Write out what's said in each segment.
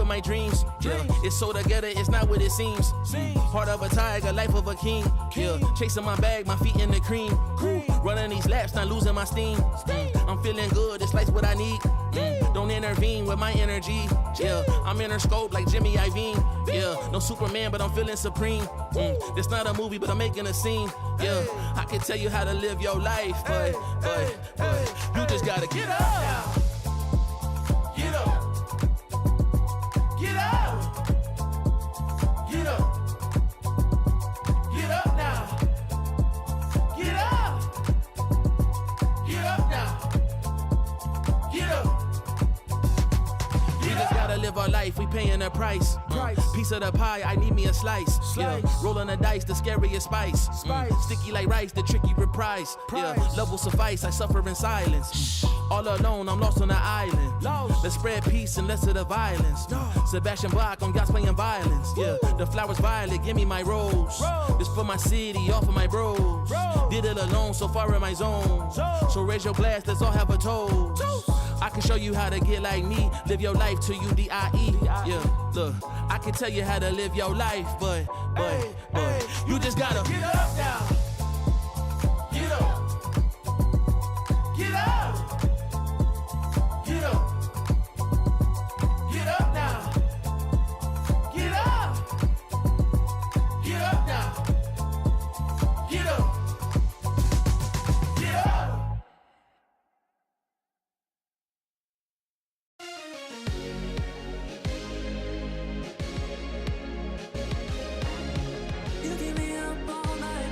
my dreams. Yeah, it's so together, it's not what it seems. Heart of a tiger, life of a king. Yeah, chasing my bag, my feet in the cream. Running these laps, not losing my steam. I'm feeling good, this life's what I need. Don't intervene with my energy. Yeah, I'm in her scope like Jimmy Iovine. Yeah, no Superman, but I'm feeling supreme. This not a movie, but I'm making a scene. Yeah, I can tell you how to live your life, but you just gotta get up. Get up. Get up. Get up. Get up now. Get up. Get up now. Get up. We just gotta live our life, we paying a price. Piece of the pie, I need me a slice. Yeah, rolling the dice, the scariest spice. Sticky like rice, the tricky reprise. Yeah, love will suffice, I suffer in silence. All alone, I'm lost on the island. Let's spread peace and less of the violence. Sebastian Bach on yachts playing violence. Yeah, the flowers violet, give me my rose. This for my city, all for my bros. Did it alone, so far in my zone. So raise your glass, let's all have a toast. I can show you how to get like me. Live your life till you die. Yeah, look, I can tell you how to live your life, but you just gotta get up now. Get up. Get up. Get up. Get up now. Get up. Get up now. Get up. Get up. You keep me up all night,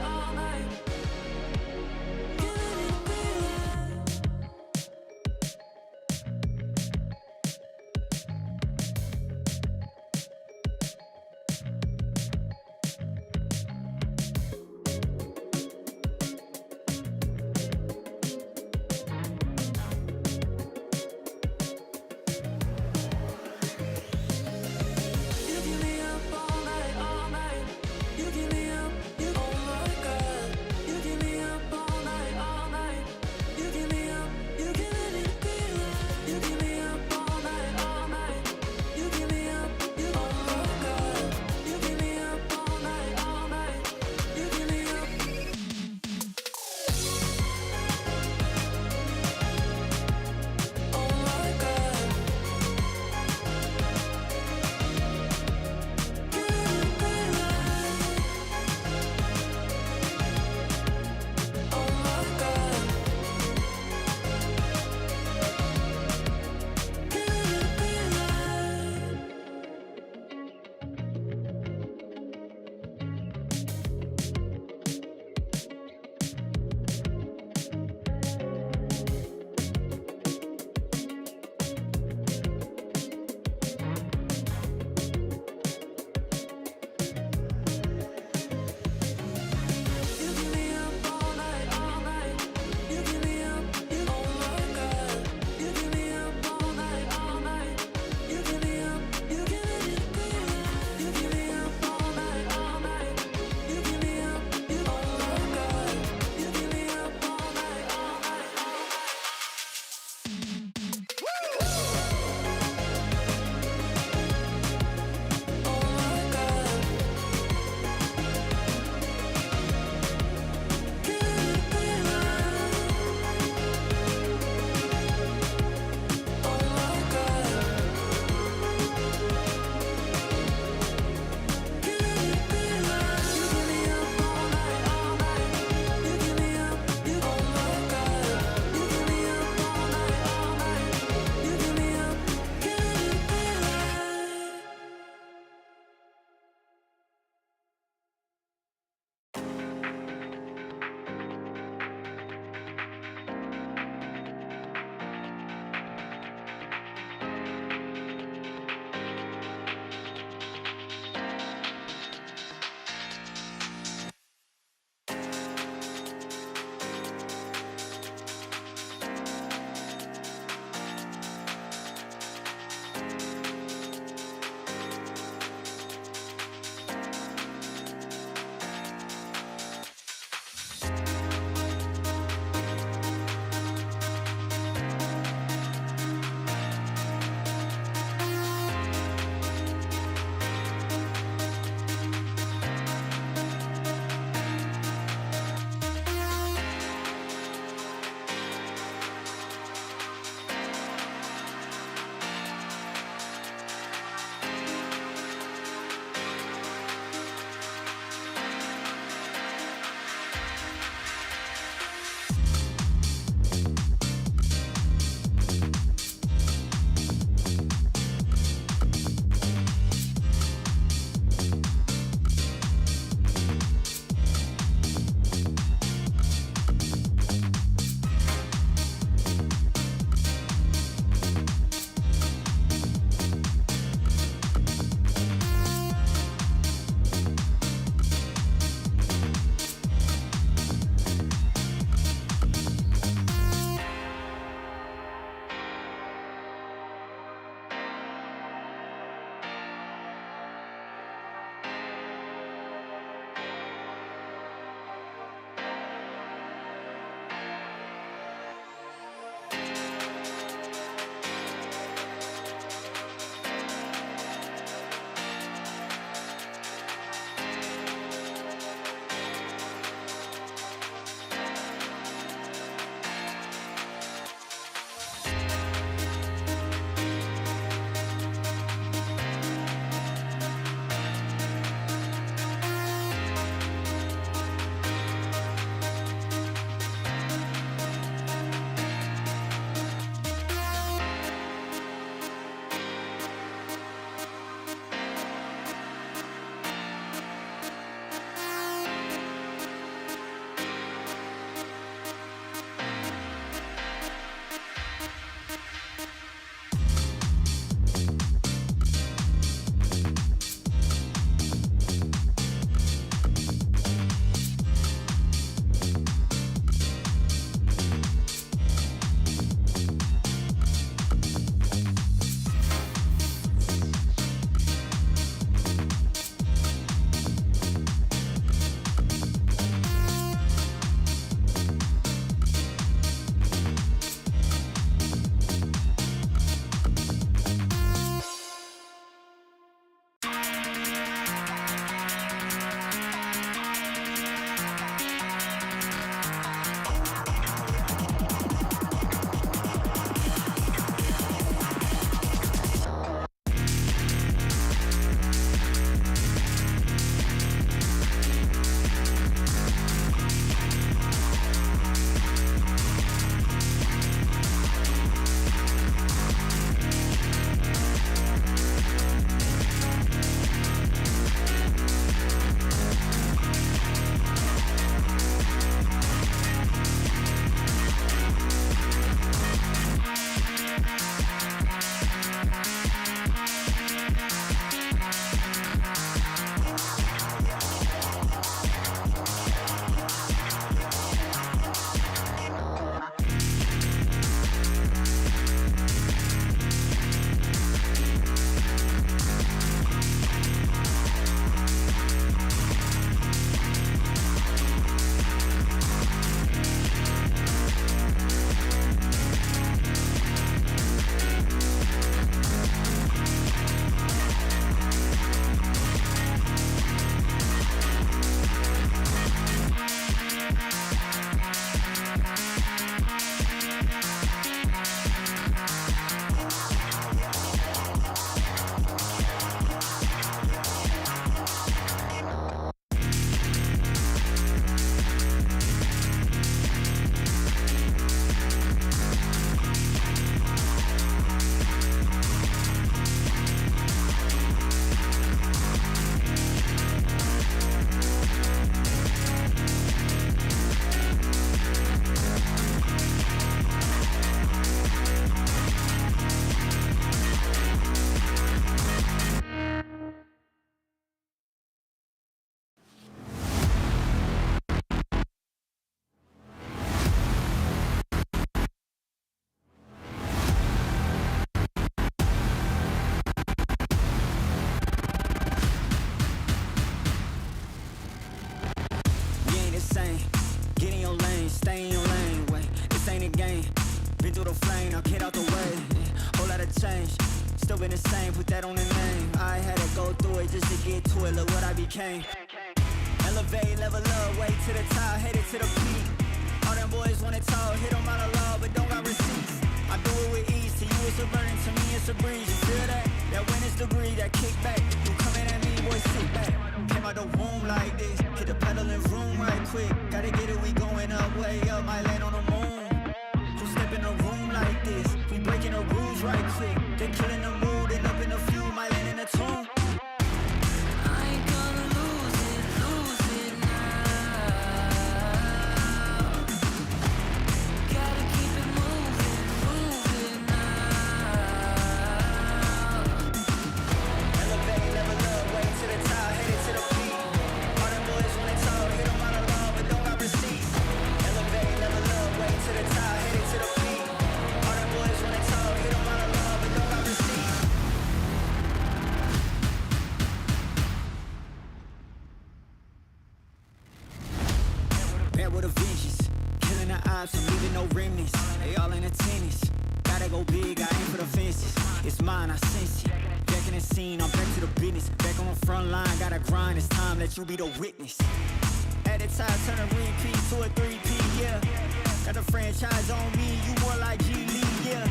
through the flame, now get out the way. Whole lot of change, still been the same, put that on the name. I had to go through it just to get to it, look what I became. Elevate, level up, way to the top, headed to the peak. All them boys wanna talk, hit them out of law, but don't got receipts. I do it with ease, to you it's a burden, to me it's a breeze. You feel that? That when it's degree, that kickback. You coming at me, boy, sit back. Came out the womb like this, hit the pedal and room right quick. Gotta get it, we going up, way up, might land on the moon. Who step in the room like this? We breaking the rules right quick. They killing the mood, and up in the few, might land in a tomb. I'm leaving no remnants, they all in attendance. Gotta go big, I aim for the fences. It's mine, I sense it. Back in the scene, I'm back to the business. Back on the front line, gotta grind, it's time, let you be the witness. At the time, turn a repeat to a 3P, yeah. Got the franchise on me, you more like G League, yeah.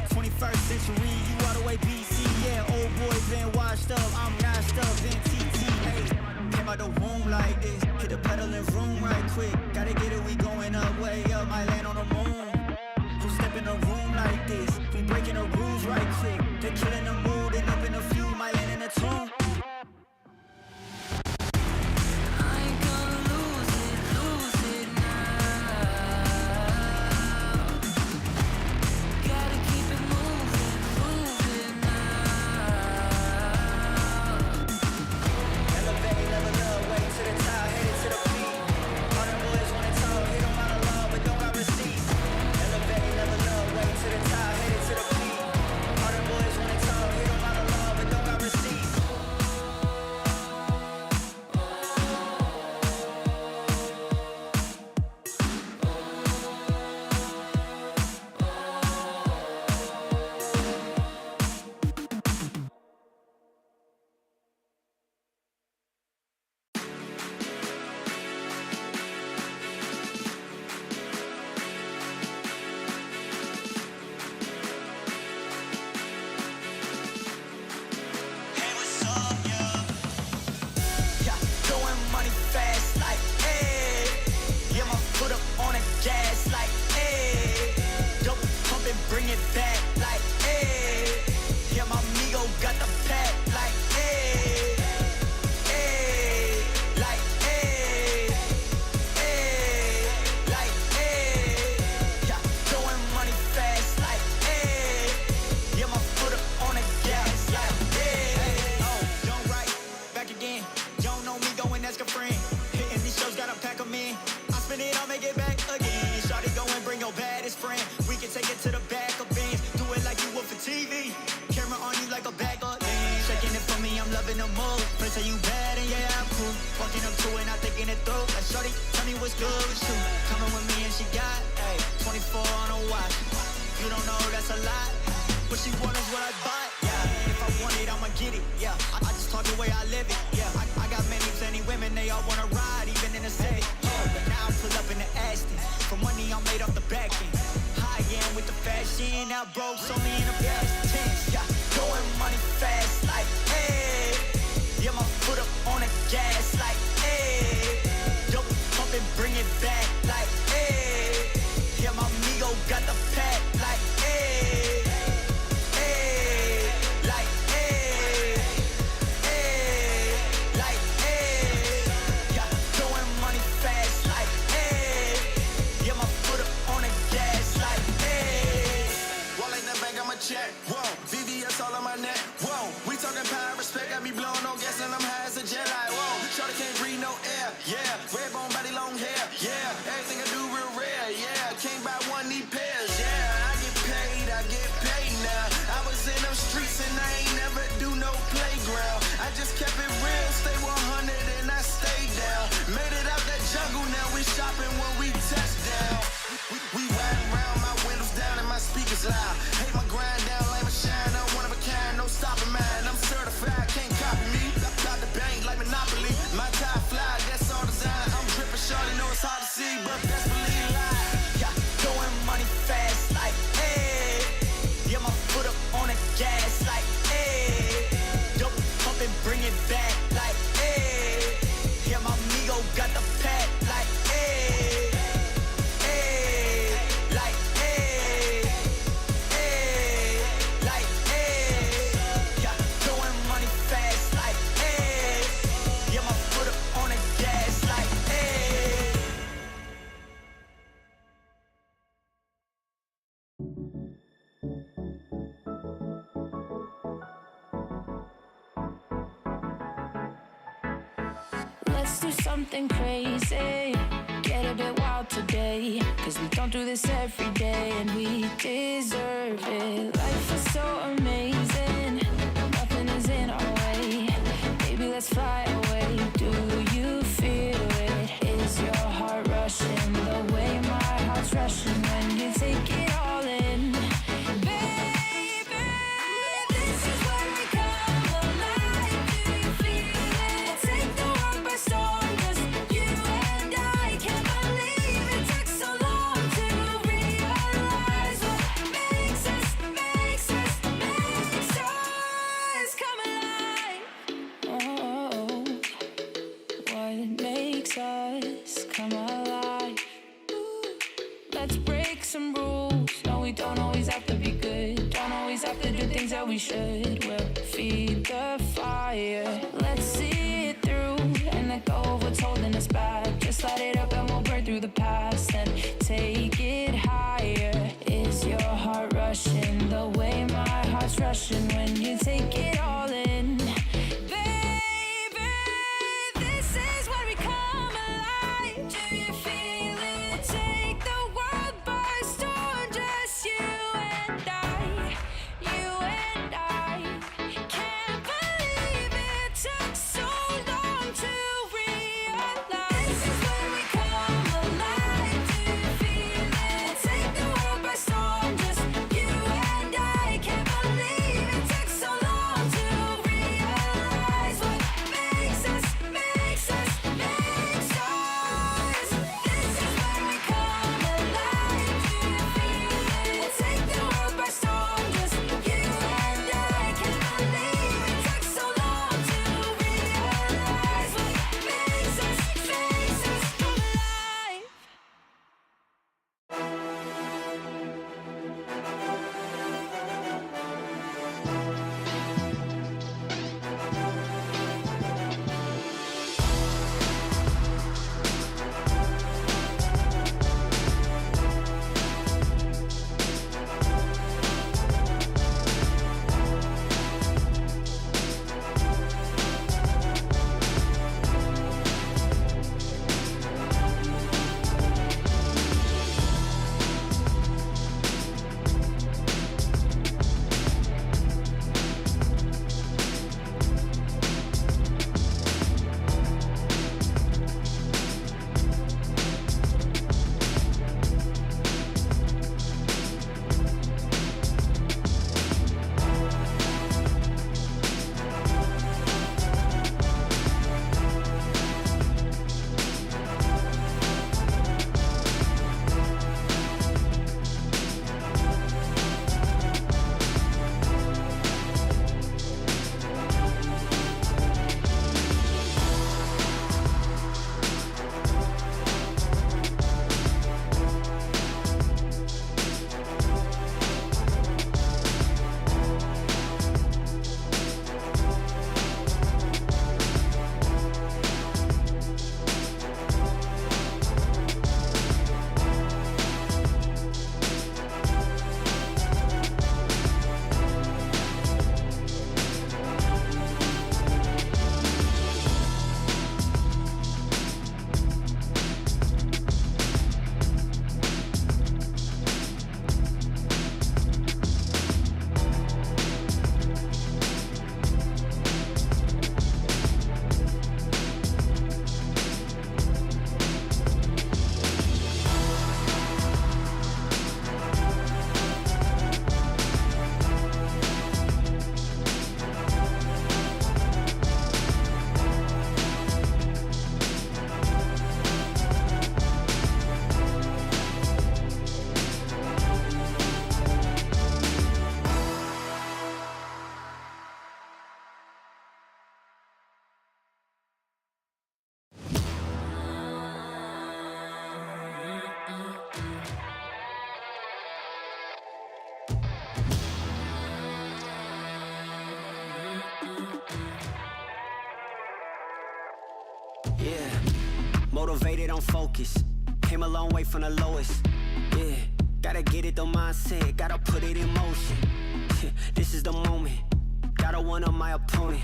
21st century, you all the way BC, yeah. Old boy been washed up, I'm washed up in TTA. Came out the womb like this, hit the pedal and room right quick. Gotta get it, we going up, way up, might land on the moon. Who step in the room like this? We breaking the rules right quick. They killing the mood, and up in a few, might land in a tomb. let's do something crazy. Get a bit wild today, 'cause we don't do this every day, and we deserve it. Life is so amazing, nothing is in our way. Baby, let's fly away. Do you feel it? Is your heart rushing the way my heart's rushing when you take it all in? Baby, this is where we come alive. Do you feel it? Take the world by storm, just you and I. Can't believe it took so long to realize what makes us come alive. Oh, what makes us come alive? Let's break some rules. No, we don't always have to be good. Don't always have to do things that we should. We'll feed the fire. Let's see it through and let go of what's holding us back. Just light it up and we'll burn through the past and take it higher. Is your heart rushing the way my heart's rushing when you take it all in? Baby, this is where we come alive. Do you feel it? Take the world by storm, just you and I. You and I. Can't believe it took so long to realize. This is where we come alive. Do you feel it? Take the world by storm, just you and I. Can't believe it took so long to realize what makes us. This is where we come alive. Do you feel it? Take the world by storm, just you and I. Can't believe it took so long to realize what makes us come alive. Yeah, motivated, I'm focused. Came a long way from the lowest. Yeah, gotta get it, the mindset, gotta put it in motion. This is the moment, gotta one-up my opponent.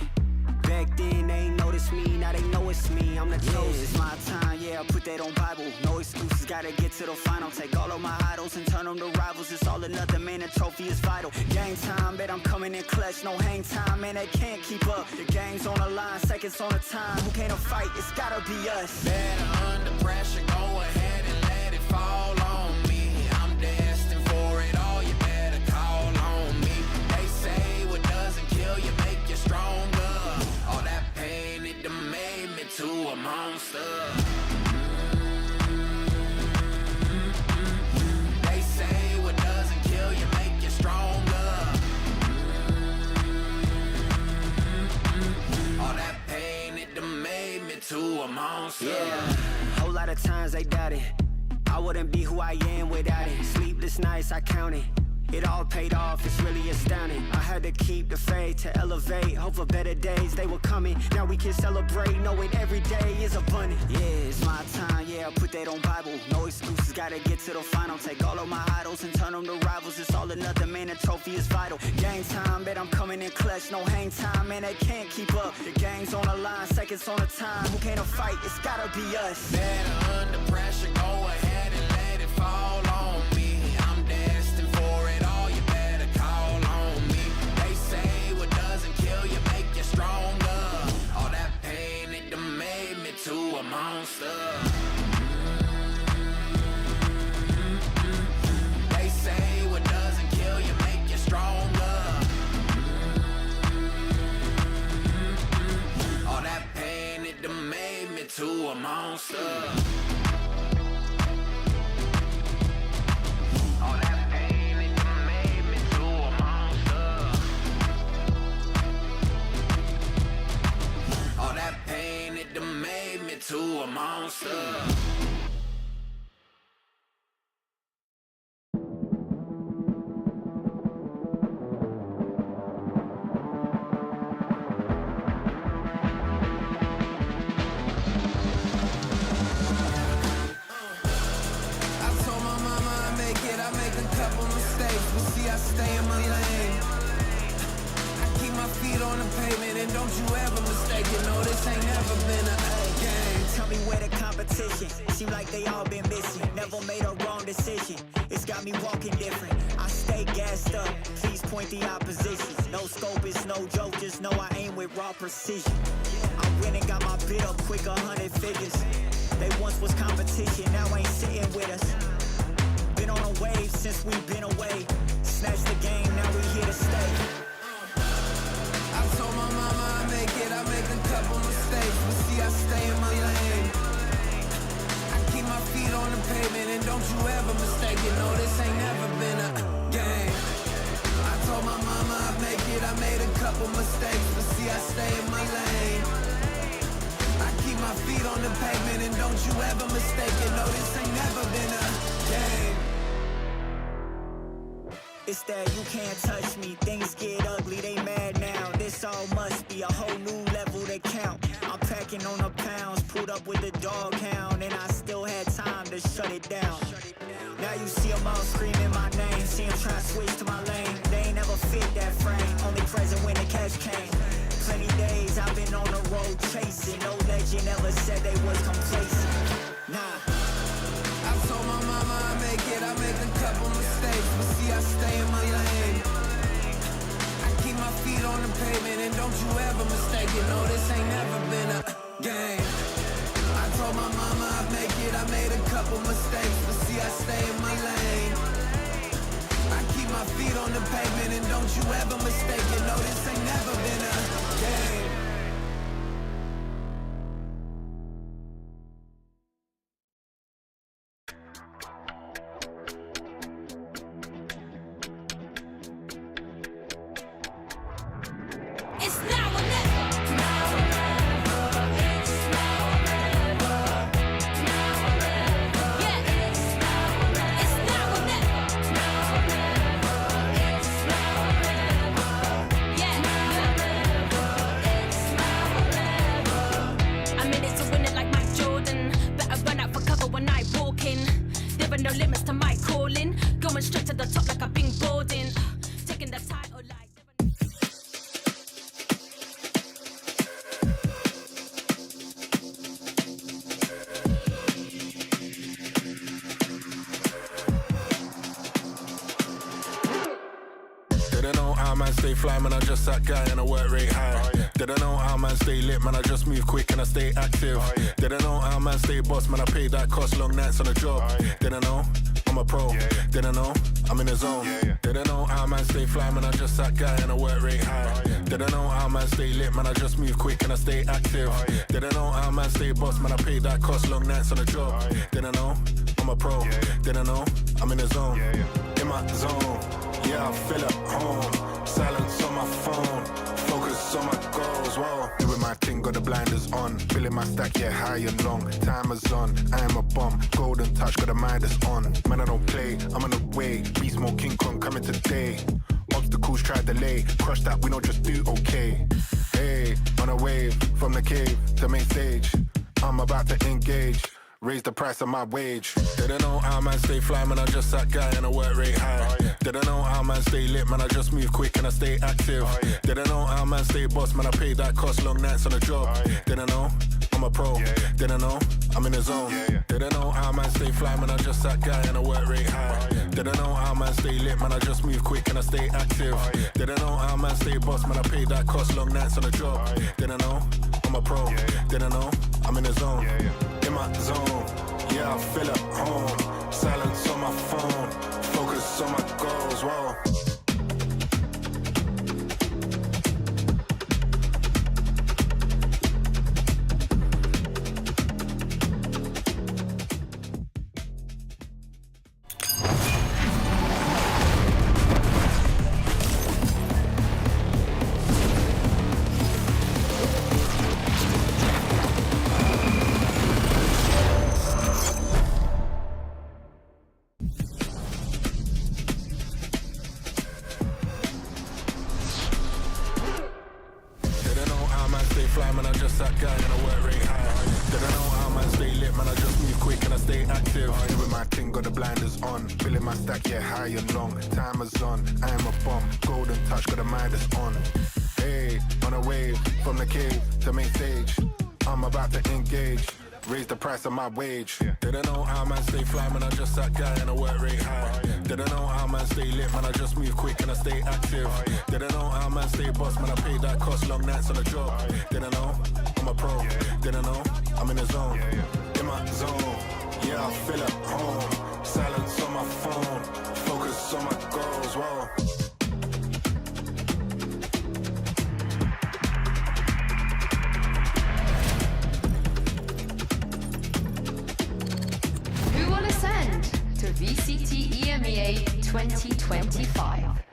Back then they ain't noticed me, now they know it's me. I'm the chosen. It's my time, yeah, I put that on Bible. No excuses, gotta get to the final. Take all of my idols and turn them to rivals. It's all or nothing, man, the trophy is vital. Game time, bet I'm coming in clutch. No hang time, man, they can't keep up. The game's on the line, seconds on the time. Who can't fight? It's gotta be us. Better under pressure, go ahead and let it fall on me. I'm destined for it all, you better call on me. They say what doesn't kill you make you stronger. All that pain, it done made me to a monster. They say what doesn't kill you make you stronger. All that pain, it done made me to a monster. Yeah, whole lot of times they doubted I wouldn't be who I am without it. Sleepless nights, I counted. It all paid off, it's really astounding. I had to keep the faith to elevate. Hope for better days, they were coming. Now we can celebrate, knowing every day is abundant. Yeah, it's my time, yeah, I put that on Bible. No excuses, gotta get to the final. Take all of my idols and turn them to rivals. It's all or nothing, man, the trophy is vital. Game time, bet I'm coming in clutch. No hang time, man, they can't keep up. The game's on the line, seconds on the time. Who can't fight? It's gotta be us. Better under pressure, go ahead and let it fall on me. I'm destined for it all, you better call on me. They say what doesn't kill you make you stronger. All that pain, it done made me to a monster. They say what doesn't kill you make you stronger. All that pain, it done made me to a monster. All that pain, it done made me to a monster. All that pain, it done made me to a monster. I stay in my lane. I keep my feet on the pavement, and don't you ever mistake it. No, this ain't never been a game. Tell me where the competition. Seem like they all been missing. Never made a wrong decision. It's got me walking different. I stay gassed up. Please point the opposition. No scope, it's no joke. Just know I aim with raw precision. I went and got my bid up quick, 100 figures. They once was competition, now ain't sitting with us. Been on a wave since we've been away. Snatch the game, now we here to stay. I told my mama I make it, I make a couple mistakes, but see I stay in my lane. I keep my feet on the pavement, and don't you ever mistake it. No, this ain't never been a game. I told my mama I make it, I made a couple mistakes, but see I stay in my lane. I keep my feet on the pavement, and don't you ever mistake it. No, this ain't never been a game. It's that you can't touch me, things get ugly, they mad now. This all must be a whole new level to count. I'm packing on the pounds, pulled up with the dog hound, and I still had time to shut it down. Now you see them all screaming my name, see them trying to switch to my lane. They ain't never fit that frame, only present when the cash came. Plenty days I've been on the road chasing, no legend ever said they was complacent. Nah. I told my mama I make it, I make a couple mistakes, but see I stay in my lane. I keep my feet on the pavement, and don't you ever mistake it. No, this ain't never been a game. I told my mama I make it, I made a couple mistakes, but see I stay in my lane. I keep my feet on the pavement, and don't you ever mistake it. No, this ain't never been a game. stay fly, man, I just that guy and I work rate high. They don't know how man stay lit, man, I just move quick and I stay active. They don't know how man stay boss, man, I pay that cost, long nights on the job. They don't know, I'm a pro. They don't know, I'm in the zone. They don't know how man stay fly, man, I just that guy and I work rate high. They don't know how man stay lit, man, I just move quick and I stay active. They don't know how man stay boss, man, I pay that cost, long nights on the job. They don't know, I'm a pro. They don't know, I'm in the zone. In my zone, yeah, I feel at home. Silence on my phone, focus on my goals, whoa. Doing my thing, got the blinders on. Filling my stack, yeah, high and long. Time is on, I am a bomb. Golden touch, got the mind that's on. Man, I don't play, I'm on the way. Beast mode, King Kong coming today. Obstacles, try delay. Crush that, we don't just do okay. Hey, on a wave, from the cave to main stage. I'm about to engage. Raise the price of my wage. They don't know how man stay fly, man, I just that guy and I work rate high. They don't know how man stay lit, man, I just move quick and I stay active. They don't know how man stay boss, man, I pay that cost, long nights on the job. They don't know, I'm a pro. They don't know, I'm in the zone. They don't know how man stay fly, man, I just that guy and I work rate high. They don't know how man stay lit, man, I just move quick and I stay active. They don't know how man stay boss, man, I pay that cost, long nights on the job. They don't know, I'm a pro. They don't know, I'm in the zone. In my zone, yeah, I feel at home. Silence on my phone, focus on my goals, whoa. Of my wage. They don't know how man stay fly, man, I just that guy and I work rate high. They don't know how man stay lit, man, I just move quick and I stay active. They don't know how man stay boss, man, I pay that cost, long nights on the job. They don't know, I'm a pro. They don't know, I'm in the zone. In my zone, yeah, I feel at home. Silence on my phone, focus on my goals, whoa. VCT EMEA 2025.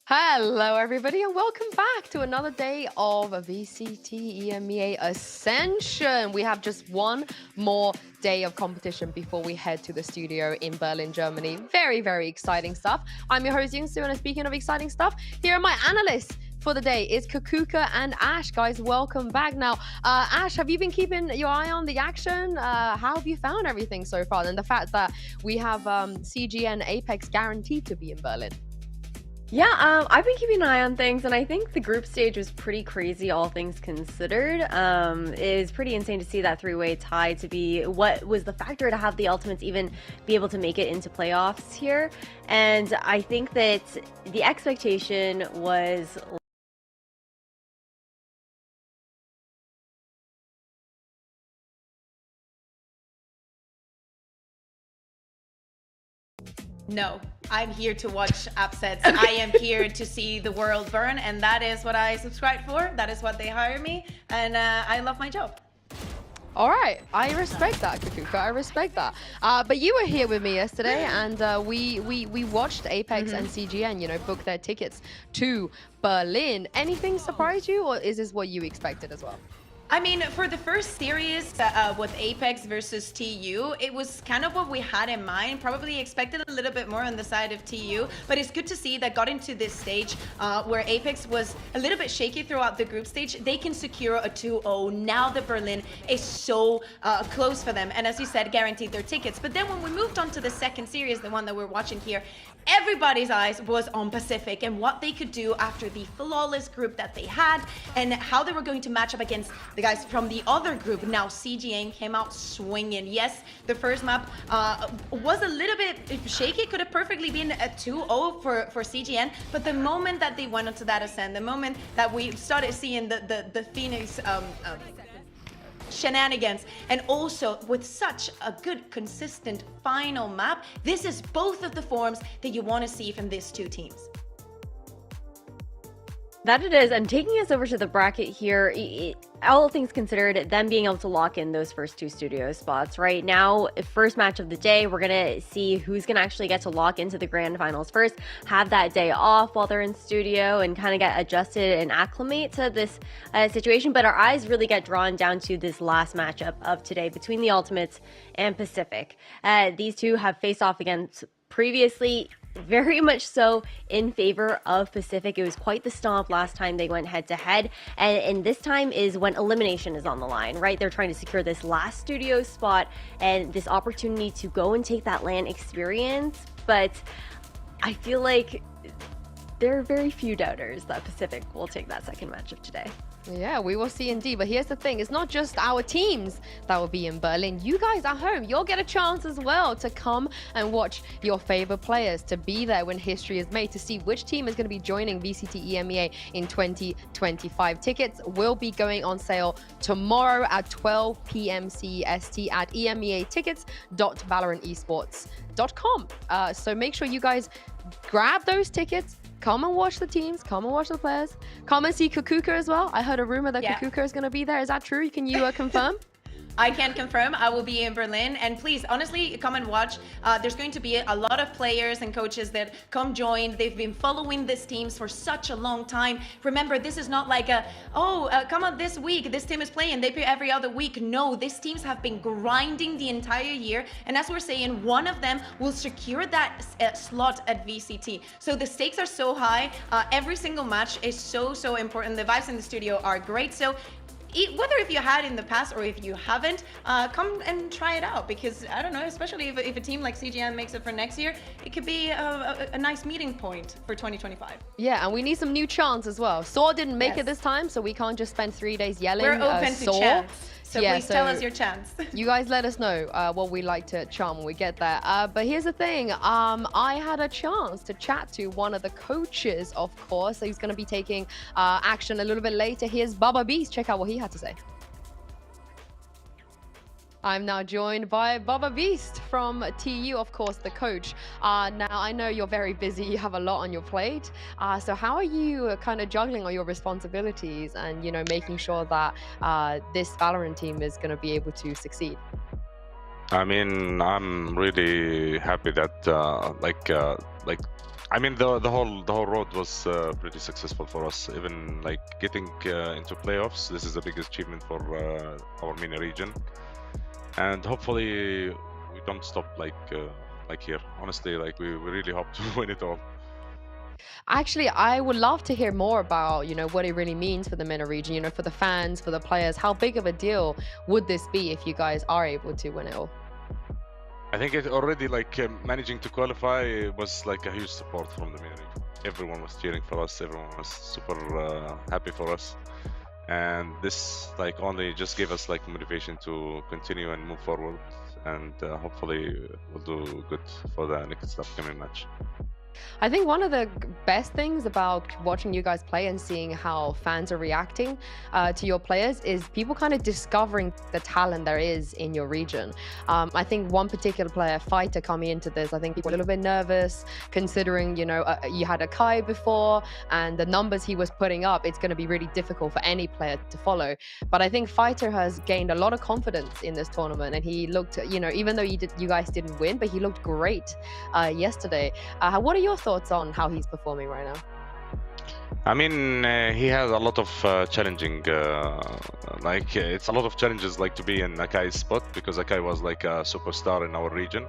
Hello everybody and welcome back to another day of VCT EMEA Ascension. We have just one more day of competition before we head to the studio in Berlin, Germany. Very, very exciting stuff. I'm your host Youngsu, and speaking of exciting stuff, here are my analysts for the day. It's Kakuka and Ash. Guys, welcome back. Now, Ash, have you been keeping your eye on the action? How have you found everything so far? And the fact that we have CG and Apex guaranteed to be in Berlin. Yeah, I've been keeping an eye on things, and I think the group stage was pretty crazy, all things considered. It is pretty insane to see that three-way tie to be what was the factor to have the Ultimates even be able to make it into playoffs here. And I think that the expectation was... No, I'm here to watch upsets. Okay. I am here to see the world burn, and that is what I subscribe for. That is what they hire me, and I love my job. All right, I respect that, Kakuka. I respect that. But you were here with me yesterday, and we watched Apex and CGN, you know, book their tickets to Berlin. Anything surprise you, or is this what you expected as well? I mean, for the first series with Apex versus TU, it was kind of what we had in mind. Probably expected a little bit more on the side of TU, but it's good to see that got into this stage where Apex was a little bit shaky throughout the group stage. They can secure a 2-0 now that Berlin is so close for them. And as you said, guaranteed their tickets. But then when we moved on to the second series, the one that we're watching here, everybody's eyes was on Pacific and what they could do after the flawless group that they had and how they were going to match up against the guys from the other group. Now CGN came out swinging. Yes, the first map was a little bit shaky. It could have perfectly been a 2-0 for CGN, but the moment that they went onto that Ascent, the moment that we started seeing the Phoenix shenanigans, and also with such a good consistent final map, this is both of the forms that you want to see from these two teams. That it is. And taking us over to the bracket here, all things considered, them being able to lock in those first two studio spots right now, first match of the day, we're going to see who's going to actually get to lock into the grand finals first, have that day off while they're in studio and kind of get adjusted and acclimate to this situation. But our eyes really get drawn down to this last matchup of today between the Ultimates and Pacific. These two have faced off against previously, very much so in favor of Pacific. It was quite the stomp last time they went head to head, and this time is when elimination is on the line, right? They're trying to secure this last studio spot and this opportunity to go and take that LAN experience. But I feel like there are very few doubters that Pacific will take that second match of today. Yeah, we will see indeed. But here's the thing, it's not just our teams that will be in Berlin. You guys at home, you'll get a chance as well to come and watch your favorite players, to be there when history is made, to see which team is going to be joining VCT EMEA in 2025. Tickets will be going on sale tomorrow at 12 p.m. CEST at emeatickets.valorantesports.com. So make sure you guys grab those tickets. Come and watch the teams. Come and watch the players. Come and see Kukuka as well. I heard a rumor that Kukuka is going to be there. Is that true? Can you confirm? I can confirm I will be in Berlin, and please, honestly, come and watch. There's going to be a lot of players and coaches that come join. They've been following these teams for such a long time. Remember, this is not like come on this week, this team is playing, they play every other week. No, these teams have been grinding the entire year, and as we're saying, one of them will secure that slot at VCT. So the stakes are so high. Every single match is so important. The vibes in the studio are great. So whether if you had in the past or if you haven't, come and try it out, because I don't know, especially if a team like CGN makes it for next year, it could be a nice meeting point for 2025. Yeah, and we need some new chants as well. Saw didn't make it this time, so we can't just spend 3 days yelling. We're open to chants. So please tell us your chants. You guys let us know what we like to chant when we get there. But here's the thing. I had a chance to chat to one of the coaches, of course. He's going to be taking action a little bit later. Here's Baba Beast. Check out what he had to say. I'm now joined by Baba Beast from TU, of course, the coach. Now, I know you're very busy. You have a lot on your plate. So how are you kind of juggling all your responsibilities and, you know, making sure that this Valorant team is going to be able to succeed? I mean, I'm really happy that I mean, the whole road was pretty successful for us. Even like getting into playoffs, this is the biggest achievement for our MENA region. And hopefully we don't stop like here. Honestly, like we really hope to win it all. Actually, I would love to hear more about, you know, what it really means for the MENA region, you know, for the fans, for the players. How big of a deal would this be if you guys are able to win it all? I think it already managing to qualify was like a huge support from the MENA region. Everyone was cheering for us. Everyone was super happy for us. And this only just gave us motivation to continue and move forward, and hopefully we'll do good for the next upcoming match. I think one of the best things about watching you guys play and seeing how fans are reacting to your players is people kind of discovering the talent there is in your region. I think one particular player, Fighter, coming into this, I think people were a little bit nervous considering, you know, you had a Kai before and the numbers he was putting up, it's going to be really difficult for any player to follow. But I think Fighter has gained a lot of confidence in this tournament, and he looked, you know, even though you guys didn't win, but he looked great yesterday. What are your thoughts on how he's performing right now? I mean, he has a lot of challenging, it's a lot of challenges to be in Akai's spot, because Akai was like a superstar in our region.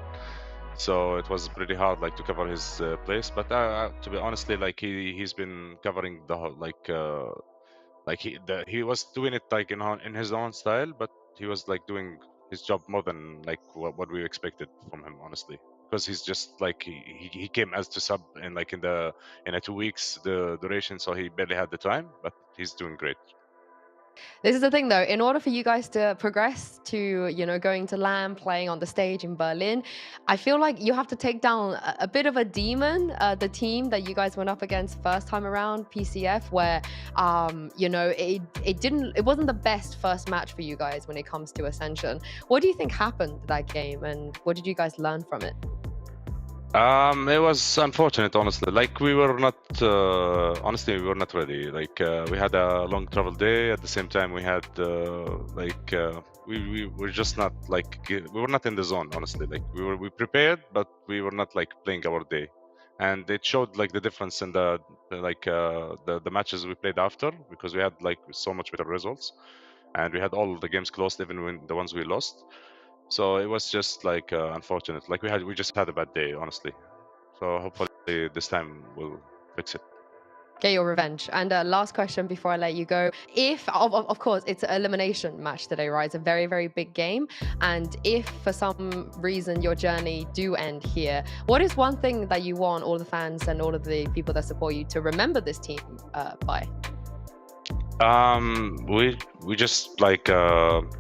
So it was pretty hard to cover his place. But to be honestly, he's been covering the whole he was doing it in his own style, but he was doing his job more than what we expected from him, honestly. Because he's just he came as to sub in in a 2 weeks the duration, so he barely had the time, but he's doing great. This is the thing though, in order for you guys to progress to, you know, going to LAN, playing on the stage in Berlin, I feel like you have to take down a bit of a demon, the team that you guys went up against first time around, PCF, where, you know, it wasn't the best first match for you guys when it comes to Ascension. What do you think happened that game and what did you guys learn from it? It was unfortunate, honestly. Like we were not, honestly, we were not ready. Like we had a long travel day. At the same time, we had we were just not like we were not in the zone. Honestly, like we prepared, but we were not like playing our day, and it showed like the difference in the matches we played after, because we had like so much better results, and we had all the games close, even when the ones we lost. So it was just like unfortunate. Like we just had a bad day, honestly. So hopefully this time we'll fix it. Get your revenge. And last question before I let you go. If, of course, it's an elimination match today, right? It's a very, very big game. And if for some reason your journey do end here, what is one thing that you want all the fans and all of the people that support you to remember this team by? We just like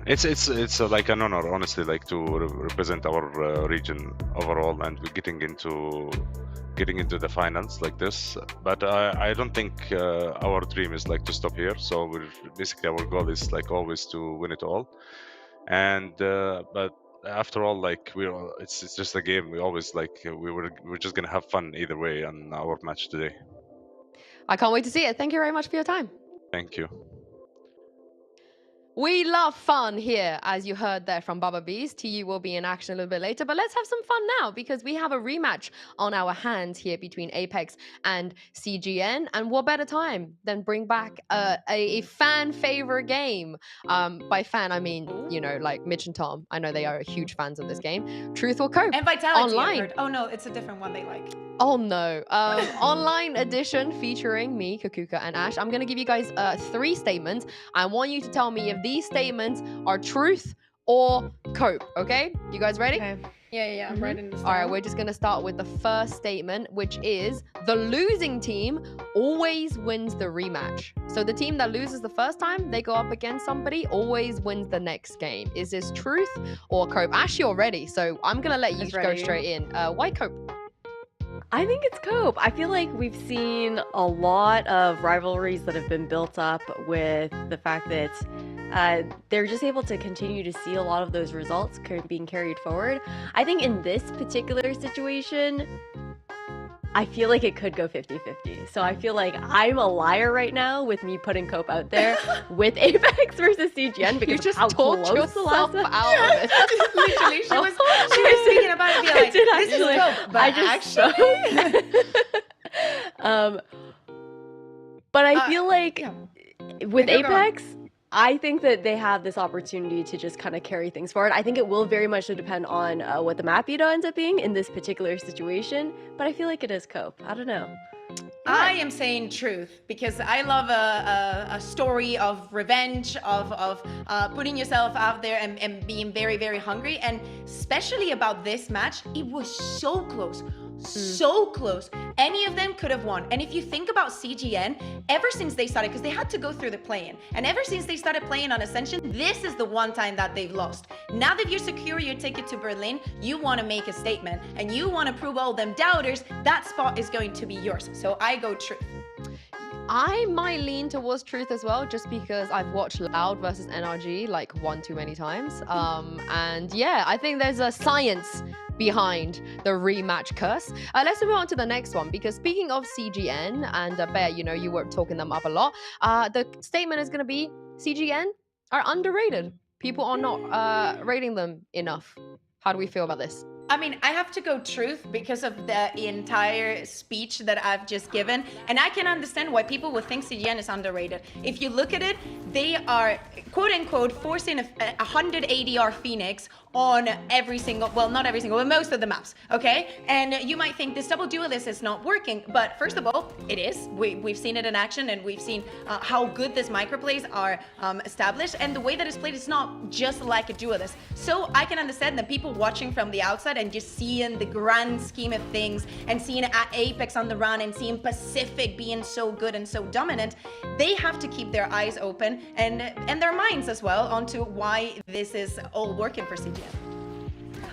it's like an honor, honestly, like to represent our region overall, and we're getting into the finals like this. But I don't think our dream is like to stop here. So we're basically, our goal is like always to win it all. And but after all, like it's just a game. We always like we're just gonna have fun either way on our match today. I can't wait to see it. Thank you very much for your time. Thank you. We love fun here, as you heard there from Baba Bees. TU will be in action a little bit later, but let's have some fun now because we have a rematch on our hands here between Apex and CGN. And what better time than bring back a fan favorite game? By fan, I mean, you know, like Mitch and Tom. I know they are huge fans of this game. Truth or Cope? And Vitality. Online. Oh no, it's a different one they like. Oh no. Online edition featuring me, Kakuka, and Ash. I'm going to give you guys 3 statements. I want you to tell me if these statements are truth or Cope, okay? You guys ready? Okay. Yeah, I'm writing this down. All right, we're just going to start with the first statement, which is the losing team always wins the rematch. So the team that loses the first time they go up against somebody always wins the next game. Is this truth or Cope? Ash, you're ready, so I'm going to let you go straight in. Why Cope? I think it's Cope. I feel like we've seen a lot of rivalries that have been built up with the fact that they're just able to continue to see a lot of those results being carried forward. I think in this particular situation, I feel like it could go 50-50. So I feel like I'm a liar right now with me putting Cope out there with Apex versus CGN because you just how talked close yourself the last out of it. Literally, she was thinking about it, being like, this is Cope, but but I feel like with Apex, I think that they have this opportunity to just kind of carry things forward. I think it will very much depend on what the map beta ends up being in this particular situation, but I feel like it is Cope. I don't know. I am saying truth because I love a story of revenge, of putting yourself out there and being very, very hungry. And especially about this match, it was so close. So close. Any of them could have won. And if you think about CGN, ever since they started, because they had to go through the play-in, and ever since they started playing on Ascension, this is the one time that they've lost. Now that you secure your ticket to Berlin, you want to make a statement, and you want to prove all them doubters that spot is going to be yours. So I go truth. I might lean towards truth as well, just because I've watched Loud versus NRG like one too many times. And yeah, I think there's a science behind the rematch curse. Let's move on to the next one, because speaking of CGN and Bear, you know, you were talking them up a lot. The statement is going to be CGN are underrated. People are not rating them enough. How do we feel about this? I mean, I have to go truth because of the entire speech that I've just given. And I can understand why people would think CGN is underrated. If you look at it, they are, quote unquote, forcing a 100 ADR Phoenix on every single, well, not every single, but most of the maps, okay? And you might think this double duelist is not working, but first of all, it is. We've seen it in action, and we've seen how good these microplays are established, and the way that it's played is not just like a duelist. So I can understand the people watching from the outside and just seeing the grand scheme of things, and seeing Apex on the run, and seeing Pacific being so good and so dominant. They have to keep their eyes open and their minds as well onto why this is all working for CGN.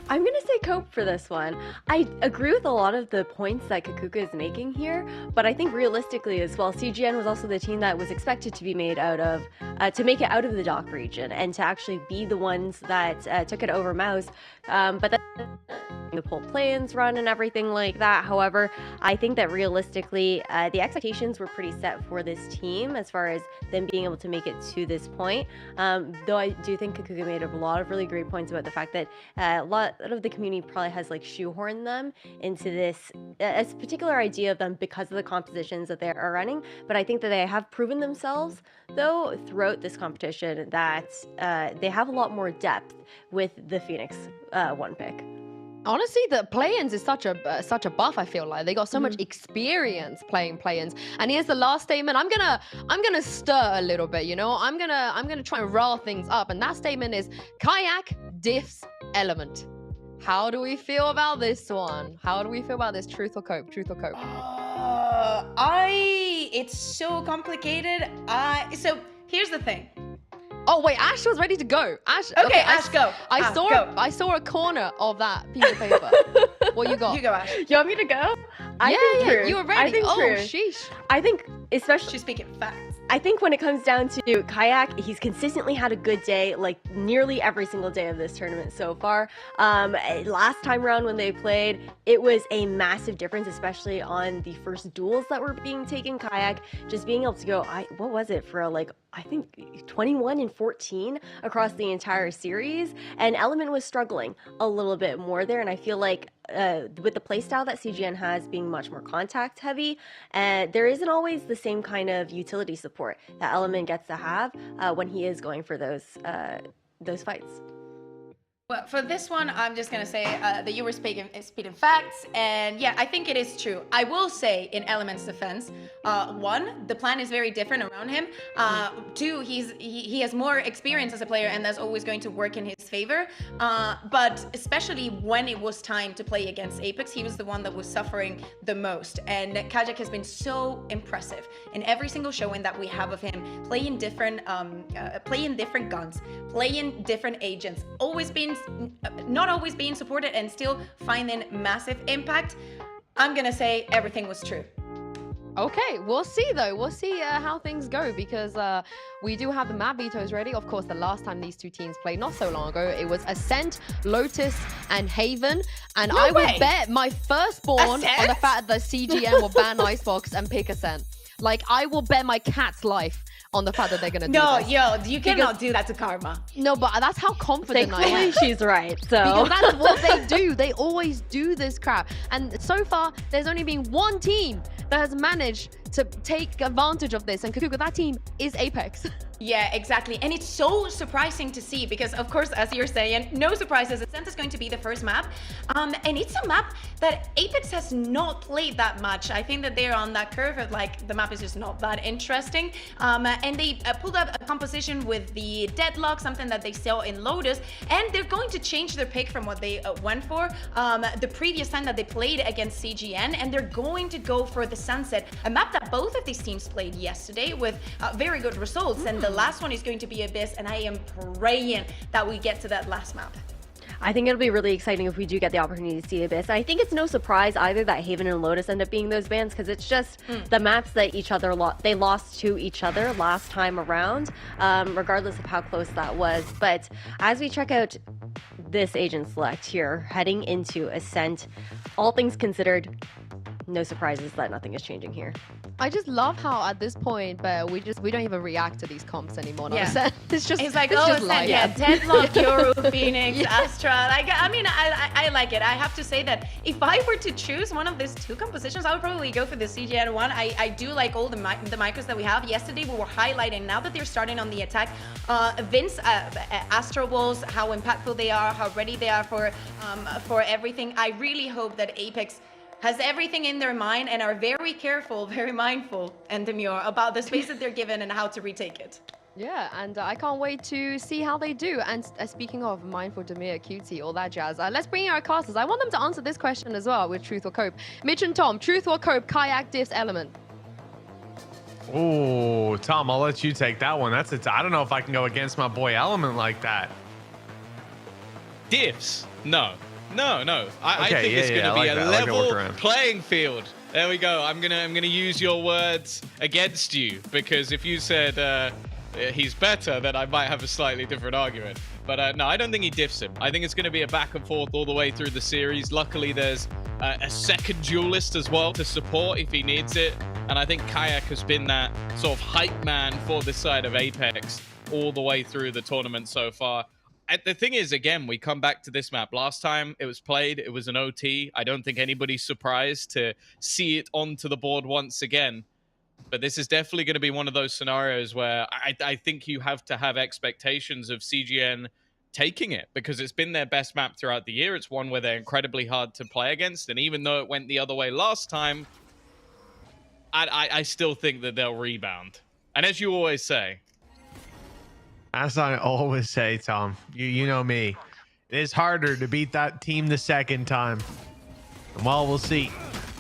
I'm gonna say Cope for this one. I agree with a lot of the points that Kakuka is making here, but I think realistically as well, CGN was also the team that was expected to be made out of, to make it out of the DOC region and to actually be the ones that took it over Mouse. But then the pool play-ins run and everything like that. However, I think that realistically, the expectations were pretty set for this team as far as them being able to make it to this point. Though I do think Kakuka made a lot of really great points about the fact that a lot of the community probably has like shoehorned them into this particular idea of them because of the compositions that they are running. But I think that they have proven themselves, though, throughout this competition that they have a lot more depth with the Phoenix one pick. Honestly, the play-ins is such a buff. I feel like they got so much experience playing play-ins. And here's the last statement. I'm gonna stir a little bit. You know, I'm gonna try and roll things up. And that statement is kayak diffs element. How do we feel about this one? How do we feel about this? Truth or cope? Truth or cope? It's so complicated. So here's the thing. Oh wait, Ash was ready to go. Ash. Okay, Ash, go. I saw a corner of that piece of paper. What you got? You go, Ash. You want me to go? Yeah, you were ready. I think oh, true. sheesh. I think, especially, She's speaking facts. I think when it comes down to Kayak, he's consistently had a good day, like nearly every single day of this tournament so far. Last time around when they played, it was a massive difference, especially on the first duels that were being taken. Kayak just being able to go, what was it for I think 21 and 14 across the entire series, and Element was struggling a little bit more there, and I feel like with the playstyle that CGN has being much more contact heavy, there isn't always the same kind of utility support that Element gets to have when he is going for those fights. Well, for this one, I'm just going to say that you were speaking facts. And yeah, I think it is true. I will say in Element's defense, one, the plan is very different around him. Two, he has more experience as a player, and that's always going to work in his favor. But especially when it was time to play against Apex, he was the one that was suffering the most. And Kajak has been so impressive in every single showing that we have of him, playing different guns, playing different agents, not always being supported and still finding massive impact. I'm gonna say everything was true. Okay, we'll see though. We'll see how things go, because we do have the map vetoes ready. Of course, the last time these two teams played not so long ago, it was Ascent, Lotus, and Haven. And I would bet my firstborn Ascent? on the fact that CGN will ban Icebox and pick Ascent. Like, I will bet my cat's life on the fact that they're gonna do this. You cannot do that to Karma. No, but that's how confident I am. Thankfully, she's right. So Because that's what they do. They always do this crap. And so far, there's only been one team that has managed to take advantage of this. And Kakuka, that team is Apex. Yeah, exactly. And it's so surprising to see because, of course, as you're saying, no surprises. Ascent is going to be the first map. And it's a map that Apex has not played that much. I think that they're on that curve of like, the map is just not that interesting. And they pulled up a composition with the Deadlock, something that they saw in Lotus. And they're going to change their pick from what they went for the previous time that they played against CGN. And they're going to go for the Sunset, a map that both of these teams played yesterday with very good results. And the last one is going to be Abyss, and I am praying that we get to that last map. I think it'll be really exciting if we do get the opportunity to see Abyss. I think it's no surprise either that Haven and Lotus end up being those bans, because it's just the maps that they lost to each other last time around, regardless of how close that was. But as we check out this agent select here, heading into Ascent, all things considered, no surprises that nothing is changing here. I just love how at this point, but we don't even react to these comps anymore. Yeah. Ascent. It's just It's like, it's oh, just Ascent, life. yeah, Deadlock, Yoru, Phoenix, Astra. Like, I mean, I like it. I have to say that if I were to choose one of these two compositions, I would probably go for the CGN one. I do like all the micros that we have. Yesterday we were highlighting, now that they're starting on the attack, Vince, Astro Walls, how impactful they are, how ready they are for everything. I really hope that Apex has everything in their mind and are very careful, very mindful, and demure about the space that they're given and how to retake it. Yeah, and I can't wait to see how they do. And speaking of mindful, demure, cutie, all that jazz, let's bring in our casters. I want them to answer this question as well with truth or cope. Mitch and Tom, truth or cope, kayak, diffs, element. Oh, Tom, I'll let you take that one. I don't know if I can go against my boy Element like that. Diffs? No. I Okay, think it's going to be like a that. I like that level workaround. playing field. There we go. I'm gonna use your words against you, because if you said he's better, then I might have a slightly different argument. But no, I don't think he diffs him. I think it's going to be a back and forth all the way through the series. Luckily, there's a second duelist as well to support if he needs it. And I think Kayak has been that sort of hype man for this side of Apex all the way through the tournament so far. And the thing is, again, we come back to this map. Last time it was played, it was an OT. I don't think anybody's surprised to see it onto the board once again. But this is definitely going to be one of those scenarios where I think you have to have expectations of CGN taking it, because it's been their best map throughout the year. It's one where they're incredibly hard to play against. And even though it went the other way last time, I still think that they'll rebound. And as you always say, As I always say, Tom, you know me. It is harder to beat that team the second time. And well, we'll see.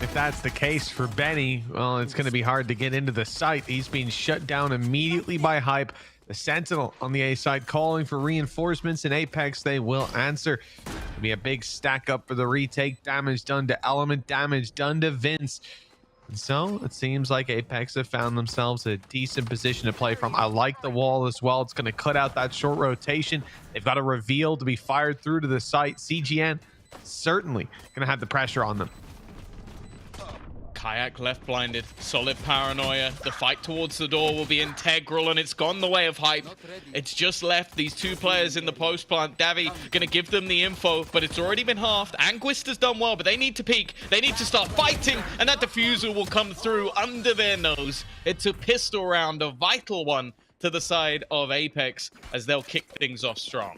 If that's the case for Benny, well, it's going to be hard to get into the site. He's being shut down immediately by Hype. The Sentinel on the A side calling for reinforcements in Apex. They will answer. It'll be a big stack up for the retake. Damage done to Element, damage done to Vince. And so it seems like Apex have found themselves a decent position to play from. I like the wall as well. It's going to cut out that short rotation. They've got a reveal to be fired through to the site. CGN certainly going to have the pressure on them. Kayak left blinded, solid paranoia. The fight towards the door will be integral, and it's gone the way of Hype. It's just left these two players in the post plant. Davi gonna give them the info, but it's already been halved. Anguist has done well, but they need to peek. They need to start fighting, and that diffuser will come through under their nose. It's a pistol round, a vital one to the side of Apex, as they'll kick things off strong.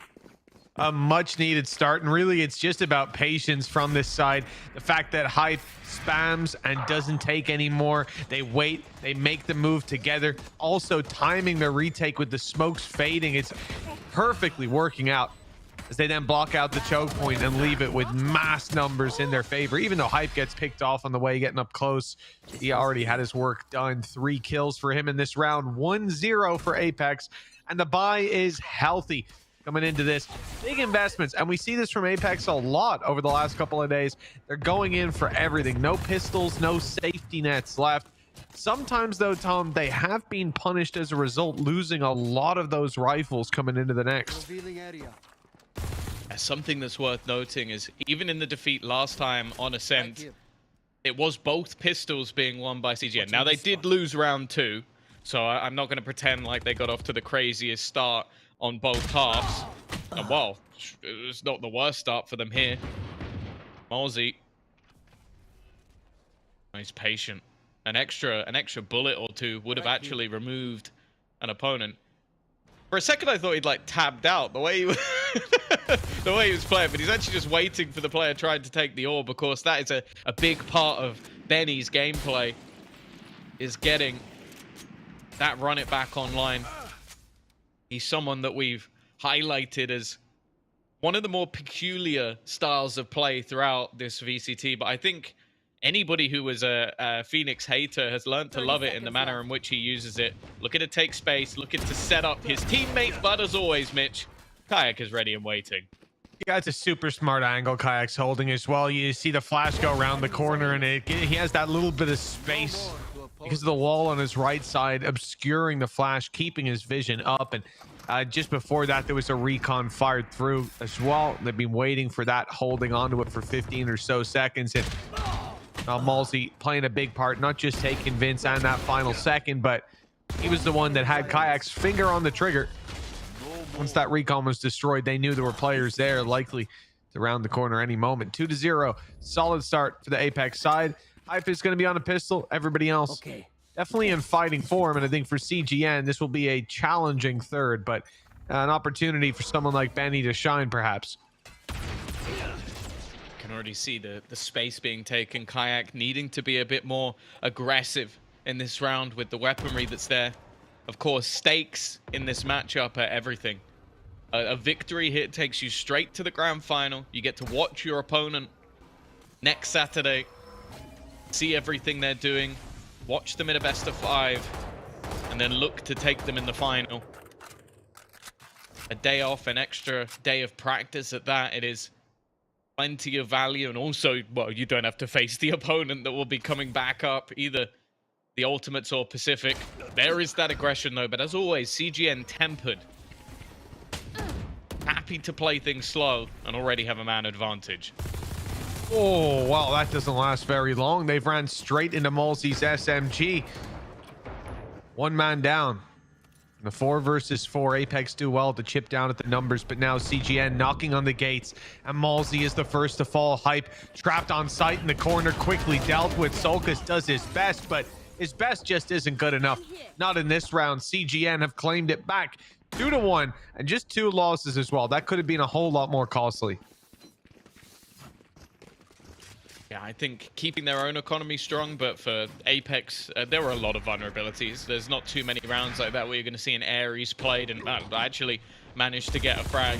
A much needed start, and really it's just about patience from this side. The fact that Hype spams and doesn't take anymore. They wait, they make the move together. Also timing the retake with the smokes fading. It's perfectly working out as they then block out the choke point and leave it with mass numbers in their favor. Even though Hype gets picked off on the way getting up close, he already had his work done. 3 kills for him in this round, 1-0 for Apex, and the buy is healthy. Coming into this, big investments, and we see this from Apex a lot over the last couple of days. They're going in for everything. No pistols, no safety nets left. Sometimes though, Tom, they have been punished as a result, losing a lot of those rifles coming into the next. Something that's worth noting is, even in the defeat last time on Ascent, it was both pistols being won by CGN. Now, they did lose round 2, so I'm not going to pretend like they got off to the craziest start on both halves. And well, it's not the worst start for them here. Mozzie. He's patient. An extra bullet or two would have actually removed an opponent. For a second, I thought he'd like tabbed out the way he was, the way he was playing, but he's actually just waiting for the player trying to take the orb. Of course, that is a big part of Benny's gameplay, is getting that run it back online. He's someone that we've highlighted as one of the more peculiar styles of play throughout this VCT, but I think anybody who was a Phoenix hater has learned to love it in the manner in which he uses it. Looking to take space, looking to set up his teammate, but as always, Mitch, Kayak is ready and waiting. Yeah, it's a super smart angle Kayak's holding as well. You see the flash go around the corner, and he has that little bit of space because of the wall on his right side obscuring the flash, keeping his vision up. And just before that, there was a recon fired through as well. They've been waiting for that, holding onto it for 15 or so seconds. And Malsey playing a big part, not just taking Vince and that final second, but he was the one that had Kayak's finger on the trigger. Once that recon was destroyed, they knew there were players there likely to round the corner any moment. 2-0, solid start for the Apex side. Hype is going to be on a pistol. Everybody else definitely in fighting form, and I think for CGN, this will be a challenging third, but an opportunity for someone like Benny to shine, perhaps. Can already see the space being taken. Kayak needing to be a bit more aggressive in this round with the weaponry that's there. Of course, stakes in this matchup are everything. A victory here takes you straight to the grand final. You get to watch your opponent next Saturday, see everything they're doing, watch them in a best of 5, and then look to take them in the final. A day off, an extra day of practice at that. It is plenty of value, and also, well, you don't have to face the opponent that will be coming back up, either the Ultimates or Pacific. There is that aggression, though, but as always, CGN tempered. Happy to play things slow and already have a man advantage. Oh, wow, that doesn't last very long. They've ran straight into Malsey's SMG. One man down. In the 4 versus 4, Apex do well to chip down at the numbers, but now CGN knocking on the gates, and Malsey is the first to fall. Hype trapped on site in the corner, quickly dealt with. Solkas does his best, but his best just isn't good enough. Not in this round. CGN have claimed it back 2-1, and just 2 losses as well. That could have been a whole lot more costly. Yeah, I think keeping their own economy strong, but for Apex, there were a lot of vulnerabilities. There's not too many rounds like that where you're going to see an Ares played and actually managed to get a frag.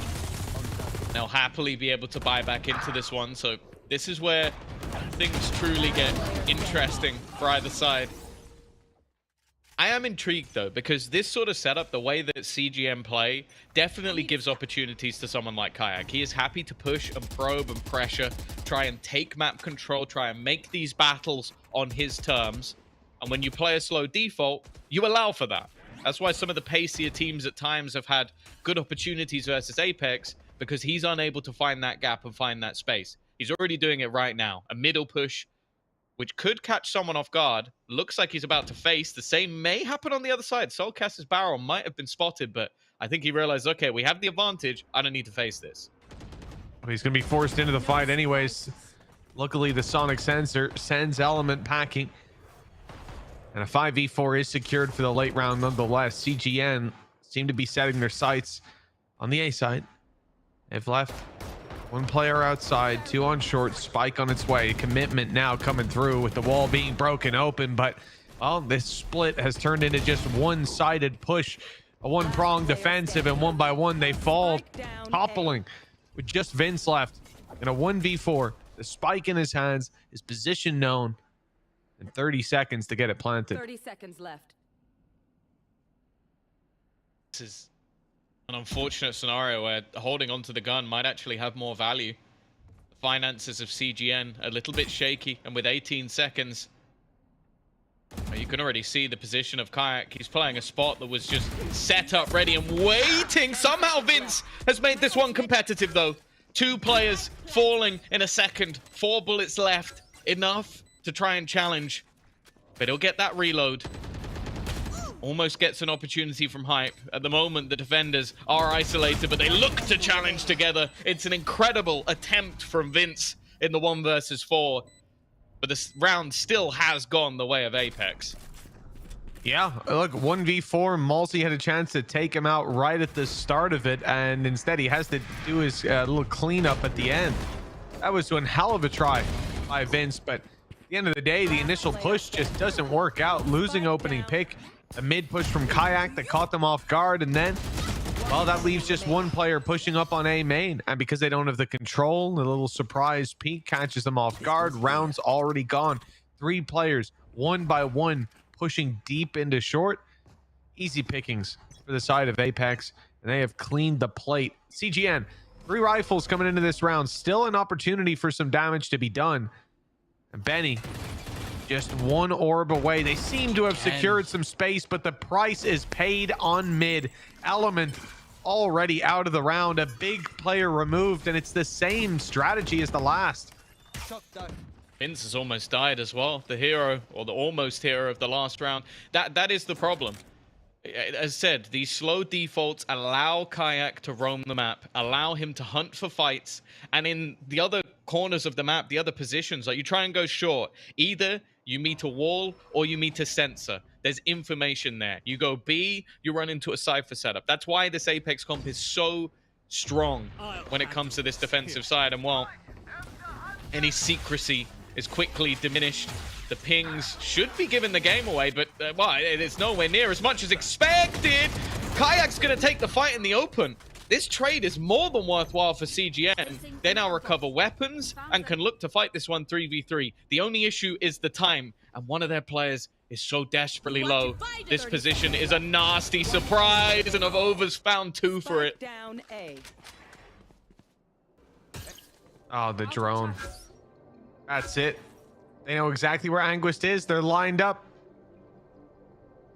They'll happily be able to buy back into this one, so this is where things truly get interesting for either side. I am intrigued, though, because this sort of setup, the way that CGN play, definitely gives opportunities to someone like Kayak. He is happy to push and probe and pressure, try and take map control, try and make these battles on his terms. And when you play a slow default, you allow for that. That's why some of the pacier teams at times have had good opportunities versus Apex, because he's unable to find that gap and find that space. He's already doing it right now. A middle push, which could catch someone off guard. Looks like he's about to face. The same may happen on the other side. Soulcast's barrel might have been spotted, but I think he realized, okay, we have the advantage. I don't need to face this. He's going to be forced into the fight anyways. Luckily, the sonic sensor sends element packing. And a 5v4 is secured for the late round nonetheless. CGN seem to be setting their sights on the A side. They've left 1 player outside, 2 on short, spike on its way. Commitment now coming through with the wall being broken open, but well, this split has turned into just one-sided push, a one-pronged defensive, and 1 by 1 they fall, toppling with just Vince left in a 1v4. The spike in his hands, his position known, and 30 seconds to get it planted. 30 seconds left. This is an unfortunate scenario where holding onto the gun might actually have more value. The finances of CGN a little bit shaky, and with 18 seconds, you can already see the position of Kayak. He's playing a spot that was just set up, ready, and waiting. Somehow Vince has made this one competitive, though. 2 players falling in a second. 4 bullets left. Enough to try and challenge, but he'll get that reload. Almost gets an opportunity from Hype. At the moment, the defenders are isolated, but they look to challenge together. It's an incredible attempt from Vince in the 1 versus 4. But this round still has gone the way of Apex. Yeah, look, 1v4, Malsey had a chance to take him out right at the start of it, and instead he has to do his little cleanup at the end. That was one hell of a try by Vince, but at the end of the day, the initial push just doesn't work out. Losing opening pick, a mid push from Kayak that caught them off guard, and then, well, that leaves just 1 player pushing up on A main, and because they don't have the control, the little surprise peek catches them off guard. Rounds already gone. 3 players, 1 by 1, pushing deep into short. Easy pickings for the side of Apex, and they have cleaned the plate. CGN, 3 rifles coming into this round. Still an opportunity for some damage to be done. And Benny, just 1 orb away. They seem to have secured some space, but the price is paid on mid. Element already out of the round. A big player removed, and it's the same strategy as the last. Vince has almost died as well. The hero, or the almost hero of the last round. That is the problem. As said, these slow defaults allow Kayak to roam the map, allow him to hunt for fights, and in the other corners of the map, the other positions, like you try and go short. Either you meet a wall or you meet a sensor. There's information there. You go B, you run into a Cypher setup. That's why this Apex comp is so strong when it comes to this defensive side. And while any secrecy is quickly diminished, the pings should be giving the game away, but well, it's nowhere near as much as expected. Kayak's going to take the fight in the open. This trade is more than worthwhile for CGN. They now recover weapons and can look to fight this one 3v3. The only issue is the time, and one of their players is so desperately low. This position is a nasty surprise, and Avova's found 2 for it. Oh, the drone. That's it. They know exactly where Anguist is. They're lined up,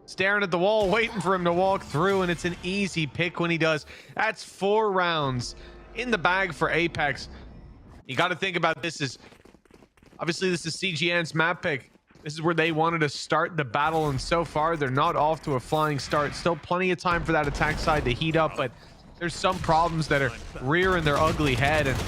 staring at the wall, waiting for him to walk through, and it's an easy pick when he does. That's 4 rounds in the bag for Apex. You got to think about this as, obviously, this is CGN's map pick. This is where they wanted to start the battle, and so far, they're not off to a flying start. Still plenty of time for that attack side to heat up, but there's some problems that are rearing their ugly head, and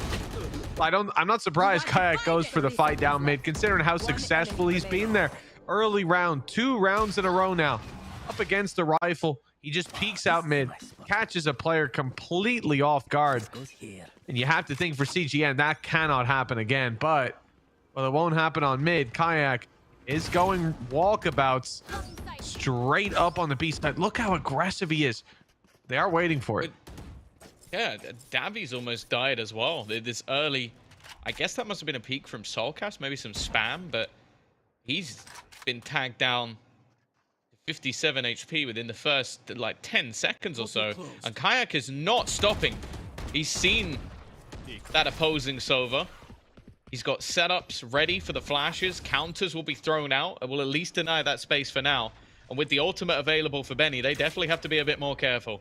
I'm not surprised Kayak goes for the fight down mid, considering how successful he's been there. Early round, 2 rounds in a row now. Up against the rifle, he just peeks out mid, catches a player completely off guard. And you have to think for CGN, that cannot happen again. But, well, it won't happen on mid. Kayak is going walkabouts straight up on the B side. Look how aggressive he is. They are waiting for it. Yeah, Davi's almost died as well. This early, I guess that must have been a peak from Soulcast, maybe some spam, but he's been tagged down to 57 HP within the first, like, 10 seconds or so. And Kayak is not stopping. He's seen that opposing Sova. He's got setups ready for the flashes. Counters will be thrown out and will at least deny that space for now. And with the ultimate available for Benny, they definitely have to be a bit more careful.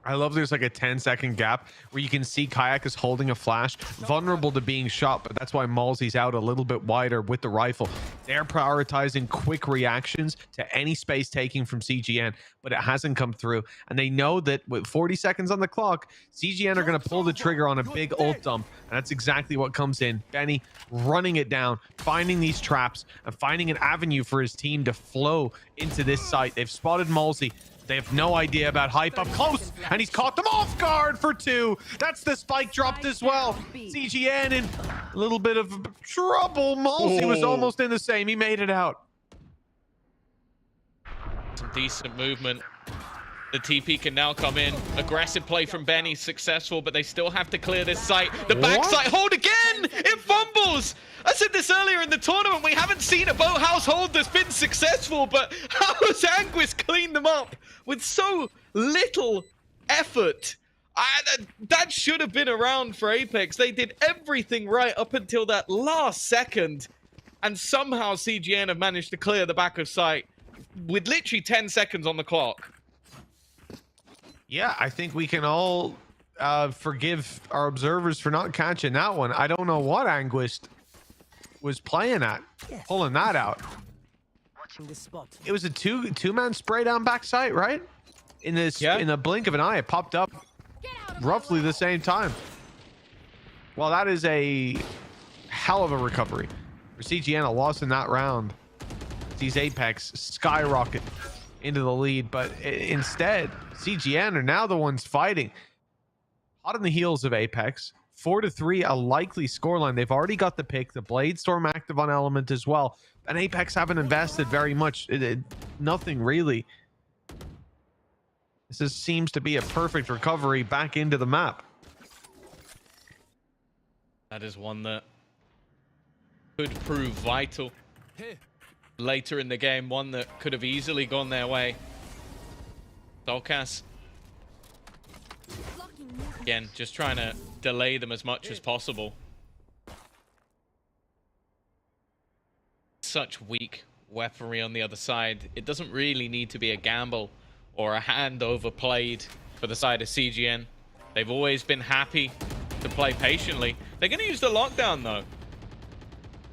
I love there's like a 10-second gap where you can see Kayak is holding a flash, vulnerable to being shot, but that's why Malzy's out a little bit wider with the rifle. They're prioritizing quick reactions to any space taking from CGN, but it hasn't come through. And they know that with 40 seconds on the clock, CGN are going to pull the trigger on a big ult dump, and that's exactly what comes in. Benny running it down, finding these traps, and finding an avenue for his team to flow into this site. They've spotted Malzy. They have no idea about Hype up close, and he's caught them off guard for 2. That's the spike dropped as well. CGN in a little bit of trouble. Malzy was almost in the same. He made it out. Some decent movement. The TP can now come in. Aggressive play from Benny, successful, but they still have to clear this site. The backside hold again! It fumbles! I said this earlier in the tournament, we haven't seen a boathouse hold that's been successful, but how has Anguist cleaned them up with so little effort? That should have been around for Apex. They did everything right up until that last second, and somehow CGN have managed to clear the back of site with literally 10 seconds on the clock. Yeah, I think we can all forgive our observers for not catching that one. I don't know what Anguist was playing at, pulling that out. It was a two-man spray down backside, right? In this, in the blink of an eye, it popped up roughly the same time. Well, that is a hell of a recovery for CGN. A loss in that round sees Apex skyrocket into the lead, but instead CGN are now the ones fighting. Hot on the heels of Apex. 4-3, a likely scoreline. They've already got the pick. The Bladestorm active on Element as well, and Apex haven't invested very much. Nothing really. This seems to be a perfect recovery back into the map. That is one that could prove vital later in the game, one that could have easily gone their way. Soulcast, again, just trying to delay them as much as possible. Such weak weaponry on the other side. It doesn't really need to be a gamble or a hand overplayed for the side of CGN. They've always been happy to play patiently. They're going to use the lockdown, though.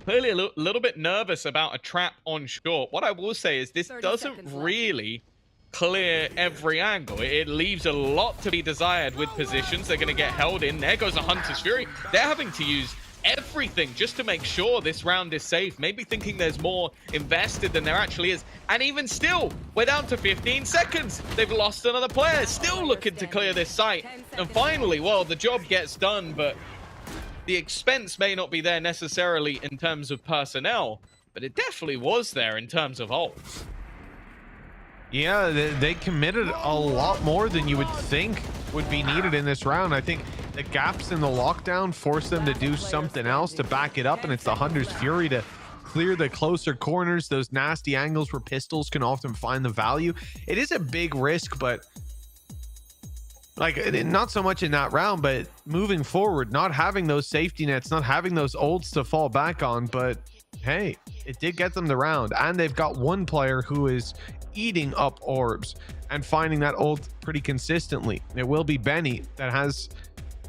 clearly a little bit nervous about a trap on short. What I will say is this doesn't really clear every angle. It leaves a lot to be desired with positions. They're going to get held in. There goes a Hunter's Fury. They're having to use everything just to make sure this round is safe. Maybe thinking there's more invested than there actually is. And even still, we're down to 15 seconds. They've lost another player. Still looking to clear this site. And finally, well, the job gets done, but the expense may not be there necessarily in terms of personnel, but it definitely was there in terms of ults. Yeah, they committed a lot more than you would think would be needed in this round. I think the gaps in the lockdown forced them to do something else to back it up, and it's the Hunter's Fury to clear the closer corners, those nasty angles where pistols can often find the value. It is a big risk, but like not so much in that round, but moving forward, not having those safety nets, not having those ults to fall back on. But hey, it did get them the round, and they've got one player who is eating up orbs and finding that ult pretty consistently. It will be Benny that has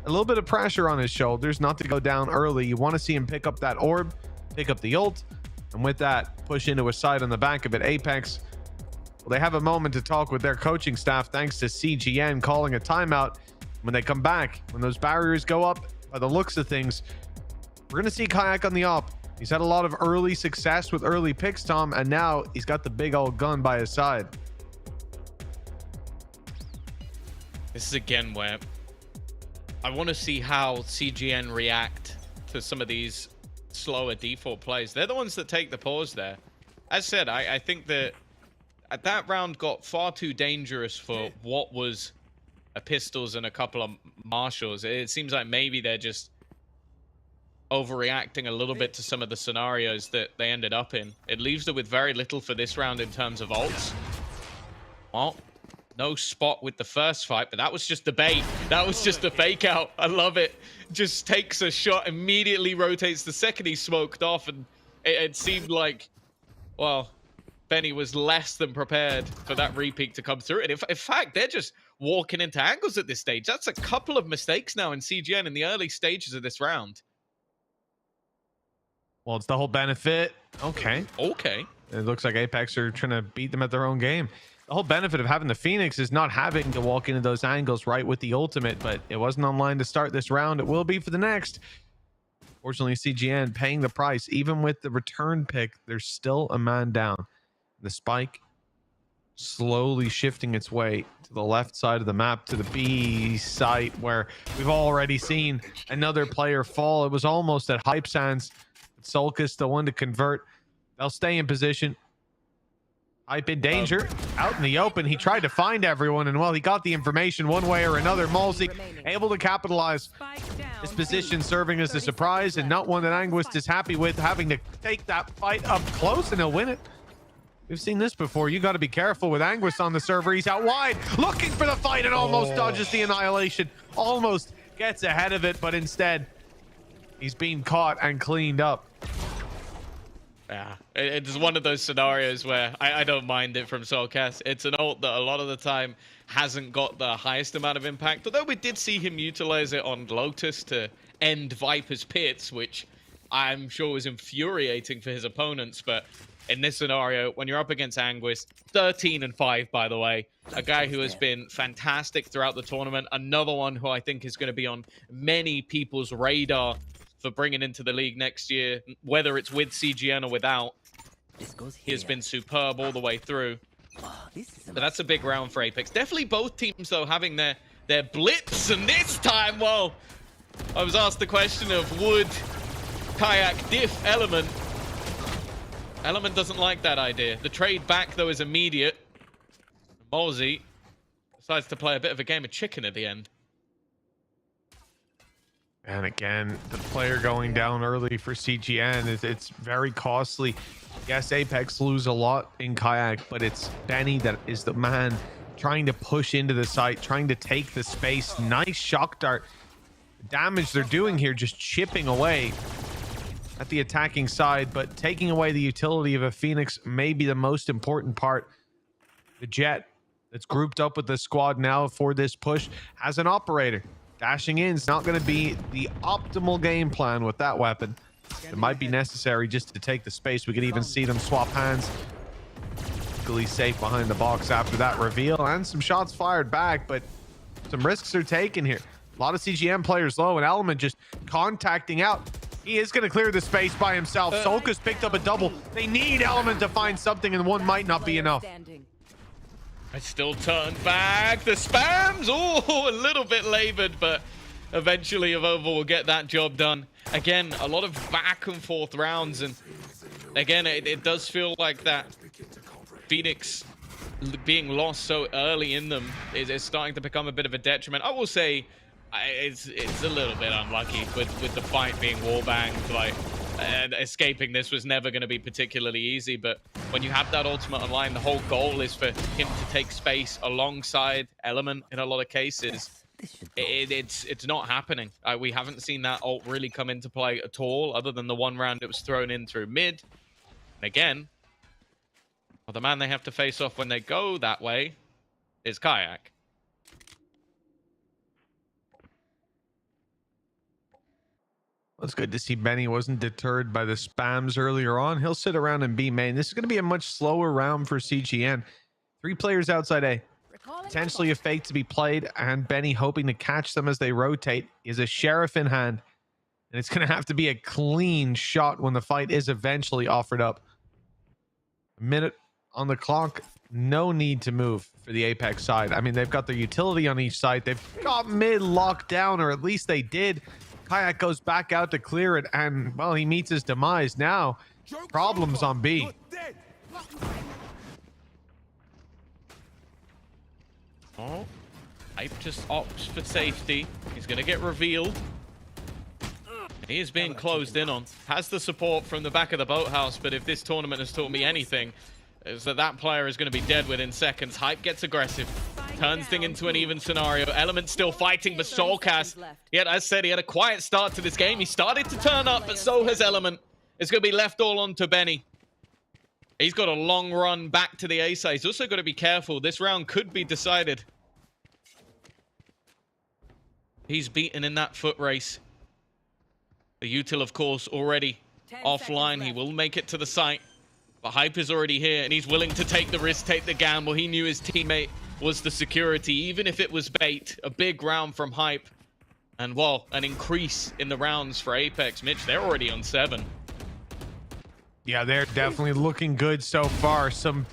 a little bit of pressure on his shoulders not to go down early. You want to see him pick up that orb, pick up the ult, and with that push into a side on the back of it. Apex, well, they have a moment to talk with their coaching staff thanks to CGN calling a timeout. When they come back, when those barriers go up, by the looks of things, we're going to see Kayak on the op. He's had a lot of early success with early picks, Tom, and now he's got the big old gun by his side. This is again where I want to see how CGN react to some of these slower default plays. They're the ones that take the pause there. As said, I think that that round got far too dangerous for what was a pistols and a couple of marshals. It seems like maybe they're just overreacting a little bit to some of the scenarios that they ended up in. It leaves them with very little for this round in terms of ults. Well, no spot with the first fight, but that was just the bait. That was just a fake out. I love it. Just takes a shot, immediately rotates the second he smoked off, and it seemed like, well, Benny was less than prepared for that repeat to come through. And in fact, they're just walking into angles at this stage. That's a couple of mistakes now in CGN in the early stages of this round. Well, it's the whole benefit. Okay. It looks like Apex are trying to beat them at their own game. The whole benefit of having the Phoenix is not having to walk into those angles right with the ultimate, but it wasn't online to start this round. It will be for the next. Fortunately, CGN paying the price. Even with the return pick, there's still a man down. The spike slowly shifting its way to the left side of the map, to the B site, where we've already seen another player fall. It was almost at Hype Sands. Sulcus, the one to convert. They'll stay in position. Hype in danger. Out in the open. He tried to find everyone, and well, he got the information one way or another. Malsey able to capitalize. This position serving as a surprise, and not one that Anguist is happy with, having to take that fight up close, and he'll win it. We've seen this before. You got to be careful with Anguist on the server. He's out wide, looking for the fight, and almost dodges the annihilation. Almost gets ahead of it, but instead, he's being caught and cleaned up. Yeah, it's one of those scenarios where I don't mind it from Soulcast. It's an ult that a lot of the time hasn't got the highest amount of impact, although we did see him utilize it on Lotus to end Viper's pits, which I'm sure was infuriating for his opponents. But in this scenario, when you're up against Anguist, 13-5, by the way, a guy who has been fantastic throughout the tournament, another one who I think is going to be on many people's radar for bringing into the league next year, whether it's with CGN or without. He has been superb all the way through. But that's a big round for Apex. Definitely both teams, though, having their blitz. And this time, well, I was asked the question of would Kayak diff Element. Element doesn't like that idea. The trade back, though, is immediate. Malsey decides to play a bit of a game of chicken at the end. And again, the player going down early for CGN, it's very costly. Yes, Apex lose a lot in Kayak, but it's Benny that is the man trying to push into the site, trying to take the space. Nice shock dart. The damage they're doing here, just chipping away at the attacking side, but taking away the utility of a Phoenix may be the most important part. The Jet that's grouped up with the squad now for this push has an operator. Dashing in is not going to be the optimal game plan with that weapon. It might be necessary just to take the space. We could even see them swap hands. Equally safe behind the box after that reveal, and some shots fired back, but some risks are taken here. A lot of CGM players low, and Element just contacting out. He is going to clear the space by himself. Solka's picked up a double. They need Element to find something, and one might not be enough. I still turn back. The spams, oh, a little bit labored, but eventually Avova will get that job done. Again, a lot of back and forth rounds, and again, it does feel like that Phoenix being lost so early in them is starting to become a bit of a detriment. I will say it's a little bit unlucky with the fight being wallbanged. Like, and escaping this was never going to be particularly easy, but when you have that ultimate online, the whole goal is for him to take space alongside Element in a lot of cases. It's not happening. We haven't seen that ult really come into play at all, other than the one round it was thrown in through mid. And again, well, the man they have to face off when they go that way is Kayak. It's good to see Benny wasn't deterred by the spams earlier on. He'll sit around and B main. This is going to be a much slower round for CGN. 3 players outside A. Potentially a fake to be played, and Benny hoping to catch them as they rotate. Is a Sheriff in hand, and it's going to have to be a clean shot when the fight is eventually offered up. A minute on the clock. No need to move for the Apex side. I mean, they've got their utility on each side. They've got mid locked down, or at least they did. Kayak goes back out to clear it, and, well, he meets his demise. Now, problems on B. Oh, Hype just opts for safety. He's going to get revealed. He is being closed in on. Has the support from the back of the boathouse, but if this tournament has taught me anything, is that player is going to be dead within seconds. Hype gets aggressive. Turns thing into an even scenario. Element still fighting, but Soulcast, yet as said, he had a quiet start to this game. He started to turn up, but so has Element. It's going to be left all on to Benny. He's got a long run back to the A side. He's also got to be careful. This round could be decided. He's beaten in that foot race. The util, of course, already offline. He will make it to the site. But Hype is already here, and he's willing to take the risk, take the gamble. He knew his teammate was the security, even if it was bait. A big round from Hype. And, well, an increase in the rounds for Apex. Mitch, they're already on 7. Yeah, they're definitely looking good so far. Some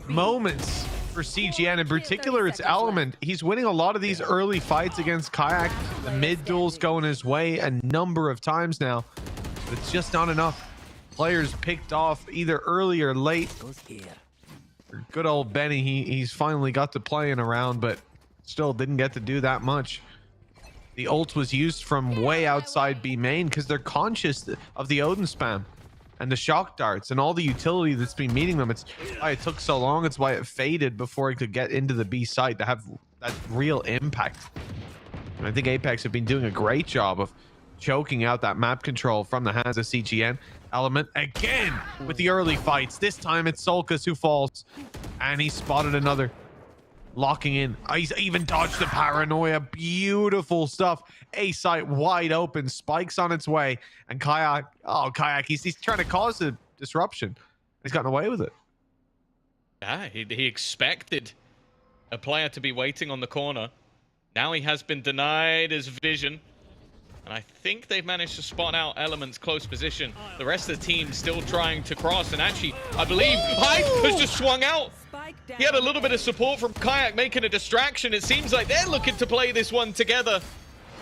moments for CGN. In particular, it's Element. He's winning a lot of these early fights against Kayak. The mid duel's going his way a number of times now. But it's just not enough. Players picked off either early or late. For good old Benny, he's finally got to play in a round, but still didn't get to do that much. The ult was used from way outside B main because they're conscious of the Odin spam and the shock darts and all the utility that's been meeting them. It's why it took so long. It's why it faded before it could get into the B site to have that real impact. And I think Apex have been doing a great job of choking out that map control from the hands of CGN. Element again with the early fights. This time it's Solkas who falls, and he spotted another. Locking in. He's even dodged the paranoia. Beautiful stuff. A site wide open. Spikes on its way. And Kayak, oh, Kayak, he's trying to cause a disruption. He's gotten away with it. Yeah, he expected a player to be waiting on the corner. Now he has been denied his vision. And I think they've managed to spot out Element's close position. The rest of the team still trying to cross. And actually, I believe Hype has just swung out. He had a little bit of support from Kayak making a distraction. It seems like they're looking to play this one together.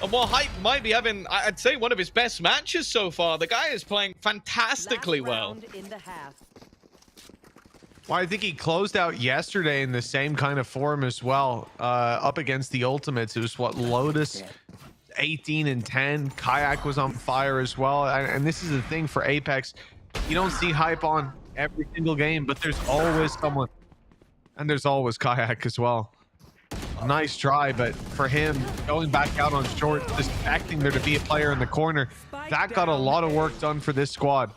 And while Hype might be having, I'd say, one of his best matches so far, the guy is playing fantastically well. Well, I think he closed out yesterday in the same kind of form as well. Up against the Ultimates. It was what, Lotus 18 and 10. Kayak was on fire as well. And this is the thing for Apex. You don't see Hype on every single game, but there's always someone. And there's always Kayak as well. Nice try, but for him, going back out on short, expecting there to be a player in the corner, that got a lot of work done for this squad.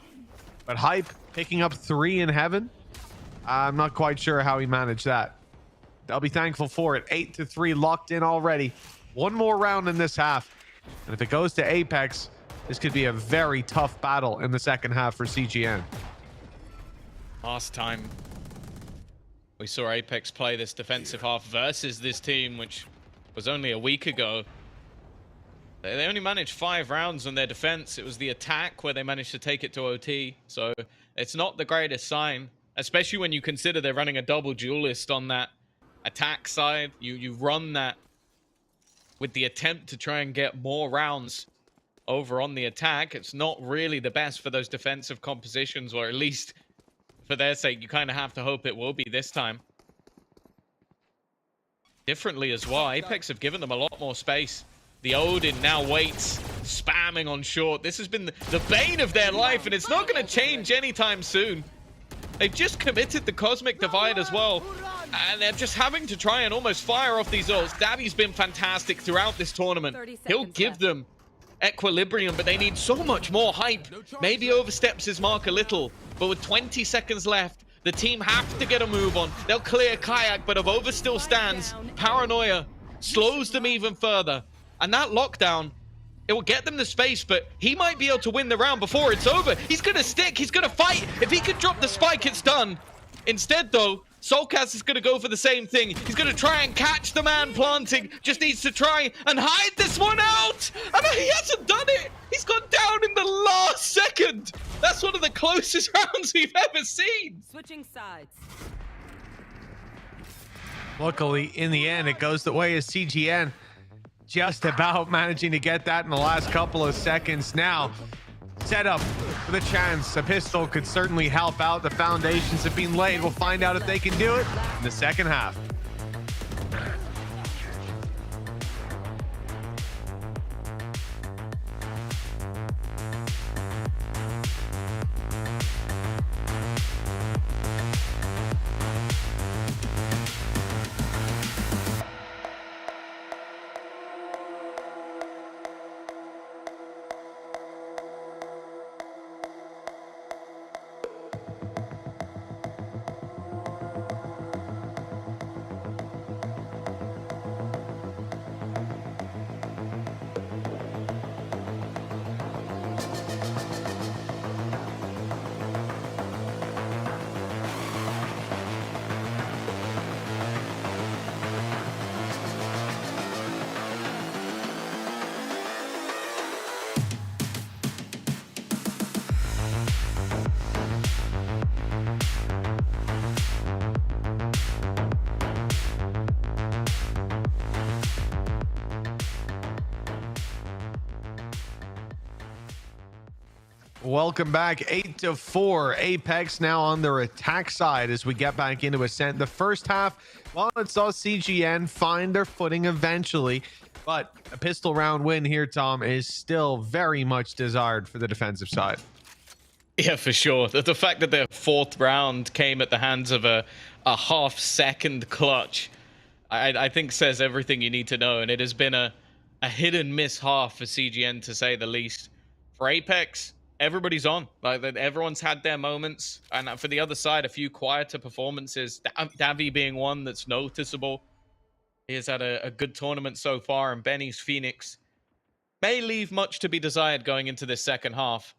But Hype picking up 3 in heaven, I'm not quite sure how he managed that. They'll be thankful for it. 8-3 locked in already. One more round in this half. And if it goes to Apex, this could be a very tough battle in the second half for CGN. Last time we saw Apex play this defensive half versus this team, which was only a week ago, they only managed 5 rounds on their defense. It was the attack where they managed to take it to OT. So it's not the greatest sign, especially when you consider they're running a double duelist on that attack side. You run that with the attempt to try and get more rounds over on the attack. It's not really the best for those defensive compositions, or at least for their sake, you kind of have to hope it will be this time. Differently as well, Apex have given them a lot more space. The Odin now waits, spamming on short. This has been the bane of their life, and it's not going to change anytime soon. They've just committed the Cosmic Divide as well, and they're just having to try and almost fire off these ults. Davi's been fantastic throughout this tournament. He'll give them equilibrium, but they need so much more hype. Maybe oversteps his mark a little, but with 20 seconds left, the team have to get a move on. They'll clear Kayak, but if Over still stands, Paranoia slows them even further. And that lockdown, it will get them the space, but he might be able to win the round before it's over. He's going to stick. He's going to fight. If he can drop the spike, it's done. Instead, though, Soulcast is going to go for the same thing. He's going to try and catch the man planting. Just needs to try and hide this one out. And he hasn't done it. He's gone down in the last second. That's one of the closest rounds we've ever seen. Switching sides. Luckily, in the end, it goes the way of CGN. Just about managing to get that in the last couple of seconds. Now, set up for the chance. A pistol could certainly help out. The foundations have been laid. We'll find out if they can do it in the second half. Welcome back. 8-4. Apex now on their attack side as we get back into Ascent. The first half, well, it saw CGN find their footing eventually, but a pistol round win here, Tom, is still very much desired for the defensive side. Yeah, for sure. The fact that their 4th round came at the hands of a half-second clutch, I think says everything you need to know, and it has been a hit and miss half for CGN, to say the least. For Apex, everybody's on. Like, everyone's had their moments, and for the other side, a few quieter performances. Davi being one that's noticeable. He has had a good tournament so far, and Benny's Phoenix may leave much to be desired going into this second half.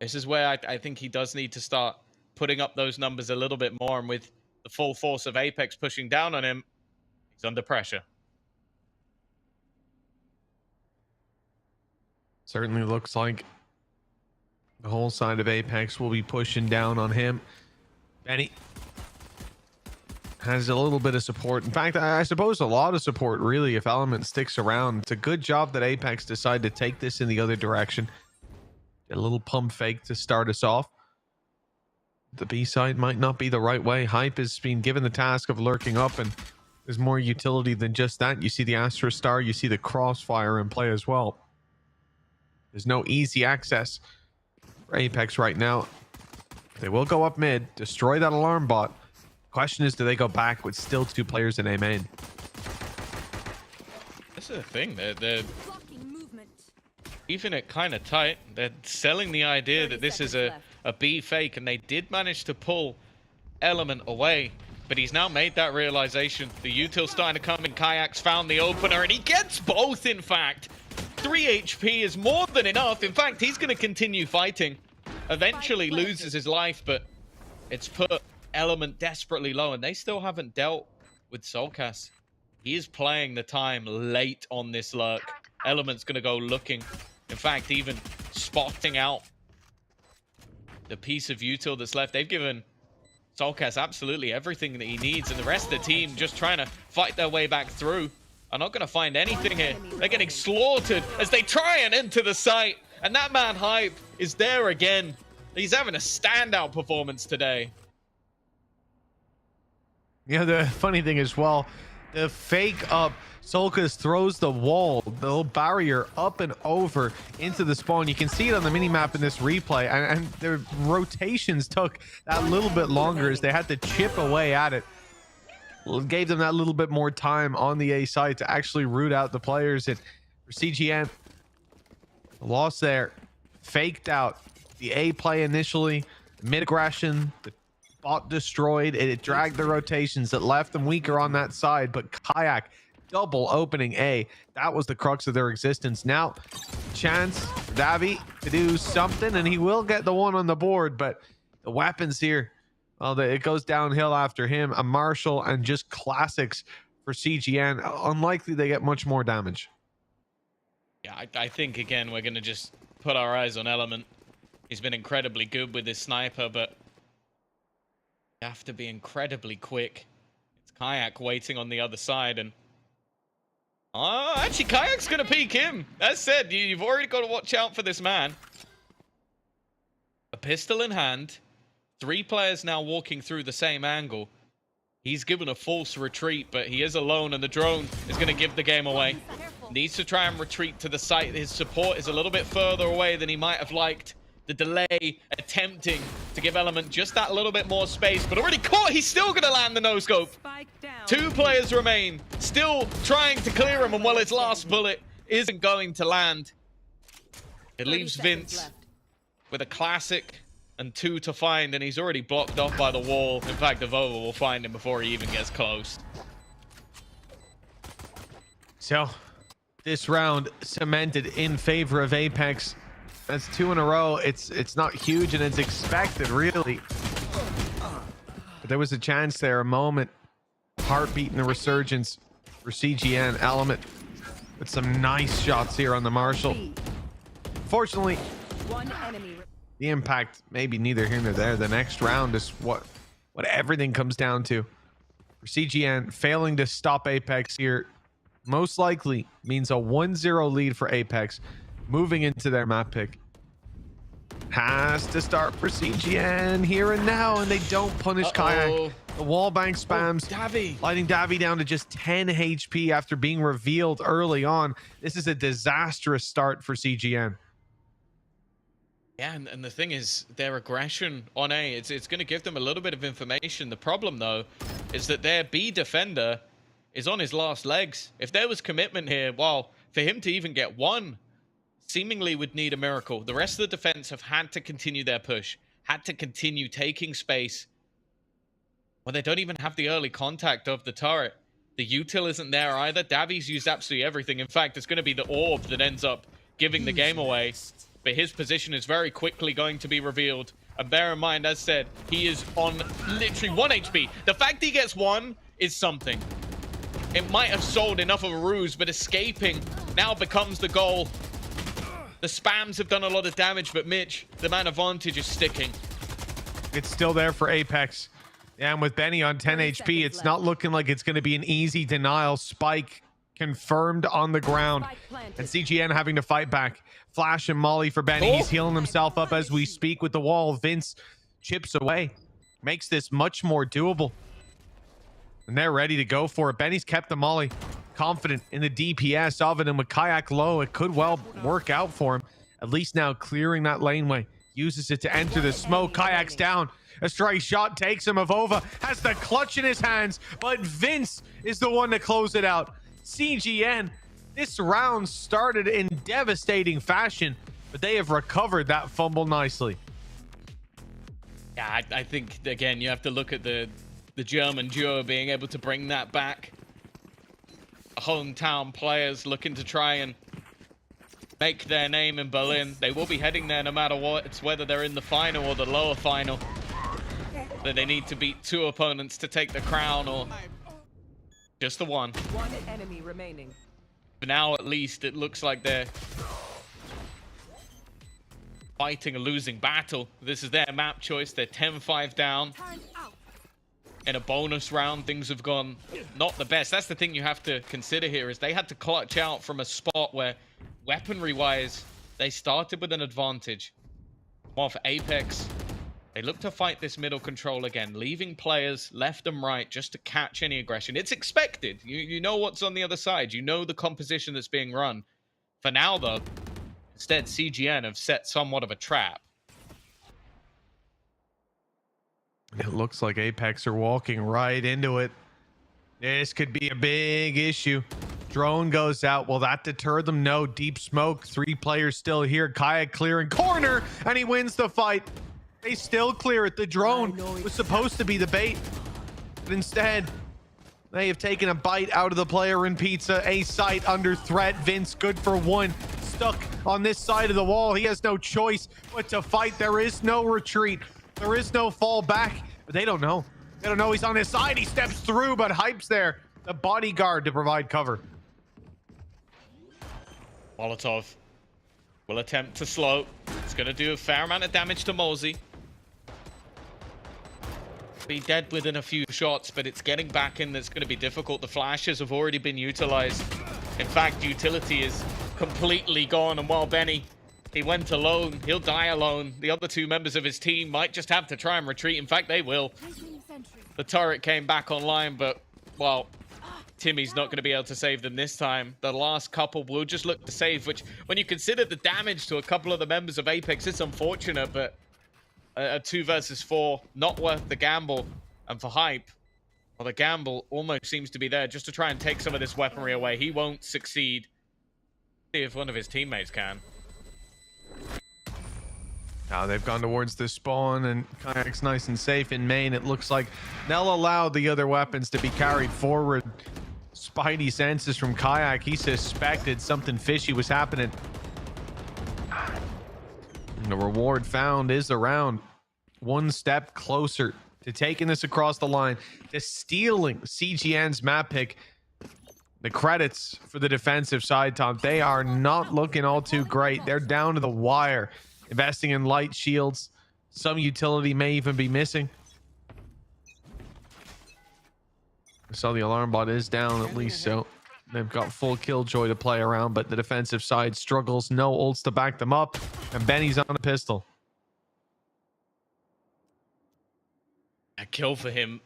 This is where I think he does need to start putting up those numbers a little bit more, and with the full force of Apex pushing down on him, he's under pressure. Certainly looks like the whole side of Apex will be pushing down on him. Benny has a little bit of support. In fact, I suppose a lot of support, really, if Element sticks around. It's a good job that Apex decided to take this in the other direction. A little pump fake to start us off. The B side might not be the right way. Hype has been given the task of lurking up, and there's more utility than just that. You see the Astra Star, you see the Crossfire in play as well. There's no easy access for Apex right now. They will go up mid, destroy that alarm bot. Question is, do they go back with still 2 players in A main? This is the thing. They're keeping it kind of tight. They're selling the idea that this is a B fake, and they did manage to pull Element away. But he's now made that realization. The util starting to come in. Kayak's found the opener, and he gets both, in fact. 3 HP is more than enough. In fact, he's going to continue fighting. Eventually loses his life, but it's put Element desperately low, and they still haven't dealt with Soulcast. He is playing the time late on this lurk. Element's going to go looking. In fact, even spotting out the piece of util that's left. They've given Soulcast absolutely everything that he needs, and the rest of the team just trying to fight their way back through. Are not going to find anything here. They're getting slaughtered as they try and enter the site. And that man Hype is there again. He's having a standout performance today. Yeah, the funny thing as well, the fake up, Solkas throws the wall, the little barrier up and over into the spawn. You can see it on the minimap in this replay, and the rotations took that little bit longer as they had to chip away at it. Gave them that little bit more time on the A side to actually root out the players. And for CGN, the loss there, faked out the A play initially, mid aggression, the bot destroyed, it dragged the rotations, it left them weaker on that side, but Kayak double opening A, that was the crux of their existence. Now chance for Davi to do something, and he will get the one on the board, but the weapons here, well, it goes downhill after him. A Marshall and just classics for CGN. Unlikely they get much more damage. Yeah, I think, again, we're going to just put our eyes on Element. He's been incredibly good with his sniper, but you have to be incredibly quick. It's Kayak waiting on the other side, and actually, Kayak's going to peek him. As said, you've already got to watch out for this man. A pistol in hand. 3 players now walking through the same angle. He's given a false retreat, but he is alone, and the drone is going to give the game away. Needs to try and retreat to the site. His support is a little bit further away than he might have liked. The delay attempting to give Element just that little bit more space, but already caught. He's still going to land the no-scope. 2 players remain, still trying to clear him, and well, his last bullet isn't going to land. It leaves Vince with a classic and 2 to find, and he's already blocked off by the wall. In fact, Avova will find him before he even gets close. So this round cemented in favor of Apex. That's 2 in a row. It's not huge, and it's expected, really. But there was a chance there, a moment. Heartbeat in the resurgence for CGN. Element with some nice shots here on the Marshall. Fortunately, the impact maybe neither here nor there. The next round is what everything comes down to. For CGN, failing to stop Apex here most likely means a 1-0 lead for Apex moving into their map pick. Has to start for CGN here and now, and they don't punish Kayak. The wallbang spams, lighting Davi down to just 10 HP after being revealed early on. This is a disastrous start for CGN. Yeah, and the thing is, their aggression on A, it's going to give them a little bit of information. The problem, though, is that their B defender is on his last legs. If there was commitment here, well, for him to even get one, seemingly would need a miracle. The rest of the defense have had to continue their push, had to continue taking space. Well, they don't even have the early contact of the turret. The util isn't there either. Davi's used absolutely everything. In fact, it's going to be the orb that ends up giving the game away. But his position is very quickly going to be revealed. And bear in mind, as said, he is on literally 1 HP. The fact he gets 1 is something. It might have sold enough of a ruse, but escaping now becomes the goal. The spams have done a lot of damage, but Mitch, the man advantage is sticking. It's still there for Apex. Yeah, and with Benny on 10 HP, it's not looking like it's going to be an easy denial. Spike confirmed on the ground, and CGN having to fight back. Flash and Molly for Benny. He's healing himself up as we speak with the wall. Vince chips away, makes this much more doable, and they're ready to go for it. Benny's kept the Molly, confident in the DPS of it, and with Kayak low, it could well work out for him. At least now clearing that laneway, uses it to enter the smoke. Kayak's down. A strike shot takes him. Avova has the clutch in his hands, but Vince is the one to close it out. CGN, this round started in devastating fashion, but they have recovered that fumble nicely. Yeah, I think, again, you have to look at the German duo being able to bring that back. Hometown players looking to try and make their name in Berlin. They will be heading there no matter what. It's whether they're in the final or the lower final. That they need to beat 2 opponents to take the crown, or just the one. One enemy remaining. For now, at least, it looks like they're fighting a losing battle. This is their map choice. They're 10-5 down. In a bonus round, things have gone not the best. That's the thing you have to consider here, is they had to clutch out from a spot where, weaponry-wise, they started with an advantage. While for Apex, they look to fight this middle control again, leaving players left and right just to catch any aggression. It's expected. You know what's on the other side. You know the composition that's being run. For now, though, instead, CGN have set somewhat of a trap. It looks like Apex are walking right into it. This could be a big issue. Drone goes out. Will that deter them? No. Deep smoke. 3 players still here. Kayak clearing corner, and he wins the fight. They still clear it. The drone was supposed to be the bait, but instead, they have taken a bite out of the player in pizza. A site under threat. Vince, good for 1. Stuck on this side of the wall. He has no choice but to fight. There is no retreat. There is no fall back, but they don't know. They don't know he's on his side. He steps through, but Hype's there, the bodyguard, to provide cover. Molotov will attempt to slow. It's going to do a fair amount of damage to Mosey. Be dead within a few shots, but it's getting back in that's going to be difficult. The flashes have already been utilized. In fact, utility is completely gone, and while Benny, he went alone, he'll die alone. The other 2 members of his team might just have to try and retreat. In fact, they will. The turret came back online, but, well, Timmy's not going to be able to save them this time. The last couple will just look to save, which, when you consider the damage to a couple of the members of Apex, it's unfortunate, but a 2 versus 4, not worth the gamble. And for Hype, well, the gamble almost seems to be there just to try and take some of this weaponry away. He won't succeed. See if one of his teammates can. Now they've gone towards the spawn, and Kayak's nice and safe in main. It looks like they'll allow the other weapons to be carried forward. Spidey senses from Kayak. He suspected something fishy was happening. And the reward found is around 1 step closer to taking this across the line, to stealing CGN's map pick. The credits for the defensive side, Tom, they are not looking all too great. They're down to the wire. Investing in light shields. Some utility may even be missing. So the alarm bot is down at least, so they've got full killjoy to play around, but the defensive side struggles. No ults to back them up, and Benny's on a pistol. A kill for him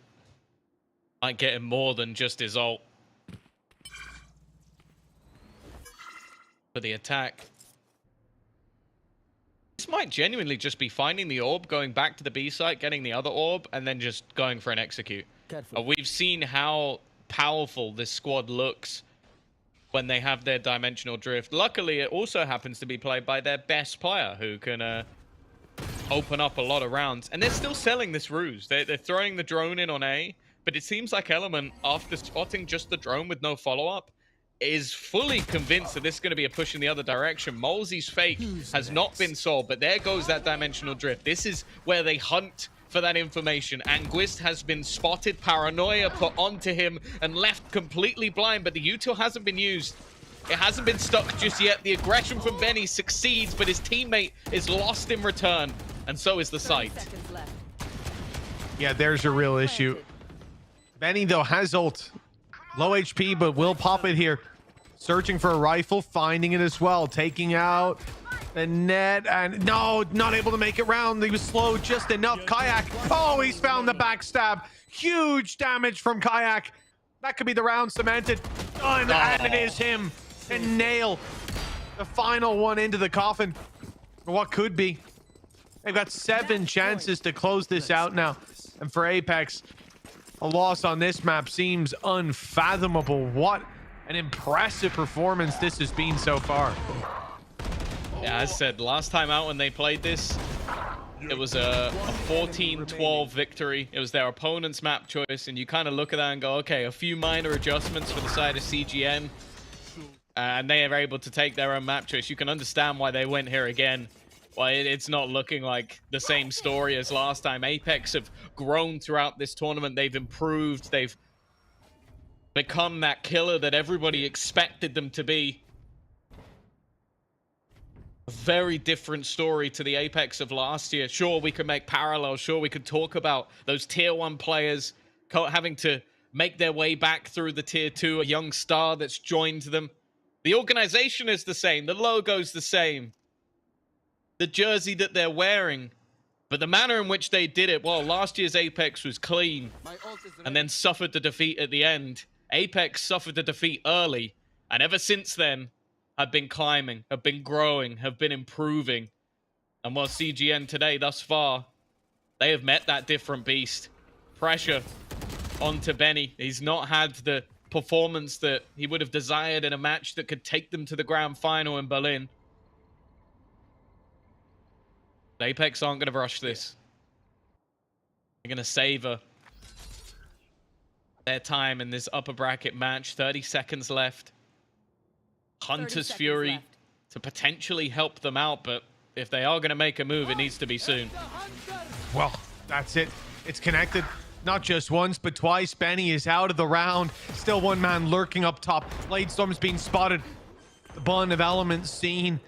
might get him more than just his ult. For the attack, this might genuinely just be finding the orb, going back to the B site, getting the other orb, and then just going for an execute. We've seen how powerful this squad looks when they have their dimensional drift. Luckily, it also happens to be played by their best player, who can open up a lot of rounds. And they're still selling this ruse. They're throwing the drone in on A, but it seems like Element, after spotting just the drone with no follow-up, is fully convinced that this is going to be a push in the other direction. Molesey's fake has not been solved, but there goes that dimensional drift. This is where they hunt for that information. Anguist has been spotted, paranoia put onto him, and left completely blind, but the util hasn't been used. It hasn't been stuck just yet. The aggression from Benny succeeds, but his teammate is lost in return, and so is the site. Yeah, there's your real issue. Benny, though, has ult. Low HP, but will pop it here. Searching for a rifle, finding it as well. Taking out the net, and no, not able to make it round. He was slow just enough. Kayak, oh, he's found the backstab. Huge damage from Kayak. That could be the round cemented. Done, and it is him. And nail the final one into the coffin. What could be. They've got 7 chances to close this out now. And for Apex, a loss on this map seems unfathomable. What an impressive performance this has been so far. Yeah, as I said, last time out when they played this, it was a 14-12 victory. It was their opponent's map choice, and you kind of look at that and go, okay, a few minor adjustments for the side of CGN. and they are able to take their own map choice. You can understand why they went here again. Why it's not looking like the same story as last time. Apex have grown throughout this tournament. They've improved. They've become that killer that everybody expected them to be. A very different story to the Apex of last year. Sure, we could make parallels. Sure, we could talk about those tier 1 players having to make their way back through the tier 2, a young star that's joined them. The organization is the same. The logo's the same. The jersey that they're wearing. But the manner in which they did it, well, last year's Apex was clean and then suffered the defeat at the end. Apex suffered the defeat early, and ever since then, have been climbing, have been growing, have been improving. And while CGN today, thus far, they have met that different beast. Pressure onto Benny. He's not had the performance that he would have desired in a match that could take them to the grand final in Berlin. Apex aren't going to rush this. They're going to savor their time in this upper bracket match. 30 seconds left. Hunter's Fury to potentially help them out, but if they are going to make a move, it needs to be soon. Well, that's it. It's connected. Not just once, but twice. Benny is out of the round. Still one man lurking up top. Bladestorm's being spotted. The bond of elements seen.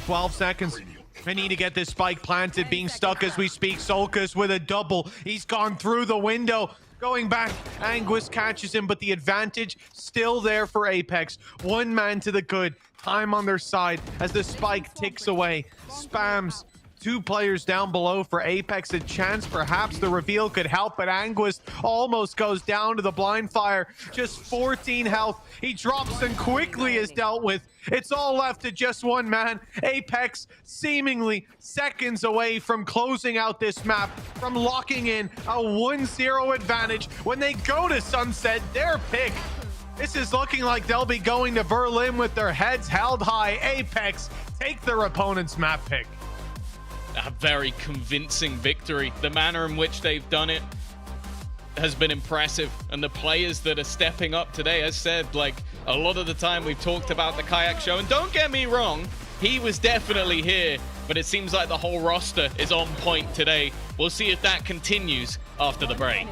12 seconds. I need to get this spike planted. Being stuck as we speak. Solkus with a double. He's gone through the window. Going back, Anguis catches him, but the advantage still there for Apex. One man to the good. Time on their side as the spike ticks away. Spams. 2 players down below for Apex. A chance perhaps the reveal could help, but Anguis almost goes down to the blind fire. Just 14 health. He drops and quickly is dealt with. It's all left to just one man. Apex seemingly seconds away from closing out this map, from locking in a 1-0 advantage when they go to Sunset, their pick. This is looking like they'll be going to Berlin with their heads held high. Apex take their opponent's map pick. A very convincing victory. The manner in which they've done it has been impressive, and the players that are stepping up today, as said, like a lot of the time we've talked about the Kayak show, and don't get me wrong, he was definitely here, but it seems like the whole roster is on point today. We'll see if that continues after the break.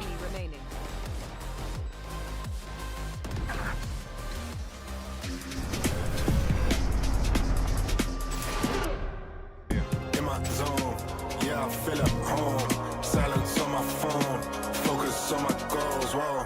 Zone. Yeah, I feel at home. Silence on my phone. Focus on my goals. Whoa.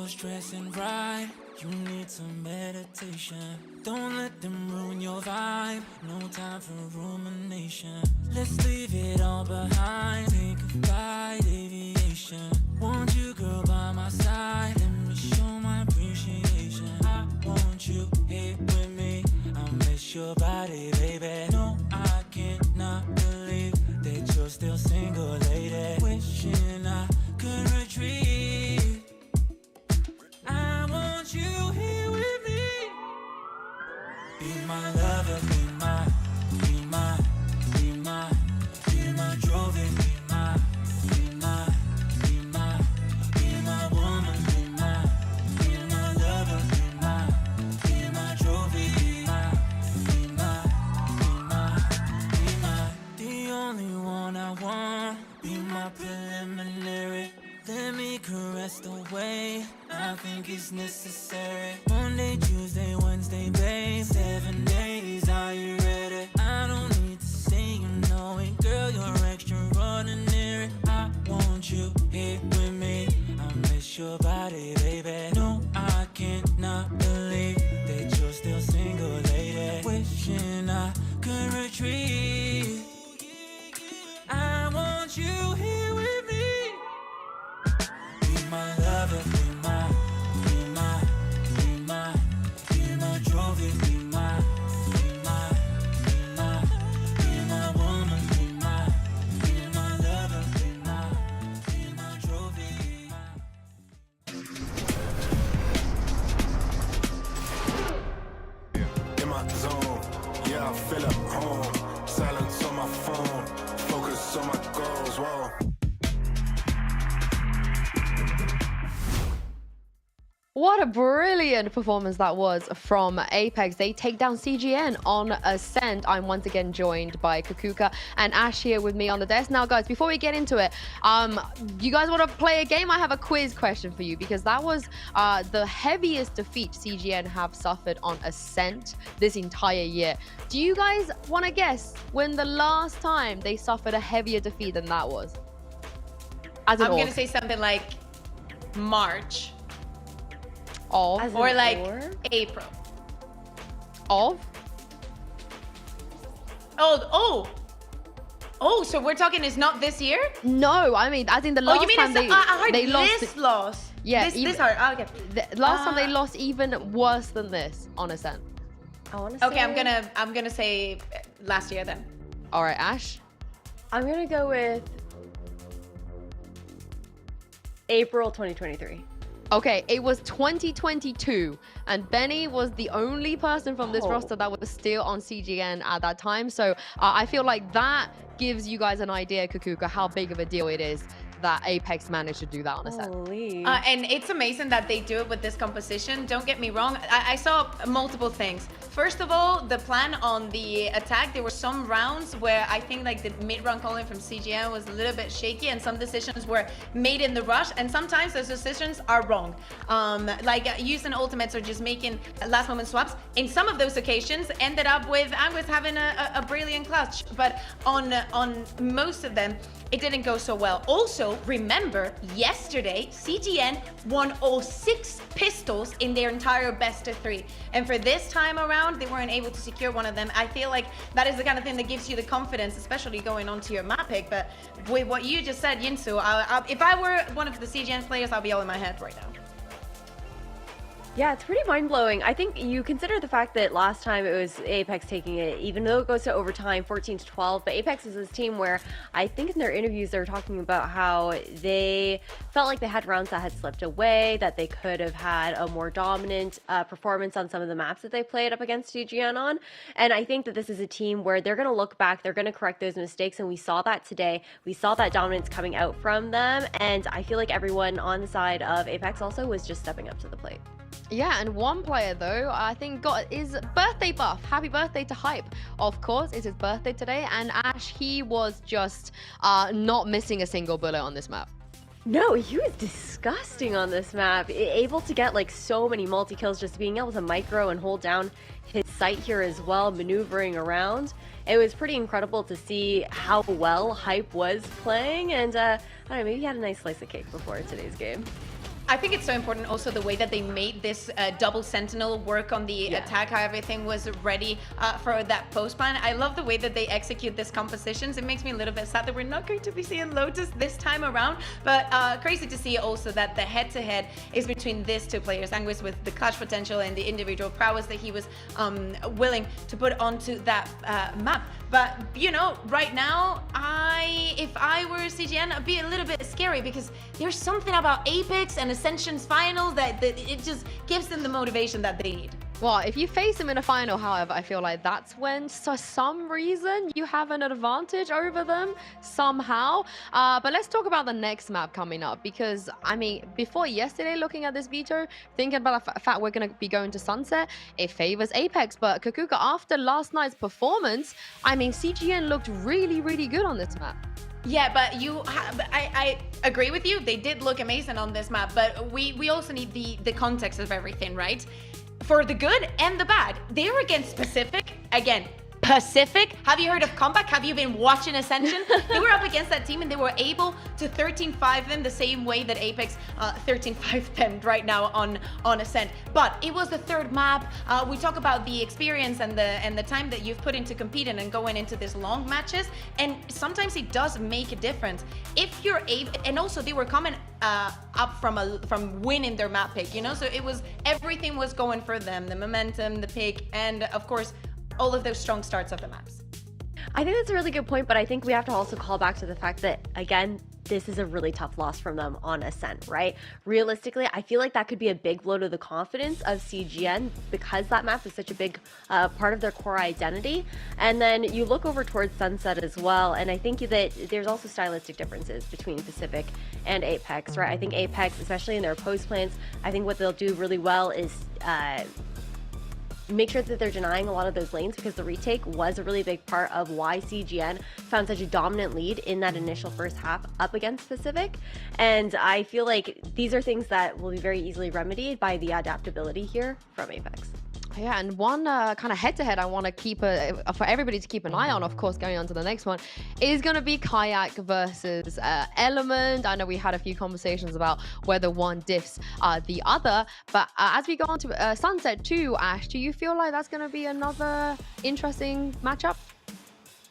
Stressing right, you need some meditation. Don't let them ruin your vibe. No time for rumination. Let's leave it all behind. Think of flight aviation. Want you, girl, by my side. Let me show my appreciation. I want you here with me. I'll miss your body, baby. No, I cannot believe that you're still single, lady. Wishing I could retreat. I want you here with me. Be my lover, be my trophy, be my woman, be my lover, be my trophy, be my, the only one I want, be my preliminary. Let me caress the way I think it's necessary. Monday, Tuesday, Wednesday, babe. 7 days, are you ready? I don't need to say you know it. Girl, you're extraordinary. I want you here with me. I miss your body, baby. No, I cannot believe that you're still single, lady. Wishing I could retreat. I want you here with me. Be my lover, be my feel at home. Silence on my phone, focus on my goals. Whoa. What a brilliant performance that was from Apex. They take down CGN on Ascent. I'm once again joined by Kakuka and Ash here with me on the desk. Now, guys, before we get into it, you guys want to play a game? I have a quiz question for you because that was the heaviest defeat CGN have suffered on Ascent this entire year. Do you guys want to guess when the last time they suffered a heavier defeat than that was? I'm going to say something like March. Of? Or like April. Of? Oh, so we're talking is not this year? No, I mean, as in the last time they lost. This loss. Yeah, this hard. Okay. The last time they lost even worse than this on Ascent. I want to say... Okay, I'm gonna say last year then. All right, Ash. I'm gonna go with April 2023. Okay, it was 2022, and Benny was the only person from this roster that was still on CGN at that time. So I feel like that gives you guys an idea, Kakuka, how big of a deal it is that Apex managed to do that on Ascent. And it's amazing that they do it with this composition. Don't get me wrong, I saw multiple things. First of all, the plan on the attack, there were some rounds where I think like the mid-round calling from CGN was a little bit shaky and some decisions were made in the rush, and sometimes those decisions are wrong. Like using ultimates or just making last moment swaps. In some of those occasions ended up with Angus having a brilliant clutch, but on most of them, it didn't go so well. Also, remember, yesterday, CGN won all 6 pistols in their entire best of 3. And for this time around, they weren't able to secure one of them. I feel like that is the kind of thing that gives you the confidence, especially going on to your map pick. But with what you just said, Yinsu, if I were one of the CGN players, I'll be all in my head right now. Yeah, it's pretty mind-blowing. I think you consider the fact that last time it was Apex taking it, even though it goes to overtime, 14-12, but Apex is this team where I think in their interviews they were talking about how they felt like they had rounds that had slipped away, that they could have had a more dominant performance on some of the maps that they played up against CGN on. And I think that this is a team where they're going to look back, they're going to correct those mistakes, and we saw that today. We saw that dominance coming out from them, and I feel like everyone on the side of Apex also was just stepping up to the plate. Yeah, and one player though, I think got his birthday buff. Happy birthday to Hype. Of course, it's his birthday today, and Ash, he was just not missing a single bullet on this map. No, he was disgusting on this map. Able to get like so many multi-kills, just being able to micro and hold down his sight here as well, maneuvering around. It was pretty incredible to see how well Hype was playing, and I don't know, maybe he had a nice slice of cake before today's game. I think it's so important also the way that they made this double sentinel work on the attack, how everything was ready for that post plan. I love the way that they execute this compositions. It makes me a little bit sad that we're not going to be seeing Lotus this time around, but crazy to see also that the head-to-head is between these two players, Angus with the clutch potential and the individual prowess that he was willing to put onto that map. But, you know, right now, if I were CGN, I'd be a little bit scary because there's something about Apex and Ascension's finals that it just gives them the motivation that they need. Well, if you face them in a final, however, I feel like that's when, for some reason, you have an advantage over them somehow. But let's talk about the next map coming up, because, I mean, before yesterday, looking at this veto, thinking about the fact we're going to be going to Sunset, it favors Apex. But Kakuka, after last night's performance, I mean, CGN looked really, really good on this map. Yeah, but I agree with you. They did look amazing on this map, but we also need the context of everything, right? For the good and the bad. They were against Pacific. Again, Pacific. Have you heard of Comeback? Have you been watching Ascension? They were up against that team and they were able to 13-5 them the same way that Apex 13-5 them right now on Ascent. But it was the third map. We talk about the experience and the time that you've put into competing and going into these long matches, and sometimes it does make a difference. If you're able, and also they were coming up from winning their map pick, you know, so it was, everything was going for them, the momentum, the pick, and of course all of those strong starts of the maps. I think that's a really good point, but I think we have to also call back to the fact that, again, this is a really tough loss from them on Ascent, right? Realistically, I feel like that could be a big blow to the confidence of CGN because that map is such a big part of their core identity. And then you look over towards Sunset as well, and I think that there's also stylistic differences between Pacific and Apex, right? I think Apex, especially in their post plans, I think what they'll do really well is make sure that they're denying a lot of those lanes, because the retake was a really big part of why CGN found such a dominant lead in that initial first half up against Pacific. And I feel like these are things that will be very easily remedied by the adaptability here from Apex. Yeah, and one kind of head-to-head I want to keep for everybody to keep an eye on, of course, going on to the next one, is going to be Kayak versus Element. I know we had a few conversations about whether one diffs the other, but as we go on to Sunset 2, Ash, do you feel like that's going to be another interesting matchup?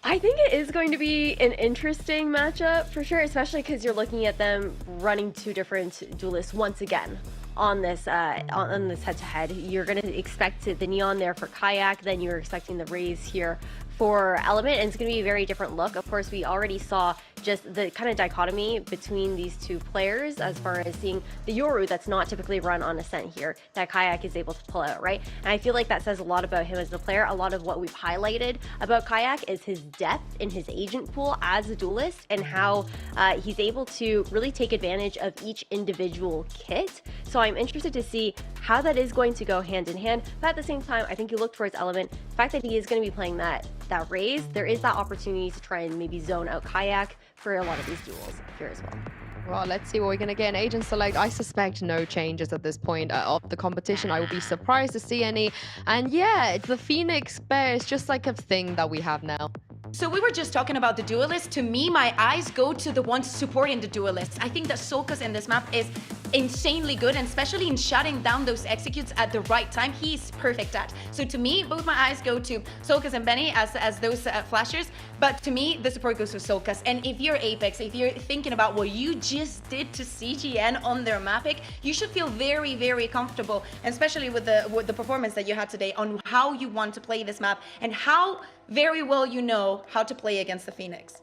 I think it is going to be an interesting matchup for sure, especially because you're looking at them running two different duelists once again on this head-to-head. You're going to expect the Neon there for Kayak, then you're expecting the Raze here for Element, and it's going to be a very different look. Of course, we already saw just the kind of dichotomy between these two players as far as seeing the Yoru that's not typically run on Ascent here, that Kayak is able to pull out, right? And I feel like that says a lot about him as a player. A lot of what we've highlighted about Kayak is his depth in his agent pool as a duelist, and how he's able to really take advantage of each individual kit. So I'm interested to see how that is going to go hand in hand. But at the same time, I think you look towards Element, the fact that he is going to be playing that Raze, there is that opportunity to try and maybe zone out Kayak for a lot of these duels here as well. Well, let's see what we're going to get in Agent Select. I suspect no changes at this point of the competition. I would be surprised to see any. And yeah, the Phoenix Bear is just like a thing that we have now. So we were just talking about the duelists. To me, my eyes go to the ones supporting the duelists. I think that Solkas in this map is insanely good, and especially in shutting down those executes at the right time, he's perfect at. So to me, both my eyes go to Solkas and Benny as those flashers, but to me, the support goes to Solkas. And if you're Apex, if you're thinking about what you just did to CGN on their map pick, you should feel very, very comfortable, especially with the performance that you had today on how you want to play this map and how very well you know how to play against the Phoenix.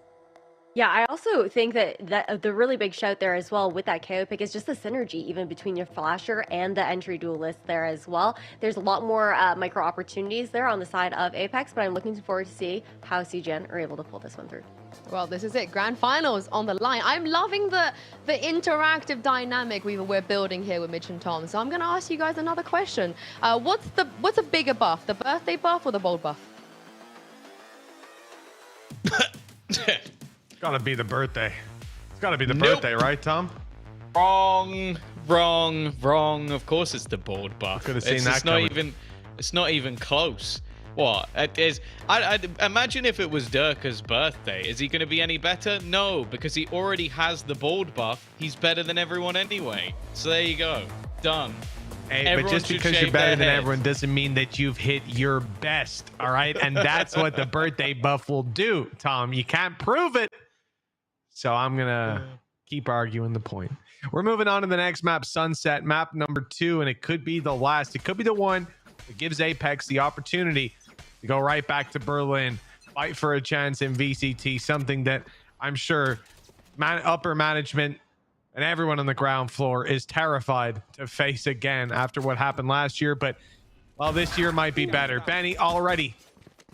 Yeah, I also think that the really big shout there as well with that KO pick is just the synergy even between your flasher and the entry duelist there as well. There's a lot more micro opportunities there on the side of Apex, but I'm looking forward to see how CGN are able to pull this one through. Well, this is it. Grand finals on the line. I'm loving the interactive dynamic we're building here with Mitch and Tom. So I'm going to ask you guys another question. What's a bigger buff, the birthday buff or the bold buff? It's gotta be the birthday. It's gotta be the birthday, right, Tom? Wrong. Of course, it's the bold buff. Could have seen that coming. It's not even close. What it is? I imagine if it was Durka's birthday, is he going to be any better? No, because he already has the bold buff. He's better than everyone anyway. So there you go. Done. Hey, everyone but just because you're better than everyone doesn't mean that you've hit your best, all right? And that's what the birthday buff will do, Tom. You can't prove it. So I'm going to keep arguing the point. We're moving on to the next map, Sunset, map number 2, and it could be the last. It could be the one that gives Apex the opportunity to go right back to Berlin, fight for a chance in VCT, something that I'm sure upper management and everyone on the ground floor is terrified to face again after what happened last year. But, well, this year might be better. Benny already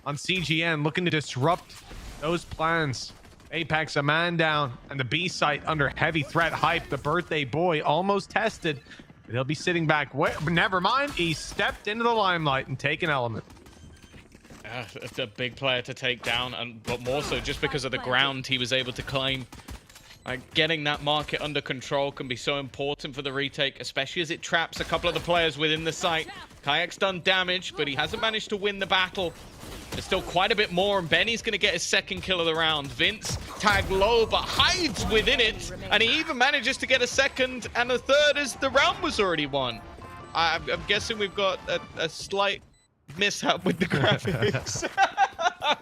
on CGN looking to disrupt those plans. Apex a man down, and the B site under heavy threat. Hype, the birthday boy, almost tested. But he'll be sitting back. Never mind. He stepped into the limelight and taken Element. It's a big player to take down, but more so just because of the ground he was able to claim. Like, getting that market under control can be so important for the retake, especially as it traps a couple of the players within the site. Kayak's done damage, but he hasn't managed to win the battle. There's still quite a bit more, and Benny's going to get his second kill of the round. Vince tagged low, but hides within it, and he even manages to get a second and a third as the round was already won. I'm guessing we've got a slight mishap with the graphics.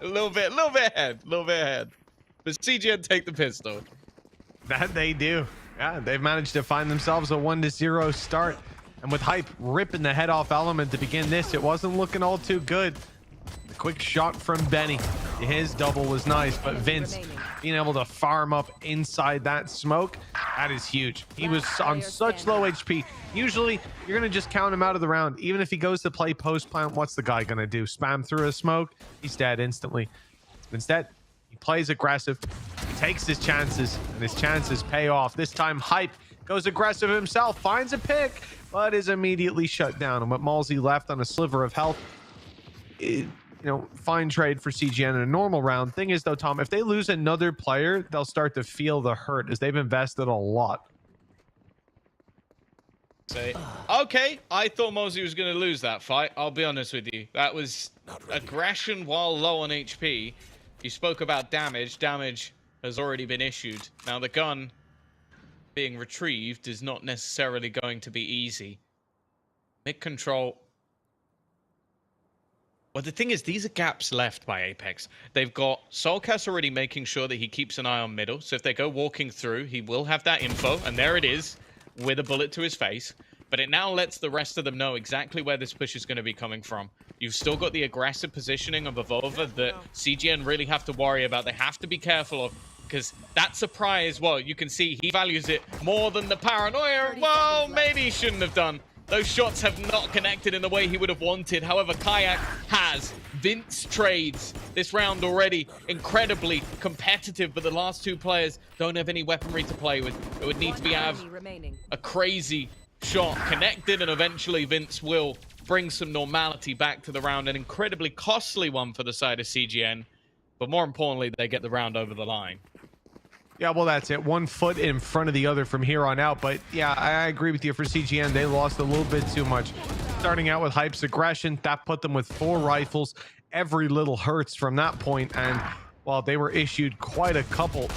a little bit ahead. But CGN take the pistol. That they do. Yeah, they've managed to find themselves a 1-0 start. And with Hype ripping the head off Element to begin this, it wasn't looking all too good. A quick shot from Benny. His double was nice, but Vince being able to farm up inside that smoke, that is huge. He was on such low HP. Usually, you're going to just count him out of the round. Even if he goes to play post plant, what's the guy going to do? Spam through a smoke? He's dead instantly. Instead, he plays aggressive, he takes his chances, and his chances pay off. This time, Hype goes aggressive himself, finds a pick, but is immediately shut down. And with Malzy left on a sliver of health, fine trade for CGN in a normal round. Thing is, though, Tom, if they lose another player, they'll start to feel the hurt as they've invested a lot. Okay, I thought Mosey was going to lose that fight. I'll be honest with you. That was aggression while low on HP. You spoke about damage. Damage has already been issued. Now, the gun being retrieved is not necessarily going to be easy. Mid control. Well, the thing is, these are gaps left by Apex. They've got Soulcast already making sure that he keeps an eye on middle. So if they go walking through, he will have that info. And there it is, with a bullet to his face. But it now lets the rest of them know exactly where this push is going to be coming from. You've still got the aggressive positioning of Evolver that CGN really have to worry about. They have to be careful of, because that surprise, well, you can see he values it more than the paranoia. Well, maybe he shouldn't have done. Those shots have not connected in the way he would have wanted. However, Kayak has. Vince trades this round already. Incredibly competitive, but the last two players don't have any weaponry to play with. It would need to be have a crazy shot connected, and eventually Vince will bring some normality back to the round. An incredibly costly one for the side of CGN, but more importantly, they get the round over the line. Yeah, well, that's it. 1 foot in front of the other from here on out. But yeah, I agree with you. For CGN, they lost a little bit too much. Starting out with Hype's aggression, that put them with 4 rifles. Every little hurts from that point. And while they were issued quite a couple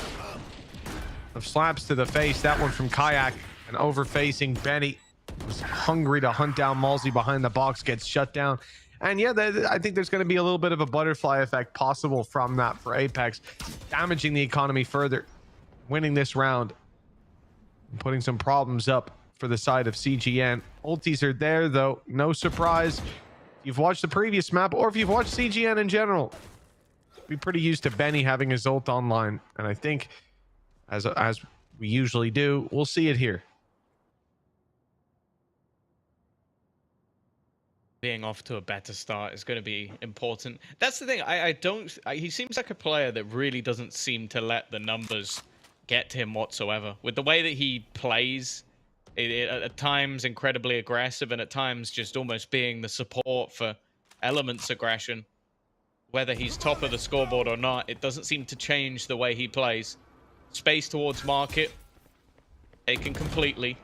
of slaps to the face, that one from Kayak and over-facing Benny was hungry to hunt down Malzy behind the box, gets shut down. And yeah, I think there's going to be a little bit of a butterfly effect possible from that for Apex, damaging the economy further. Winning this round, putting some problems up for the side of CGN. Ultis are there, though. No surprise. If you've watched the previous map, or if you've watched CGN in general, be pretty used to Benny having his ult online. And I think, as we usually do, we'll see it here. Being off to a better start is going to be important. That's the thing. He seems like a player that really doesn't seem to let the numbers get to him whatsoever. With the way that he plays, at times incredibly aggressive, and at times just almost being the support for Element's aggression. Whether he's top of the scoreboard or not, it doesn't seem to change the way he plays. Space towards market, taken completely.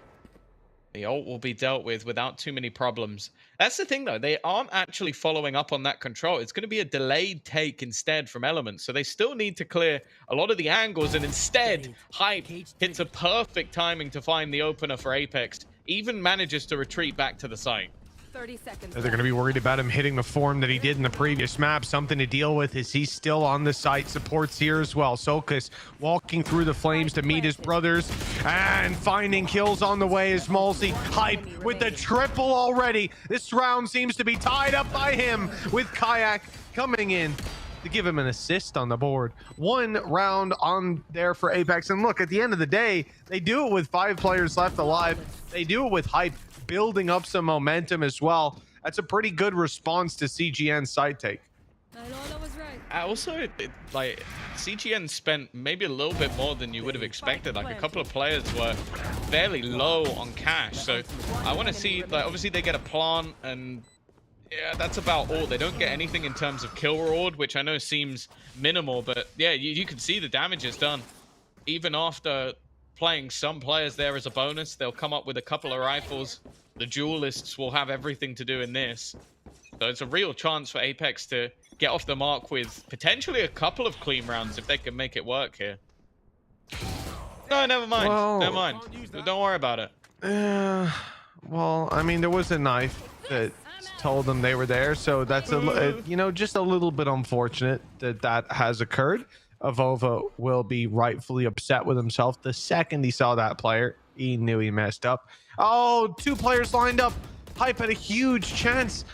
The ult will be dealt with without too many problems. That's the thing, though. They aren't actually following up on that control. It's going to be a delayed take instead from Element. So they still need to clear a lot of the angles. And instead, Hype hits a perfect timing to find the opener for Apex. Even manages to retreat back to the site. 30 seconds. They're going to be worried about him hitting the form that he did in the previous map. Something to deal with is he's still on the site. Supports here as well. Sokas walking through the flames to meet his brothers and finding kills on the way is Malzy. Hype with the triple already. This round seems to be tied up by him, with Kayak coming in to give him an assist on the board. 1 round on there for Apex. And look, at the end of the day, they do it with 5 players left alive. They do it with Hype building up some momentum as well. That's a pretty good response to CGN's side take. Also, like, CGN spent maybe a little bit more than you would have expected. Like, a couple of players were fairly low on cash. So I want to see, like, obviously they get a plant, and yeah, that's about all. They don't get anything in terms of kill reward, which I know seems minimal, but yeah, you can see the damage is done. Even after playing some players there as a bonus, they'll come up with a couple of rifles. The duelists will have everything to do in this. So it's a real chance for Apex to get off the mark with potentially a couple of clean rounds if they can make it work here. No, never mind. Well, never mind. Don't worry about it. Well, I mean, there was a knife that told them they were there, so that's just a little bit unfortunate that that has occurred. Avova will be rightfully upset with himself. The second he saw that player, he knew he messed up. Oh, 2 players lined up. Hype had a huge chance.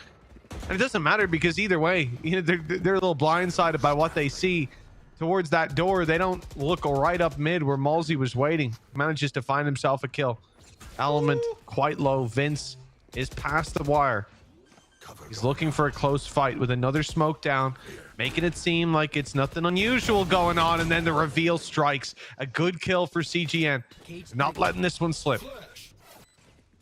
And it doesn't matter because either way, you know, they're a little blindsided by what they see towards that door. They don't look right up mid where Malsey was waiting. Manages to find himself a kill. Element quite low. Vince is past the wire. He's looking for a close fight with another smoke down, making it seem like it's nothing unusual going on, and then the reveal strikes. A good kill for CGN. Not letting this one slip.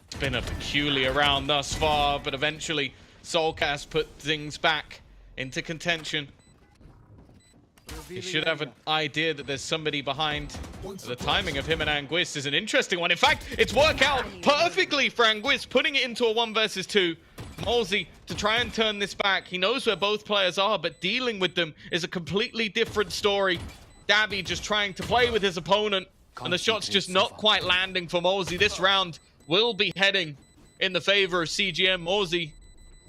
It's been a peculiar round thus far, but eventually Soulcast put things back into contention. You should have an idea that there's somebody behind. The timing of him and Anguisse is an interesting one. In fact, it's worked out perfectly for Anguisse, putting it into a 1 versus 2. Malsey to try and turn this back. He knows where both players are, but dealing with them is a completely different story. Dabby just trying to play with his opponent, and the shot's just not quite landing for Malsey. This round will be heading in the favor of CGN. Malsey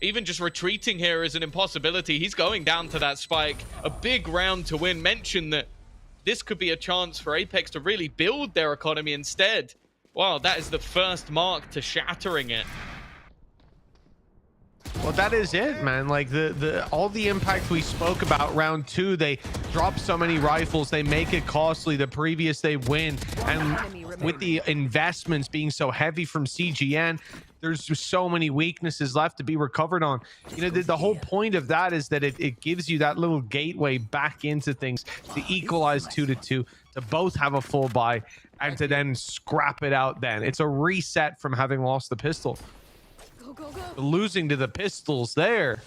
even just retreating here is an impossibility. He's going down to that spike. A big round to win. Mention that this could be a chance for Apex to really build their economy instead. Wow, that is the first mark to shattering it. Well, that is it, man. Like all the impact we spoke about round 2, they drop so many rifles, they make it costly. The previous they win, and with the investments being so heavy from CGN, there's just so many weaknesses left to be recovered on. You know, the whole point of that is that it gives you that little gateway back into things to equalize 2-2, to both have a full buy, and to then scrap it out. Then it's a reset from having lost the pistol. Losing to the pistols there,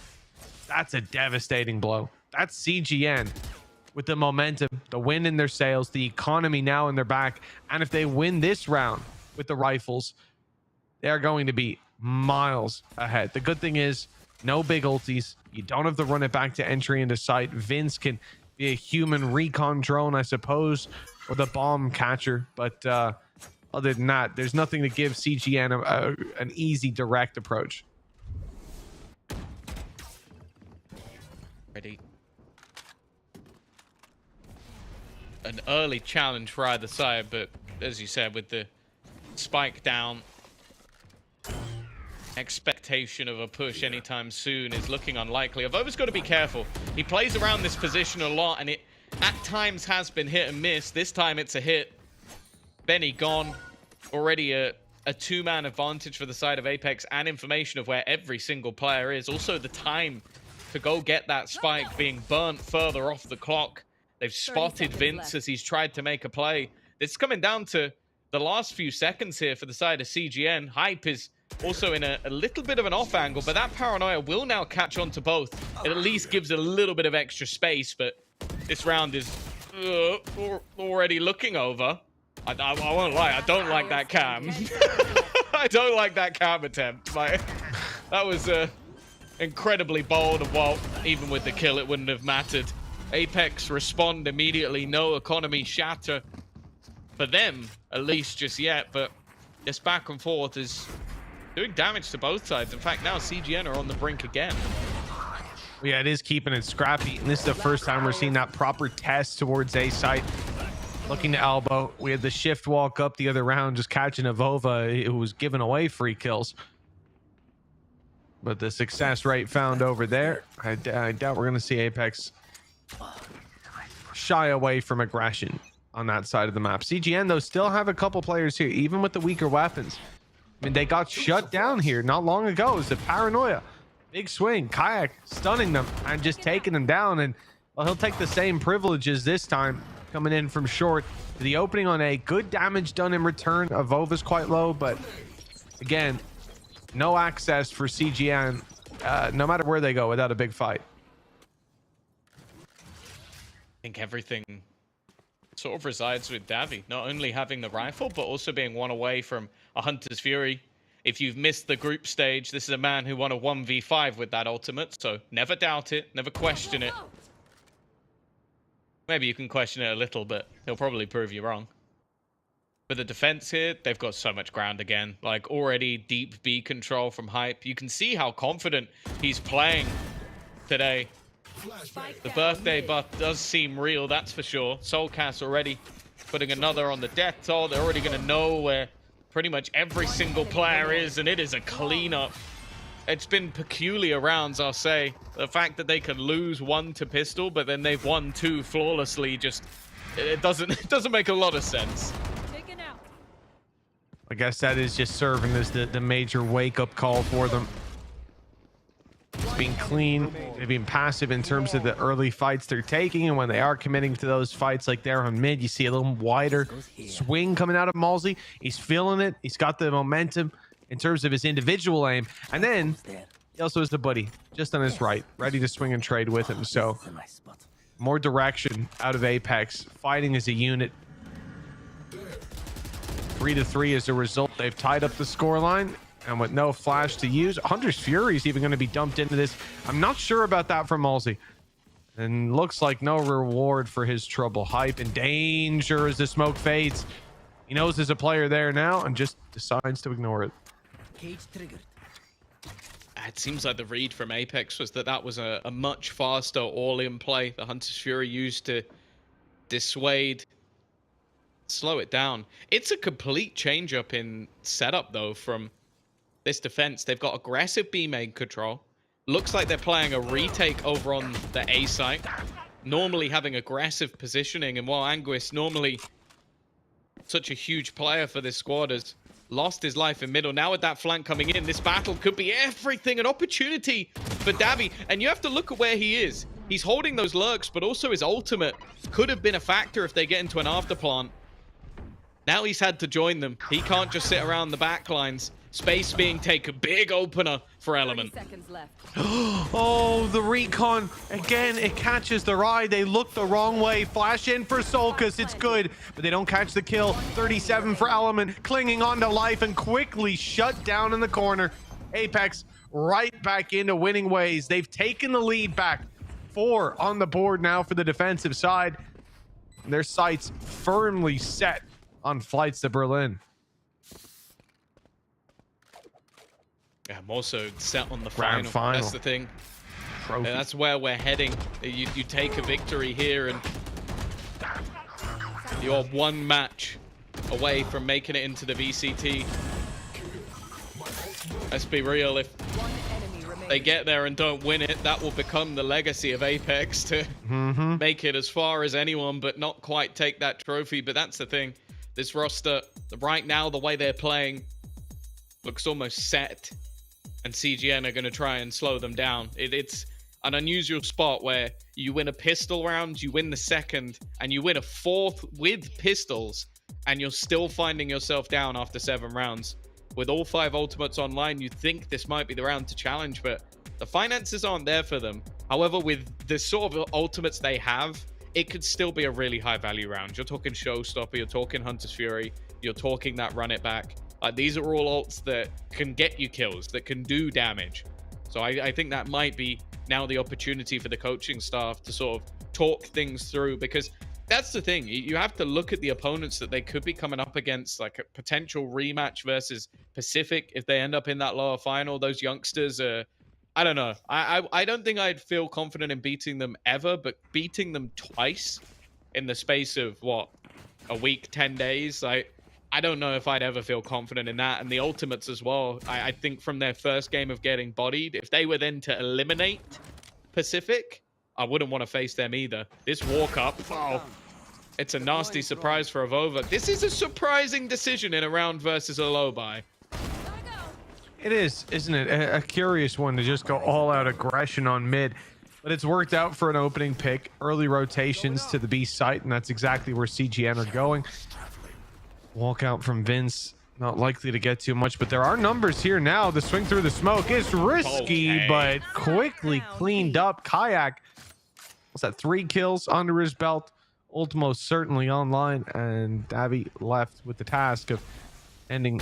that's a devastating blow. That's CGN with the momentum, the wind in their sails, the economy now in their back, and if they win this round with the rifles, they are going to be miles ahead. The good thing is no big ultis. You don't have to run it back to entry into sight. Vince can be a human recon drone, I suppose, or the bomb catcher, but other than that, there's nothing to give CGN an easy, direct approach. Ready. An early challenge for either side, but as you said, with the spike down, expectation of a push anytime soon is looking unlikely. Avova's got to be careful. He plays around this position a lot, and it at times has been hit and miss. This time it's a hit. Benny gone. Already a two-man advantage for the side of Apex, and information of where every single player is. Also the time to go get that spike being burnt further off the clock. They've spotted Vince as he's tried to make a play. It's coming down to the last few seconds here for the side of CGN. Hype is also in a little bit of an off angle, but that paranoia will now catch on to both. It at least gives a little bit of extra space, but this round is already looking over. I won't lie, I don't like that cam. I don't like that cam attempt. Like, that was incredibly bold, and while even with the kill it wouldn't have mattered. Apex respond immediately, no economy shatter for them, at least just yet, but this back and forth is doing damage to both sides. In fact, now CGN are on the brink again. Yeah, it is keeping it scrappy, and this is the first time we're seeing that proper test towards A site. Looking to elbow. We had the shift walk up the other round, just catching Avova, who was giving away free kills. But the success rate found over there, I doubt we're going to see Apex shy away from aggression on that side of the map. CGN, though, still have a couple players here, even with the weaker weapons. I mean, they got shut down here not long ago. It was the paranoia. Big swing. Kayak stunning them and just taking them down. And, well, he'll take the same privileges this time. Coming in from short to the opening on A. Good damage done in return. Avova's quite low, but again, no access for CGN, no matter where they go, without a big fight. I think everything sort of resides with Davy. Not only having the rifle, but also being one away from a Hunter's Fury. If you've missed the group stage, this is a man who won a 1v5 with that ultimate, so never doubt it, never question it. Maybe you can question it a little, but he'll probably prove you wrong. For the defense here, they've got so much ground again. Like, already deep B control from Hype. You can see how confident he's playing today. The birthday buff does seem real, that's for sure. Soulcast already putting another on the death toll. They're already going to know where pretty much every single player is, and it is a cleanup it's been peculiar rounds, I'll say. The fact that they can lose 1 to pistol, but then they've won 2 flawlessly, just it doesn't make a lot of sense. I guess that is just serving as the major wake-up call for them. It's been clean. They've been passive in terms of the early fights they're taking, and when they are committing to those fights like there on mid, you see a little wider swing coming out of Malsey. He's feeling it. He's got the momentum in terms of his individual aim, and then he also has the buddy just on his right, ready to swing and trade with him. So more direction out of Apex, fighting as a unit. 3-3 as a result. They've tied up the scoreline, and with no flash to use, Hunter's Fury is even going to be dumped into this. I'm not sure about that from Malsey. And looks like no reward for his trouble. Hype in danger as the smoke fades. He knows there's a player there now and just decides to ignore it. Cage triggered. It seems like the read from Apex was that was a much faster all-in play. The Hunter's Fury used to dissuade, slow it down. It's a complete change-up in setup, though, from this defense. They've got aggressive B main control. Looks like they're playing a retake over on the A site. Normally having aggressive positioning, and while Anguis, normally such a huge player for this squad, has lost his life in middle. Now with that flank coming in, this battle could be everything, an opportunity for Davi. And you have to look at where he is. He's holding those lurks, but also his ultimate could have been a factor if they get into an afterplant. Now he's had to join them. He can't just sit around the back lines. Space being taken. Big opener for Element. Oh, the recon. Again, it catches their eye. They look the wrong way. Flash in for Solkus. It's good, but they don't catch the kill. 37 for Element, clinging on to life and quickly shut down in the corner. Apex right back into winning ways. They've taken the lead back. 4 on the board now for the defensive side. Their sights firmly set on flights to Berlin. Yeah, I'm also set on the Grand final. That's the thing. Trophy. That's where we're heading. You take a victory here and you're 1 match away from making it into the VCT. Let's be real, if they get there and don't win it, that will become the legacy of Apex to make it as far as anyone, but not quite take that trophy. But that's the thing. This roster, right now, the way they're playing, looks almost set. And CGN are going to try and slow them down. It's an unusual spot where you win a pistol round, you win the second, and you win a 4th with pistols, and you're still finding yourself down after 7 rounds. With all 5 ultimates online, you think this might be the round to challenge, but the finances aren't there for them. However, with the sort of ultimates they have, it could still be a really high value round. You're talking Showstopper, you're talking Hunter's Fury, you're talking that run it back. These are all ults that can get you kills, that can do damage. So I think that might be now the opportunity for the coaching staff to sort of talk things through, because that's the thing. You have to look at the opponents that they could be coming up against, like a potential rematch versus Pacific. If they end up in that lower final, those youngsters are, I don't know. I don't think I'd feel confident in beating them ever, but beating them twice in the space of, what, a week, 10 days? I don't know if I'd ever feel confident in that. And the ultimates as well, I think from their first game of getting bodied, if they were then to eliminate Pacific, I wouldn't want to face them either. This walk-up, oh, it's a nasty surprise for Avova. This is a surprising decision in a round versus a low buy. It is, isn't it? A curious one to just go all-out aggression on mid. But it's worked out for an opening pick. Early rotations to the B site, and that's exactly where CGN are going. Walkout from Vince, not likely to get too much, but there are numbers here now. The swing through the smoke is risky, but quickly cleaned up. Kayak, what's that, 3 kills under his belt. Ultimo certainly online, and Davi left with the task of ending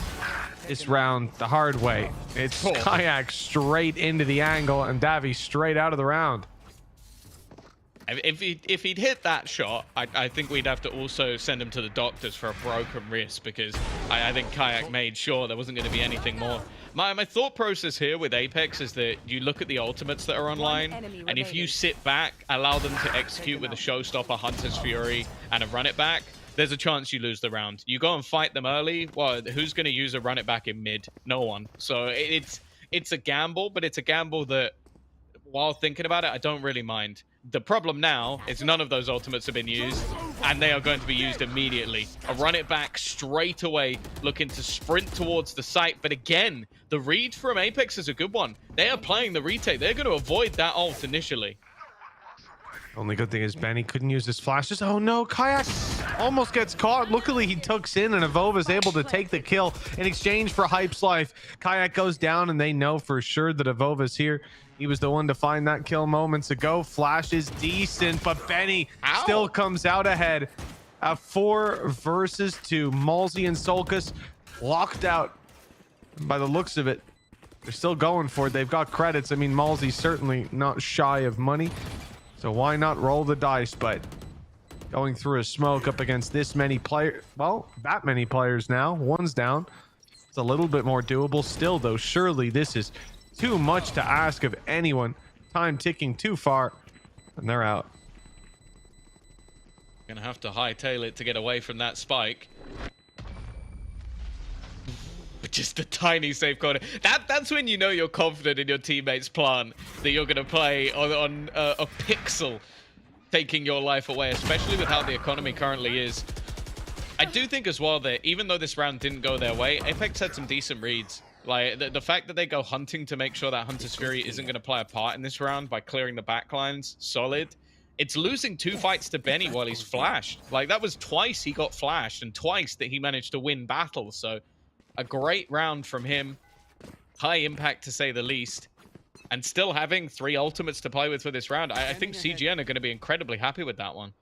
this round the hard way. It's Kayak straight into the angle, and Davi straight out of the round. If he'd hit that shot, I think we'd have to also send him to the doctors for a broken wrist, because I think Kayak made sure there wasn't going to be anything more. My thought process here with Apex is that you look at the ultimates that are online, and if you sit back, allow them to execute with a Showstopper, Hunter's Fury, and a run it back, there's a chance you lose the round. You go and fight them early, well, who's going to use a run it back in mid? No one. So it's a gamble, but it's a gamble that, while thinking about it, I don't really mind. The problem now is none of those ultimates have been used, and they are going to be used immediately. A run it back straight away, looking to sprint towards the site. But again, the read from Apex is a good one. They are playing the retake. They're going to avoid that ult initially. Only good thing is Benny couldn't use his flashes. Oh no, Kayak almost gets caught. Luckily, he tucks in and Avova is able to take the kill in exchange for Hype's life. Kayak goes down and they know for sure that Avova's here. He was the one to find that kill moments ago. Flash is decent, but Benny still comes out ahead. A 4 versus 2. Malzy and Solkus locked out. By the looks of it, they're still going for it. They've got credits. I mean, Malzy's certainly not shy of money. So why not roll the dice? But going through a smoke up against this many players, well, that many players now. One's down. It's a little bit more doable. Still, though, surely this is too much to ask of anyone. Time ticking too far, and they're out. Gonna have to hightail it to get away from that spike. Just a tiny safe corner. That's when you know you're confident in your teammates' plan, that you're going to play on a pixel taking your life away, especially with how the economy currently is. I do think as well that even though this round didn't go their way, Apex had some decent reads. Like, the fact that they go hunting to make sure that Hunter's Fury isn't going to play a part in this round by clearing the backlines, solid. It's losing 2 fights to Benny while he's flashed. Like, that was twice he got flashed and twice that he managed to win battles, so a great round from him. High impact, to say the least. And still having 3 ultimates to play with for this round. I think CGN are going to be incredibly happy with that one.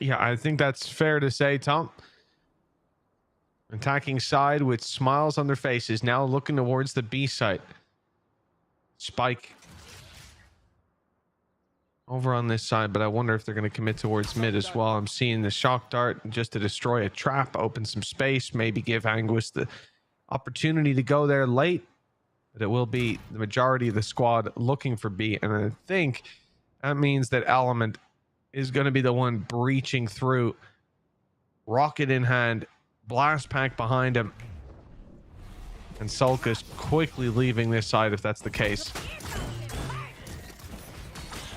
Yeah, I think that's fair to say, Tom. Attacking side with smiles on their faces. Now looking towards the B site. Spike over on this side, but I wonder if they're going to commit towards mid as well. I'm seeing the shock dart just to destroy a trap, open some space, maybe give Anguis the opportunity to go there late, but it will be the majority of the squad looking for B. And I think that means that Element is going to be the one breaching through, rocket in hand, blast pack behind him, and Solkus quickly leaving this side if that's the case.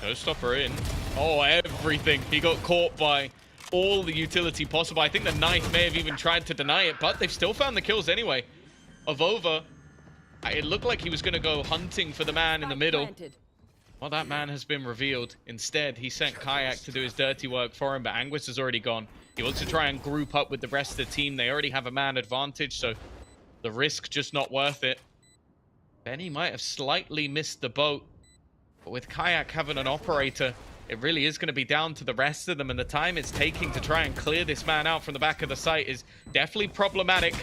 Showstopper in. Oh, everything. He got caught by all the utility possible. I think the knife may have even tried to deny it, but they've still found the kills anyway. Avova, it looked like he was going to go hunting for the man in the middle. Well, that man has been revealed. Instead, he sent Kayak to do his dirty work for him, but Anguis has already gone. He wants to try and group up with the rest of the team. They already have a man advantage, so the risk just not worth it. Benny might have slightly missed the boat. But with Kayak having an operator, it really is going to be down to the rest of them, and the time it's taking to try and clear this man out from the back of the site is definitely problematic.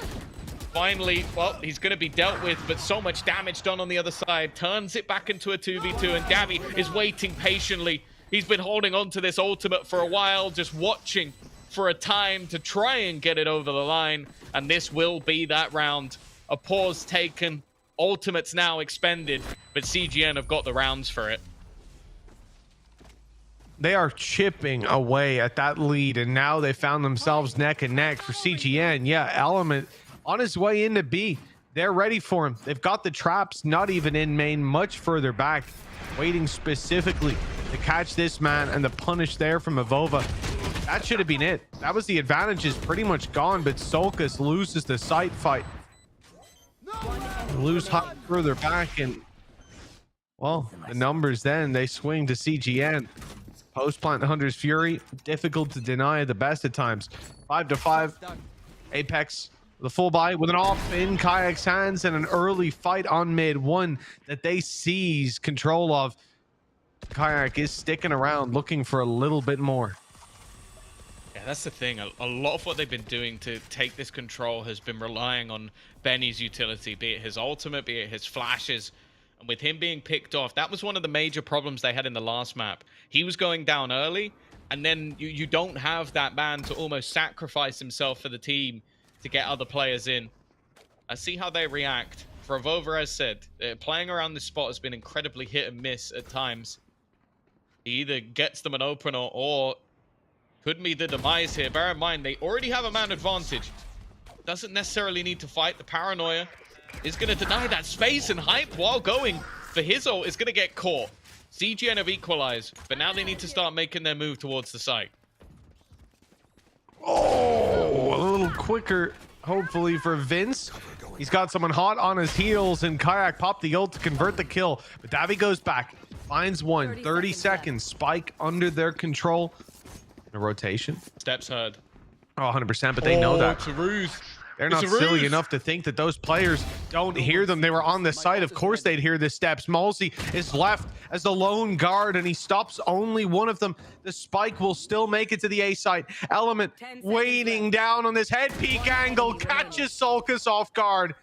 Finally, well, he's going to be dealt with, but so much damage done on the other side. Turns it back into a 2v2, and Gabby is waiting patiently. He's been holding on to this ultimate for a while, just watching for a time to try and get it over the line, and this will be that round. A pause taken. Ultimates now expended, but CGN have got the rounds for it. They are chipping away at that lead, and now they found themselves neck and neck for CGN. Yeah, Element on his way into B. They're ready for him. They've got the traps not even in main, much further back, waiting specifically to catch this man, and the punish there from Avova. That should have been it. That was the advantage is pretty much gone, but Solkus loses the site fight. Lose hot further back, and well, the numbers then they swing to CGN. Post plant Hunter's Fury, difficult to deny at the best at times. 5-5. Apex the full buy with an off in Kayak's hands, and an early fight on mid, one that they seize control of. Kayak is sticking around looking for a little bit more. Yeah, that's the thing. A lot of what they've been doing to take this control has been relying on Benny's utility, be it his ultimate, be it his flashes. And with him being picked off, that was one of the major problems they had in the last map. He was going down early, and then you don't have that man to almost sacrifice himself for the team to get other players in. I see how they react. For Avova, as said, playing around this spot has been incredibly hit and miss at times. He either gets them an opener or could be the demise here. Bear in mind, they already have a man advantage. Doesn't necessarily need to fight. The paranoia is going to deny that space, and Hype, while going for his ult, is going to get caught. CGN have equalized, but now they need to start making their move towards the site. Oh, a little quicker, hopefully, for Vince. He's got someone hot on his heels, and Kayak popped the ult to convert the kill. But Davi goes back, finds one, 30 seconds. Spike under their control. A rotation. Steps heard. Oh, 100%, but they know that. It's a ruse. They're not silly enough to think that those players don't hear them. They were on the site. Of course they'd hear the steps. Malsey is left as the lone guard, and he stops only one of them. The spike will still make it to the A site. Element waiting down on this head peek angle. Catches Sulcus off guard.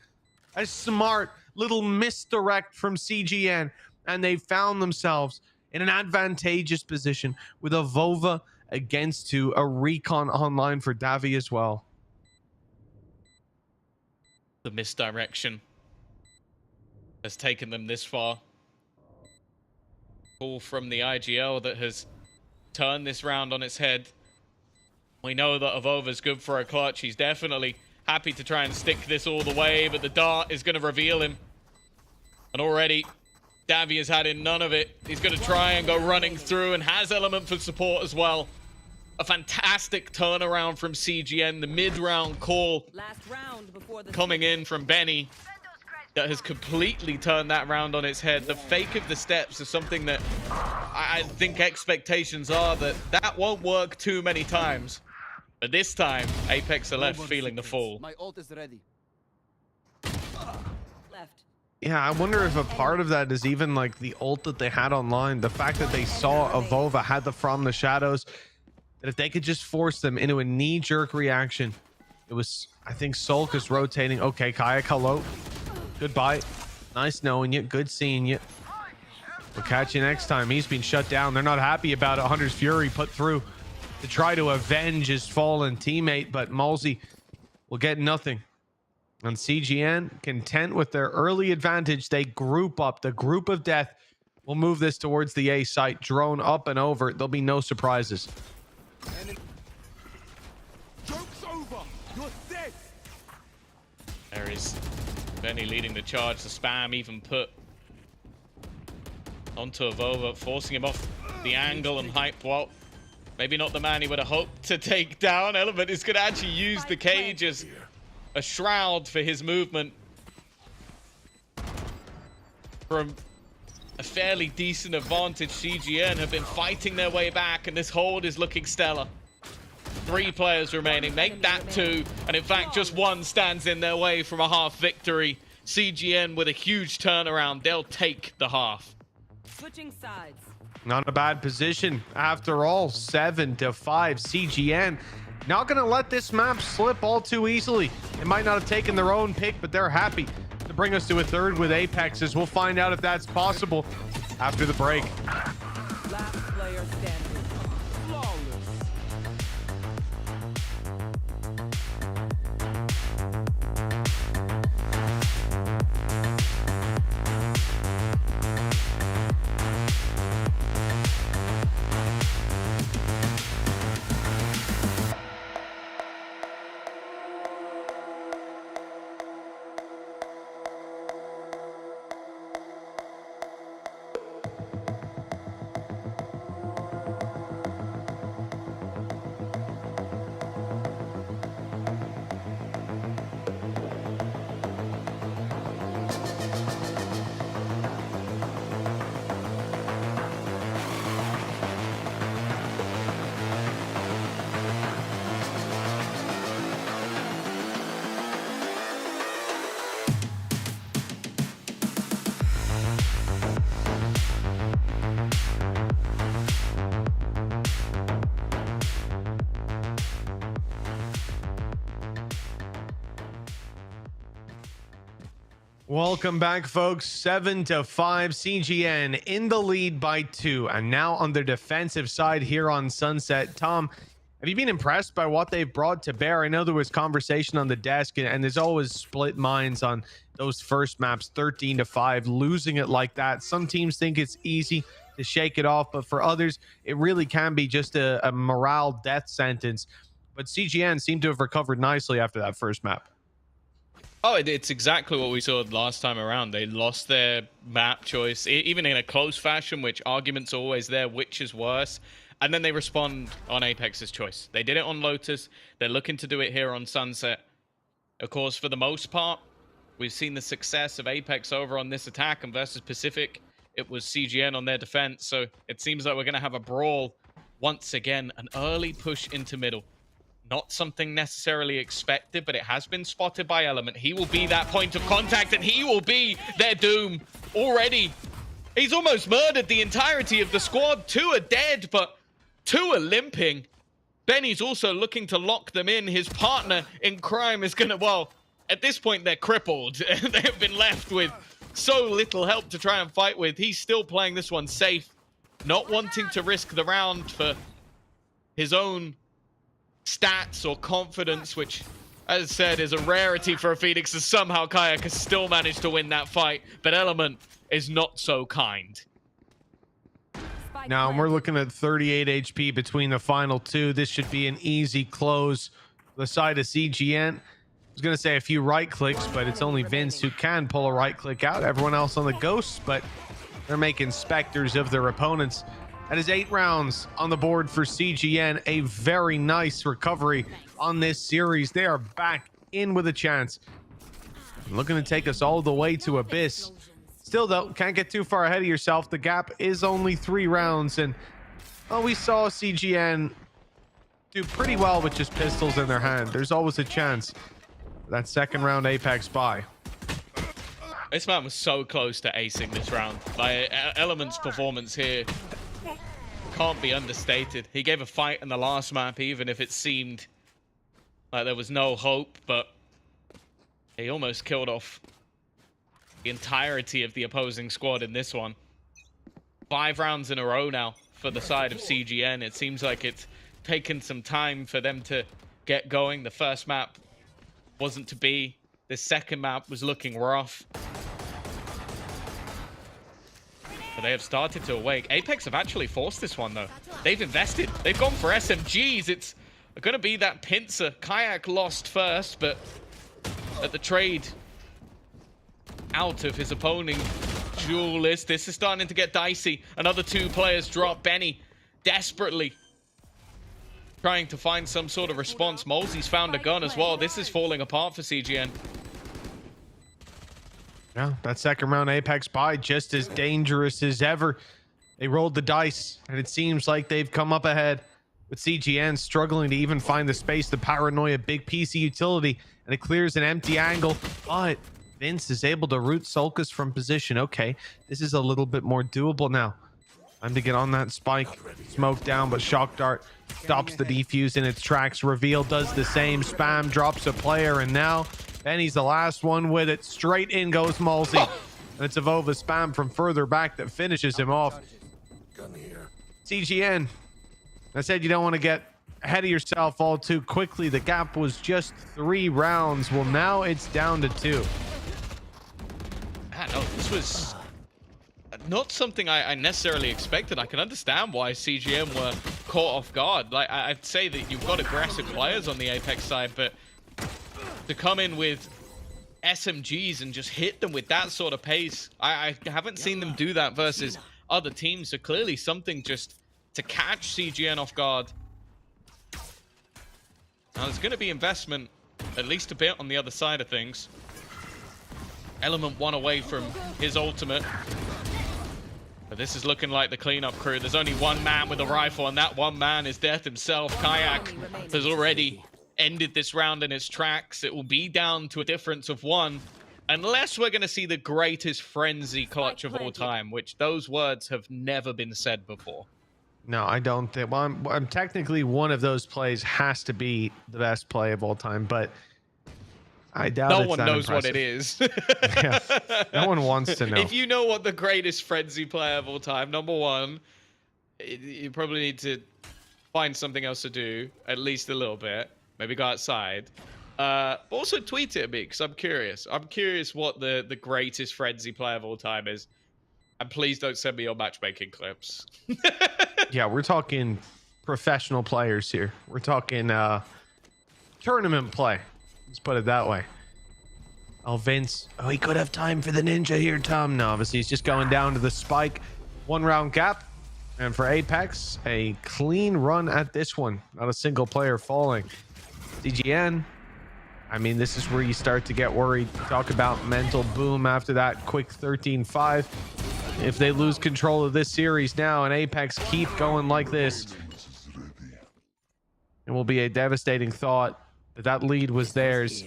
A smart little misdirect from CGN, and they found themselves in an advantageous position with a Vova against two, a recon online for Davi as well. The misdirection has taken them this far. Call from the IGL that has turned this round on its head. We know that Avova's good for a clutch. He's definitely happy to try and stick this all the way, but the dart is going to reveal him. And already, Davi has had in none of it. He's going to try and go running through, and has Element for support as well. A fantastic turnaround from CGN. The mid-round call coming in from Benny that has completely turned that round on its head. The fake of the steps is something that I think expectations are that won't work too many times. But this time, Apex are left feeling the fall. My ult is ready. Yeah, I wonder if a part of that is even like the ult that they had online. The fact that they saw Avova had the From the Shadows, that if they could just force them into a knee-jerk reaction. It was, I think, Sulcus rotating. Okay, Kayak, hello. Goodbye. Nice knowing you. Good seeing you. We'll catch you next time. He's been shut down. They're not happy about it. Hunter's Fury put through to try to avenge his fallen teammate, but Malsey will get nothing. And CGN, content with their early advantage, they group up. The group of death will move this towards the A site. Drone up and over. There'll be no surprises. Joke's over. You're dead. There is Benny leading the charge. The spam even put onto Avova, forcing him off the angle, and Hype, well, maybe not the man he would have hoped to take down. Element is going to actually use the cage as a shroud for his movement from a fairly decent advantage. CGN have been fighting their way back, and this hold is looking stellar. 3 players remaining, make that 2, and in fact just 1 stands in their way from a half victory. CGN with a huge turnaround, they'll take the half. Switching sides. Not a bad position after all. 7-5. CGN not gonna let this map slip all too easily. They might not have taken their own pick, but they're happy to bring us to a third with Apexes. We'll find out if that's possible after the break. Last player standing. Flawless. Welcome back, folks. 7-5. CGN in the lead by 2, and now on the defensive side here on Sunset. Tom, have you been impressed by what they've brought to bear? I know there was conversation on the desk, and there's always split minds on those first maps. 13-5, losing it like that. Some teams think it's easy to shake it off, but for others, it really can be just a morale death sentence. But CGN seemed to have recovered nicely after that first map. Oh, it's exactly what we saw last time around. They lost their map choice, even in a close fashion, which arguments are always there, which is worse. And then they respond on Apex's choice. They did it on Lotus. They're looking to do it here on Sunset. Of course, for the most part, we've seen the success of Apex over on this attack, and versus Pacific, it was CGN on their defense. So it seems like we're going to have a brawl once again, an early push into middle. Not something necessarily expected, but it has been spotted by Element. He will be that point of contact, and he will be their doom already. He's almost murdered the entirety of the squad. 2 are dead, but 2 are limping. Benny's also looking to lock them in. His partner in crime is going to, well, at this point, they're crippled. They have been left with so little help to try and fight with. He's still playing this one safe, not wanting to risk the round for his own stats or confidence, which, as I said, is a rarity for a Phoenix, and somehow Kayak has still managed to win that fight, but Element is not so kind. Now we're looking at 38 HP between the final 2. This should be an easy close. The side of CGN, I was going to say a few right clicks, but it's only Vince who can pull a right click out. Everyone else on the Ghosts, but they're making specters of their opponents. That is 8 rounds on the board for CGN. A very nice recovery on this series. They are back in with a chance. Looking to take us all the way to Abyss. Still, though, can't get too far ahead of yourself. The gap is only 3 rounds. And well, we saw CGN do pretty well with just pistols in their hand. There's always a chance for that second round Apex buy. This man was so close to acing this round. Like, Element's performance here can't be understated. He gave a fight in the last map, even if it seemed like there was no hope, but he almost killed off the entirety of the opposing squad in this one. 5 rounds in a row now for the side of CGN. It seems like it's taken some time for them to get going. The first map wasn't to be. The second map was looking rough. But they have started to awake. Apex have actually forced this one, though. They've invested. They've gone for SMGs. It's going to be that pincer. Kayak lost first, but at the trade out of his opponent duelist, this is starting to get dicey. Another 2 players drop. Benny desperately trying to find some sort of response. Molsey's found a gun as well. This is falling apart for CGN. Yeah, that second round Apex buy just as dangerous as ever. They rolled the dice, and it seems like they've come up ahead, with CGN struggling to even find the space. The Paranoia, big PC utility, and it clears an empty angle, but Vince is able to root Sulcus from position. Okay, this is a little bit more doable now. Time to get on that spike. Smoke down, but Shock Dart stops the defuse in its tracks. Reveal does the same. Spam drops a player, and now Benny's the last one with it. Straight in goes Malsey. And it's a Vova spam from further back that finishes him off. CGN, I said you don't want to get ahead of yourself all too quickly. The gap was just 3 rounds. Well, now it's down to 2. No, this was not something I necessarily expected. I can understand why CGN were caught off guard. Like, I'd say that you've got aggressive players on the Apex side, but to come in with SMGs and just hit them with that sort of pace, I haven't seen them do that versus other teams. So clearly something just to catch CGN off guard. Now there's going to be investment, at least a bit, on the other side of things. Element 1 away from his ultimate. But this is looking like the cleanup crew. There's only 1 man with a rifle, and that 1 man is Death himself. Kayak has already ended this round in its tracks. It will be down to a difference of 1, unless we're going to see the greatest frenzy clutch of all time, which those words have never been said before. No, I don't think. Well, I'm technically one of those plays has to be the best play of all time, but I doubt no it's one that knows impressive. what it is. Yeah, no one wants to know. If you know what the greatest frenzy player of all time, number 1, you probably need to find something else to do, at least a little bit. Maybe go outside. Also tweet it at me, because I'm curious. I'm curious what the greatest frenzy player of all time is. And please don't send me your matchmaking clips. Yeah, we're talking professional players here. We're talking tournament play. Let's put it that way. Oh, Vince. Oh, he could have time for the ninja here, Tom. No, obviously he's just going down to the spike. 1 round gap. And for Apex, a clean run at this one. Not a single player falling. CGN. I mean, this is where you start to get worried. Talk about mental boom after that quick 13-5. If they lose control of this series now and Apex keep going like this, it will be a devastating thought that that lead was theirs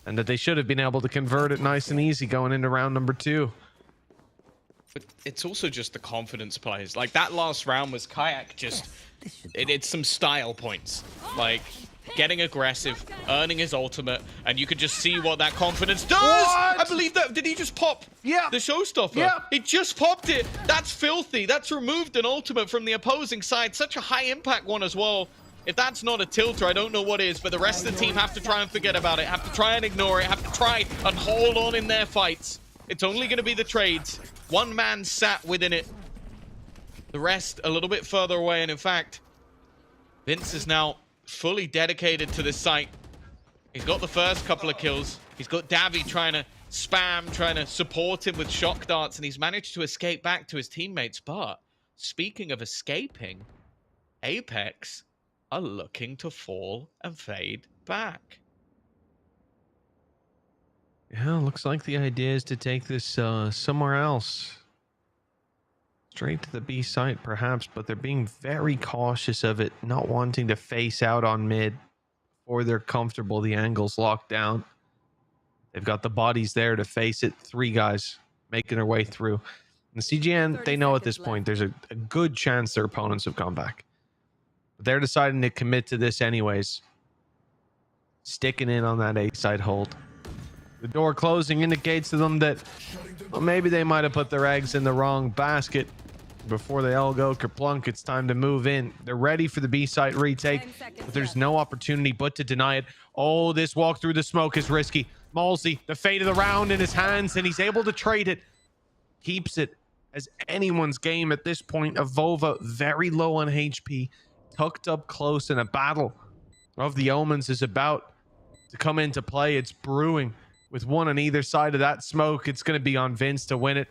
and that they should have been able to convert it nice and easy going into round number 2. But it's also just the confidence plays. Like, that last round was Kayak just... It's some style points. Like, getting aggressive, earning his ultimate, and you could just see what that confidence does! What? I believe that... Did he just pop the showstopper? Yeah. He just popped it! That's filthy! That's removed an ultimate from the opposing side. Such a high-impact one as well. If that's not a tilter, I don't know what is, but the rest of the team have to try and forget about it, have to try and ignore it, have to try and hold on in their fights. It's only going to be the trades. One man sat within it. The rest a little bit further away, and in fact, Vince is now fully dedicated to this site. He's got the first couple of kills. He's got Davi trying to spam, trying to support him with shock darts, and he's managed to escape back to his teammates. But speaking of escaping, Apex are looking to fall and fade back. Yeah, looks like the idea is to take this somewhere else. Straight to the B site, perhaps, but they're being very cautious of it, not wanting to face out on mid before they're comfortable. The angle's locked down. They've got the bodies there to face it. 3 guys making their way through. And the CGN, they know at this point there's a good chance their opponents have come back. But they're deciding to commit to this anyways. Sticking in on that A side hold. The door closing indicates to them that, well, maybe they might have put their eggs in the wrong basket. Before they all go kerplunk, it's time to move in. They're ready for the B site retake, but there's no opportunity but to deny it. Oh, this walk through the smoke is risky. Malsey, the fate of the round in his hands, and he's able to trade it. Keeps it as anyone's game at this point. Avova very low on HP, tucked up close, and a battle of the omens is about to come into play. It's brewing. With one on either side of that smoke, it's going to be on Vince to win it.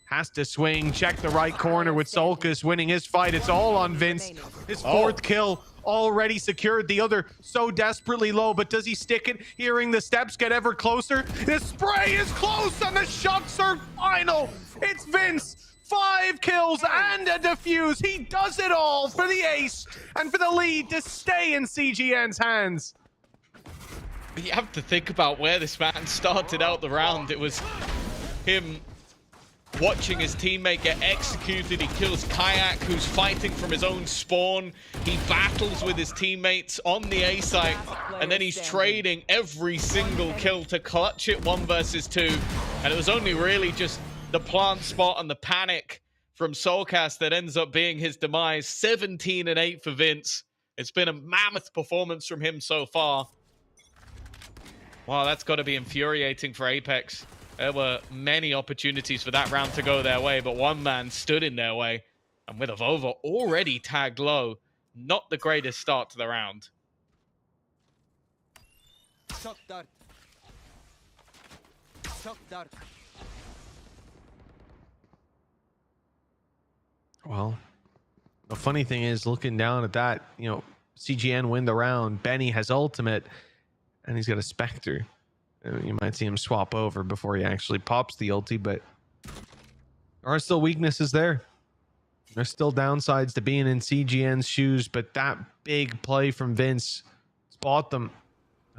Has to swing, check the right corner with Solkis winning his fight. It's all on Vince. His 4th kill already secured. The other so desperately low, but does he stick it? Hearing the steps get ever closer. The spray is close and the shots are final. It's Vince. 5 kills and a defuse. He does it all for the ace and for the lead to stay in CGN's hands. You have to think about where this man started out the round. It was him watching his teammate get executed. He kills Kayak, who's fighting from his own spawn. He battles with his teammates on the A site, and then he's trading every single kill to clutch it 1 versus 2. And it was only really just the plant spot and the panic from Soulcast that ends up being his demise. 17-8 for Vince. It's been a mammoth performance from him so far. Wow, that's got to be infuriating for Apex. There were many opportunities for that round to go their way, but one man stood in their way. And with Avova already tagged low, not the greatest start to the round. Shock dart. Shock dart. Well, the funny thing is, looking down at that, you know, CGN win the round. Benny has ultimate, and he's got a Spectre. You might see him swap over before he actually pops the ulti, but there are still weaknesses there. There's still downsides to being in CGN's shoes, but that big play from Vince bought them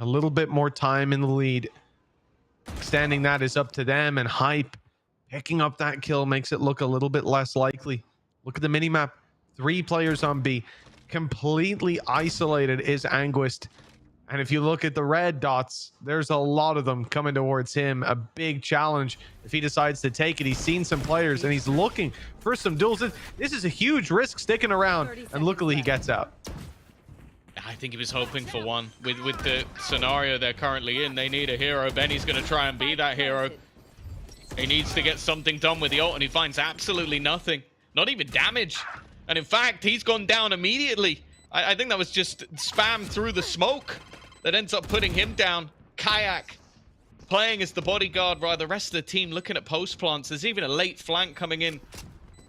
a little bit more time in the lead. Extending that is up to them, and Hype picking up that kill makes it look a little bit less likely. Look at the minimap. 3 players on B. Completely isolated is Anguist. And if you look at the red dots, there's a lot of them coming towards him. A big challenge if he decides to take it. He's seen some players and he's looking for some duels. This is a huge risk sticking around, and luckily he gets out. I think he was hoping for one. With the scenario they're currently in, they need a hero. Benny's going to try and be that hero. He needs to get something done with the ult, and he finds absolutely nothing. Not even damage. And in fact, he's gone down immediately. I think that was just spam through the smoke that ends up putting him down. Kayak playing as the bodyguard while the rest of the team looking at post plants. There's even a late flank coming in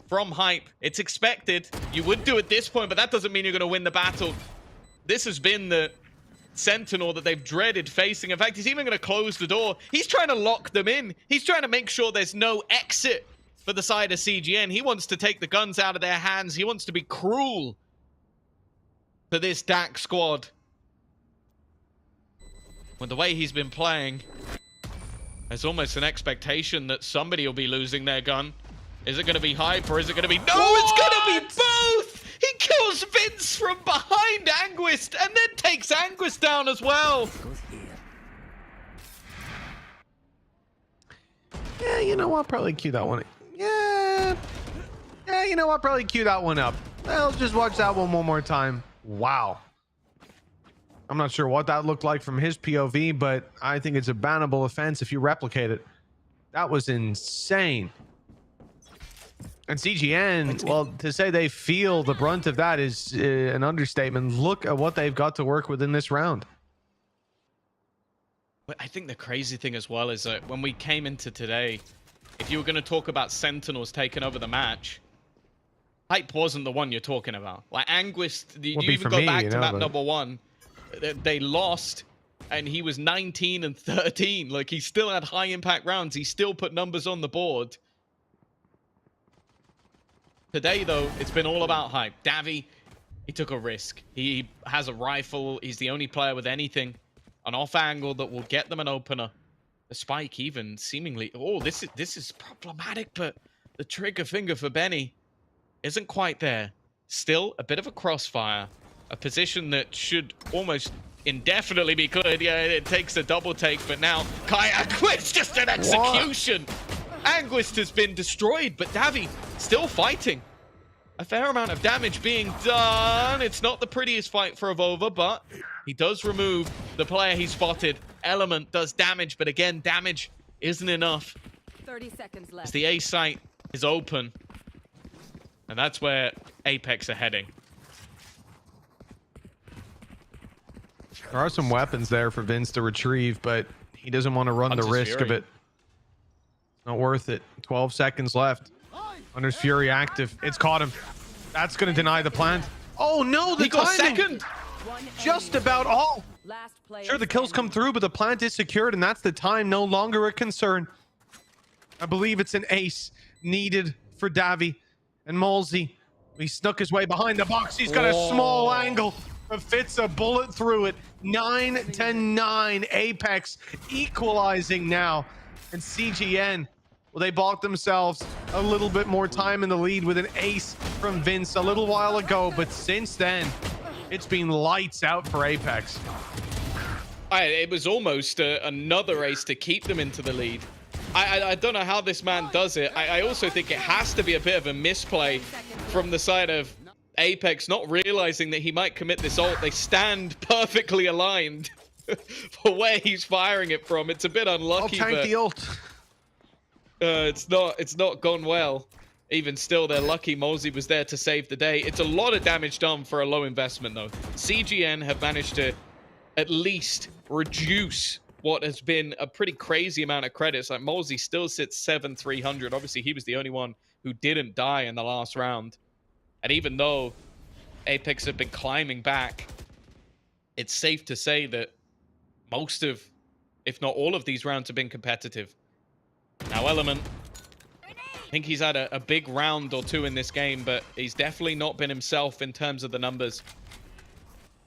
from Hype. It's expected. You would do at this point, but that doesn't mean you're going to win the battle. This has been the Sentinel that they've dreaded facing. In fact, he's even going to close the door. He's trying to lock them in. He's trying to make sure there's no exit for the side of CGN. He wants to take the guns out of their hands. He wants to be cruel to this DAC squad. With the way he's been playing, there's almost an expectation that somebody will be losing their gun. Is it going to be Hype or is it going to be... No, it's going to be both! He kills Vince from behind Anguist and then takes Anguist down as well. Yeah, you know what? Probably cue that one. Yeah, you know what? Probably cue that one up. Let's just watch that one more time. Wow. I'm not sure what that looked like from his POV, but I think it's a bannable offense if you replicate it. That was insane. And CGN, well, to say they feel the brunt of that is an understatement. Look at what they've got to work with in this round. But I think the crazy thing as well is that when we came into today, if you were going to talk about Sentinels taking over the match, Hype wasn't the one you're talking about. Like Anguist, you even go back to map number 1. They lost, and he was 19 and 13. Like, he still had high impact rounds. He still put numbers on the board. Today, though, it's been all about Hype. Davi, he took a risk. He has a rifle. He's the only player with anything. An off angle that will get them an opener. The spike even seemingly... Oh, this is problematic, but the trigger finger for Benny isn't quite there. Still, a bit of a crossfire. A position that should almost indefinitely be cleared. Yeah, it takes a double take, but now Kai Anguist, just an execution. Anguist has been destroyed, but Davi still fighting. A fair amount of damage being done. It's not the prettiest fight for Avova, but he does remove the player he spotted. Element does damage, but again, damage isn't enough. 30 seconds left. As the A site is open. And that's where Apex are heading. There are some weapons there for Vince to retrieve, but he doesn't want to run the risk of it. Not worth it. 12 seconds left. Hunter's Fury active. It's caught him. That's going to deny the plant. Oh no, the timing. Second. Just about all. Sure, the kills come through, but the plant is secured, and that's the time. No longer a concern. I believe it's an ace needed for Davi and Molsey. He snuck his way behind the box. He's got a small angle. Fits a bullet through it. 9-9. Apex equalizing now. And CGN, well, they bought themselves a little bit more time in the lead with an ace from Vince a little while ago. But since then, it's been lights out for Apex. It was almost another ace to keep them into the lead. I don't know how this man does it. I also think it has to be a bit of a misplay from the side of Apex, not realizing that he might commit this ult. They stand perfectly aligned for where he's firing it from. It's a bit unlucky, I'll tank the ult. It's not gone well. Even still, they're lucky Molsey was there to save the day. It's a lot of damage done for a low investment, though. CGN have managed to at least reduce what has been a pretty crazy amount of credits. Like, Molsey still sits 7,300. Obviously, he was the only one who didn't die in the last round. And even though Apex have been climbing back, it's safe to say that most of, if not all of these rounds have been competitive. Now, Element, I think he's had a big round or two in this game, but he's definitely not been himself in terms of the numbers.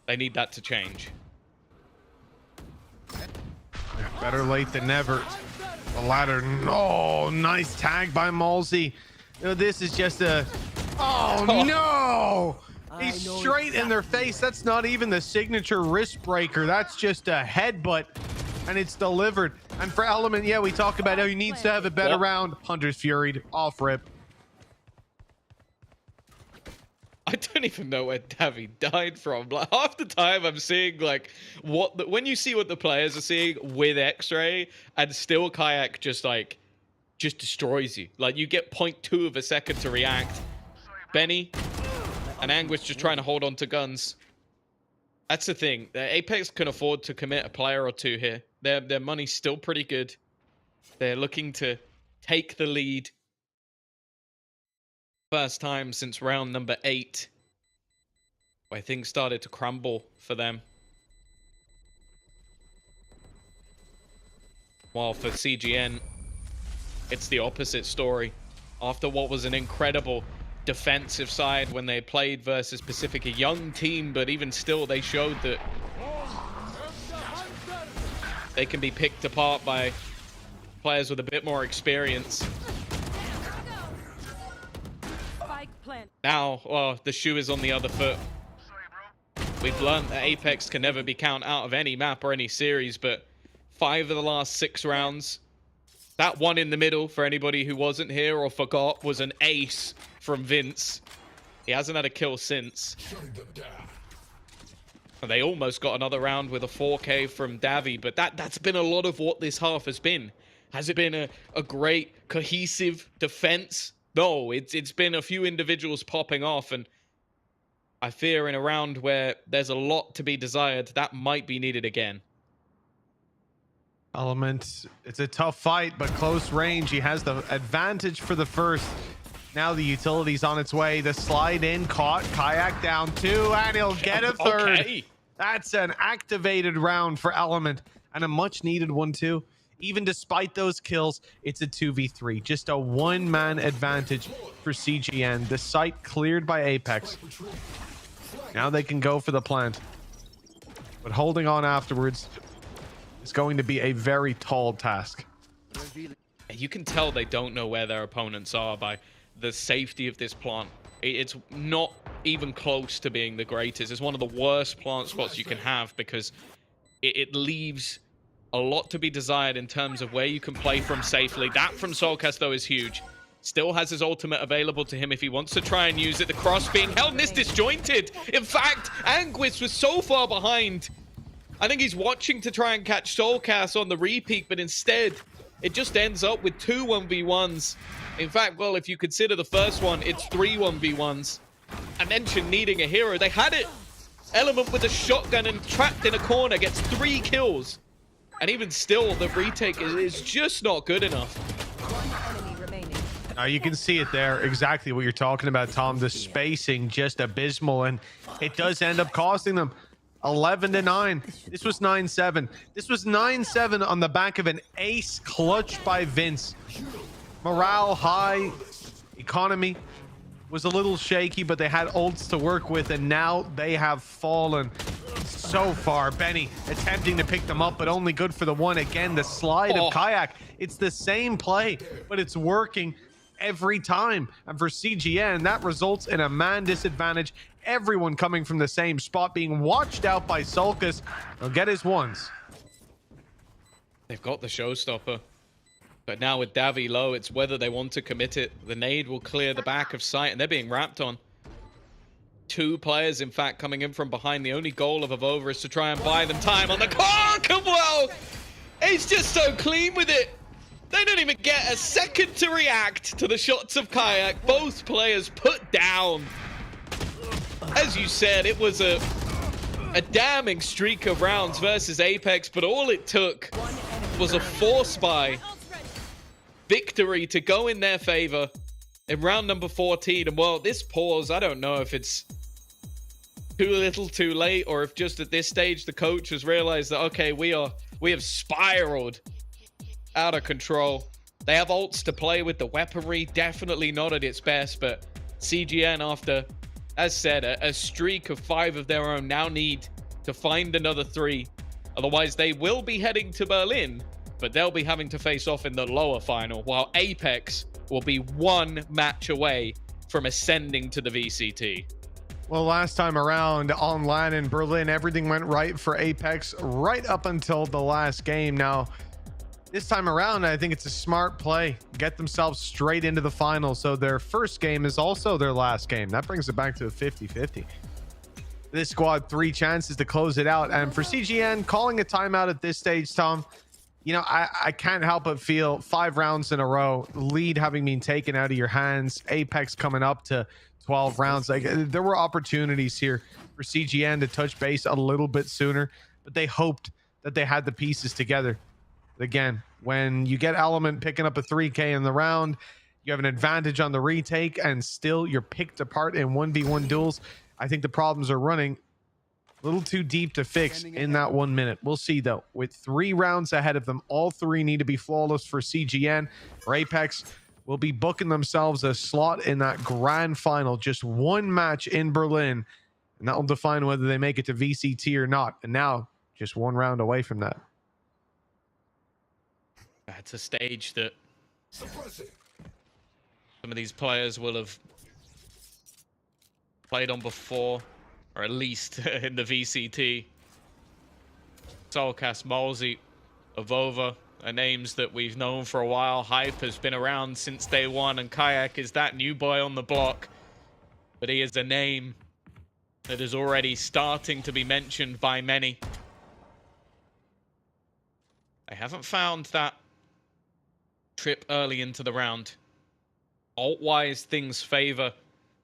They need that to change. Better late than never. The ladder. Oh, nice tag by Molsey. You know, this is just a... Oh, no! He's straight in their face. That's not even the signature wrist breaker. That's just a headbutt, and it's delivered. And for Element, yeah, we talk about how he needs to have a better round. Hunter's Fury, off rip. I don't even know where Davi died from. Like, half the time I'm seeing like when you see what the players are seeing with X-Ray, and still Kayak just destroys you. Like, you get 0.2 of a second to react. Benny and Anguist just trying to hold on to guns. That's the thing. Apex can afford to commit a player or two here. Their money's still pretty good. They're looking to take the lead. First time since round number 8, where things started to crumble for them. While for CGN, it's the opposite story. After what was an incredible defensive side when they played versus Pacific, a young team, but even still they showed that they can be picked apart by players with a bit more experience. Now, well, the shoe is on the other foot. We've learned that Apex can never be counted out of any map or any series, but 5 of the last 6 rounds, that one in the middle, for anybody who wasn't here or forgot, was an ace from Vince. He hasn't had a kill since. And they almost got another round with a 4K from Davi, but that's been a lot of what this half has been. Has it been a great cohesive defense? No, it's been a few individuals popping off, and I fear in a round where there's a lot to be desired, that might be needed again. Element, it's a tough fight, but close range. He has the advantage for the first. Now the utility's on its way. The slide in, caught. Kayak down 2, and he'll get a third. Okay. That's an activated round for Element, and a much needed one too. Even despite those kills, it's a 2v3. Just a one-man advantage for CGN. The site cleared by Apex. Now they can go for the plant. But holding on afterwards is going to be a very tall task. You can tell they don't know where their opponents are by the safety of this plant. It's not even close to being the greatest. It's one of the worst plant spots you can have because it leaves a lot to be desired in terms of where you can play from safely. That from Soulcast, though, is huge. Still has his ultimate available to him if he wants to try and use it. The cross being held and is disjointed. In fact, Anguis was so far behind. I think he's watching to try and catch Soulcast on the repeat, but instead, it just ends up with 2 1v1s. In fact, well, if you consider the first one, it's 3 1v1s. I mentioned needing a hero. They had it. Element with a shotgun and trapped in a corner gets 3 kills. And even still, the retake is just not good enough. Now you can see it there, exactly what you're talking about, Tom. The spacing just abysmal, and it does end up costing them 11-9. This was 9-7. This was 9-7 on the back of an ace clutch by Vince. Morale high, economy was a little shaky, but they had ults to work with, and now they have fallen so far. Benny attempting to pick them up, but only good for the one. Again, the slide of Kayak. It's the same play, but it's working every time. And for CGN, that results in a man disadvantage. Everyone coming from the same spot, being watched out by Sulcus. He'll get his ones. They've got the showstopper. But now with Davi low, it's whether they want to commit it. The nade will clear the back of sight, and they're being wrapped on. 2 players, in fact, coming in from behind. The only goal of Avova is to try and buy them time on the car. Come well. He's just so clean with it. They don't even get a second to react to the shots of Kayak. Both players put down. As you said, it was a damning streak of rounds versus Apex, but all it took was a force-buy victory to go in their favor in round number 14. And well, this pause, I don't know if it's too little too late, or if just at this stage the coach has realized that, okay, we have spiraled out of control. They have ults to play with. The weaponry definitely not at its best, but CGN, after, as said, a streak of 5 of their own, now need to find another 3. Otherwise, they will be heading to Berlin, but they'll be having to face off in the lower final, while Apex will be 1 match away from ascending to the VCT. Well, last time around on LAN in Berlin, everything went right for Apex right up until the last game. Now, this time around, I think it's a smart play. Get themselves straight into the final, so their first game is also their last game. That brings it back to a 50-50. This squad 3 chances to close it out, and for CGN, calling a timeout at this stage, Tom, you know, I can't help but feel 5 rounds in a row, lead having been taken out of your hands, Apex coming up to 12 rounds. Like, there were opportunities here for CGN to touch base a little bit sooner, but they hoped that they had the pieces together. But again, when you get Element picking up a 3K in the round, you have an advantage on the retake, and still you're picked apart in 1v1 duels. I think the problems are running a little too deep to fix in that 1 minute. We'll see, though. With 3 rounds ahead of them, all 3 need to be flawless for CGN. For Apex will be booking themselves a slot in that grand final. Just 1 match in Berlin, and that will define whether they make it to VCT or not. And now, just 1 round away from that. That's a stage that some of these players will have played on before, or at least in the VCT. Solcast, Malzy, Avova are names that we've known for a while. Hype has been around since day 1, and Kayak is that new boy on the block. But he is a name that is already starting to be mentioned by many. I haven't found that trip early into the round. Alt-wise, things favor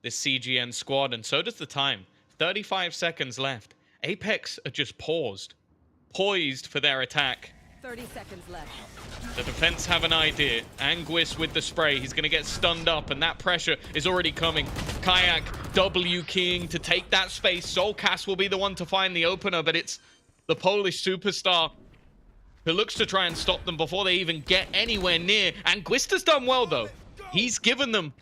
this CGN squad, and so does the time. 35 seconds left. Apex are just poised for their attack. 30 seconds left. The defense have an idea. Anguis with the spray. He's going to get stunned up, and that pressure is already coming. Kayak W keying to take that space. Solcast will be the one to find the opener, but it's the Polish superstar who looks to try and stop them before they even get anywhere near. Anguista's done well, though. He's given them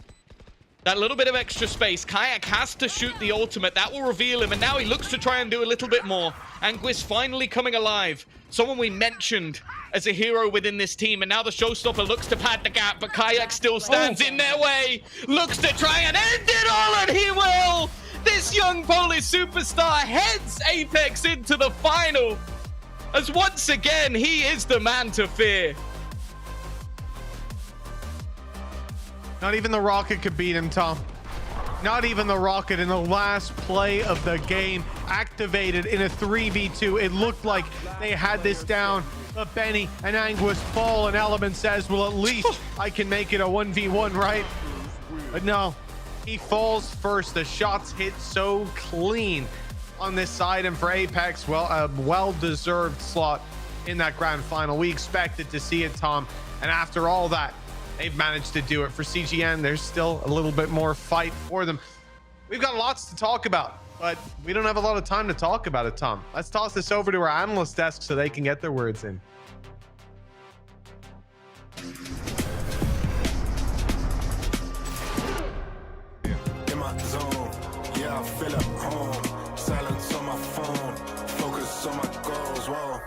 that little bit of extra space. Kayak has to shoot the ultimate. That will reveal him, and now he looks to try and do a little bit more. Anguis finally coming alive. Someone we mentioned as a hero within this team, and now the showstopper looks to pad the gap, but Kayak still stands in their way. Looks to try and end it all, and he will! This young Polish superstar heads Apex into the final, as once again, he is the man to fear. Not even the Rocket could beat him, Tom. Not even the Rocket in the last play of the game. Activated in a 3v2. It looked like they had this down. But Benny and Anguis fall, and Element says, well, at least I can make it a 1v1, right? But no, he falls first. The shots hit so clean on this side, and for Apex, well, a well-deserved slot in that grand final. We expected to see it, Tom. And after all that, they've managed to do it. For CGN, there's still a little bit more fight for them. We've got lots to talk about, but we don't have a lot of time to talk about it, Tom. Let's toss this over to our analyst desk so they can get their words in. In my zone, yeah, I feel at home. Silence on my phone, focus on my goals, whoa.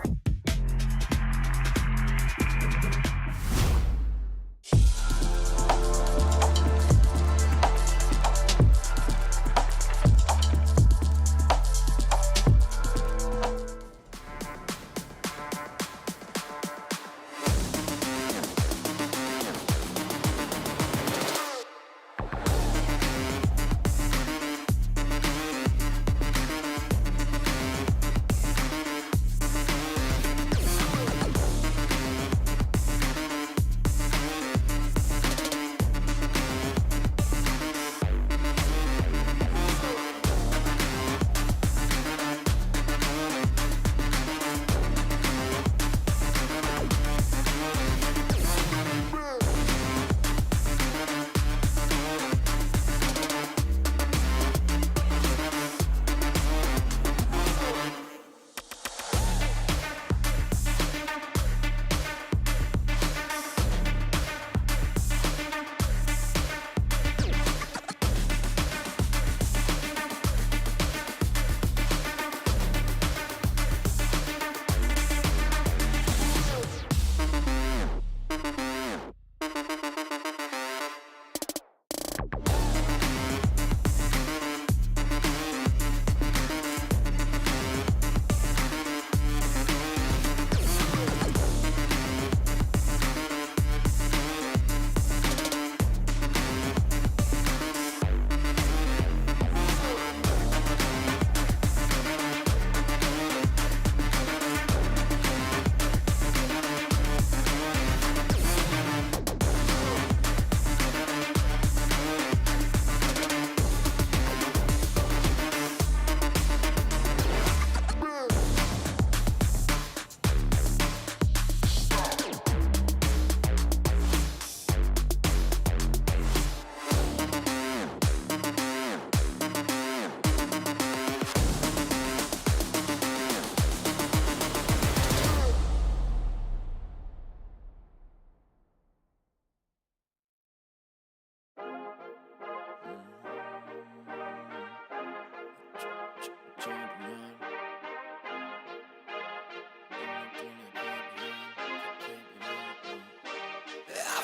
I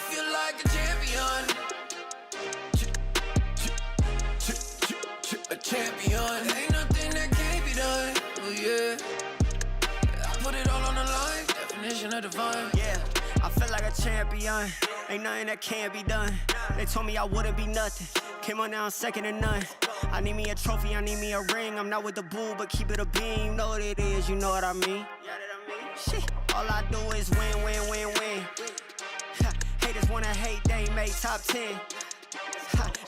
feel like a champion. A champion. Ain't nothing that can't be done. Oh yeah. I put it all on the line. Definition of divine. Yeah, I feel like a champion. Ain't nothing that can't be done. They told me I wouldn't be nothing. Came on down second to none. I need me a trophy, I need me a ring. I'm not with the bull, but keep it a beam. You know what it is, you know what I mean? Shit, all I do is win, win, win, win. Haters wanna hate, they ain't made top 10.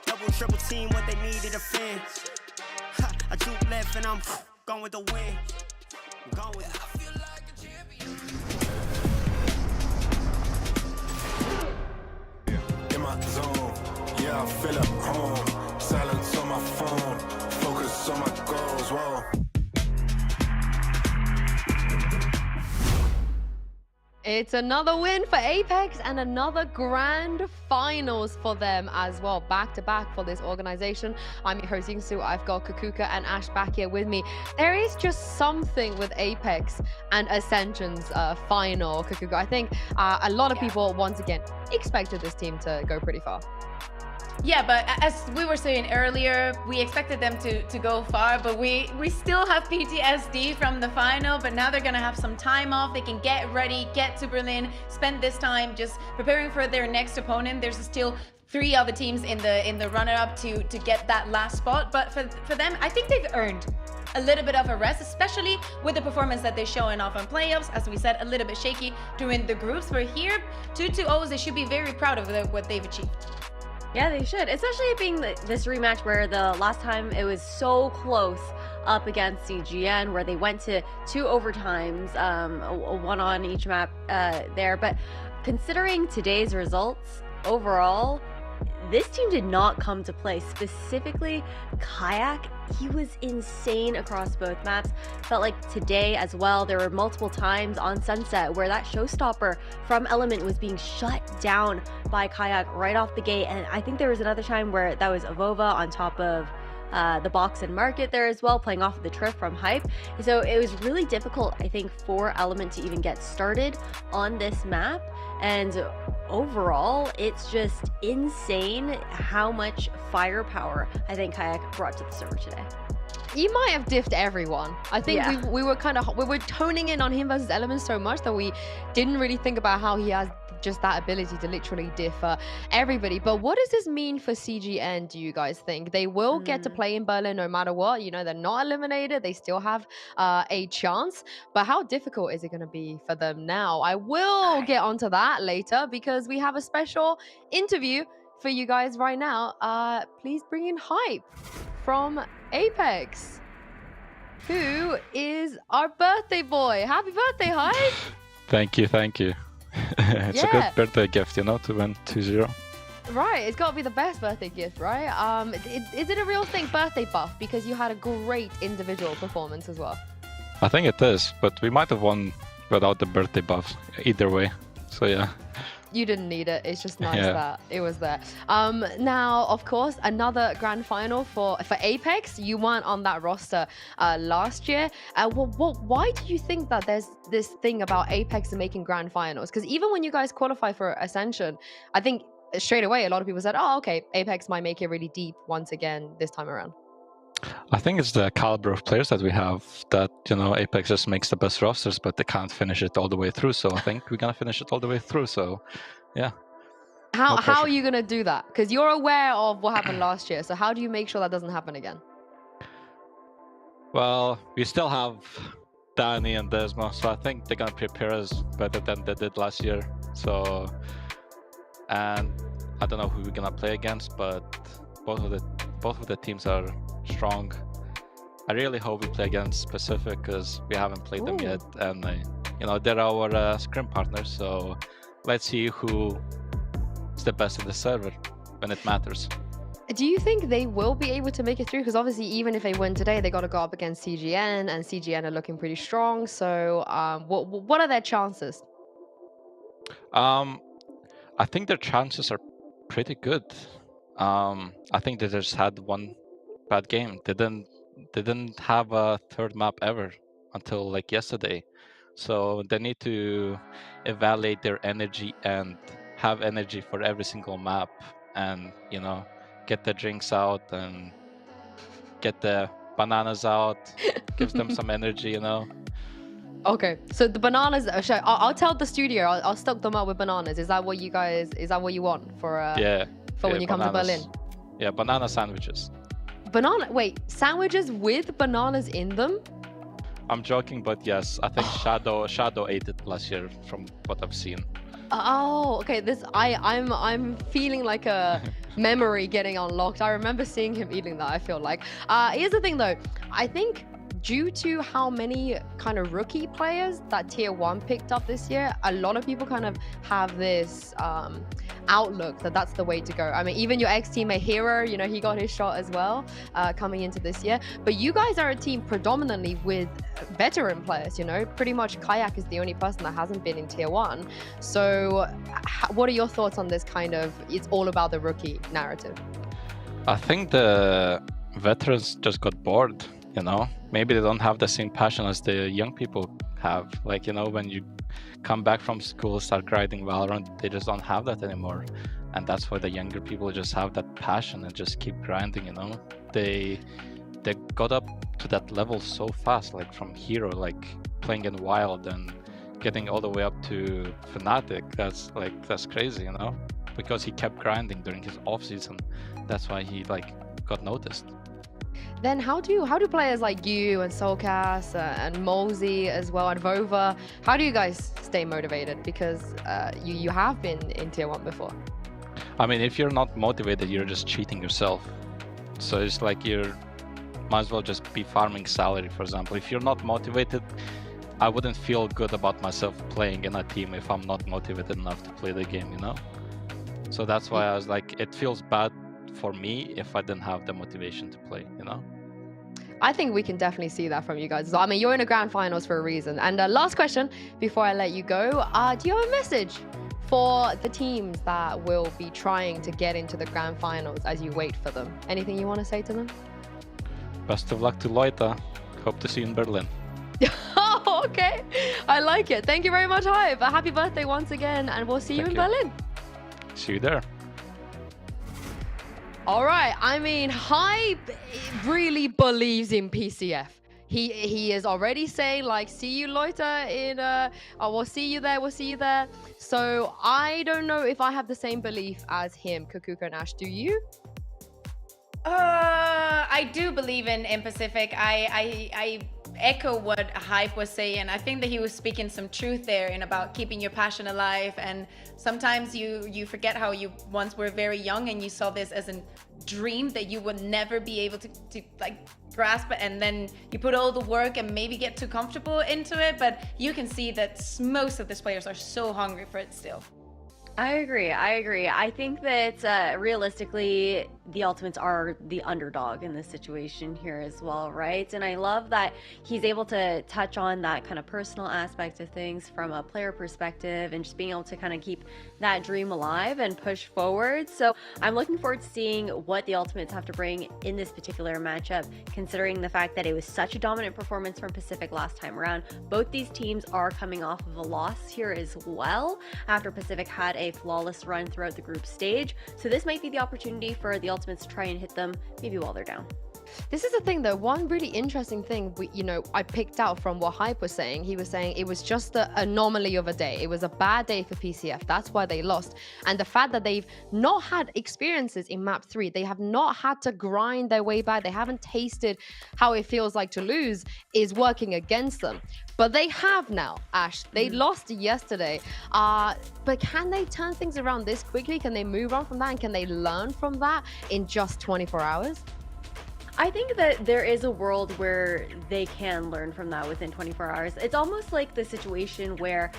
Double, triple team, what they need to defend. I juke left and I'm gone with the win. I'm gone with it. I feel like a champion. In my zone, yeah, I feel at home. Silence on my phone, focus on my goals, whoa. It's another win for Apex and another grand finals for them as well. Back to back for this organization. I'm your host Yingsu. I've got Kakuka and Ash back here with me. There is just something with Apex and Ascension's final, Kakuka. I think a lot of people, once again, expected this team to go pretty far. Yeah, but as we were saying earlier, we expected them to go far, but we still have PTSD from the final, but now they're gonna have some time off. They can get ready, get to Berlin, spend this time just preparing for their next opponent. There's still 3 other teams in the runner-up to get that last spot, but for them, I think they've earned a little bit of a rest, especially with the performance that they're showing off in playoffs. As we said, a little bit shaky during the groups, but here, 2-0s, they should be very proud of what they've achieved. Yeah, they should, especially it being this rematch where the last time it was so close up against CGN, where they went to 2 overtimes, one on each map there. But considering today's results overall, this team did not come to play. Specifically, Kayak, he was insane across both maps. Felt like today as well, there were multiple times on Sunset where that showstopper from Element was being shut down by Kayak right off the gate. And I think there was another time where that was Avova on top of the box and market there as well, playing off of the trip from Hype. So it was really difficult, I think, for Element to even get started on this map. And overall, it's just insane how much firepower I think Kayak brought to the server today. You might have diffed everyone. I think we were toning in on him versus Element so much that we didn't really think about how he has just that ability to literally diff everybody. But what does this mean for CGN, do you guys think? They will get to play in Berlin no matter what. You know, they're not eliminated. They still have a chance. But how difficult is it going to be for them now? I will get onto that later because we have a special interview for you guys right now. Please bring in Hype from Apex, who is our birthday boy. Happy birthday, Hype! Thank you, thank you. It's a good birthday gift, you know, to win 2-0. Right, it's got to be the best birthday gift, right? Is it a real thing, birthday buff? Because you had a great individual performance as well. I think it is, but we might have won without the birthday buffs either way. So yeah. You didn't need it. It's just nice that it was there. Now, of course, another grand final for Apex. You weren't on that roster last year. Why do you think that there's this thing about Apex and making grand finals? Because even when you guys qualify for Ascension, I think straight away a lot of people said, oh, okay, Apex might make it really deep once again this time around. I think it's the caliber of players that we have that, you know, Apex just makes the best rosters, but they can't finish it all the way through. So I think we're going to finish it all the way through. So, yeah. How are you going to do that? Because you're aware of what happened last year. So how do you make sure that doesn't happen again? Well, we still have Danny and Desmo, so I think they're going to prepare us better than they did last year. So, and I don't know who we're going to play against, but both of the teams are strong. I really hope we play against Pacific because we haven't played them yet, and you know, they're our scrim partners. So let's see who is the best in the server when it matters. Do you think they will be able to make it through? Because obviously, even if they win today, they got to go up against CGN, and CGN are looking pretty strong. So, what are their chances? I think their chances are pretty good. I think they just had one bad game. They didn't they didn't have a third map ever until like yesterday. So they need to evaluate their energy and have energy for every single map, and get the drinks out and get the bananas out, gives them some energy. Okay, so the bananas. I'll tell the studio. I'll stock them up with bananas. Is that what you guys? Is that what you want for? Yeah. For when you come to Berlin. Yeah, banana sandwiches. Wait, sandwiches with bananas in them? I'm joking, but yes, I think Shadow ate it last year from what I've seen. Oh, okay. I'm feeling like a memory getting unlocked. I remember seeing him eating that. I feel like. Here's the thing, though. I think due to how many kind of rookie players that tier 1 picked up this year, a lot of people kind of have this outlook that that's the way to go. I mean, even your ex-teammate Hero, he got his shot as well coming into this year. But you guys are a team predominantly with veteran players, Pretty much Kayak is the only person that hasn't been in tier 1. So what are your thoughts on this kind of, it's all about the rookie narrative? I think the veterans just got bored, Maybe they don't have the same passion as the young people have. Like, when you come back from school, start grinding Valorant, they just don't have that anymore. And that's why the younger people just have that passion and just keep grinding, They got up to that level so fast, like from Hero, like playing in Wild and getting all the way up to Fnatic. That's crazy, Because he kept grinding during his off season. That's why he got noticed. Then how do players like you and Soulcast and Mosey as well and Vova, how do you guys stay motivated? Because you have been in tier 1 before. I mean, if you're not motivated, you're just cheating yourself. So it's like you might as well just be farming salary, for example. If you're not motivated, I wouldn't feel good about myself playing in a team if I'm not motivated enough to play the game, So that's why I was like, it feels bad for me if I didn't have the motivation to play, I think we can definitely see that from you guys. I mean, you're in the grand finals for a reason. And last question before I let you go, do you have a message for the teams that will be trying to get into the grand finals as you wait for them? Anything you want to say to them? Best of luck to Loita. Hope to see you in Berlin. Oh, okay. I like it. Thank you very much, Hype. Happy birthday once again, and we'll see you in Berlin. See you there. All right. I mean, Hype really believes in PCF. He is already saying, like, see you, Loita, in we'll see you there. So I don't know if I have the same belief as him, Kukuka and Ash. Do you? I do believe in Pacific. I echo what Hype was saying. I think that he was speaking some truth there in about keeping your passion alive. And sometimes you forget how you once were very young and you saw this as a dream that you would never be able to grasp it, and then you put all the work and maybe get too comfortable into it. But you can see that most of these players are so hungry for it still. I agree. I think that realistically, the Ultimates are the underdog in this situation here as well, right? And I love that he's able to touch on that kind of personal aspect of things from a player perspective and just being able to kind of keep that dream alive and push forward. So I'm looking forward to seeing what the Ultimates have to bring in this particular matchup, considering the fact that it was such a dominant performance from Pacific last time around. Both these teams are coming off of a loss here as well, after Pacific had a flawless run throughout the group stage. So this might be the opportunity for the Ultimates to try and hit them maybe while they're down. This is the thing though, one really interesting thing I picked out from what Hype was saying. He was saying it was just the anomaly of a day. It was a bad day for PCF. That's why they lost. And the fact that they've not had experiences in map 3, they have not had to grind their way back, they haven't tasted how it feels like to lose, is working against them. But they have now, Ash. They lost yesterday. But can they turn things around this quickly? Can they move on from that? And can they learn from that in just 24 hours? I think that there is a world where they can learn from that within 24 hours. It's almost like the situation where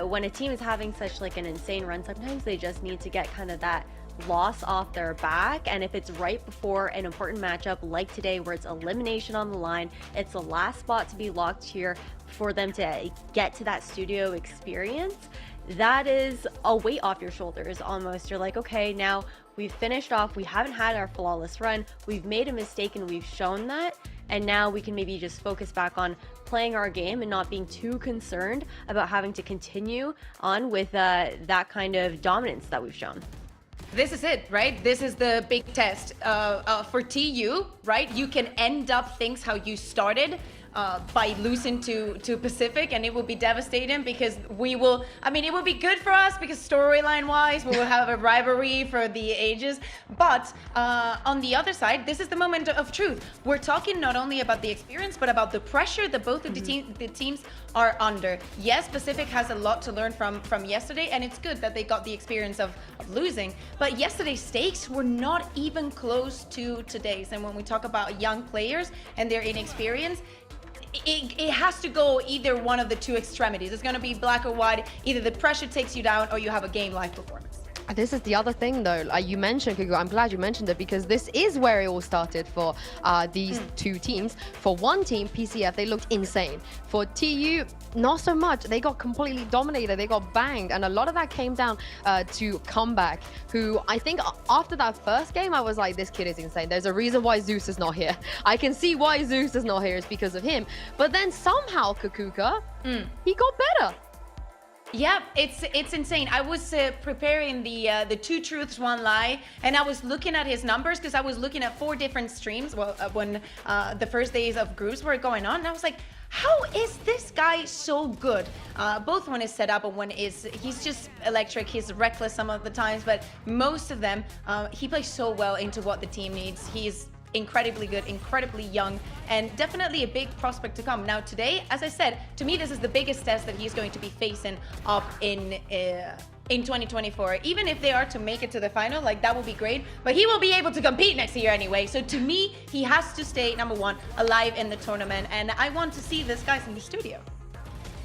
when a team is having such like an insane run, sometimes they just need to get kind of that loss off their back. And if it's right before an important matchup like today where it's elimination on the line, it's the last spot to be locked here for them to get to that studio experience, that is a weight off your shoulders almost. You're like, okay, now we've finished off, we haven't had our flawless run, we've made a mistake and we've shown that. and now we can maybe just focus back on playing our game and not being too concerned about having to continue on with that kind of dominance that we've shown. This is it, right? This is the big test for TU, right? You can end up things how you started by losing to Pacific, and it will be devastating because we will, I mean, it will be good for us because storyline wise, we will have a rivalry for the ages. But on the other side, this is the moment of truth. We're talking not only about the experience, but about the pressure that both of the teams are under. Yes, Pacific has a lot to learn from yesterday, and it's good that they got the experience of losing. But yesterday's stakes were not even close to today's. And when we talk about young players and their inexperience, it has to go either one of the two extremities. It's going to be black or white. Either the pressure takes you down or you have a game life performance. This is the other thing, though. You mentioned, Kugo, I'm glad you mentioned it because this is where it all started for these two teams. For one team, PCF, they looked insane. For TU, not so much. They got completely dominated. They got banged. And a lot of that came down to Comeback, who I think after that first game, I was like, this kid is insane. There's a reason why Zeus is not here. I can see why Zeus is not here. It's because of him. But then somehow, Kakuka, he got better. Yeah, it's insane. I was preparing the two truths, one lie, and I was looking at his numbers because I was looking at 4 different streams when the first days of groups were going on, and I was like, how is this guy so good? Both when it's set up and when he's just electric. He's reckless some of the times, but most of them, he plays so well into what the team needs. He's incredibly good, incredibly young, and definitely a big prospect to come. Now today, as I said, to me this is the biggest test that he's going to be facing up in 2024. Even if they are to make it to the final, like that would be great, but he will be able to compete next year anyway. So to me, he has to stay number 1 alive in the tournament, and I want to see this guys in the studio.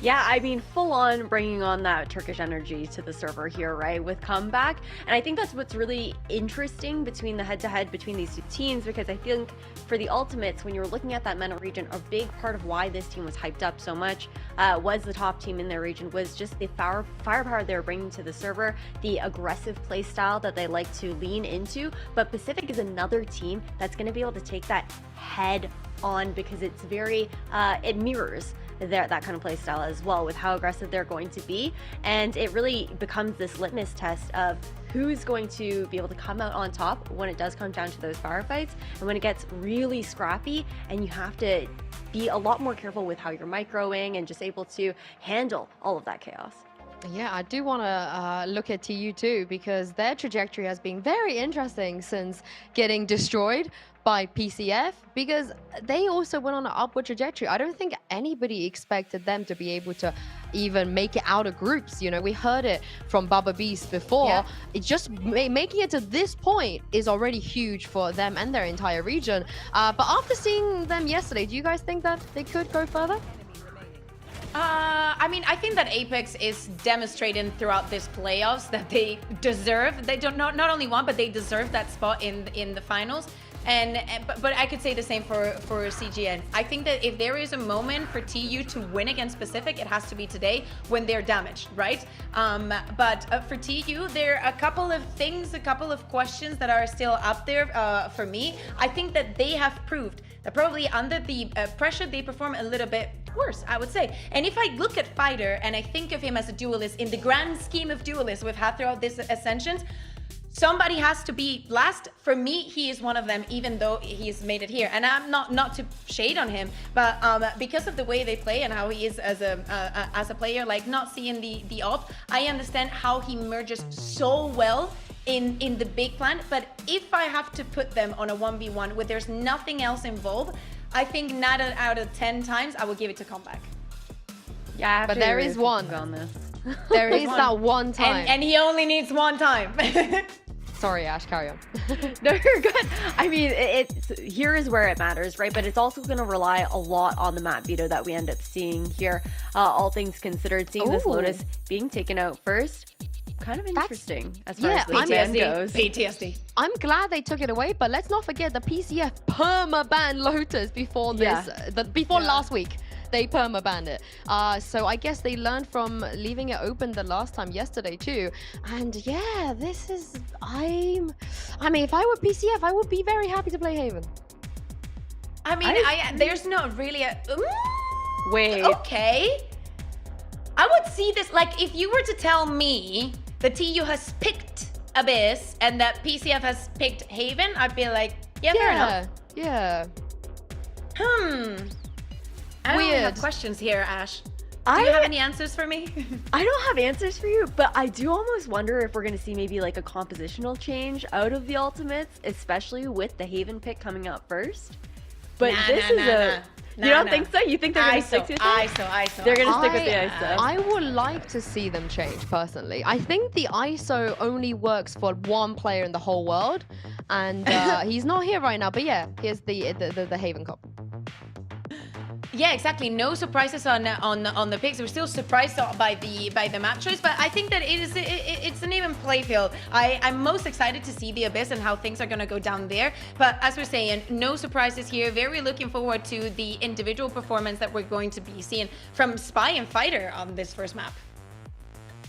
Yeah, I mean, full on bringing on that Turkish energy to the server here, right, with Comeback. And I think that's what's really interesting between the head-to-head between these two teams, because I think for the Ultimates, when you're looking at that MENA region, a big part of why this team was hyped up so much was the top team in their region, was just the firepower they were bringing to the server, the aggressive play style that they like to lean into. But Pacific is another team that's going to be able to take that head on because it's very, it mirrors that kind of play style as well with how aggressive they're going to be, and it really becomes this litmus test of who's going to be able to come out on top when it does come down to those firefights and when it gets really scrappy, and you have to be a lot more careful with how you're microing and just able to handle all of that chaos. Yeah, I do want to look at TU too, because their trajectory has been very interesting since getting destroyed by PCF, because they also went on an upward trajectory. I don't think anybody expected them to be able to even make it out of groups. You know, we heard it from Baba Beast before. Yeah. It just making it to this point is already huge for them and their entire region. But after seeing them yesterday, do you guys think that they could go further? I mean, I think that Apex is demonstrating throughout this playoffs that they deserve. They don't not only want, but they deserve that spot in the finals. But I could say the same for CGN. I think that if there is a moment for TU to win against Pacific, it has to be today when they're damaged, right? But for TU, there are a couple of things, a couple of questions that are still up there for me. I think that they have proved that probably under the pressure, they perform a little bit worse, I would say. And if I look at Fighter and I think of him as a duelist in the grand scheme of duelists we've had throughout this Ascensions, somebody has to be last. For me, he is one of them, even though he's made it here. And I'm not to shade on him, but because of the way they play and how he is as a player, like not seeing the op, I understand how he merges so well in the big plan. But if I have to put them on a 1v1 where there's nothing else involved, I think 9 out of 10 times I will give it to Comeback. Yeah, but there is one. On this. There is that one time. And he only needs one time. Sorry, Ash, carry on. No, you're good. I mean, here is where it matters, right? But it's also going to rely a lot on the map veto that we end up seeing here. All things considered, seeing this Lotus being taken out first, kind of interesting as far as PTSD goes. PTSD. I'm glad they took it away, but let's not forget the PCF perma-banned Lotus before this, last week. They perma-banned it. So I guess they learned from leaving it open the last time yesterday too. And yeah, this is, I mean, if I were PCF, I would be very happy to play Haven. I mean, there's not really a... Wait. Okay. I would see this, like, if you were to tell me that TU has picked Abyss and that PCF has picked Haven, I'd be like, yeah, fair enough. Yeah. I only have Weird. questions here, Ash. Do you have any answers for me? I don't have answers for you, but I do almost wonder if we're going to see maybe like a compositional change out of the ultimates, especially with the Haven pick coming out first. But you don't think so? You think they're going to stick to it? ISO. They're going to stick with the ISO. I would like to see them change personally. I think the ISO only works for one player in the whole world, and he's not here right now. But yeah, here's the Haven Cup. Yeah, exactly. No surprises on the picks. We're still surprised by the map choice, but I think that it's an even play field. I'm most excited to see the Abyss and how things are going to go down there. But as we're saying, no surprises here. Very looking forward to the individual performance that we're going to be seeing from Spy and Fighter on this first map.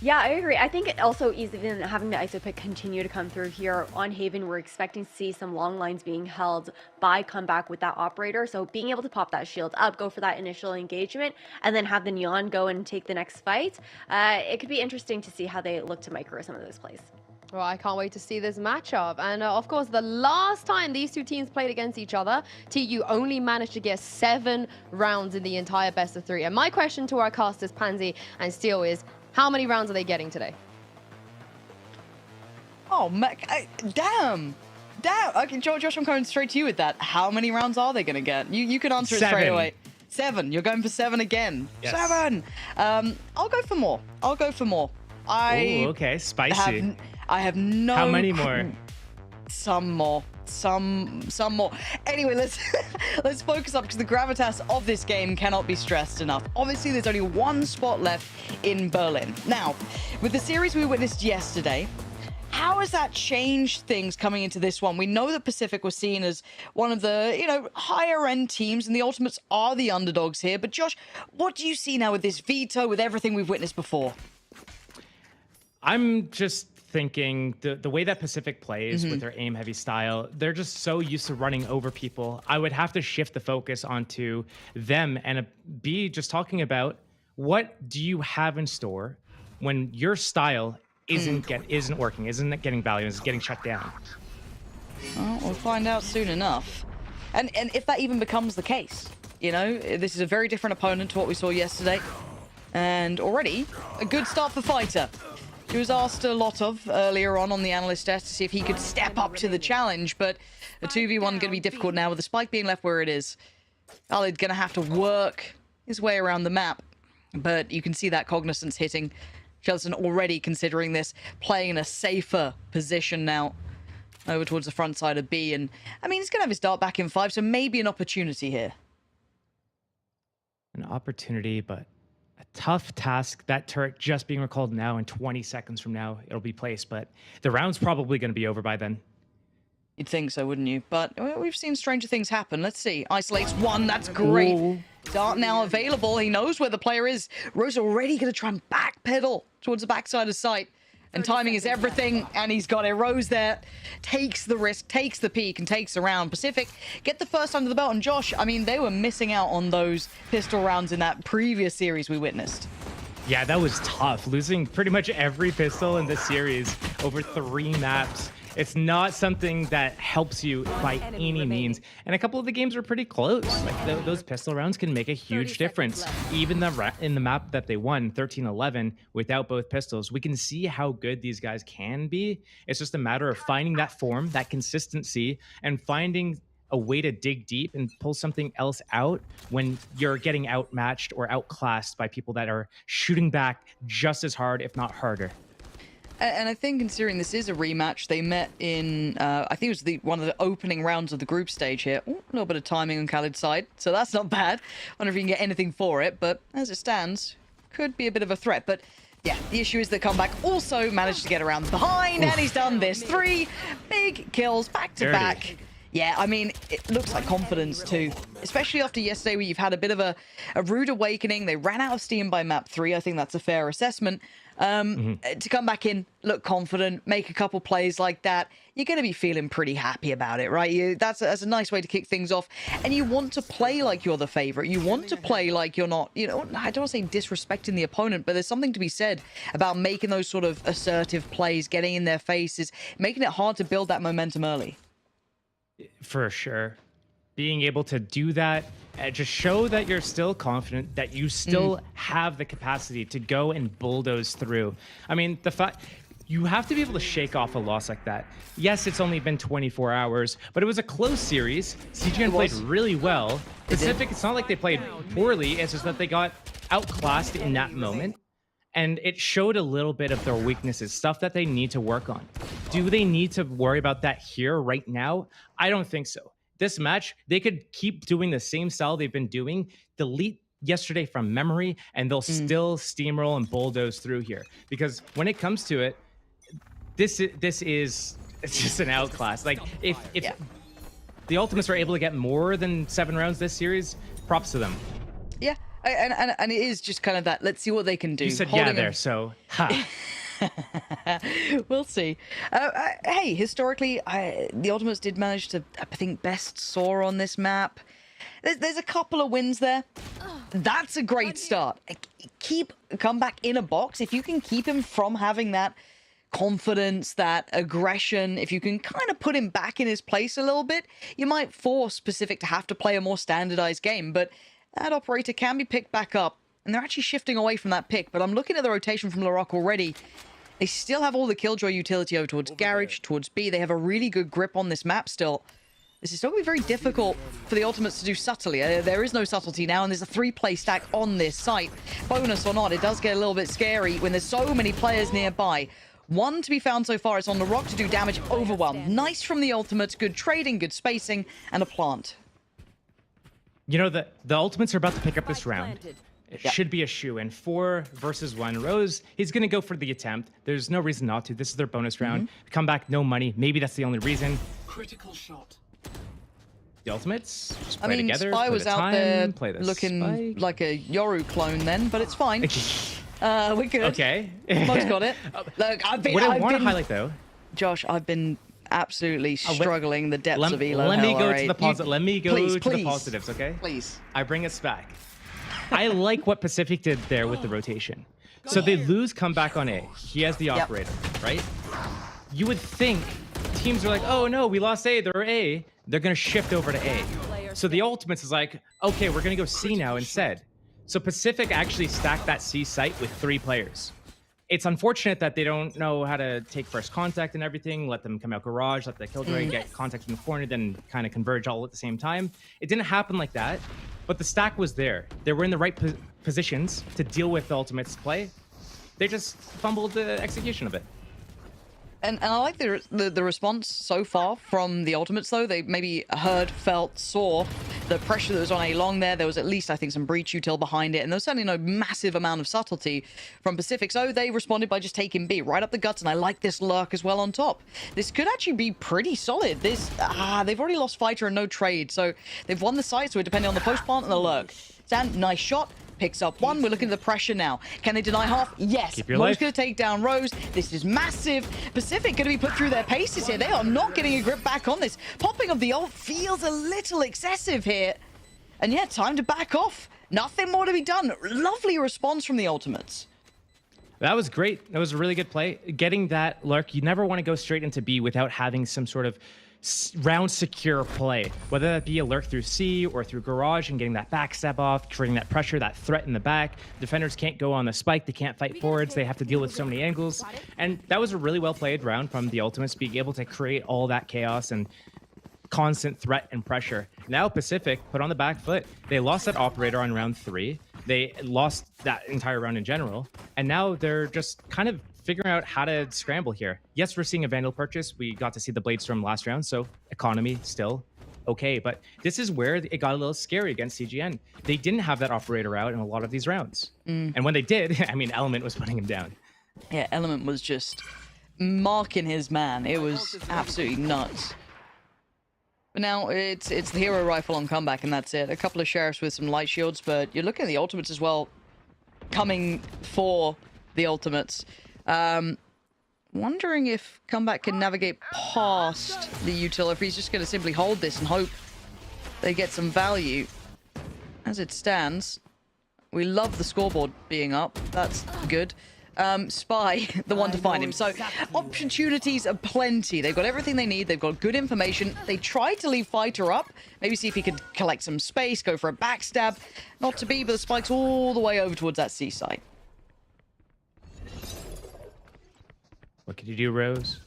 Yeah, I agree. I think it also even having the ISO pick continue to come through here on Haven, we're expecting to see some long lines being held by comeback with that operator. So being able to pop that shield up, go for that initial engagement, and then have the Neon go and take the next fight. It could be interesting to see how they look to micro some of those plays. Well, I can't wait to see this matchup. And of course, the last time these two teams played against each other, TU only managed to get 7 rounds in the entire best of 3. And my question to our casters, Pansy and Steel, is how many rounds are they getting today? Oh, damn. Okay, Josh, I'm coming straight to you with that. How many rounds are they going to get? You can answer it straight away. 7. You're going for 7 again. Yes. 7. I'll go for more. Ooh, okay, spicy. I have no... How many more? Some more. Some more. Anyway, let's focus up because the gravitas of this game cannot be stressed enough. Obviously, there's only one spot left in Berlin. Now, with the series we witnessed yesterday, how has that changed things coming into this one? We know that Pacific was seen as one of the, higher end teams, and the Ultimates are the underdogs here. But Josh, what do you see now with this veto, with everything we've witnessed before? I'm just thinking the way that Pacific plays with their aim heavy style, they're just so used to running over people. I would have to shift the focus onto them and be just talking about what do you have in store when your style isn't working, isn't getting value, is getting shut down. Well, we'll find out soon enough. And if that even becomes the case, this is a very different opponent to what we saw yesterday. And already a good start for Fighter. He was asked a lot of earlier on the analyst desk to see if he could step up to the challenge, but a 2v1 going to be difficult now with the spike being left where it is. Khalid going to have to work his way around the map, but you can see that cognizance hitting. Jelson already considering this, playing in a safer position now over towards the front side of B, and I mean, he's going to have his dart back in 5, so maybe an opportunity here. An opportunity, but a tough task. That turret just being recalled now, and 20 seconds from now it'll be placed, but the round's probably going to be over by then. You'd think so, wouldn't you? But we've seen stranger things happen. Let's see. Isolates 1, that's great. Ooh. Dart now available. He knows where the player is. Rose already going to try and backpedal towards the backside of sight. And timing is everything, and he's got it. Rose there takes the risk, takes the peek, and takes the round. Pacific get the first under the belt. And Josh, I mean, they were missing out on those pistol rounds in that previous series we witnessed. Yeah, that was tough. Losing pretty much every pistol in this series over 3 maps. It's not something that helps you by any means. And a couple of the games were pretty close. Like those pistol rounds can make a huge difference. Even in the map that they won, 13-11, without both pistols, we can see how good these guys can be. It's just a matter of finding that form, that consistency, and finding a way to dig deep and pull something else out when you're getting outmatched or outclassed by people that are shooting back just as hard, if not harder. And I think considering this is a rematch, they met in, I think it was one of the opening rounds of the group stage here. Ooh, a little bit of timing on Khaled's side, so that's not bad. Wonder if you can get anything for it, but as it stands, could be a bit of a threat. But yeah, the issue is that Comeback also managed to get around behind, and he's done this. 3 big kills back to back. Yeah, I mean, it looks like confidence too, especially after yesterday where you've had a bit of a rude awakening. They ran out of steam by map 3. I think that's a fair assessment. To come back in, look confident, make a couple plays like that, you're going to be feeling pretty happy about it, right? That's a nice way to kick things off. And you want to play like you're the favorite. You want to play like you're not, I don't want to say disrespecting the opponent, but there's something to be said about making those sort of assertive plays, getting in their faces, making it hard to build that momentum early. For sure. Being able to do that, just show that you're still confident, that you still have the capacity to go and bulldoze through. I mean, the fact you have to be able to shake off a loss like that. Yes, it's only been 24 hours, but it was a close series. CGN played really well. Pacific, it's not like they played poorly, it's just that they got outclassed in that moment. And it showed a little bit of their weaknesses, stuff that they need to work on. Do they need to worry about that here right now? I don't think so. This match, they could keep doing the same style they've been doing, delete yesterday from memory, and they'll still steamroll and bulldoze through here. Because when it comes to it, this is it's just an outclass. Like, if the Ultimates are able to get more than 7 rounds this series, props to them. Yeah, and it is just kind of that, let's see what they can do. You said there, so ha. We'll see. Hey, historically, the Ultimates did manage to, I think, best soar on this map. There's a couple of wins there. That's a great start. Come back in a box. If you can keep him from having that confidence, that aggression, if you can kind of put him back in his place a little bit, you might force Pacific to have to play a more standardized game. But that operator can be picked back up, and they're actually shifting away from that pick. But I'm looking at the rotation from Larocque already. They still have all the Killjoy utility over towards Garage, towards B. They have a really good grip on this map still. This is still going to be very difficult for the Ultimates to do subtly. There is no subtlety now, and there's a 3-play stack on this site. Bonus or not, it does get a little bit scary when there's so many players nearby. One to be found so far is on Larocque to do damage. Overwhelm. Nice from the Ultimates. Good trading, good spacing, and a plant. You know, the Ultimates are about to pick up this round. It should be a shoe-in. 4 versus 1. Rose, he's going to go for the attempt. There's no reason not to. This is their bonus round. Come back, no money. Maybe that's the only reason. Critical shot. The Ultimates just I play mean, together, Spy was out there looking spike. like a Yoru clone then, but it's fine. We're good. Okay. Most got it. Look, what I want to highlight, though, Josh, I've been absolutely struggling the depths of Elo. Let me hell, go right? to the positive. Let me go please, to the positives, okay? Please. I bring us back. I like what Pacific did there with the rotation. So they lose comeback on A. He has the operator, right? You would think teams are like, oh no, we lost A, they're A. They're going to shift over to A. So the Ultimates is like, okay, we're going to go C now instead. So Pacific actually stacked that C site with 3 players. It's unfortunate that they don't know how to take first contact and everything, let them come out garage, let the Killjoy get contact in the corner, then kind of converge all at the same time. It didn't happen like that, but the stack was there. They were in the right positions to deal with the Ultimates play. They just fumbled the execution of it. And I like the response so far from the Ultimates, though. They maybe heard, felt, saw the pressure that was on A long there. There was at least, I think, some breach util behind it. And there was certainly no massive amount of subtlety from Pacific. So they responded by just taking B right up the guts. And I like this lurk as well on top. This could actually be pretty solid. They've already lost Fighter and no trade. So they've won the site. So we're depending on the post plant and the lurk. Stan, nice shot. Picks up 1. We're looking at the pressure now. Can they deny half? Yes. Mo's going to take down Rose. This is massive. Pacific going to be put through their paces here. They are not getting a grip back on this. Popping of the ult feels a little excessive here. And yeah, time to back off. Nothing more to be done. Lovely response from the Ultimates. That was great. That was a really good play. Getting that lurk, you never want to go straight into B without having some sort of round secure play, whether that be a lurk through C or through garage and getting that backstab off, creating that pressure, that threat in the back. Defenders can't go on the spike, they can't fight forwards, they have to deal with so many angles. And that was a really well played round from the Ultimates, being able to create all that chaos and constant threat and pressure. Now Pacific put on the back foot. They lost that operator on round 3. They lost that entire round in general. And now they're just kind of figuring out how to scramble here. Yes, we're seeing a Vandal purchase. We got to see the Bladestorm last round, so economy still okay. But this is where it got a little scary against CGN. They didn't have that operator out in a lot of these rounds. And when they did, I mean, Element was putting him down. Yeah, Element was just marking his man. It was absolutely nuts. But now it's the hero rifle on comeback, and that's it. A couple of sheriffs with some light shields, but you're looking at the Ultimates as well, coming for the ultimates. Wondering if Comeback can navigate past the util, if he's just going to simply hold this and hope they get some value. As it stands, we love the scoreboard being up. That's good. Spy, the one to find him. So opportunities are plenty. They've got everything they need. They've got good information. They tried to leave Fighter up. Maybe see if he could collect some space, go for a backstab. Not to be, but the spike's all the way over towards that seaside. What could you do, Rose?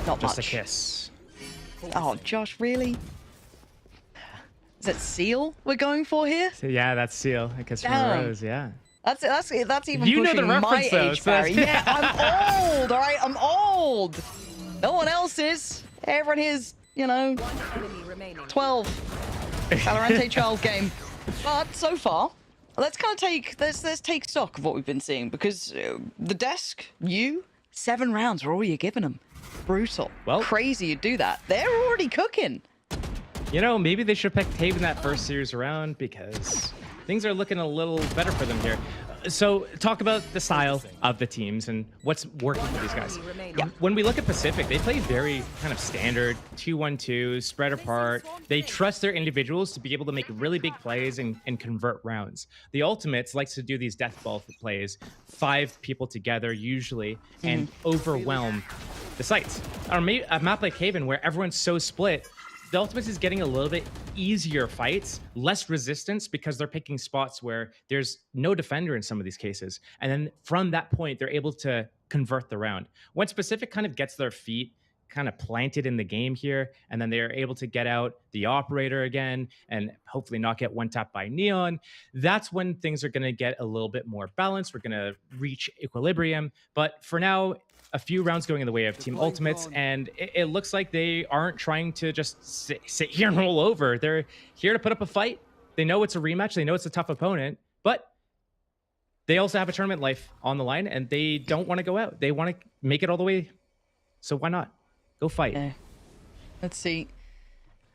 Not Just much. a kiss. Oh, Josh, really? Is it Seal we're going for here? So, yeah, that's Seal. I guess from Damn. Rose, yeah. That's even You know pushing the my reference, though, age so that's- barrier. Yeah, I'm old, all right? I'm old. No one else is. Everyone here's, you know, 12. Valorant 12 game. But so far, let's kind of take stock of what we've been seeing, because the desk, 7 rounds are all you're giving them. Brutal. Well, crazy you do that. They're already cooking. You know, maybe they should pick Taven that first series around, because things are looking a little better for them here. So talk about the style of the teams and what's working for these guys. Yeah. When we look at Pacific, they play very kind of standard 2-1-2, spread apart. They trust their individuals to be able to make really big plays and convert rounds. The Ultimates likes to do these death ball plays, 5 people together usually, and overwhelm the sites. Or maybe a map like Haven where everyone's so split, the Ultimates is getting a little bit easier fights, less resistance, because they're picking spots where there's no defender in some of these cases. And then from that point, they're able to convert the round. When Pacific kind of gets their feet kind of planted in the game here, and then they're able to get out the operator again and hopefully not get one-tapped by Neon, that's when things are going to get a little bit more balanced. We're going to reach equilibrium. But for now, a few rounds going in the way of Team Ultimates, and it looks like they aren't trying to just sit here and roll over. They're here to put up a fight. They know it's a rematch. They know it's a tough opponent, but they also have a tournament life on the line, and they don't want to go out. They want to make it all the way. So why not? Go fight. Yeah. Let's see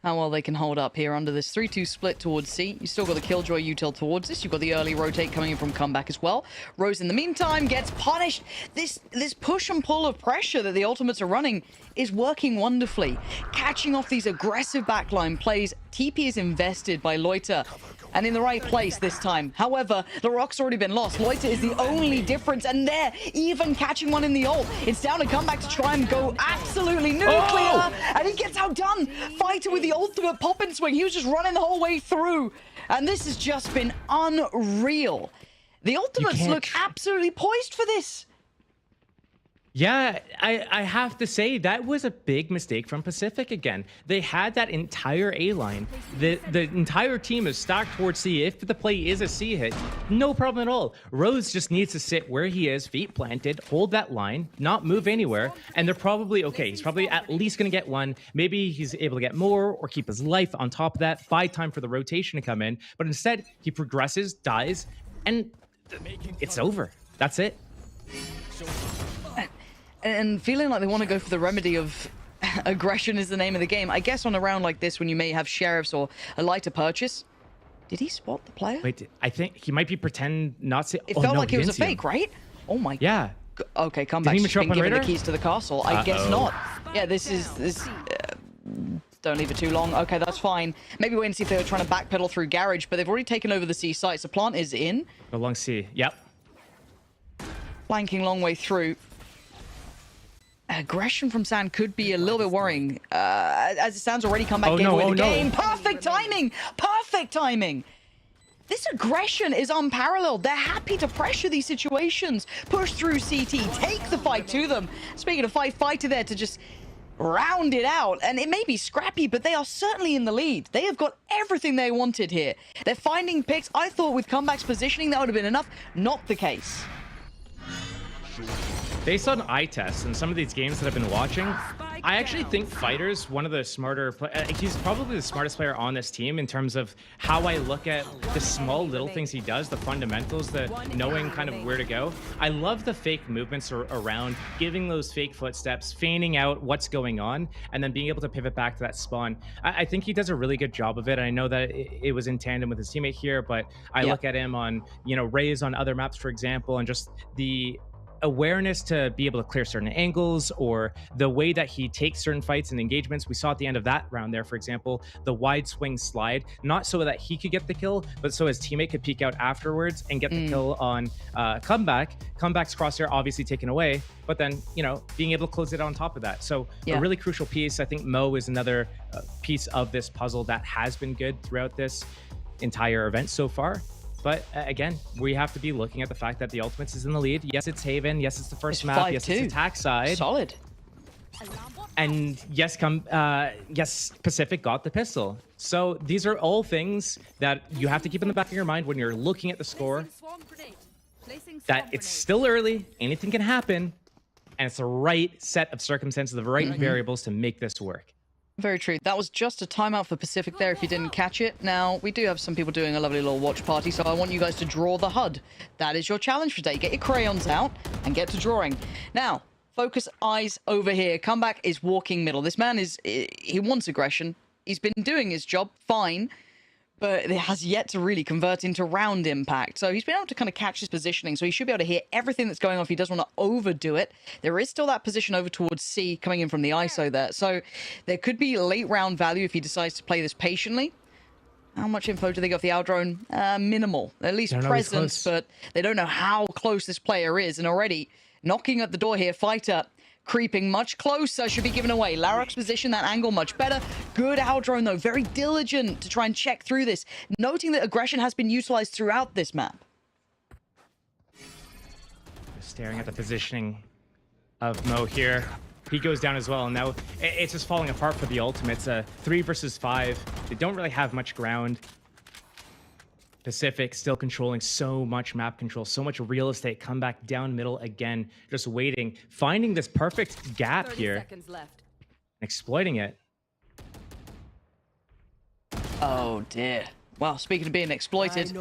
how well they can hold up here under this 3-2 split towards C. You still got the Killjoy util towards this. You've got the early rotate coming in from Comeback as well. Rose, in the meantime, gets punished. This push and pull of pressure that the Ultimates are running is working wonderfully. Catching off these aggressive backline plays. TP is invested by Loiter, and in the right place this time. However, the rock's already been lost. Loiter is the only difference, and they're even catching one in the ult. It's down to Comeback to try and go absolutely nuclear, and he gets outdone. Fighter with the ultimate pop and swing. He was just running the whole way through, and this has just been unreal. The Ultimates look absolutely poised for this. Yeah, I have to say that was a big mistake from Pacific again. They had that entire A line. The entire team is stacked towards C. If the play is a C hit, no problem at all. Rose just needs to sit where he is, feet planted, hold that line, not move anywhere, and they're probably okay. He's probably at least going to get one. Maybe he's able to get more or keep his life on top of that, buy time for the rotation to come in. But instead, he progresses, dies, and it's over. That's it. And feeling like they want to go for the remedy of aggression is the name of the game. I guess on a round like this, when you may have sheriffs or a lighter purchase. Did he spot the player? Wait, I think he might be pretend not to. It felt like it was a fake, right? Oh my. Yeah. Okay, Comeback's Did he been show up on given the radar? keys to the castle. I guess not. Yeah, this is. Don't leave it too long. Okay, that's fine. Maybe wait and see if they were trying to backpedal through garage, but they've already taken over the C sites. The plant is in. Along C. Yep. Flanking long way through. Aggression from Sand could be a little bit worrying. As it stands, already Comeback gave away the game. Perfect timing! Perfect timing! This aggression is unparalleled. They're happy to pressure these situations. Push through CT, take the fight to them. Speaking of Fighter there to just round it out. And it may be scrappy, but they are certainly in the lead. They have got everything they wanted here. They're finding picks. I thought with Comeback's positioning, that would have been enough. Not the case. Based on eye tests and some of these games that I've been watching, I actually think Fighter's one of the smarter. He's probably the smartest player on this team in terms of how I look at the small little things he does, the fundamentals, the knowing kind of where to go. I love the fake movements around, giving those fake footsteps, feigning out what's going on, and then being able to pivot back to that spawn. I think he does a really good job of it. I know that it was in tandem with his teammate here, but I look at him on, Rays on other maps, for example, and just the awareness to be able to clear certain angles, or the way that he takes certain fights and engagements. We saw at the end of that round there, for example, the wide swing slide, not so that he could get the kill, but so his teammate could peek out afterwards and get the kill on comeback. Comeback's crosshair obviously taken away, but then, being able to close it on top of that. So a really crucial piece. I think Mo is another piece of this puzzle that has been good throughout this entire event so far. But again, we have to be looking at the fact that the Ultimates is in the lead. Yes, it's Haven. Yes, it's the first map. Yes, it's attack side. Solid. And yes, Pacific got the pistol. So these are all things that you have to keep in the back of your mind when you're looking at the score. That it's still early, anything can happen, and it's the right set of circumstances, the right variables to make this work. Very true. That was just a timeout for Pacific there if you didn't catch it. Now, we do have some people doing a lovely little watch party, so I want you guys to draw the HUD. That is your challenge for today. Get your crayons out and get to drawing. Now, focus eyes over here. Comeback is walking middle. This man he wants aggression. He's been doing his job fine, but it has yet to really convert into round impact. So he's been able to kind of catch his positioning, so he should be able to hear everything that's going on if he doesn't want to overdo it. There is still that position over towards C coming in from the ISO there. So there could be late round value if he decides to play this patiently. How much info do they get off the Owl drone? Minimal. At least presence, but they don't know how close this player is. And already knocking at the door here, Fighter creeping much closer, should be given away. Larok's position, that angle much better. Good Owl drone though, very diligent to try and check through this. Noting that aggression has been utilized throughout this map. Just staring at the positioning of Mo here. He goes down as well, and now it's just falling apart for the Ultimates. 3 versus 5. They don't really have much ground. Pacific still controlling so much map control, so much real estate. Come back down middle again, just waiting, finding this perfect gap here, exploiting it. Oh dear. Well, speaking of being exploited,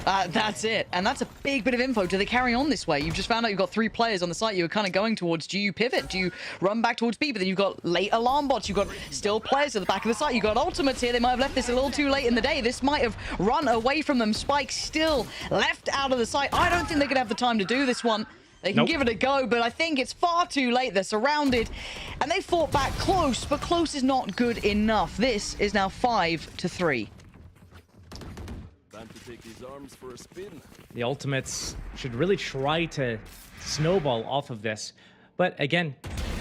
that's it. And that's a big bit of info. Do they carry on this way? You've just found out you've got 3 players on the site you were kind of going towards. Do you pivot? Do you run back towards B? But then you've got late alarm bots. You've got still players at the back of the site. You've got Ultimates here. They might have left this a little too late in the day. This might have run away from them. Spike still left out of the site. I don't think they're going to have the time to do this one. They can give it a go, but I think it's far too late. They're surrounded, and they fought back close, but close is not good enough. This is now 5-3. To take his arms for a spin. The Ultimates should really try to snowball off of this. But again,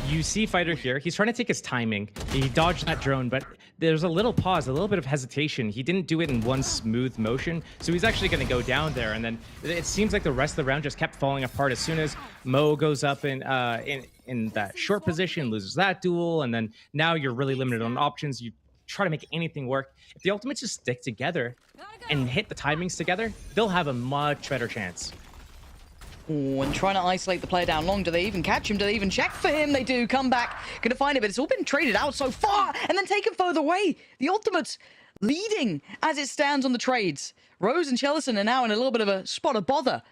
you see Fighter here. He's trying to take his timing. He dodged that drone, but there's a little pause, a little bit of hesitation. He didn't do it in one smooth motion. So he's actually going to go down there. And then it seems like the rest of the round just kept falling apart as soon as Mo goes up in that short position, loses that duel. And then now you're really limited on options. You try to make anything work. If the Ultimates just stick together and hit the timings together, they'll have a much better chance. Ooh, and trying to isolate the player down long. Do they even catch him? Do they even check for him? They do. Come back. Gonna find it, but it's all been traded out so far and then taken further away. The Ultimates leading as it stands on the trades. Rose and Chelison are now in a little bit of a spot of bother.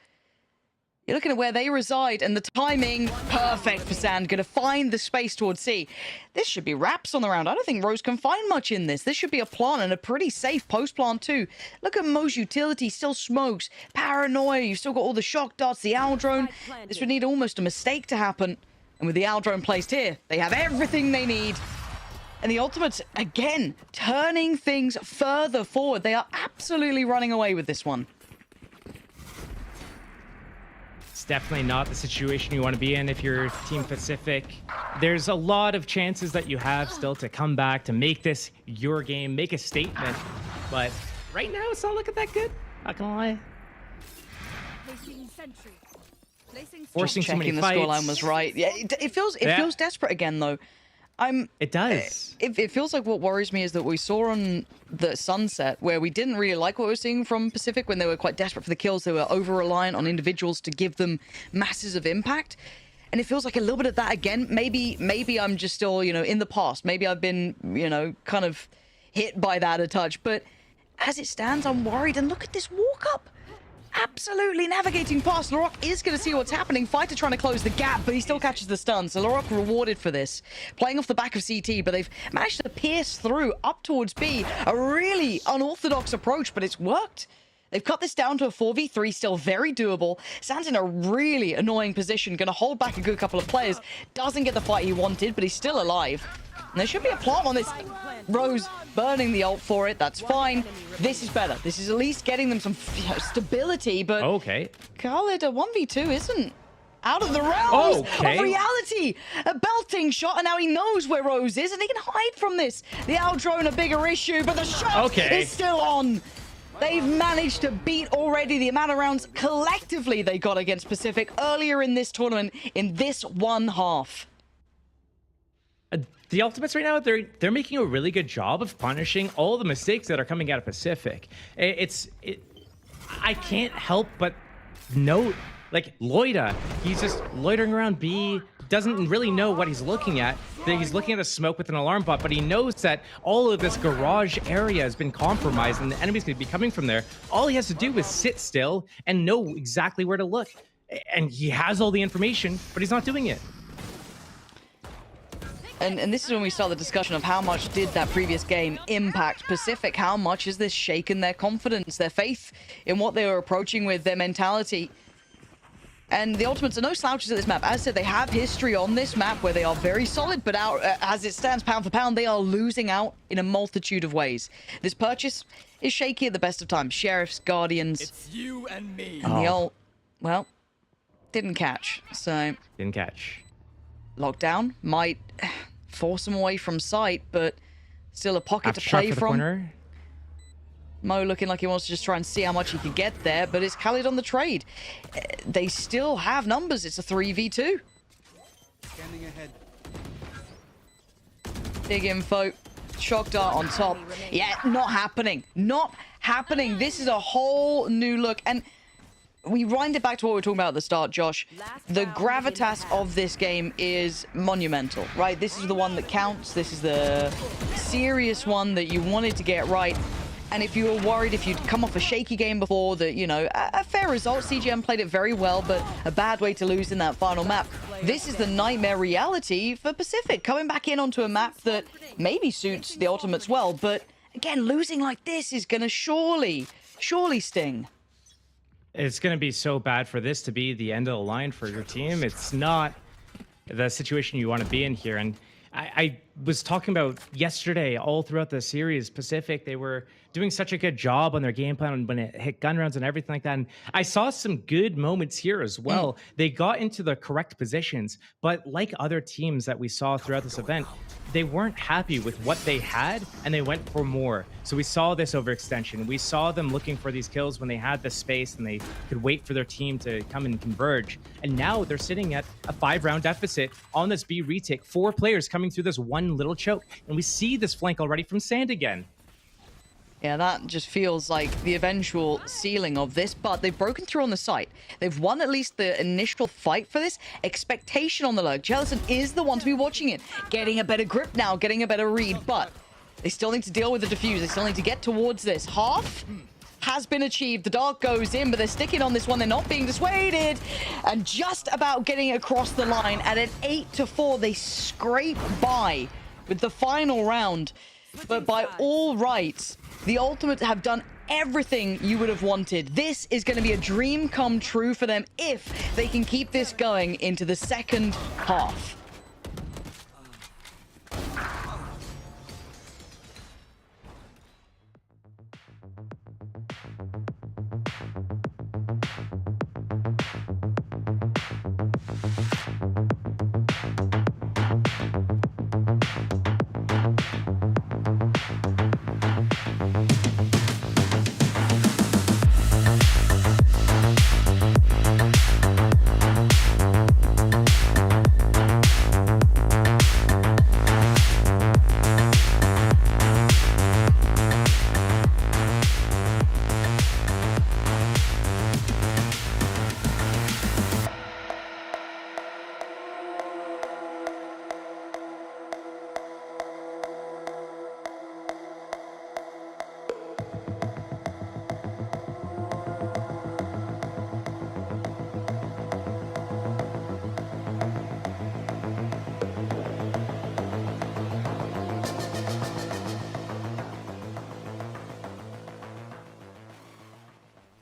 You're looking at where they reside, and the timing, perfect for Sand. Gonna find the space towards C. This should be wraps on the round. I don't think Rose can find much in this. This should be a plant, and a pretty safe post-plant too. Look at Mo's utility, still smokes. Paranoia, you've still got all the shock darts, the Owl drone. This would need almost a mistake to happen. And with the Owl drone placed here, they have everything they need. And the Ultimates, again, turning things further forward. They are absolutely running away with this one. Definitely not the situation you want to be in if you're Team Pacific. There's a lot of chances that you have still to come back, to make this your game, make a statement. But right now, it's not looking that good. Not gonna lie. Forcing too many the fights. scoreline was right. Yeah, it feels desperate again though. It does. It feels like what worries me is that we saw on the Sunset where we didn't really like what we were seeing from Pacific when they were quite desperate for the kills. They were over-reliant on individuals to give them masses of impact. And it feels like a little bit of that again. Maybe I'm just still, in the past. Maybe I've been, kind of hit by that a touch. But as it stands, I'm worried. And look at this walk up. Absolutely navigating past. Larok is going to see what's happening. Fighter trying to close the gap, but he still catches the stun. So Larok rewarded for this. Playing off the back of CT, but they've managed to pierce through up towards B. A really unorthodox approach, but it's worked. They've cut this down to a 4v3, still very doable. Sand's in a really annoying position, going to hold back a good couple of players. Doesn't get the fight he wanted, but he's still alive. And there should be a plant on this. Rose burning the ult for it, that's fine. This is better. This is at least getting them some stability, but... Okay. Khalid, a 1v2 isn't out of the realms of reality. A belting shot, and now he knows where Rose is, and he can hide from this. The out drone a bigger issue, but the shot is still on. They've managed to beat already the amount of rounds collectively they got against Pacific earlier in this tournament in this one half. The Ultimates right now, they're making a really good job of punishing all the mistakes that are coming out of Pacific. I can't help but note, like, Loida, he's just loitering around B, doesn't really know what he's looking at. He's looking at a smoke with an alarm bot, but he knows that all of this garage area has been compromised and the enemy's going to be coming from there. All he has to do is sit still and know exactly where to look. And he has all the information, but he's not doing it. And this is when we start the discussion of how much did that previous game impact Pacific? How much has this shaken their confidence, their faith in what they were approaching with, their mentality? And the Ultimates are no slouches at this map. As I said, they have history on this map where they are very solid, but as it stands pound for pound, they are losing out in a multitude of ways. This purchase is shaky at the best of times. Sheriffs, Guardians. It's you and me. And the ult, well, didn't catch. So didn't catch. Lockdown might force them away from sight, but still a pocket to play from. Mo looking like he wants to just try and see how much he can get there, but it's Khalid on the trade. They still have numbers. It's a 3v2. Scanning ahead. Big info. Shock dart on top. Yeah, not happening. Not happening. This is a whole new look. And we wind it back to what we were talking about at the start, Josh. The gravitas of this game is monumental, right? This is the one that counts. This is the serious one that you wanted to get right. And if you were worried, if you'd come off a shaky game before, that, a fair result. CGM played it very well, but a bad way to lose in that final map. This is the nightmare reality for Pacific, coming back in onto a map that maybe suits the Ultimates well, but again, losing like this is going to surely sting. It's going to be so bad for this to be the end of the line for your team. It's not the situation you want to be in here. And I was talking about yesterday, all throughout the series, Pacific, they were doing such a good job on their game plan when it hit gun rounds and everything like that. And I saw some good moments here as well. They got into the correct positions, but like other teams that we saw throughout this event, they weren't happy with what they had and they went for more. So we saw this overextension. We saw them looking for these kills when they had the space and they could wait for their team to come and converge. And now they're sitting at a 5-round deficit on this B retake. 4 players coming through this one little choke. And we see this flank already from Sand again. Yeah, that just feels like the eventual ceiling of this, but they've broken through on the site. They've won at least the initial fight for this. Expectation on the lurk. Jellison is the one to be watching it. Getting a better grip now, getting a better read, but they still need to deal with the defuse. They still need to get towards this. Half has been achieved. The dart goes in, but they're sticking on this one. They're not being dissuaded. And just about getting across the line at an 8-4, they scrape by with the final round. But by all rights, the Ultimates have done everything you would have wanted. This is going to be a dream come true for them if they can keep this going into the second half.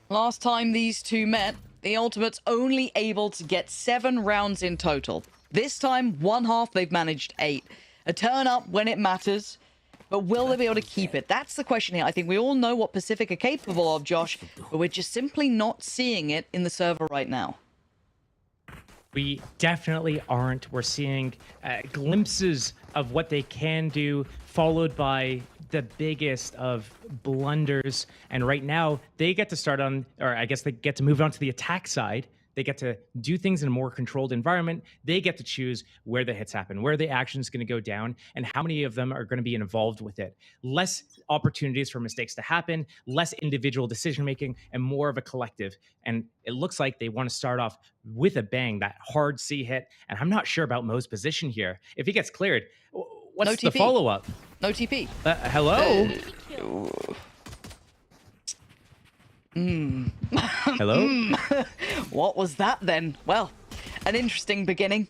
Last time these two met, the Ultimates only able to get 7 rounds in total. This time, one half, they've managed 8. A turn up when it matters, but will they be able to keep it? That's the question here. I think we all know what Pacific are capable of, Josh, but we're just simply not seeing it in the server right now. We definitely aren't. We're seeing glimpses of what they can do, followed by the biggest of blunders. And right now, they get to start on, or I guess they get to move on to the attack side. They get to do things in a more controlled environment. They get to choose where the hits happen, where the action is going to go down, and how many of them are going to be involved with it. Less opportunities for mistakes to happen, less individual decision-making, and more of a collective. And it looks like they want to start off with a bang, that hard C hit. And I'm not sure about Mo's position here. If he gets cleared, what's No the TP. follow-up? No TP. Hello? Hello? What was that then? Well, an interesting beginning.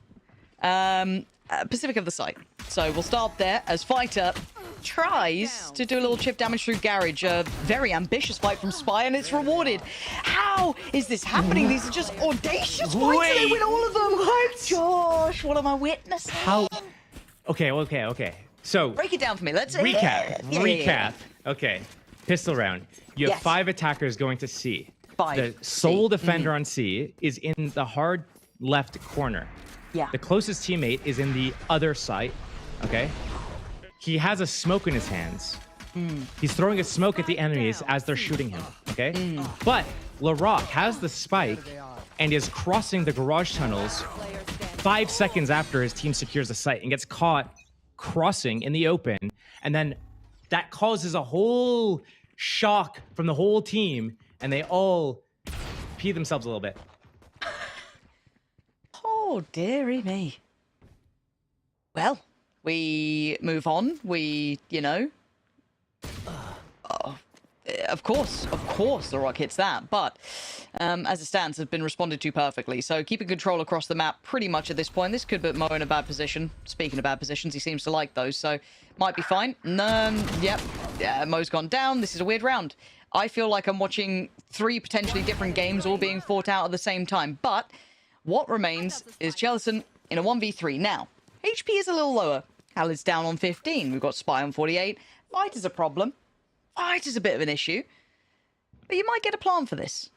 Pacific of the site. So we'll start there as Fighter tries to do a little chip damage through Garage. A very ambitious fight from Spy, and it's rewarded. How is this happening? These are just audacious fights, and they win all of them. What? Josh, what am I witnessing? How? Okay. So Break it down for me. Let's recap. Okay. Pistol round. You have 5 attackers going to C. 5. The sole defender on C is in the hard left corner. Yeah. The closest teammate is in the other side. Okay. He has a smoke in his hands. He's throwing a smoke at the enemies as they're shooting him. Okay. But LaRock has the spike and is crossing the garage tunnels 5 seconds after his team secures the site and gets caught crossing in the open. And then that causes a whole shock from the whole team, and they all pee themselves a little bit. Oh, dearie me. Well, we move on. We, of course, the Rock hits that. But as it stands, has been responded to perfectly. So keeping control across the map pretty much at this point. This could put Mo in a bad position. Speaking of bad positions, he seems to like those. So might be fine. Yep. Yeah, Mo's gone down. This is a weird round. I feel like I'm watching 3 potentially different games all being fought out at the same time. But what remains is Jellison in a 1v3. Now, HP is a little lower. Hal is down on 15. We've got Spy on 48. Fight is a problem. Fight is a bit of an issue. But you might get a plan for this.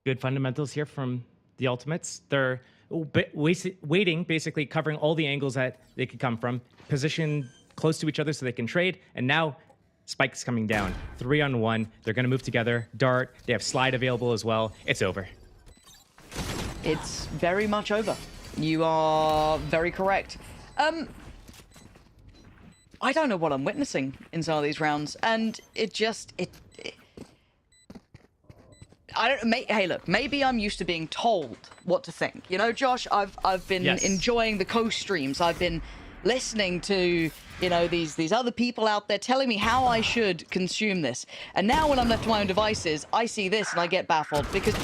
Good fundamentals here from the Ultimates. They're waiting, basically covering all the angles that they could come from, position close to each other so they can trade, and now Spike's coming down. 3-on-1. They're going to move together. Dart. They have slide available as well. It's over. It's very much over. You are very correct. I don't know what I'm witnessing in some of these rounds, and hey, look, maybe I'm used to being told what to think. Josh, I've been enjoying the co-streams. I've been listening to, these other people out there telling me how I should consume this. And now when I'm left to my own devices, I see this and I get baffled because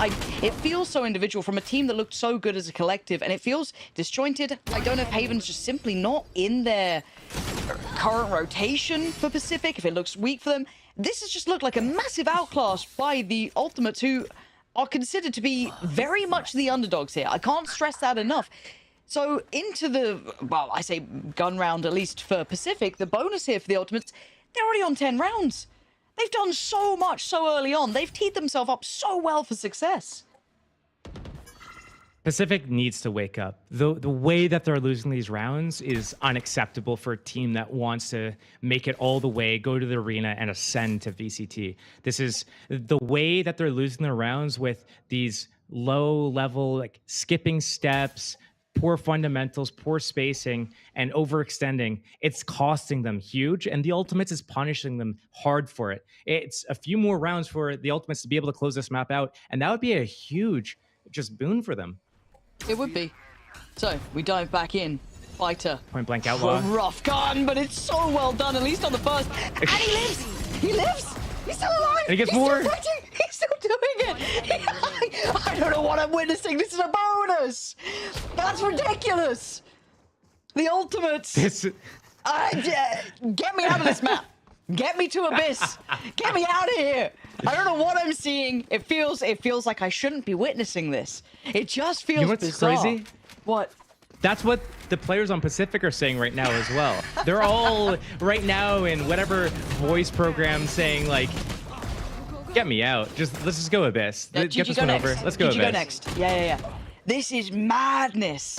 it feels so individual from a team that looked so good as a collective, and it feels disjointed. I don't know if Haven's just simply not in their current rotation for Pacific, if it looks weak for them. This has just looked like a massive outclass by the Ultimates, who are considered to be very much the underdogs here. I can't stress that enough. So into the, I say gun round, at least for Pacific, the bonus here for the Ultimates, they're already on 10 rounds. They've done so much so early on. They've teed themselves up so well for success. Pacific needs to wake up. The way that they're losing these rounds is unacceptable for a team that wants to make it all the way, go to the arena, and ascend to VCT. This is the way that they're losing their rounds with these low-level, skipping steps, poor fundamentals, poor spacing, and overextending. It's costing them huge, and the Ultimates is punishing them hard for it. It's a few more rounds for the Ultimates to be able to close this map out, and that would be a huge boon for them. It would be. So, we dive back in. Fighter. Point blank outlaw. Rough gun, but it's so well done, at least on the first. And he lives! He lives! He's still alive! And he gets He's more! Still fighting. He's still doing it! I don't know what I'm witnessing. This is a bonus! That's ridiculous! The Ultimates! Get me out of this map! Get me to Abyss. Get me out of here. I don't know what I'm seeing. It feels like I shouldn't be witnessing this. It just feels You know what's bizarre. crazy? What? That's what the players on Pacific are saying right now as well. They're all right now in whatever voice program saying like, "Get me out. Let's just go Abyss. Get Gigi, this go one next. over. Let's go Gigi, Abyss." go next. Yeah. This is madness.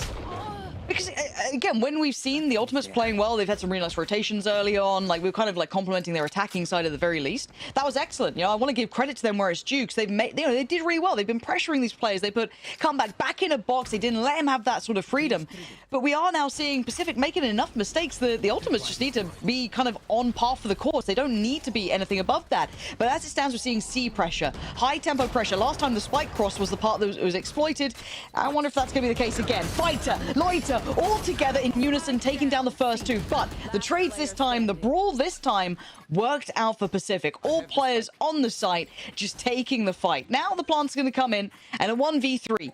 Because, again, when we've seen the Ultimates playing well, they've had some really nice rotations early on. Like, we're kind of, like, complimenting their attacking side at the very least. That was excellent. You know, I want to give credit to them where it's due, because they've made, you know, they did really well. They've been pressuring these players. They put Comeback back in a box. They didn't let him have that sort of freedom. But we are now seeing Pacific making enough mistakes that the Ultimates just need to be kind of on par for the course. They don't need to be anything above that. But as it stands, we're seeing C pressure, high tempo pressure. Last time the spike cross was the part that was exploited. I wonder if that's going to be the case again. Fighter, Loiter, all together in unison, taking down the first two. But the trades this time, the brawl this time, worked out for Pacific. All players on the site just taking the fight. Now the plant's going to come in, and a 1v3.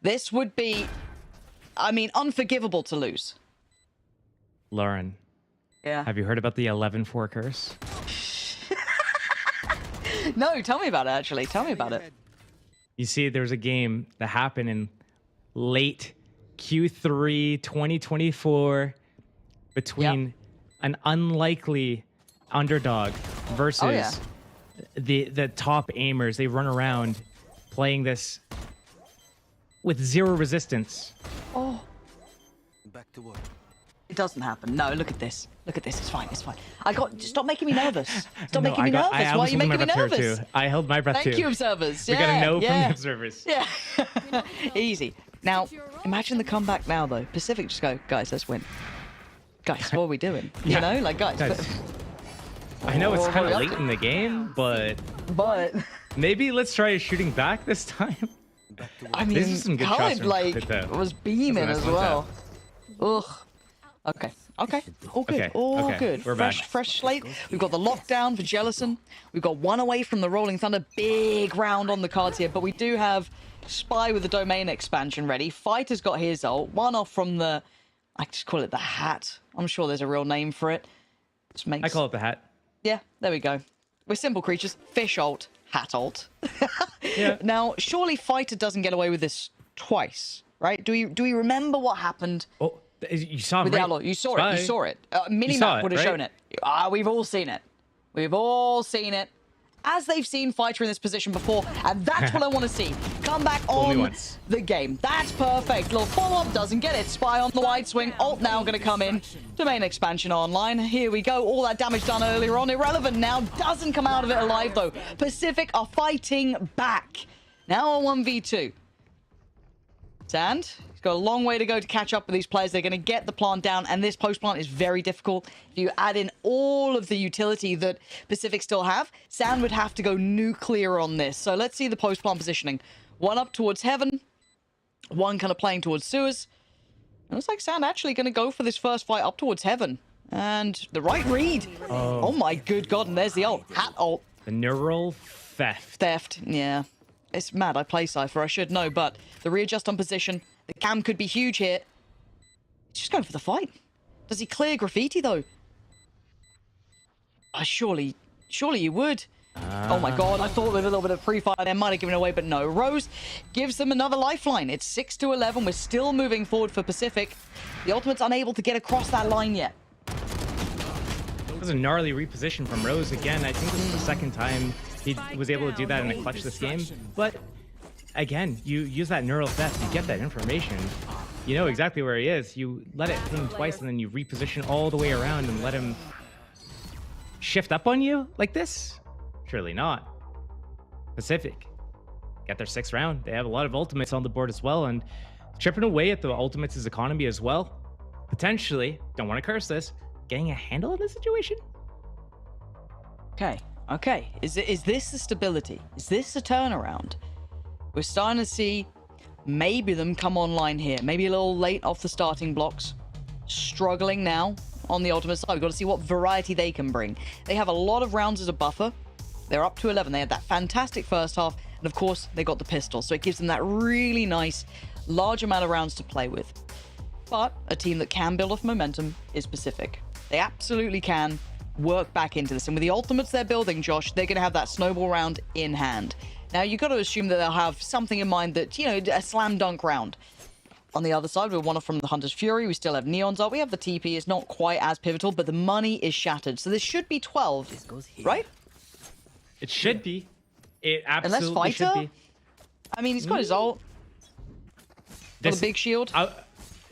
This would be, I mean, unforgivable to lose. Lauren. Yeah. Have you heard about the 11-4 curse? No, tell me about it, actually. Tell me about it. You see, there was a game that happened in late Q3 2024 between an unlikely underdog versus the top aimers. They run around playing this with zero resistance. Oh. Back to work. It doesn't happen. No, look at this. Look at this. It's fine. It's fine. Stop making me nervous. Stop No, making me nervous. Why are you making me nervous? I held my breath too. Thank you, observers. We got a no from the observers. Yeah. Easy. Now, imagine the comeback now, though. Pacific just go, guys, let's win. Guys, what are we doing? You know, like, guys. I know it's What kind are of we late up to? in the game, but maybe let's try shooting back this time. I This mean, is some good shots Khaled, from like, Khaled, though. was beaming That's a as nice one, well. Ugh. Okay. All good. Okay, All okay, good. we're back. Fresh slate. We've got the lockdown for Jellison. We've got one away from the Rolling Thunder. Big round on the cards here, but we do have Spy with the domain expansion ready. Fighter's got his ult. One off from the, I just call it the hat. I'm sure there's a real name for it. Just makes... I call it the hat. Yeah, there we go. We're simple creatures. Fish ult, hat ult. Yeah. Now, surely Fighter doesn't get away with this twice, right? Do we remember what happened? Oh, you saw him, with the right? Outlaw? You saw Spy. it. You saw it. Minimap saw it, would have right? shown it. We've all seen it. We've all seen it. As they've seen Fighter in this position before, and that's what I want to see. Come back Only on once. the game. That's perfect. Little follow-up doesn't get it. Spy on the wide swing. Ult now going to come in. Domain expansion online. Here we go. All that damage done earlier on. Irrelevant now. Doesn't come out of it alive, though. Pacific are fighting back. Now a 1v2. Sand. He's got a long way to go to catch up with these players. They're going to get the plant down, and this post plant is very difficult. If you add in all of the utility that Pacific still have, Sand would have to go nuclear on this. So let's see the post plant positioning. One up towards Heaven, one kind of playing towards Sewers. It looks like Sand actually going to go for this first fight up towards Heaven. And the right read. Oh my good God, and there's the ult. Hat ult. The neural theft. Theft, yeah. It's mad. I play Cypher. I should know, but the readjust on position. The cam could be huge here. He's just going for the fight. Does he clear Graffiti, though? Surely you would. Oh my God, I thought with a little bit of pre-fire there might have given away, but no. Rose gives them another lifeline. It's 6-11. We're still moving forward for Pacific. The Ultimate's unable to get across that line yet. That was a gnarly reposition from Rose again. I think this is the second time he was able to do that in a clutch this game. But again, you use that neural theft, you get that information. You know exactly where he is. You let it ping twice, and then you reposition all the way around and let him shift up on you like this? Surely not. Pacific get their 6th round. They have a lot of ultimates on the board as well, and chipping away at the ultimates' economy as well. Potentially, don't want to curse this, getting a handle on the situation? Okay. Is this the stability? Is this the turnaround? We're starting to see maybe them come online here. Maybe a little late off the starting blocks. Struggling now on the ultimate side. We've got to see what variety they can bring. They have a lot of rounds as a buffer. They're up to 11. They had that fantastic first half. And of course, they got the pistol. So it gives them that really nice, large amount of rounds to play with. But a team that can build off momentum is Pacific. They absolutely can. work back into this. And with the ultimates they're building, Josh, they're going to have that snowball round in hand. Now, you've got to assume that they'll have something in mind that, you know, a slam dunk round. On the other side, we're one off from the Hunter's Fury. We still have Neon's art. We have the TP. It's not quite as pivotal, but the money is shattered. So this should be 12, right? It should be. It absolutely should be. I mean, he's got his ult. Got a big shield.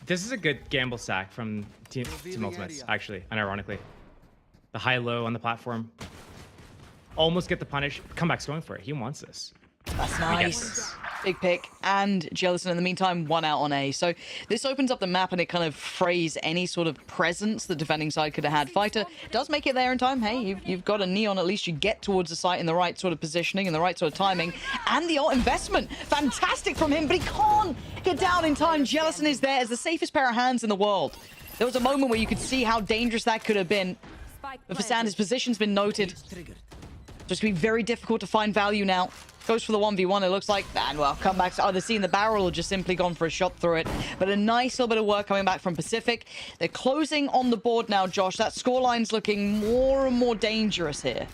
This is a good gamble sack from Team Ultimates, actually, unironically. The high-low on the platform. Almost get the punish. Comeback's going for it. He wants this. That's nice. Big pick. And Jellison, in the meantime, 1 out on A. So this opens up the map and it kind of frays any sort of presence the defending side could have had. Fighter does make it there in time. Hey, you've got a Neon. At least you get towards the site in the right sort of positioning and the right sort of timing. And the ult investment. Fantastic from him, but he can't get down in time. Jellison is there as the safest pair of hands in the world. There was a moment where you could see how dangerous that could have been. But for Sand, his position's been noted. Just be very difficult to find value now. Goes for the 1v1, it looks like. And, well, comebacks either seeing the barrel or just simply gone for a shot through it. But a nice little bit of work coming back from Pacific. They're closing on the board now, Josh. That scoreline's looking more and more dangerous here.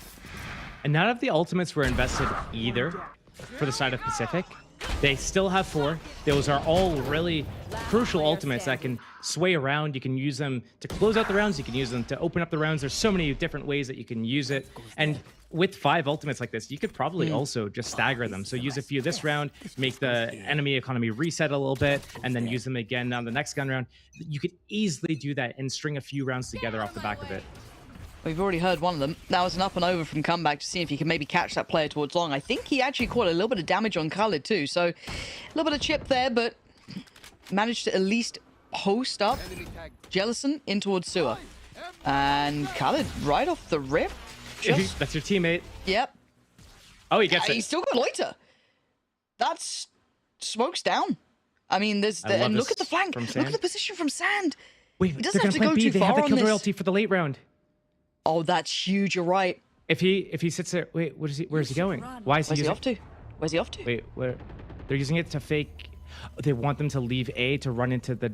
And none of the ultimates were invested either for the side of Pacific. They still have 4. Those are all really crucial ultimates that can sway around. You can use them to close out the rounds. You can use them to open up the rounds. There's so many different ways that you can use it. And with 5 ultimates like this, you could probably also just stagger them. So use a few this round, make the enemy economy reset a little bit, and then use them again on the next gun round. You could easily do that and string a few rounds together off the back of it. We've already heard one of them. That was an up and over from Comeback to see if he can maybe catch that player towards long. I think he actually caught a little bit of damage on Khalid too. So a little bit of chip there, but managed to at least post up Jellison in towards Sewer. And Khalid right off the rip. That's your teammate. Yep. Oh, he gets it. He's still got Loiter. That's smokes down. I mean, and look at the flank. Look at the position from Sand. Wait, he doesn't they're have to gonna go play B. too They have far the on kill this. royalty for the late round. Oh, that's huge. You're right. If he sits there, wait, what is he? Where is he going? Why is he using? Off to? Where's he off to? Wait, where? They're using it to fake. They want them to leave A to run into the.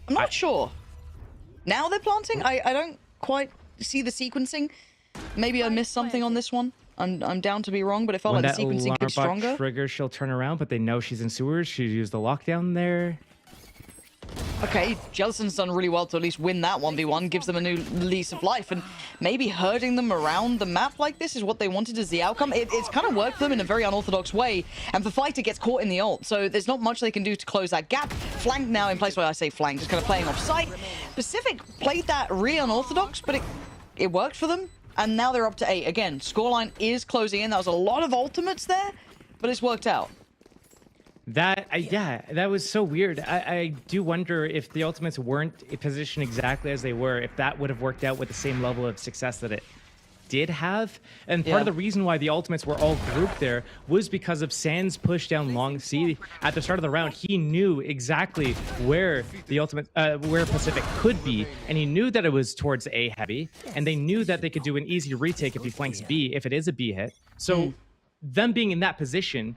I'm not sure. Now they're planting. I don't quite see the sequencing. Maybe I missed something on this one. I'm down to be wrong, but it felt When like the that sequencing alarm gets stronger. bot triggers, she'll turn around, but they know she's in sewers. She used the lockdown there. Okay, Jellison's done really well to at least win that 1v1, gives them a new lease of life, and maybe herding them around the map like this is what they wanted as the outcome. It's kind of worked for them in a very unorthodox way, and for Fighter gets caught in the ult, so there's not much they can do to close that gap. Flank now in place, where I say flank, just kind of playing off site. Pacific played that really unorthodox, but it worked for them, and now they're up to 8. Again, scoreline is closing in. That was a lot of ultimates there, but it's worked out. Yeah, that was so weird. I do wonder if the ultimates weren't positioned exactly as they were, if that would have worked out with the same level of success that it did have. And part of the reason why the ultimates were all grouped there was because of Sand's push down long C at the start of the round. He knew exactly where the ultimate, where Pacific could be, and he knew that it was towards A heavy, and they knew that they could do an easy retake if he flanks B, if it is a B hit. So them being in that position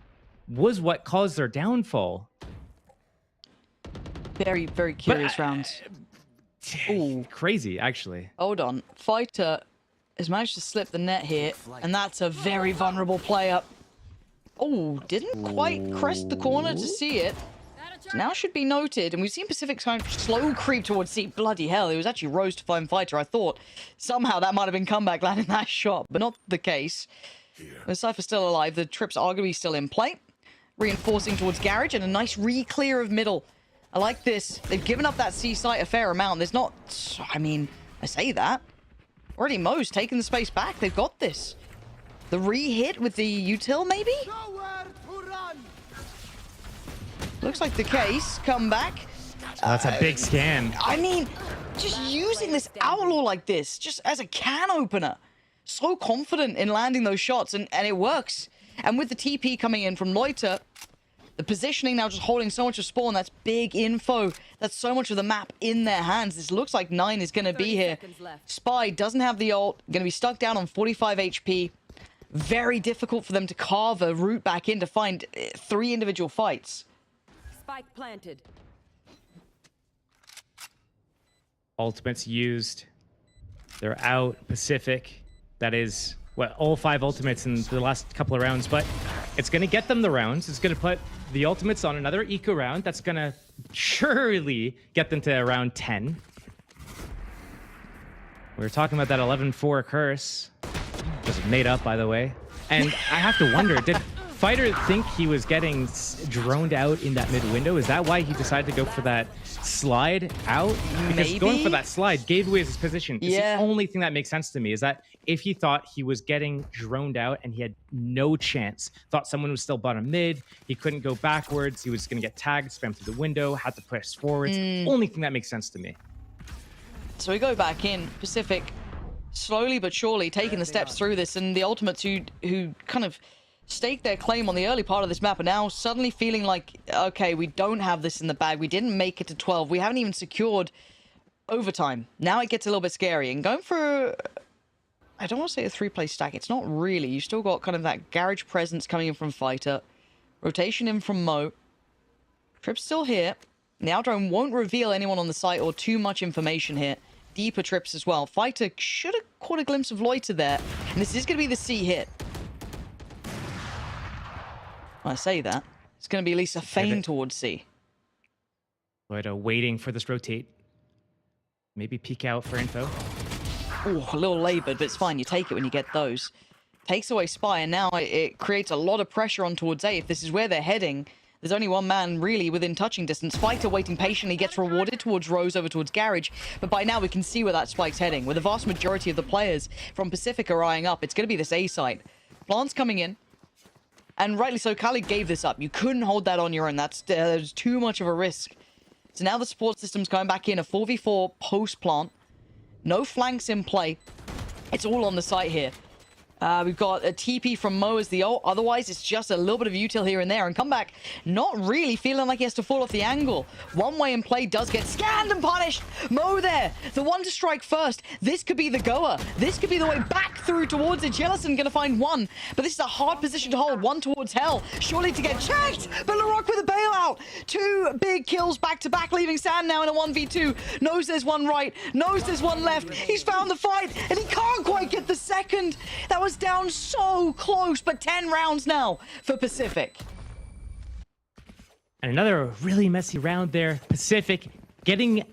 was what caused their downfall. Very, very curious rounds. Ooh, crazy, actually. Hold on. Fighter has managed to slip the net here, and that's a very vulnerable play-up. Oh, didn't quite crest the corner to see it. Now should be noted, and we've seen Pacific's kind of slow creep towards C. Bloody hell, it was actually Rose to find Fighter. I thought somehow that might have been comeback landing that shot, but not the case. The Cypher's still alive. The trip's arguably still in play. Reinforcing towards Garage, and a nice re-clear of middle. I like this. They've given up that C site a fair amount. There's not... I mean, I say that. Already Mo's taking the space back. They've got this. The re-hit with the util, maybe? Looks like the case. Come back. That's a big scan. I mean, just using this outlaw like this, just as a can opener. So confident in landing those shots, and it works. And with the TP coming in from Loiter, the positioning now just holding so much of spawn, that's big info. That's so much of the map in their hands. This looks like 9 is going to be here. Spy doesn't have the ult, going to be stuck down on 45 HP. Very difficult for them to carve a route back in to find 3 individual fights. Spike planted. Ultimates used. They're out. Pacific. That is, all 5 ultimates in the last couple of rounds. But it's going to get them the rounds. It's going to put the ultimates on another eco round. That's going to surely get them to around 10. We were talking about that 11-4 curse. Just made up, by the way. And I have to wonder, did Fighter think he was getting droned out in that mid window? Is that why he decided to go for that slide out? Because Maybe. going for that slide gave away his position. It's Yeah. the only thing that makes sense to me is that if he thought he was getting droned out and he had no chance, thought someone was still bottom mid, he couldn't go backwards, he was going to get tagged, spam through the window, had to press forwards. Only thing that makes sense to me. So we go back in. Pacific slowly but surely taking the steps through this, and the ultimates who kind of staked their claim on the early part of this map are now suddenly feeling like, okay, we don't have this in the bag. We didn't make it to 12. We haven't even secured overtime. Now it gets a little bit scary. And going for, I don't want to say a 3-play stack. It's not really. You still got kind of that garage presence coming in from Fighter. Rotation in from Mo. Trip's still here. And the Outdrone won't reveal anyone on the site or too much information here. Deeper trips as well. Fighter should have caught a glimpse of Loiter there. And this is going to be the C hit. When I say that, it's going to be at least a feign towards C. Loiter waiting for this rotate. Maybe peek out for info. Oh, a little labored, but it's fine. You take it when you get those. Takes away Spy, and now it creates a lot of pressure on towards A. If this is where they're heading, there's only one man really within touching distance. Fighter waiting patiently, gets rewarded towards Rose, over towards Garage. But by now we can see where that spike's heading. With the vast majority of the players from Pacific are eyeing up, it's going to be this A site. Plant's coming in. And rightly so, Kali gave this up. You couldn't hold that on your own. That's too much of a risk. So now the support system's going back in. A 4v4 post-plant. No flanks in play. It's all on the site here. We've got a TP from Mo as the ult. Otherwise, it's just a little bit of util here and there. And Comeback not really feeling like he has to fall off the angle. One way in play does get scanned and punished. Mo there, the one to strike first. This could be the goer. This could be the way back through towards it. Jellison gonna find one. But this is a hard position to hold. One towards Hell. Surely to get checked. But LaRock with a bailout. 2 big kills back to back, leaving Sand now in a 1v2. Knows there's one right. Knows there's one left. He's found the fight. And he can't quite get the second. That was down so close, but 10 rounds now for Pacific. And another really messy round there. Pacific getting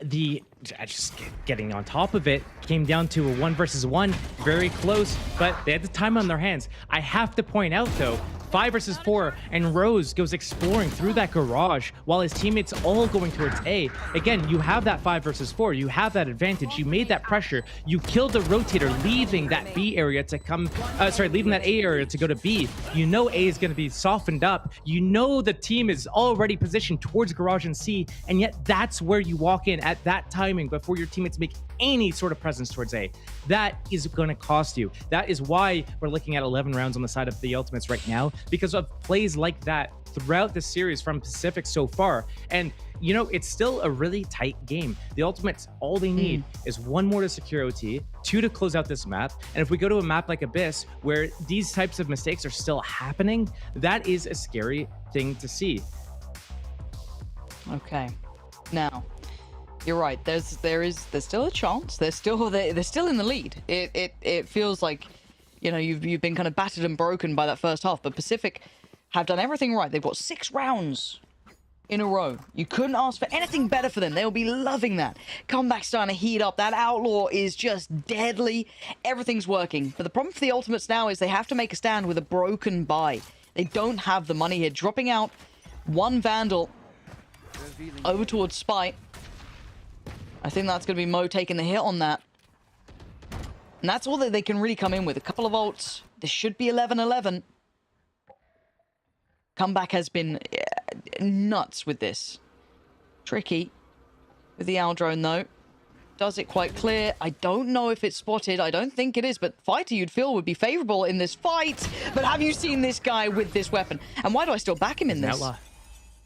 getting on top of it. Came down to a 1 versus 1. Very close, but they had the time on their hands. I have to point out, though, 5 versus 4, and Rose goes exploring through that garage while his teammates all going towards A. Again, you have that 5 versus 4. You have that advantage. You made that pressure. You killed the rotator, leaving that B area to come, leaving that A area to go to B. You know A is going to be softened up. You know the team is already positioned towards garage and C, and yet that's where you walk in at that timing before your teammates make any sort of presence towards A. That is going to cost you. That is why we're looking at 11 rounds on the side of the Ultimates right now, because of plays like that throughout the series from Pacific so far. And, you know, it's still a really tight game. The Ultimates, all they need is 1 more to secure OT, 2 to close out this map. And if we go to a map like Abyss, where these types of mistakes are still happening, that is a scary thing to see. Okay. Now, you're right. There's still a chance. They're still in the lead. It feels like, you know, you've been kind of battered and broken by that first half. But Pacific have done everything right. They've got 6 rounds in a row. You couldn't ask for anything better for them. They'll be loving that. Comeback starting to heat up. That Outlaw is just deadly. Everything's working. But the problem for the Ultimates now is they have to make a stand with a broken buy. They don't have the money here. Dropping out 1 Vandal over towards Spite. I think that's going to be Mo taking the hit on that. And that's all that they can really come in with. A couple of ults. This should be 11-11. Comeback has been nuts with this. Tricky with the Aldrone, though. Does it quite clear. I don't know if it's spotted. I don't think it is, but Fighter you'd feel would be favorable in this fight. But have you seen this guy with this weapon? And why do I still back him in this? Outlaw.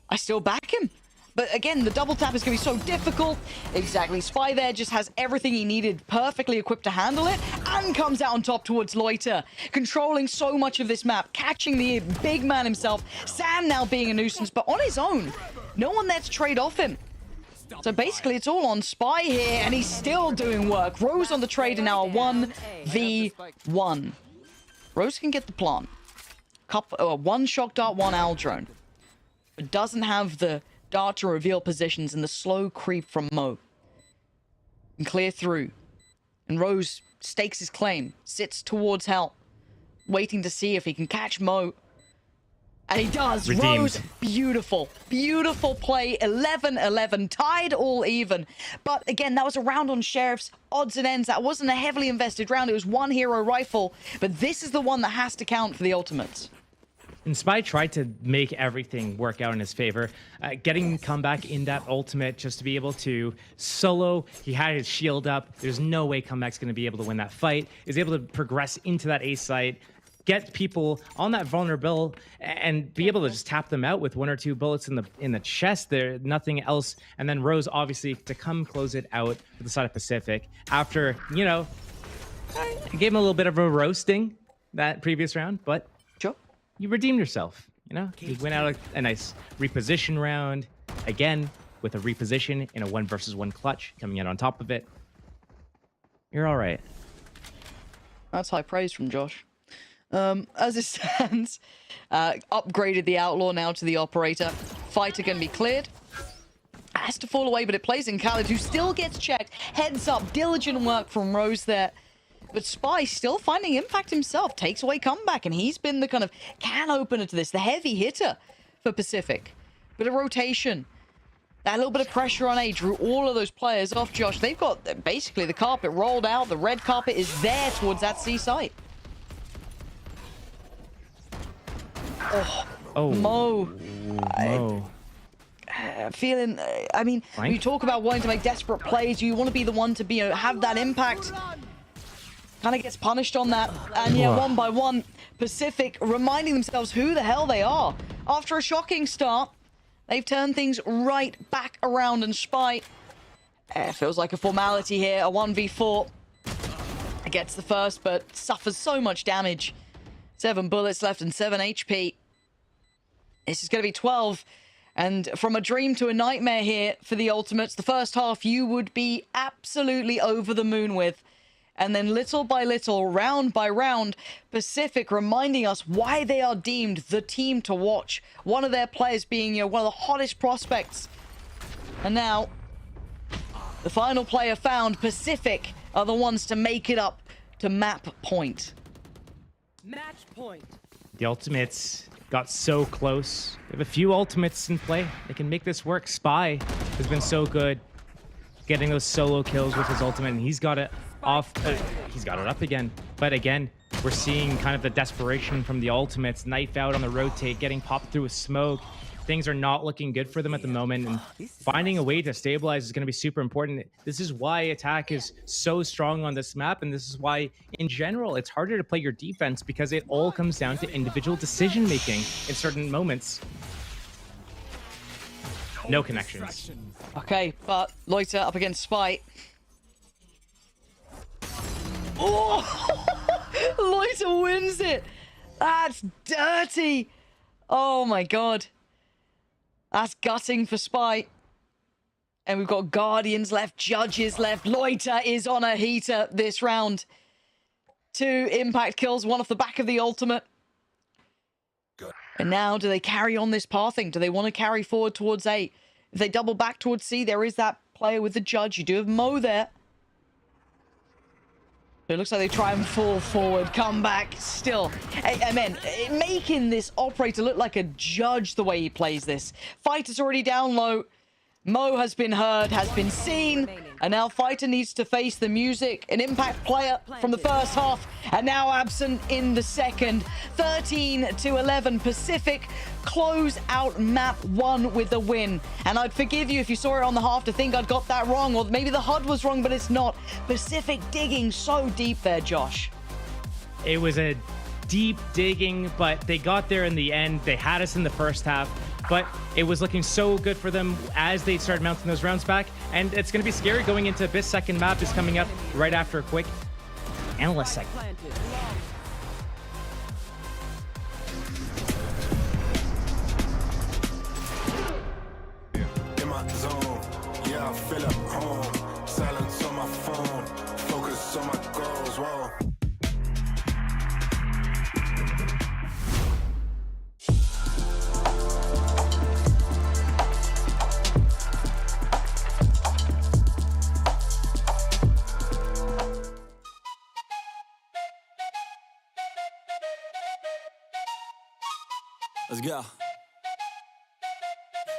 I still back him. But again, the double tap is going to be so difficult. Exactly. Spy there just has everything he needed, perfectly equipped to handle it, and comes out on top towards Loiter. Controlling so much of this map, catching the big man himself. Sam now being a nuisance, but on his own. No one there to trade off him. So basically, it's all on Spy here, and he's still doing work. Rose on the trade, and now a 1v1. Rose can get the plant. One shock dart, one owl drone. But doesn't have the dart to reveal positions and the slow creep from Mo. And clear through. And Rose stakes his claim, sits towards Hell, waiting to see if he can catch Mo. And he does. Redeemed. Rose, beautiful. Beautiful play. 11-11. Tied all even. But again, that was a round on Sheriff's odds and ends. That wasn't a heavily invested round. It was one hero rifle. But this is the one that has to count for the ultimates. And Spy tried to make everything work out in his favor, getting comeback in that ultimate just to be able to solo. He had his shield up. There's no way comeback's going to be able to win that fight. Is able to progress into that A site, get people on that vulnerable, and be able to just tap them out with one or two bullets in the chest. There, nothing else. And then Rose, obviously, to come close it out for the side of Pacific after, you know, gave him a little bit of a roasting that previous round, but sure, you redeemed yourself. You know, you went out a nice reposition round again with a reposition in a 1 versus 1 clutch coming in on top of it. You're all right. That's high praise from Josh. As it stands, upgraded the Outlaw now to the Operator. Fighter can be cleared. Has to fall away, but it plays in Khaled, who still gets checked. Heads up, diligent work from Rose there. But Spy still finding impact himself. Takes away comeback, and he's been the kind of can opener to this. The heavy hitter for Pacific. Bit of rotation. That little bit of pressure on A drew all of those players off Josh. They've got basically the carpet rolled out. The red carpet is there towards that C site. Oh, Mo. Feeling, I mean, when you talk about wanting to make desperate plays, you want to be the one to be, have that impact. Kind of gets punished on that. And yeah, one by one, Pacific reminding themselves who the hell they are. After a shocking start, they've turned things right back around, and Spy feels like a formality here. A 1v4. Gets the first, but suffers so much damage. 7 bullets left and 7 HP. This is going to be 12. And from a dream to a nightmare here for the ultimates. The first half you would be absolutely over the moon with. And then little by little, round by round, Pacific reminding us why they are deemed the team to watch. One of their players being, one of the hottest prospects. And now, the final player found, Pacific are the ones to make it up to map point. Match point. The ultimates got so close. They have a few ultimates in play. They can make this work. Spy has been so good getting those solo kills with his ultimate, and he's got it off. He's got it up again. But again, we're seeing kind of the desperation from the ultimates. Knife out on the rotate, getting popped through with smoke. Things are not looking good for them at the moment, and finding a way to stabilize is going to be super important. This is why attack is so strong on this map, and this is why, in general, it's harder to play your defense, because it all comes down to individual decision-making in certain moments. No connections. Okay, but Loiter up against Spy. Oh! Loiter wins it! That's dirty! Oh my god. That's gutting for Spy. And we've got Guardians left, Judges left. Loiter is on a heater this round. 2 impact kills, 1 off the back of the ultimate. Good. And now, do they carry on this pathing? Do they want to carry forward towards A? If they double back towards C, there is that player with the Judge. You do have Mo there. It looks like they try and fall forward, come back, still. Man, making this Operator look like a Judge the way he plays this. Fighter's already down low. Mo has been heard, has been seen. And now Fighter needs to face the music. An impact player from the first half, and now absent in the second. 13-11, Pacific close out map 1 with a win. And I'd forgive you if you saw it on the half to think I'd got that wrong, or maybe the HUD was wrong, but it's not. Pacific digging so deep there, Josh. It was a deep digging, but they got there in the end. They had us in the first half, but it was looking so good for them as they started mounting those rounds back. And it's going to be scary going into Abyss. Second map is coming up right after a quick analyst segment. In my zone, yeah. on my goals, whoa. Let's go.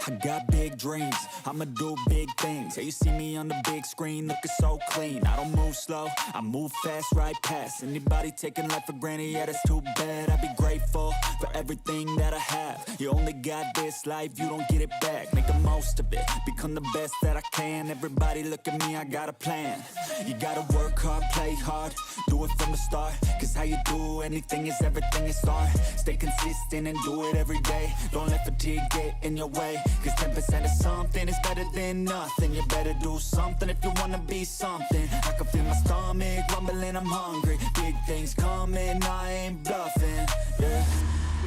I got big dreams, I'ma do big things. Yeah, you see me on the big screen looking so clean. I don't move slow, I move fast, right past anybody taking life for granted, yeah, that's too bad. I'd be grateful for everything that I have. You only got this life, you don't get it back. Make the most of it, become the best that I can. Everybody look at me, I got a plan. You gotta work hard, play hard, do it from the start. Cause how you do anything is everything you start. Stay consistent and do it every day. Don't let fatigue get in your way. Cause 10% of something is better than nothing. You better do something if you wanna be something. I can feel my stomach rumbling, I'm hungry. Big things coming, I ain't bluffing, yeah.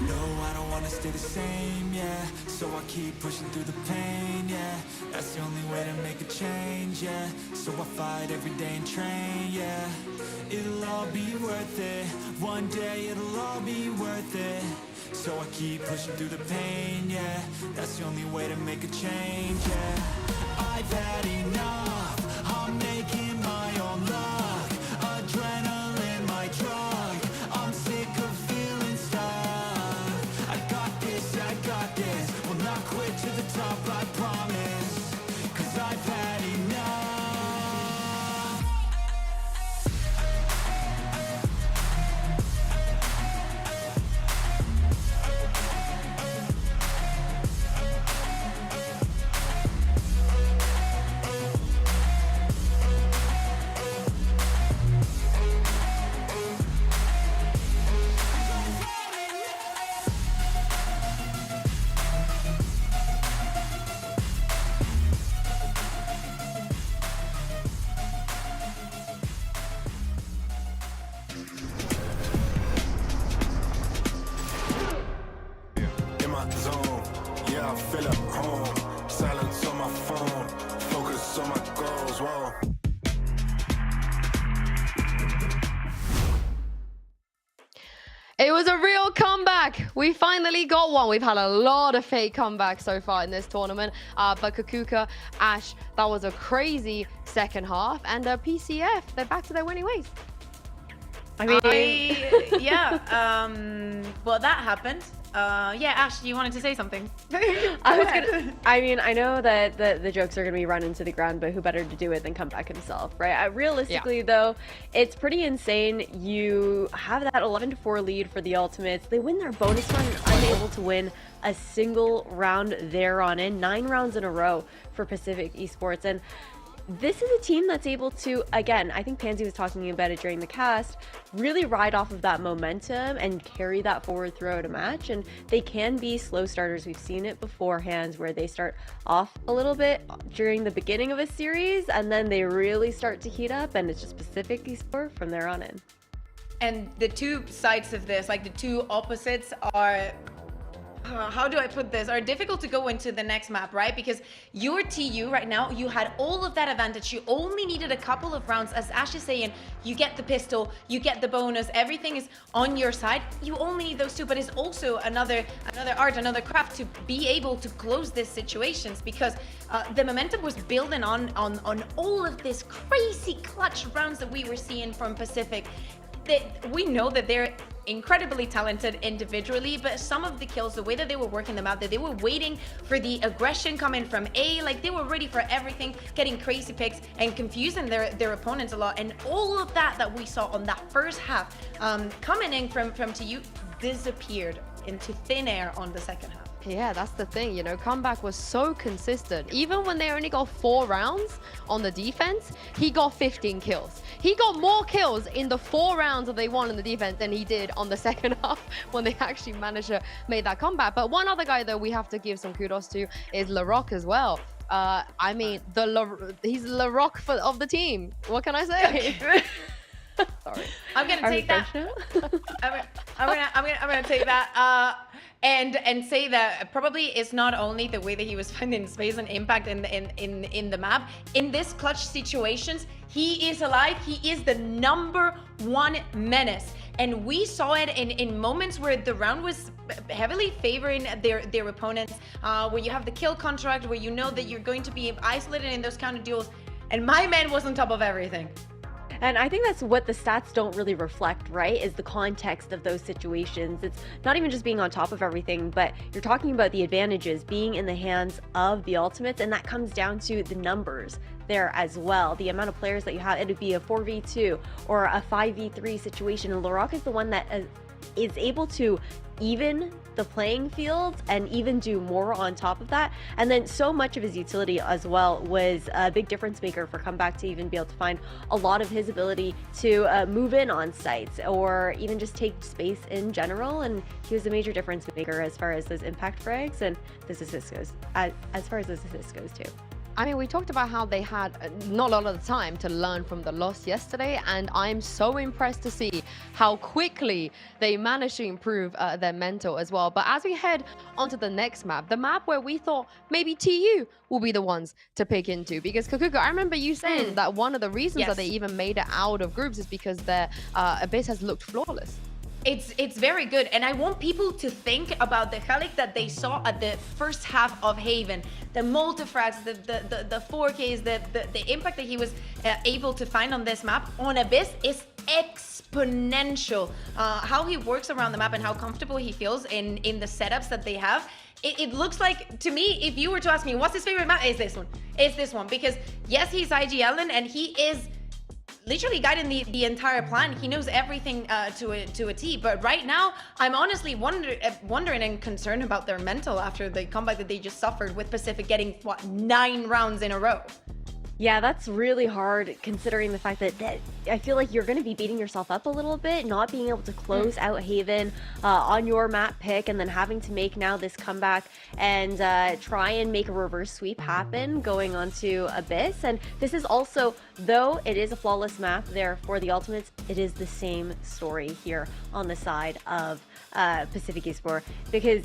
No, I don't wanna stay the same, yeah. So I keep pushing through the pain, yeah. That's the only way to make a change, yeah. So I fight every day and train, yeah. It'll all be worth it. One day it'll all be worth it. So I keep pushing through the pain, yeah. That's the only way to make a change, yeah. I've had enough, I'm making my own luck. Adrenaline, my drug, I'm sick of feeling stuck. I got this, will not quit to the top, I promise. Cause I've had enough. I feel at home. Silence on my phone. Focus on my goals. Whoa. It was a real comeback. We finally got one. We've had a lot of fake comebacks so far in this tournament. But Kukuka, Ash, that was a crazy second half. And PCF, they're back to their winning ways. I mean, well, that happened. Yeah, Ash, you wanted to say something. I mean, I know that the jokes are going to be run into the ground, but who better to do it than come back himself, right? Realistically, though, it's pretty insane. You have that 11-4 lead for the Ultimates. They win their bonus run, unable to win a single round there on in. 9 rounds in a row for Pacific Esports. And this is a team that's able to, again, I think Pansy was talking about it during the cast, really ride off of that momentum and carry that forward throughout a match. And they can be slow starters. We've seen it beforehand where they start off a little bit during the beginning of a series and then they really start to heat up and it's just Pacific Esports from there on in. And the two sides of this, like the two opposites are... how do I put this, are difficult to go into the next map, right? Because your TU right now, you had all of that advantage. You only needed a couple of rounds. As Ash is saying, you get the pistol, you get the bonus, everything is on your side. You only need those two, but it's also another art, another craft to be able to close these situations because the momentum was building on all of this crazy clutch rounds that we were seeing from Pacific. We know that they're incredibly talented individually, but some of the kills, the way that they were working them out, that they were waiting for the aggression coming from A, like they were ready for everything, getting crazy picks and confusing their opponents a lot. And all of that we saw on that first half coming in from TU disappeared into thin air on the second half. Yeah, that's the thing, you know, comeback was so consistent. Even when they only got 4 rounds on the defense, he got 15 kills. He got more kills in the 4 rounds that they won in the defense than he did on the second half when they actually managed to make that comeback. But one other guy that we have to give some kudos to is LaRock as well. I mean, he's LaRock of the team. What can I say? Sorry. I'm gonna take that. I'm gonna take that. And say that probably it's not only the way that he was finding space and impact in the map. In this clutch situations, he is alive. He is the #1 menace. And we saw it in moments where the round was heavily favoring their opponents, where you have the kill contract, where you know that you're going to be isolated in those counter duels. And my man was on top of everything. And I think that's what the stats don't really reflect, right? Is the context of those situations. It's not even just being on top of everything, but you're talking about the advantages being in the hands of the ultimates, and that comes down to the numbers there as well. The amount of players that you have, it would be a 4v2 or a 5v3 situation, and Larock is the one that is able to even the playing field and even do more on top of that. And then so much of his utility as well was a big difference maker for Comeback to even be able to find a lot of his ability to move in on sites or even just take space in general. And he was a major difference maker as far as those impact frags and those assists goes, as far as those assists goes too. I mean, we talked about how they had not a lot of time to learn from the loss yesterday, and I'm so impressed to see how quickly they managed to improve their mental as well. But as we head onto the next map, the map where we thought maybe TU will be the ones to pick into, because Kakuka, I remember you saying that one of the reasons that they even made it out of groups is because their Abyss has looked flawless. It's very good, and I want people to think about the Helic that they saw at the first half of Haven. The multifrags, the 4Ks, the impact that he was able to find on this map on Abyss is exponential. How he works around the map and how comfortable he feels in the setups that they have. It looks like, to me, if you were to ask me what's his favorite map, it's this one. It's this one, because yes, he's IGLing and he is literally guiding the entire plan. He knows everything to a T. But right now, I'm honestly wondering and concerned about their mental after the comeback that they just suffered with Pacific getting, what, 9 rounds in a row. Yeah, that's really hard considering the fact that I feel like you're going to be beating yourself up a little bit, not being able to close out Haven on your map pick, and then having to make now this comeback and try and make a reverse sweep happen going onto Abyss. And this is also, though it is a flawless map there for the Ultimates, it is the same story here on the side of Pacific Esports, because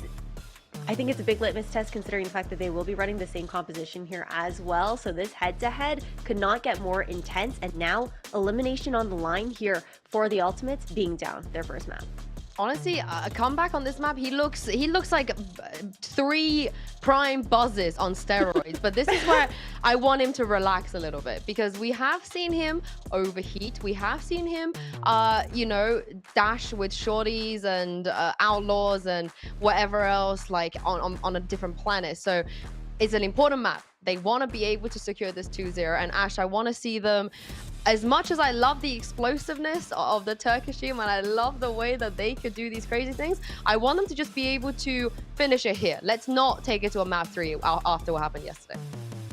I think it's a big litmus test considering the fact that they will be running the same composition here as well. So this head-to-head could not get more intense, and now elimination on the line here for the Ultimates being down their first map. Honestly, a comeback on this map, he looks like 3 prime buzzes on steroids. But this is where I want him to relax a little bit, because we have seen him overheat. We have seen him, you know, dash with shorties and outlaws and whatever else, like on a different planet. So it's an important map. They want to be able to secure this 2-0. And Ash, I want to see them, as much as I love the explosiveness of the Turkish team and I love the way that they could do these crazy things, I want them to just be able to finish it here. Let's not take it to a map 3 after what happened yesterday.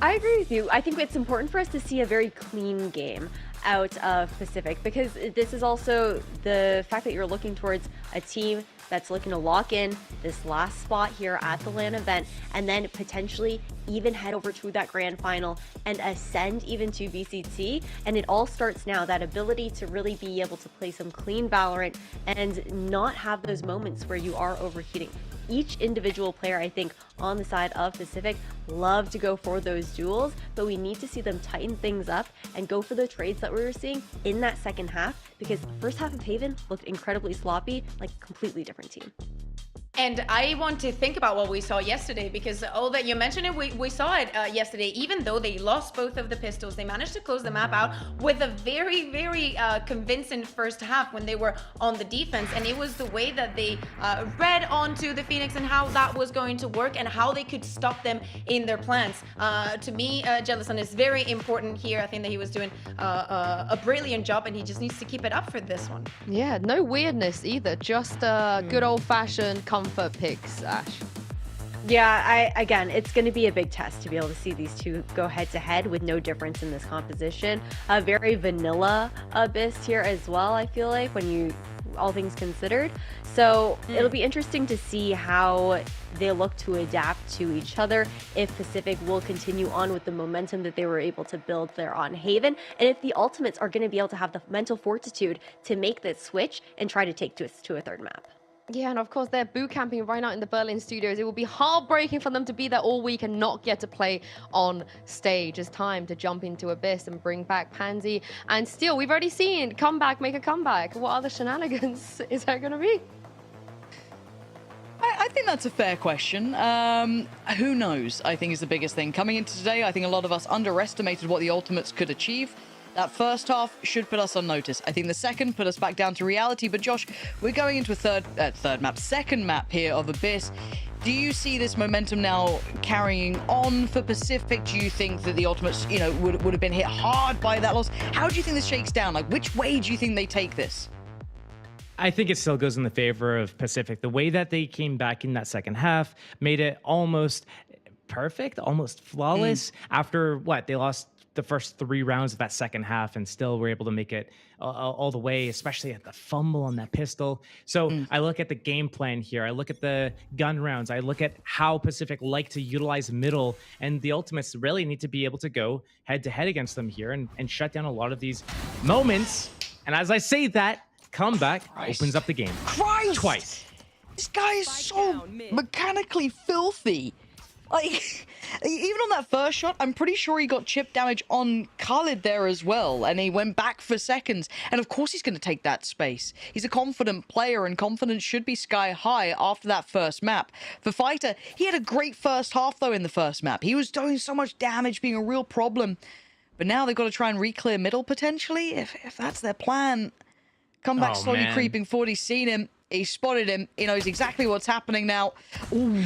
I agree with you. I think it's important for us to see a very clean game out of Pacific, because this is also the fact that you're looking towards a team that's looking to lock in this last spot here at the LAN event, and then potentially even head over to that grand final and ascend even to VCT. And it all starts now, that ability to really be able to play some clean Valorant and not have those moments where you are overheating. Each individual player, I think, on the side of Pacific love to go for those duels, but we need to see them tighten things up and go for the trades that we were seeing in that second half, because the first half of Haven looked incredibly sloppy, like a completely different team. And I want to think about what we saw yesterday, because all that you mentioned it, we saw it yesterday. Even though they lost both of the pistols, they managed to close the map out with a very, very convincing first half when they were on the defense. And it was the way that they read onto the Phoenix and how that was going to work and how they could stop them in their plans. To me, Jellison is very important here. I think that he was doing a brilliant job, and he just needs to keep it up for this one. Yeah, no weirdness either. Just good old-fashioned comfort picks, Ash. Yeah, again, it's going to be a big test to be able to see these two go head-to-head with no difference in this composition. A very vanilla Abyss here as well, I feel like, when you all things considered. So it'll be interesting to see how they look to adapt to each other, if Pacific will continue on with the momentum that they were able to build there on Haven, and if the Ultimates are going to be able to have the mental fortitude to make this switch and try to take to a third map. Yeah, and of course they're boot camping right now in the Berlin studios. It will be heartbreaking for them to be there all week and not get to play on stage. It's time to jump into Abyss and bring back Pansy and Steel. We've already seen comeback make a comeback. What other shenanigans is there going to be? I think that's a fair question. Who knows, I think is the biggest thing. Coming into today, I think a lot of us underestimated what the Ultimates could achieve. That first half should put us on notice. I think the second put us back down to reality. But Josh, we're going into a second map here of Abyss. Do you see this momentum now carrying on for Pacific? Do you think that the Ultimates, you know, would have been hit hard by that loss? How do you think this shakes down? Like, which way do you think they take this? I think it still goes in the favor of Pacific. The way that they came back in that second half made it almost perfect, almost flawless. After what? They lost the first 3 rounds of that second half and still were able to make it all the way, especially at the fumble on that pistol. So I look at the game plan here. I look at the gun rounds. I look at how Pacific like to utilize middle, and the Ultimates really need to be able to go head to head against them here and shut down a lot of these moments. And as I say that, comeback opens up the game. Christ! Twice. This guy is so mechanically filthy. Like, even on that first shot, I'm pretty sure he got chip damage on Khalid there as well, and he went back for seconds. And of course he's going to take that space. He's a confident player, and confidence should be sky high after that first map. For Fighter, he had a great first half, though, in the first map. He was doing so much damage, being a real problem. But now they've got to try and re-clear middle, potentially, if that's their plan. Comeback slowly creeping forward. He's seen him. He spotted him. He knows exactly what's happening now. Ooh,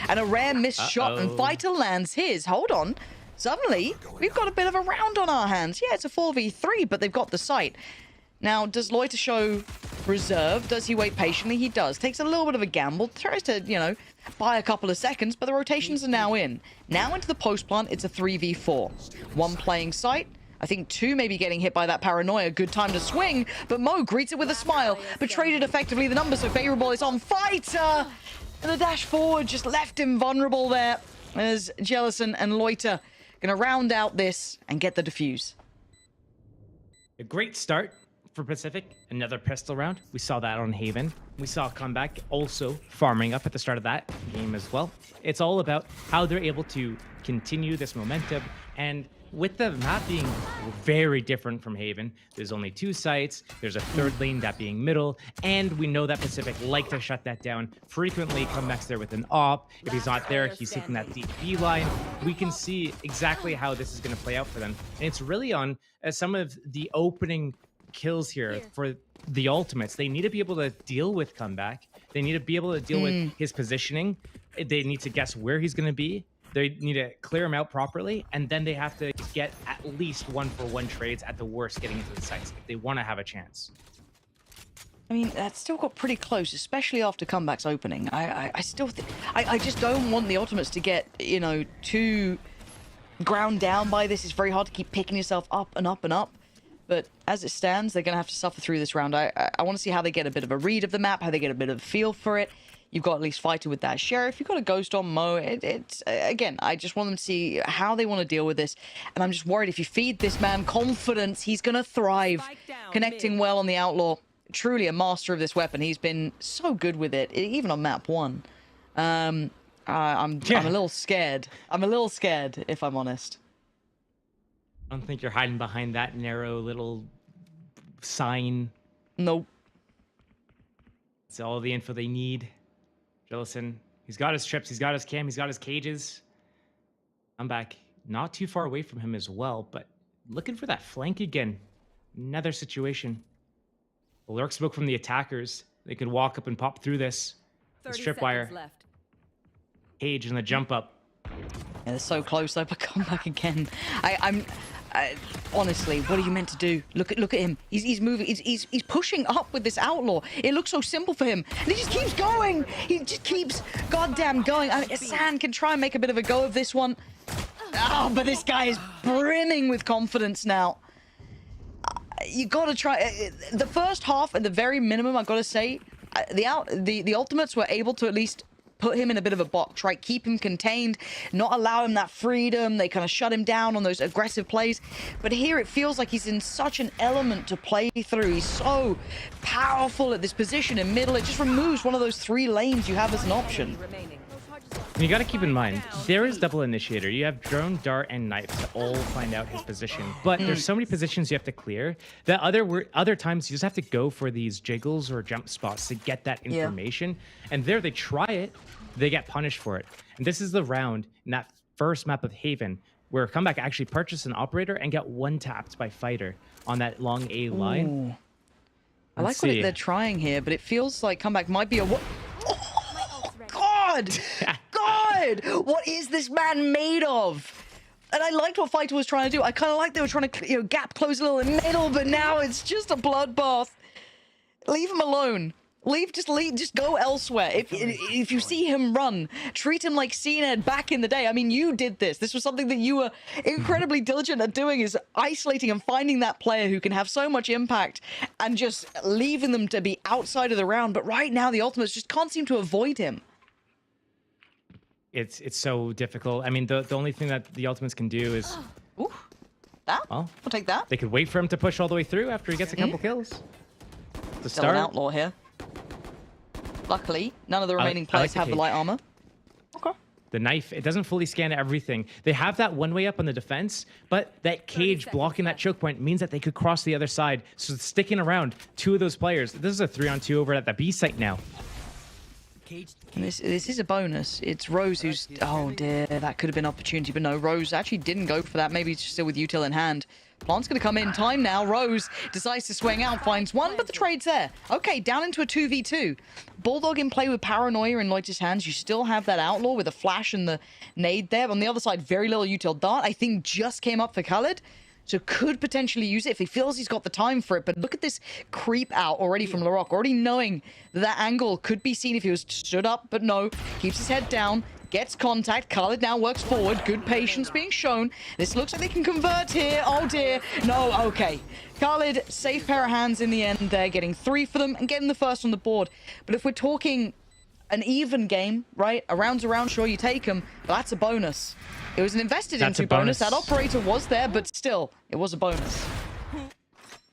and a rare missed shot, and Fighter lands his. Hold on. Suddenly, we've got a bit of a round on our hands. Yeah, it's a 4v3, but they've got the site. Now, does Loiter show reserve? Does he wait patiently? He does. Takes a little bit of a gamble. Tries to, you know, buy a couple of seconds, but the rotations are now in. Now into the post plant, it's a 3v4. 1 playing site. I think 2 maybe getting hit by that paranoia. Good time to swing, but Mo greets it with a smile. But traded effectively. The numbers are favorable. It's on Fighter. And the dash forward just left him vulnerable there. As Jellison and Loiter gonna round out this and get the defuse. A great start for Pacific. Another pistol round. We saw that on Haven. We saw Comeback also farming up at the start of that game as well. It's all about how they're able to continue this momentum, and with the map being very different from Haven, there's only 2 sites, there's a 3rd lane, that being middle, and we know that Pacific like to shut that down. Frequently, Comebacks there with an op. If he's not there, he's taking that deep B line. We can see exactly how this is going to play out for them. And it's really on some of the opening kills here for the Ultimates. They need to be able to deal with Comeback. They need to be able to deal with his positioning. They need to guess where he's going to be. They need to clear him out properly, and then they have to get at least 1-for-1 trades, at the worst, getting into the sites if they want to have a chance. I mean, that's still got pretty close, especially after Comeback's opening. I still think... I just don't want the Ultimates to get, you know, too ground down by this. It's very hard to keep picking yourself up and up and up. But as it stands, they're going to have to suffer through this round. I want to see how they get a bit of a read of the map, how they get a bit of a feel for it. You've got at least Fighter with that Sheriff. You've got a Ghost on Mo. It's again, I just want them to see how they want to deal with this. And I'm just worried if you feed this man confidence, he's going to thrive. Connecting well on the Outlaw. Truly a master of this weapon. He's been so good with it, even on map 1. I'm a little scared. I'm a little scared, if I'm honest. I don't think you're hiding behind that narrow little sign. Nope. It's all the info they need. Jellison, he's got his trips, he's got his cam, he's got his cages. I'm back not too far away from him as well, but looking for that flank again. Another situation. The lurk smoke from the attackers. They could walk up and pop through this. The tripwire. Cage and the jump up. Yeah, they're so close though, but come back again. Honestly, what are you meant to do? Look at him. He's moving. He's pushing up with this Outlaw. It looks so simple for him, and he just keeps going. He just keeps goddamn going. I mean, San can try and make a bit of a go of this one. Oh, but this guy is brimming with confidence now. you gotta try. The first half, at the very minimum, I gotta say, the ultimates were able to at least put him in a bit of a box, right? Keep him contained, not allow him that freedom. They kind of shut him down on those aggressive plays. But here it feels like he's in such an element to play through. He's so powerful at this position in middle. It just removes one of those 3 lanes you have as an option. You got to keep in mind, there is double initiator. You have drone, dart, and knife to all find out his position. But there's so many positions you have to clear that other times you just have to go for these jiggles or jump spots to get that information. And there they try it, they get punished for it. And this is the round in that first map of Haven where Comeback actually purchased an operator and got one-tapped by Fighter on that long A line. Ooh. I like what they're trying here, but it feels like Comeback might be a... Oh, God! God! What is this man made of? And I liked what Fighter was trying to do. I kind of like they were trying to gap close a little in the middle, but now it's just a bloodbath. Leave him alone. Just go elsewhere. If you see him run, treat him like CNED back in the day. I mean, you did this. This was something that you were incredibly diligent at doing, is isolating and finding that player who can have so much impact and just leaving them to be outside of the round. But right now, the Ultimates just can't seem to avoid him. It's so difficult. I mean, the only thing that the Ultimates can do is... Ooh, that? Well, I'll take that. They could wait for him to push all the way through after he gets a couple kills. To Still an outlaw here. Luckily, none of the remaining players have the light armor. Okay. The knife, it doesn't fully scan everything. They have that one way up on the defense, but that cage blocking that choke point means that they could cross the other side. So sticking around 2 of those players. This is a 3-on-2 over at the B site now. And this is a bonus. It's Rose who's... Oh dear, that could have been opportunity, but no, Rose actually didn't go for that. Maybe he's still with util in hand. Plant's going to come in time now. Rose decides to swing out, finds one, but the trade's there. Okay, down into a 2v2. Bulldog in play with Paranoia in Loitz's hands. You still have that Outlaw with a flash and the nade there. On the other side, very little util dart. I think just came up for Khaled. So could potentially use it if he feels he's got the time for it. But look at this creep out already from Larocque, already knowing that angle could be seen if he was stood up, but no. Keeps his head down, gets contact. Khaled now works forward. Good patience being shown. This looks like they can convert here. Oh dear. No, okay. Khaled, safe pair of hands in the end there, getting 3 for them and getting the first on the board. But if we're talking an even game, right? A round's a round, sure, you take them, but that's a bonus. It was an invested into bonus. That operator was there, but still, it was a bonus.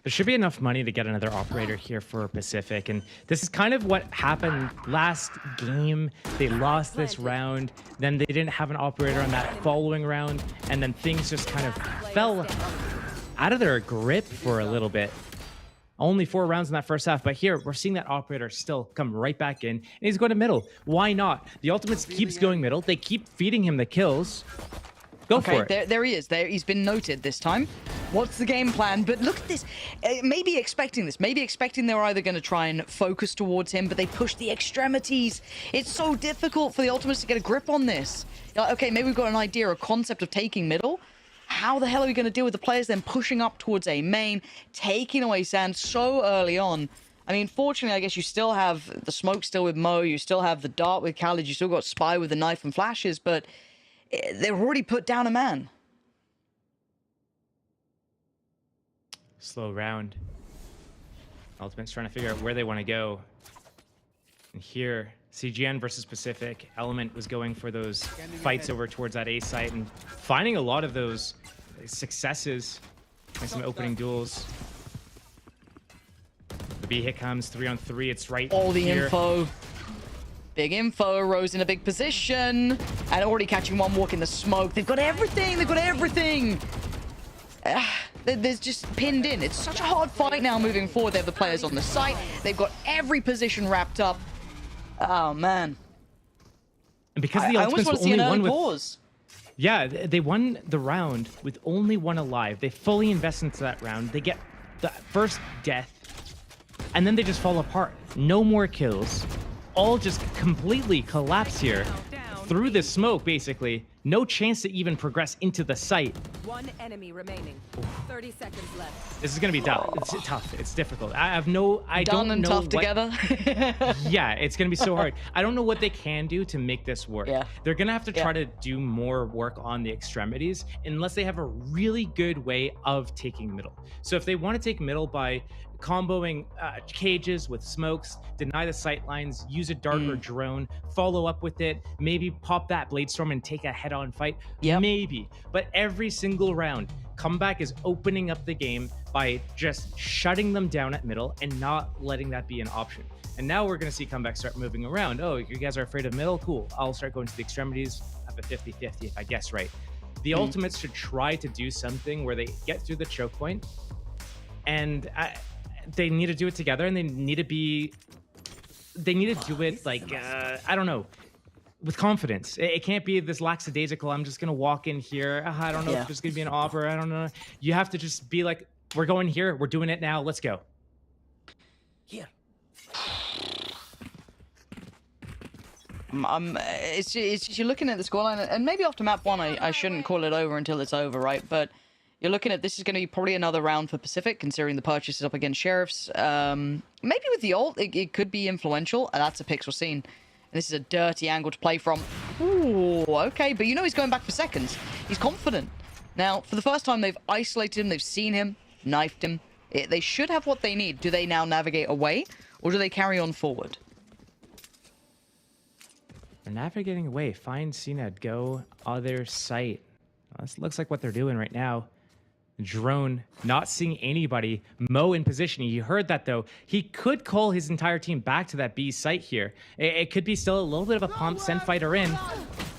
There should be enough money to get another operator here for Pacific, and this is kind of what happened last game. They lost this round, then they didn't have an operator on that following round, and then things just kind of fell out of their grip for a little bit. Only 4 rounds in that first half, but here we're seeing that operator still come right back in, and he's going to middle. Why not? The Ultimates keeps going middle. They keep feeding him the kills. Go for it. There he is. He's been noted this time. What's the game plan? But look at this. Maybe expecting this. Maybe expecting they were either going to try and focus towards him, but they push the extremities. It's so difficult for the Ultimates to get a grip on this. Like, okay, maybe we've got an idea, a concept of taking middle. How the hell are we going to deal with the players then pushing up towards a main, taking away sand so early on? I mean, fortunately, I guess you still have the smoke still with Mo, you still have the dart with Khaled, you still got Spy with the knife and flashes, but they've already put down a man. Slow round. Ultimate's trying to figure out where they want to go. And here, CGN versus Pacific. Element was going for those fights over towards that A site and finding a lot of those successes in some opening duels. The B hit comes 3-on-3. It's right all the here. Info. Big info. Rose in a big position. And already catching one walk in the smoke. They've got everything. They've got everything. There's just pinned in. It's such a hard fight now moving forward. They have the players on the site. They've got every position wrapped up. Oh, man. And because the Ultimates only won with... Pause. Yeah, they won the round with only 1 alive. They fully invest into that round. They get the first death, and then they just fall apart. No more kills. All just completely collapse here. through the smoke, basically. No chance to even progress into the site. One enemy remaining. 30 seconds left. This is gonna be tough. It's tough. It's difficult. I don't know tough together. Yeah, it's gonna be so hard. I don't know what they can do to make this work. Yeah. They're gonna have to try to do more work on the extremities unless they have a really good way of taking middle. So if they want to take middle by comboing cages with smokes, deny the sight lines, use a dart or drone, follow up with it, maybe pop that blade storm and take a head-on fight. Maybe, but every single round, Comeback is opening up the game by just shutting them down at middle and not letting that be an option. And now we're going to see Comeback start moving around. Oh, you guys are afraid of middle? Cool. I'll start going to the extremities. Have a 50-50 if I guess right. The ultimates should try to do something where they get through the choke point, and they need to do it together, and they need to do it like I don't know, with confidence. It can't be this lackadaisical, I'm just gonna walk in here, I don't know if there's gonna be an offer, I don't know. You have to just be like, we're going here, we're doing it now, let's go. Here. It's you're looking at the scoreline, and maybe after map 1 I shouldn't call it over until it's over, right? But you're looking at, this is going to be probably another round for Pacific, considering the purchases up against Sheriffs. Maybe with the ult, it could be influential. And that's a pixel scene. And this is a dirty angle to play from. Ooh, okay. But you know he's going back for seconds. He's confident. Now, for the first time, they've isolated him. They've seen him, knifed him. They should have what they need. Do they now navigate away? Or do they carry on forward? They're navigating away. Find CNED. Go other site. Well, this looks like what they're doing right now. Drone not seeing anybody. Mo in position. You heard that though. He could call his entire team back to that B site here. It could be still a little bit of a pump. Send fighter in.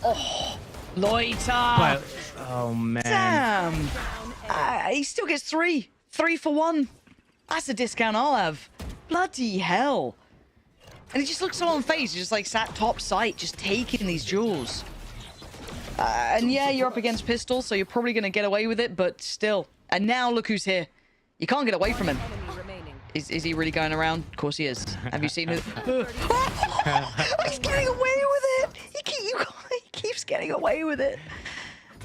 Oh, Loiter. But, oh man. Damn. He still gets 3 for 1. That's a discount I'll have. Bloody hell. And he just looks so unfazed. He's just like sat top site, just taking these jewels. And yeah, you're up against Pistol, so you're probably going to get away with it, but still. And now look who's here. You can't get away from him. Is he really going around? Of course he is. Have you seen it? He's getting away with it. He keeps getting away with it.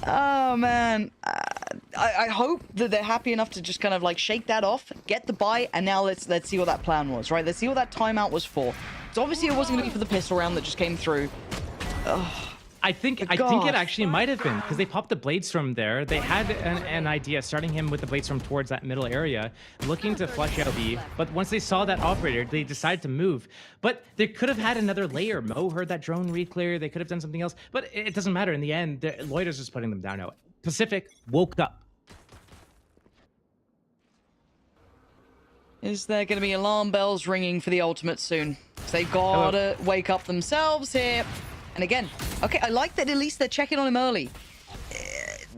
Oh, man. I hope that they're happy enough to just kind of like shake that off, get the buy, and now let's see what that plan was, right? Let's see what that timeout was for. So obviously it wasn't going to be for the pistol round that just came through. Ugh. I think it actually might have been, because they popped the blades from there. They had an idea, starting him with the blades from towards that middle area, looking to flush out B. But once they saw that operator, they decided to move. But they could have had another layer. Mo heard that drone re-clear. They could have done something else. But it doesn't matter. In the end, Loiter's just putting them down now. Pacific woke up. Is there going to be alarm bells ringing for the ultimate soon? They've got to wake up themselves here. And again, okay, I like that at least they're checking on him early.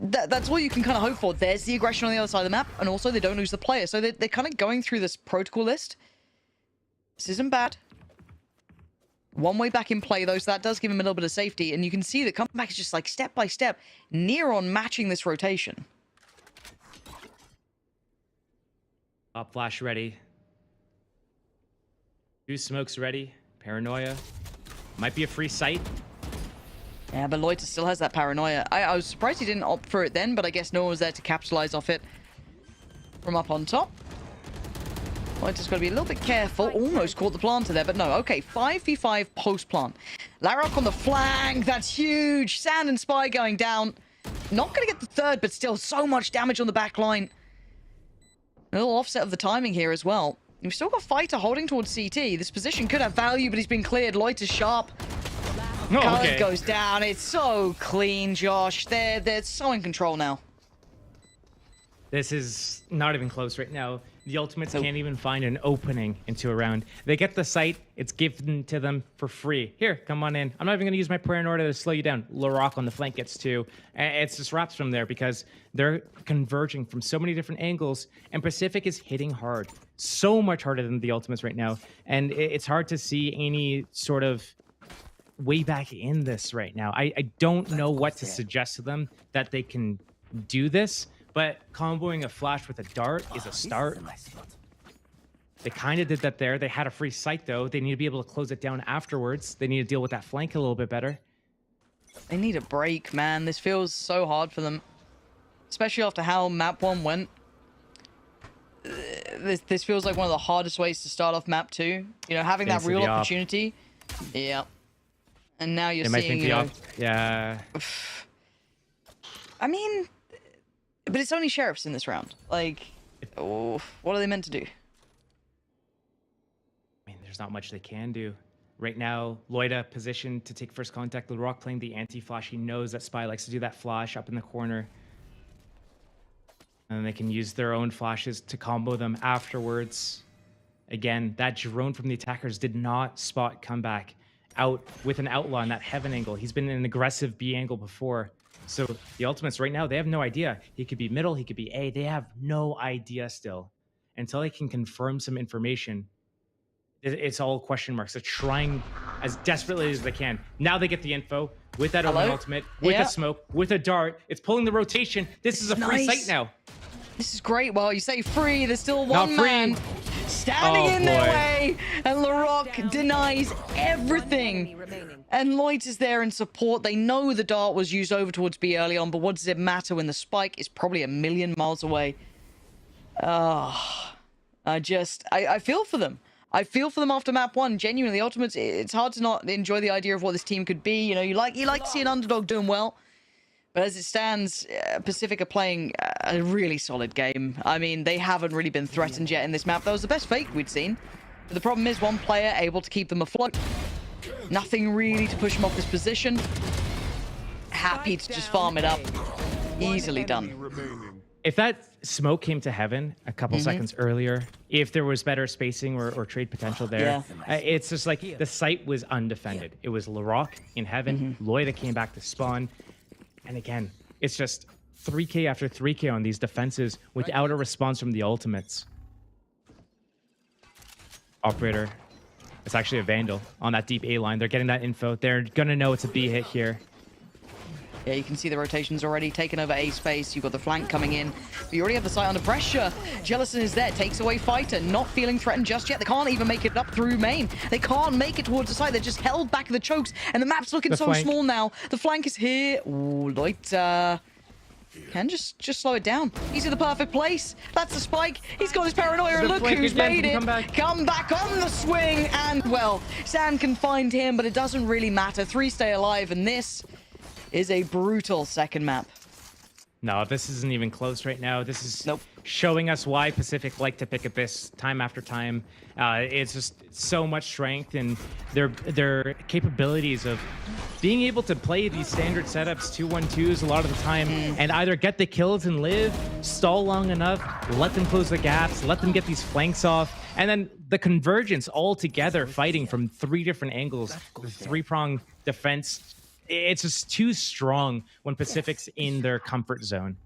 That's all you can kind of hope for. There's the aggression on the other side of the map, and also they don't lose the player. So they're kind of going through this protocol list. This isn't bad. One way back in play, though, so that does give him a little bit of safety. And you can see that Comeback is just like step by step, near on matching this rotation. Up flash ready. 2 smokes ready. Paranoia. Might be a free sight. Yeah, but Loiter still has that paranoia. I was surprised he didn't opt for it then, but I guess no one was there to capitalize off it from up on top. Loiter's got to be a little bit careful. Almost caught the planter there, but no. Okay, 5v5 post-plant. Larrock on the flank. That's huge. Sand and Spy going down. Not going to get the third, but still so much damage on the back line. A little offset of the timing here as well. We've still got Fighter holding towards CT. This position could have value, but he's been cleared. Loiter's sharp. Khaled goes down. It's so clean, Josh. They're so in control now. This is not even close right now. The Ultimates can't even find an opening into a round. They get the site. It's given to them for free. Here, come on in. I'm not even going to use my prayer in order to slow you down. Larrock on the flank gets 2. It's just wraps from there because they're converging from so many different angles, and Pacific is hitting hard. So much harder than the Ultimates right now. And it's hard to see any sort of way back in this right now. I don't know what to suggest to them that they can do this. But comboing a flash with a dart is a start. They kind of did that there. They had a free sight, though. They need to be able to close it down afterwards. They need to deal with that flank a little bit better. They need a break, man. This feels so hard for them. Especially after how map 1 went. This feels like one of the hardest ways to start off map 2. You know, having that real opportunity. Yeah. And now you're seeing, you know... Yeah. I mean... But it's only sheriffs in this round. Like, oh, what are they meant to do? I mean, there's not much they can do. Right now, Loida positioned to take first contact. LaRock playing the anti-flash. He knows that Spy likes to do that flash up in the corner. And they can use their own flashes to combo them afterwards. Again, that drone from the attackers did not spot comeback out with an outlaw in that heaven angle. He's been in an aggressive B angle before. So the ultimates right now, they have no idea. He could be middle, he could be A. They have no idea still. Until they can confirm some information, it's all question marks. They're trying as desperately as they can. Now they get the info with that open ultimate, with a smoke, with a dart. It's pulling the rotation. This is a free site now. This is great. Well, you say free, there's still one man standing in their way, and LaRock denies everything. And Lloyd is there in support. They know the dart was used over towards B early on, but what does it matter when the spike is probably a million miles away? I feel for them. I feel for them after map 1. Genuinely, the Ultimates, it's hard to not enjoy the idea of what this team could be. You know, you like to see an underdog doing well. But as it stands, Pacific are playing a really solid game. I mean, they haven't really been threatened yet in this map. That was the best fake we'd seen. But the problem is one player able to keep them afloat. Nothing really to push them off this position. Happy to just farm it up. Easily done. If that smoke came to heaven a couple seconds earlier, if there was better spacing or trade potential there, it's just like the site was undefended. It was LaRock in heaven. Loida came back to spawn. And again, it's just 3K after 3K on these defenses without a response from the ultimates. Operator. It's actually a Vandal on that deep A line. They're getting that info. They're going to know it's a B hit here. Yeah, you can see the rotations already taken over A space. You've got the flank coming in. But you already have the site under pressure. Jellison is there, takes away Fighter. Not feeling threatened just yet. They can't even make it up through main. They can't make it towards the site. They're just held back in the chokes. And the map's looking so small now. The flank is here. Ooh, Loita can just slow it down. He's in the perfect place. That's the spike. He's got his paranoia, and look who's made it. Come back on the swing, and well, Sam can find him, but it doesn't really matter. 3 stay alive, and this is a brutal second map. No, this isn't even close right now. This is showing us why Pacific like to pick at this time after time. It's just so much strength and their capabilities of being able to play these standard setups, 2-1-2s a lot of the time, and either get the kills and live, stall long enough, let them close the gaps, let them get these flanks off, and then the convergence all together fighting from 3 different angles, the 3-prong defense. It's just too strong when Pacific's in their comfort zone.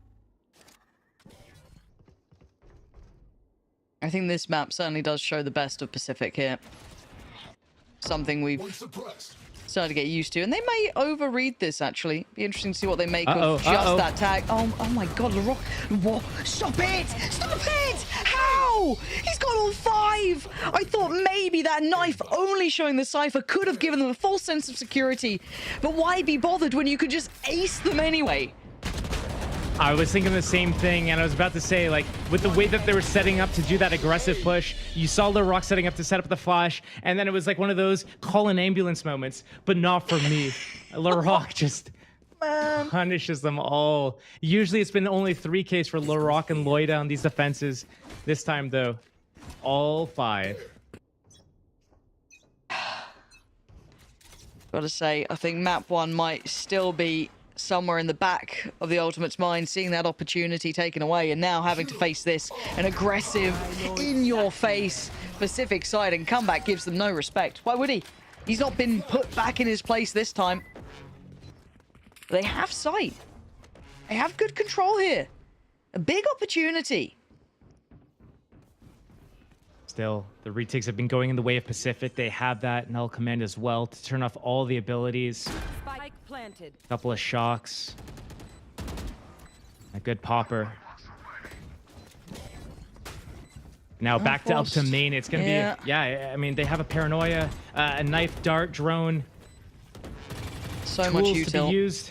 I think this map certainly does show the best of Pacific here. Something we've started to get used to. And they may overread this, actually. Be interesting to see what they make of just that tag. Oh my god, LaRock. What? Stop it! Stop it! How? He's got all 5! I thought maybe that knife only showing the cipher could have given them a false sense of security. But why be bothered when you could just ace them anyway? I was thinking the same thing, and I was about to say, like, with the way that they were setting up to do that aggressive push, you saw LaRock setting up to set up the flash, and then it was like one of those call an ambulance moments, but not for me. LaRock just punishes them all. Usually it's been only 3Ks for LaRock and Loida on these defenses. This time, though, all 5. Gotta say, I think map 1 might still be somewhere in the back of the Ultimate's mind, seeing that opportunity taken away and now having to face this, an aggressive, in-your-face Pacific side, and comeback gives them no respect. Why would he? He's not been put back in his place this time. They have sight. They have good control here. A big opportunity. Still, the retakes have been going in the way of Pacific. They have that null command as well to turn off all the abilities. Spike planted. Couple of shocks. A good popper. Now back to up to main. It's gonna be, I mean, they have a paranoia, a knife, dart, drone. So much Tools to be util. used.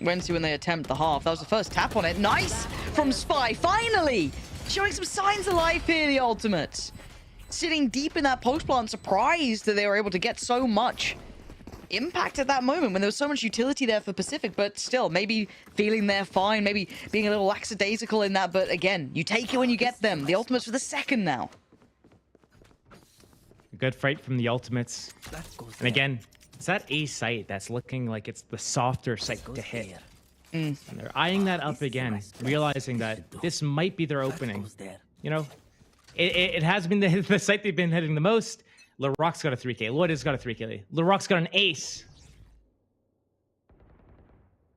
When see when they attempt the half. That was the first tap on it. Nice from Spy. Finally showing some signs of life here, the ultimates. Sitting deep in that post plant, surprised that they were able to get so much impact at that moment when there was so much utility there for Pacific, but still, maybe feeling they're fine, maybe being a little lackadaisical in that, but again, you take it when you get them. The ultimates for the second now. Good fight from the ultimates. And again, it's that A site that's looking like it's the softer site to hit. And they're eyeing that up again, realizing that this might be their opening. You know, it has been the site they've been hitting the most. LaRock's got a 3K. Lloyd's got a 3K. LaRock's got an ace.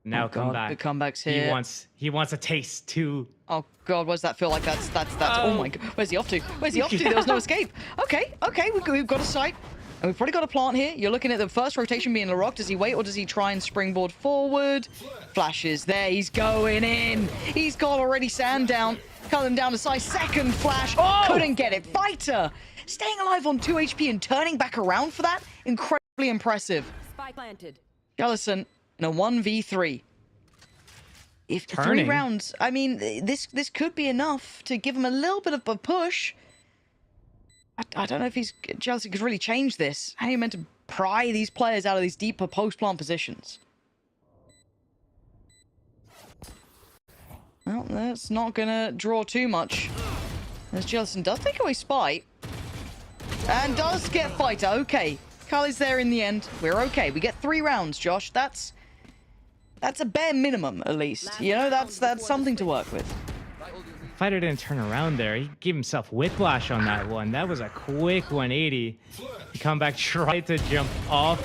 Now come back. The comeback's here. He wants a taste too. Oh god, what does that feel like? That's oh my god. Where's he off to? Where's he off to? There was no escape. Okay, we've got a sight. And we've probably got a plant here. You're looking at the first rotation being LaRock. Does he wait or does he try and springboard forward? Flashes there. He's going in. He's got already sand down. Cut them down to size. Second flash. Couldn't get it. Fighter staying alive on 2 HP and turning back around for that. Incredibly impressive. Spy planted. Jellison in a 1v3. If 3 rounds, I mean, this could be enough to give him a little bit of a push. I don't know if Jellison could really change this. How are you meant to pry these players out of these deeper post-plant positions? Well, that's not gonna draw too much. As Jellison does take away Spy. And does get Fighter. Okay. Kali's there in the end. We're okay. We get 3 rounds, Josh. That's a bare minimum, at least. You know, that's something to work with. Fighter didn't turn around there. He gave himself whiplash on that one. That was a quick 180. He come back, tried to jump off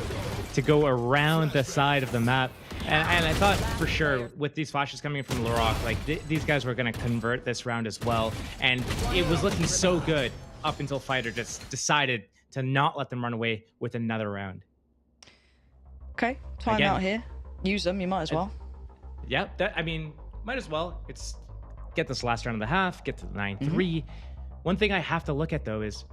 to go around the side of the map. And I thought for sure with these flashes coming from LaRock, like these guys were going to convert this round as well. And it was looking so good up until Fighter just decided to not let them run away with another round. Okay, time out here. Use them, you might as well. Yeah, I mean, might as well. It's get this last round of the half, get to the 9-3. One thing I have to look at though is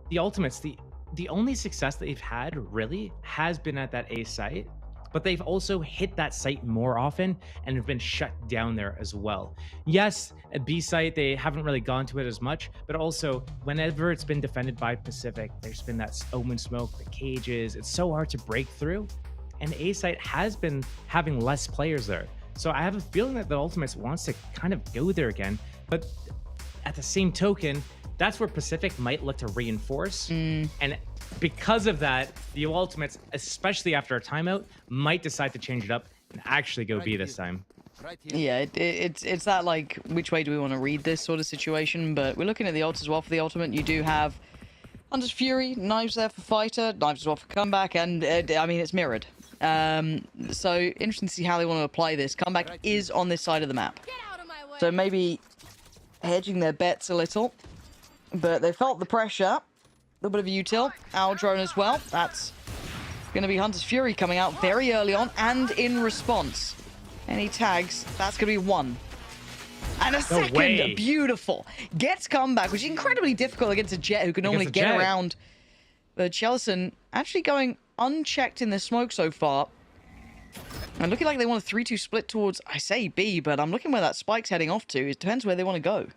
the ultimates. The only success that they've had really has been at that A site, but they've also hit that site more often and have been shut down there as well. Yes, at B site, they haven't really gone to it as much, but also whenever it's been defended by Pacific, there's been that omen smoke, the cages. It's so hard to break through. And A site has been having less players there. So I have a feeling that the Ultimates wants to kind of go there again. But at the same token, that's where Pacific might look to reinforce. And because of that, the Ultimates, especially after a timeout, might decide to change it up and actually go B this time. Yeah, it's that, like, which way do we want to read this sort of situation? But we're looking at the ults as well for the Ultimate. You do have Hunter's Fury, Knives there for Fighter, Knives as well for Comeback, and I mean, it's mirrored. So interesting to see how they want to apply this. Comeback is on this side of the map. So maybe hedging their bets a little. But they felt the pressure. A little bit of a util. Owl drone as well. That's going to be Hunter's Fury coming out very early on and in response. Any tags, that's going to be 1. And a second, beautiful. Gets Comeback, which is incredibly difficult against a Jet who can normally get around. But Jellison actually going unchecked in the smoke so far. And looking like they want a 3-2 split towards, I say B, but I'm looking where that spike's heading off to. It depends where they want to go.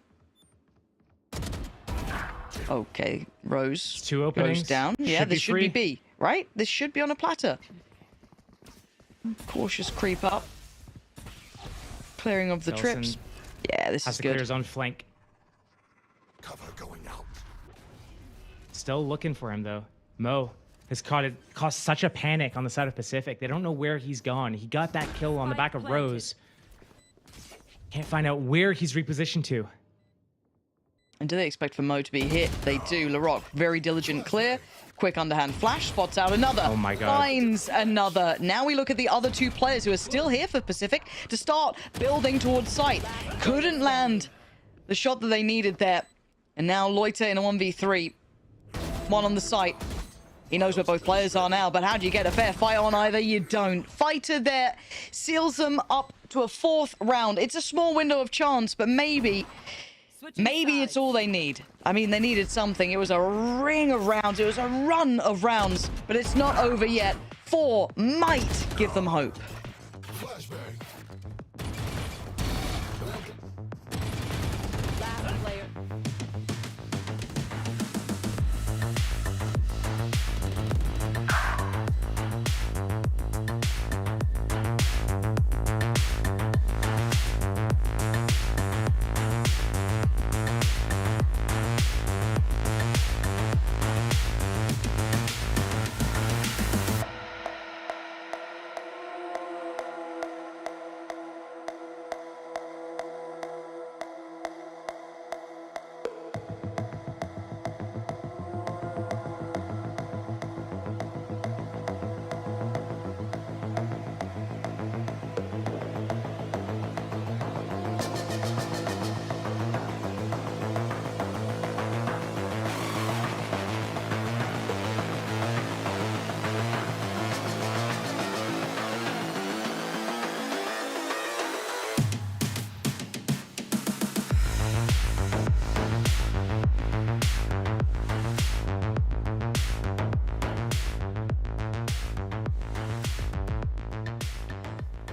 Okay, Rose 2 openings. goes down. Yeah, this should be B, right? This should be on a platter. Cautious creep up. Clearing of the trips. Yeah, this is good. Has to clear his own flank. Cover going out. Still looking for him though. Mo has caused such a panic on the side of Pacific. They don't know where he's gone. He got that kill on the back of Rose. Can't find out where he's repositioned to. And do they expect for Mo to be hit? They do. LaRock, very diligent clear. Quick underhand flash, spots out another. Oh my god. Finds another. Now we look at the other 2 players who are still here for Pacific to start building towards sight. Couldn't land the shot that they needed there. And now Loiter in a 1v3. 1 on the site. He knows where both players are now, but how do you get a fair fight on either? You don't. Fighter there seals them up to a 4th round. It's a small window of chance, but maybe it's all they need. I mean, they needed something. It was a ring of rounds. It was a run of rounds, but it's not over yet. 4 might give them hope. Last player.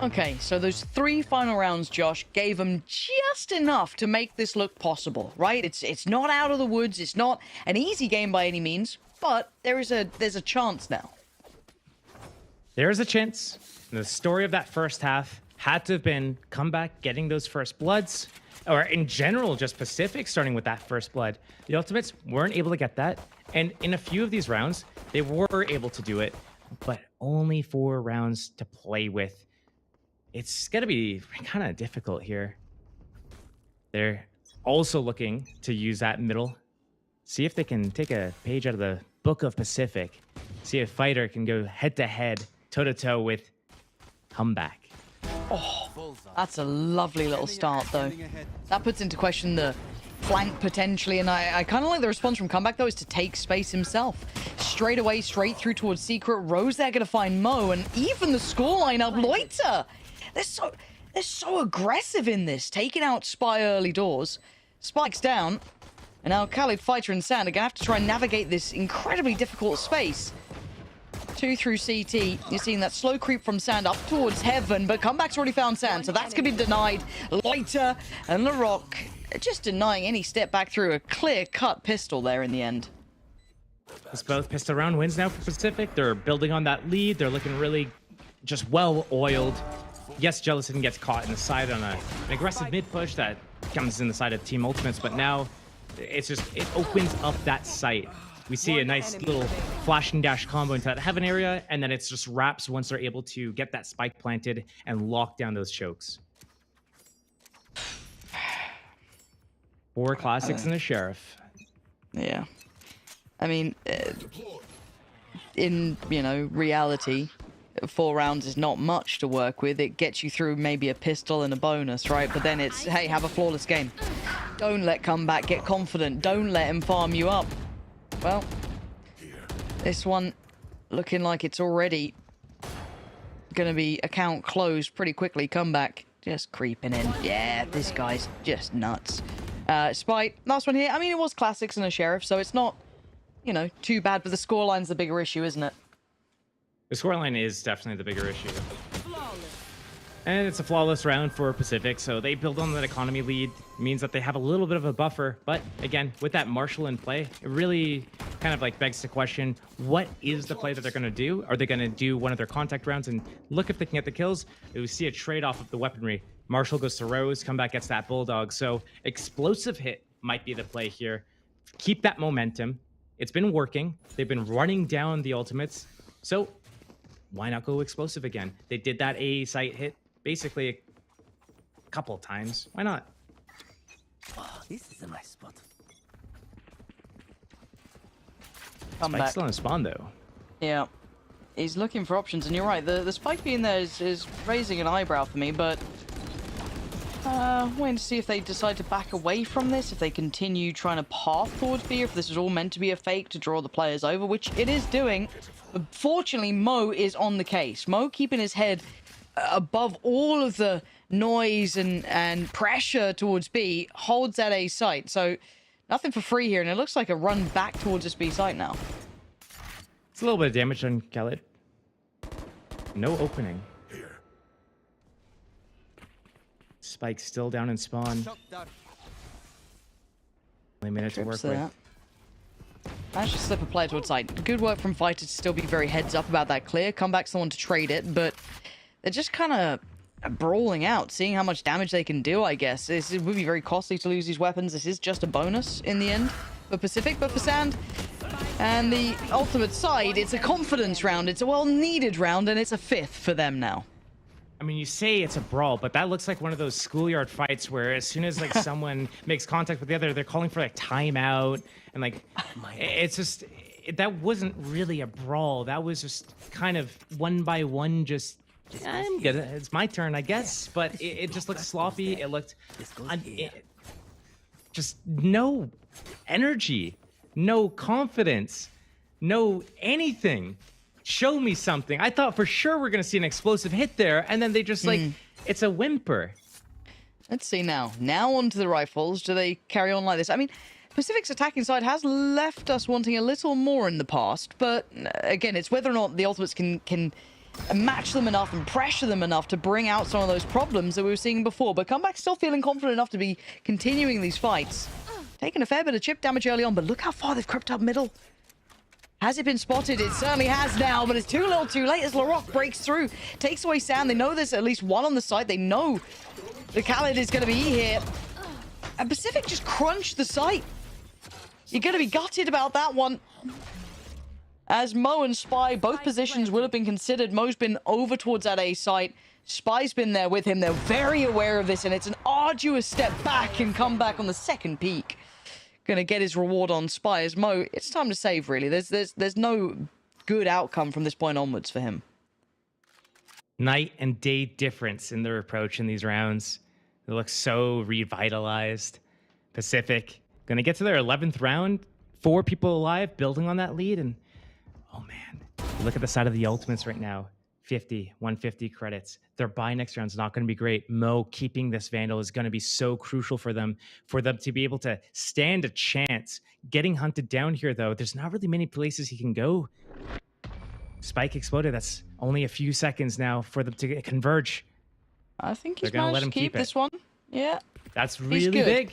Okay, so those 3 final rounds, Josh, gave them just enough to make this look possible, right? It's not out of the woods, it's not an easy game by any means, but there's a chance now. There's a chance. The story of that first half had to have been comeback, getting those first bloods, or in general, just Pacific starting with that first blood. The Ultimates weren't able to get that, and in a few of these rounds, they were able to do it, but only 4 rounds to play with. It's going to be kind of difficult here. They're also looking to use that middle. See if they can take a page out of the Book of Pacific. See if Fighter can go head-to-head, toe-to-toe with Comeback. Oh, that's a lovely little start, though. That puts into question the flank potentially, and I kind of like the response from Comeback, though, is to take space himself. Straight away, straight through towards Secret. Rose there going to find Mo, and even the scoreline up Loiter. They're so aggressive in this, taking out Spy early doors. Spike's down, and now Khalid, Fighter, and Sand are gonna have to try and navigate this incredibly difficult space. 2 through CT. You're seeing that slow creep from Sand up towards Heaven, but Comeback's already found Sand, so that's gonna be denied. Loiter and LaRock just denying any step back through a clear-cut pistol there in the end. It's both pistol round wins now for Pacific. They're building on that lead. They're looking really just well-oiled. Yes, Jellison gets caught in the side on an aggressive mid-push that comes in the side of Team Ultimates, but now it opens up that site. We see a nice little flash and dash combo into that Heaven area, and then it's just wraps once they're able to get that spike planted and lock down those chokes. 4 classics and a Sheriff. Yeah. I mean, in, reality, 4 rounds is not much to work with. It gets you through maybe a pistol and a bonus, right? But then it's, hey, have a flawless game. Don't let Comeback get confident. Don't let him farm you up. Well, this one looking like it's already going to be account closed pretty quickly. Comeback just creeping in. Yeah, this guy's just nuts. Spite, last one here. I mean, it was classics and a Sheriff, so it's not, too bad. But the scoreline's the bigger issue, isn't it? The scoreline is definitely the bigger issue. And it's a flawless round for Pacific, so they build on that economy lead. It means that they have a little bit of a buffer, but again, with that Marshall in play, it really kind of begs the question, what is the play that they're going to do? Are they going to do one of their contact rounds and look if they can get the kills? We see a trade-off of the weaponry. Marshall goes to Rose, Comeback gets that Bulldog, so explosive hit might be the play here. Keep that momentum. It's been working. They've been running down the ultimates, so why not go explosive again? They did that A site hit basically a couple of times. Why not? Oh, this is a nice spot. Spike's still in spawn though. Yeah. He's looking for options, and you're right. The spike being there is raising an eyebrow for me, but waiting to see if they decide to back away from this, if they continue trying to path towards B, if this is all meant to be a fake to draw the players over, which it is doing. But fortunately, Mo is on the case. Mo keeping his head above all of the noise and pressure towards B, holds that A site. So nothing for free here, and it looks like a run back towards this B site now. It's a little bit of damage on Khalid. No opening. Spike still down in spawn. Only minute to work with. Managed to slip a player towards side. Good work from Fighter to still be very heads up about that clear. Come back someone to trade it, but they're just kind of brawling out, seeing how much damage they can do, I guess. It would be very costly to lose these weapons. This is just a bonus in the end for Pacific, but for Sand and the ultimate side, it's a confidence round. It's a well-needed round, and it's a 5th for them now. I mean, you say it's a brawl, but that looks like one of those schoolyard fights where as soon as like someone makes contact with the other, they're calling for like timeout, and like it's just that wasn't really a brawl. That was just kind of one by one. Just I'm good. It's my turn, I guess. But it just looked sloppy. It looked just no energy, no confidence, no anything. Show me something. I thought for sure we're going to see an explosive hit there, and then they just like, it's a whimper. Let's see now. Now onto the rifles. Do they carry on like this? I mean, Pacific's attacking side has left us wanting a little more in the past, but again, it's whether or not the Ultimates can match them enough and pressure them enough to bring out some of those problems that we were seeing before. But Comeback's still feeling confident enough to be continuing these fights. Taking a fair bit of chip damage early on, but look how far they've crept up middle. Has it been spotted? It certainly has now, but it's too little too late as Larocque breaks through, takes away Sand. They know there's at least one on the side. They know the Khaled is going to be here. And Pacific just crunched the site. You're going to be gutted about that one. As Mo and Spy, both positions will have been considered. Mo's been over towards that A site. Spy's been there with him. They're very aware of this, and it's an arduous step back and come back on the second peak. Gonna get his reward on Spy as Mo. It's time to save, really. There's no good outcome from this point onwards for him. Night and day difference in their approach in these rounds. They look so revitalized. Pacific gonna get to their 11th round. 4 people alive, building on that lead, and oh man, look at the side of the Ultimates right now. 50, 150 credits. Their buy next round is not going to be great. Mo keeping this Vandal is going to be so crucial for them to be able to stand a chance. Getting hunted down here, though, there's not really many places he can go. Spike exploded. That's only a few seconds now for them to converge. I think he's managed to keep this one. Yeah. That's really big.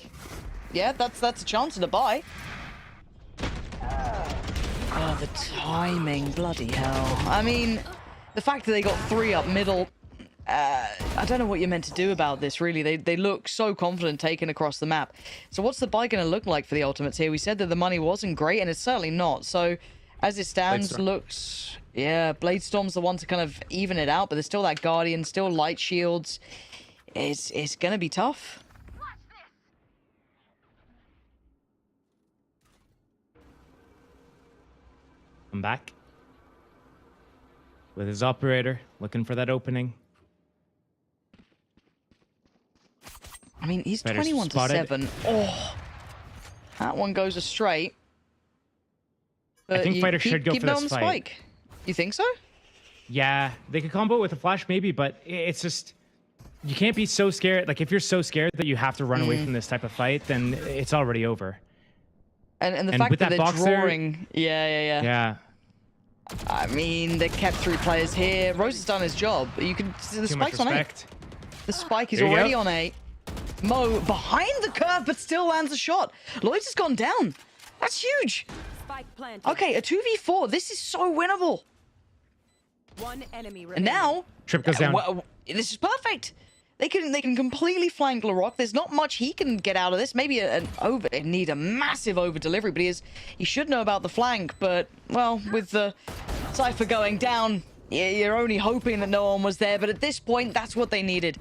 Yeah, that's a chance and a buy. Oh, the timing. Bloody hell. I mean, the fact that they got 3 up middle, I don't know what you're meant to do about this, really. They look so confident taking across the map. So what's the buy going to look like for the Ultimates here? We said that the money wasn't great, and it's certainly not. So as it stands, looks... Yeah, Bladestorm's the one to kind of even it out, but there's still that Guardian, still light shields. It's going to be tough. I'm back. With his operator, looking for that opening. I mean, he's 21 to 7. Oh, that one goes astray. But I think Fighter should go for this fight. Spike. You think so? Yeah, they could combo with a flash maybe, but it's just... You can't be so scared. Like, if you're so scared that you have to run away from this type of fight, then it's already over. And the fact that they're drawing... Yeah. I mean, they kept 3 players here. Rose has done his job. You can see the spike's on 8. The spike is already on 8. Mo behind the curve, but still lands a shot. Lloyd's has gone down. That's huge. Okay, a 2v4. This is so winnable. One enemy remaining. And now, Trip goes down. This is perfect. They can completely flank Larocque. There's not much he can get out of this. Maybe need a massive over delivery, but he should know about the flank. But well, with the Cypher going down, you're only hoping that no one was there. But at this point, that's what they needed.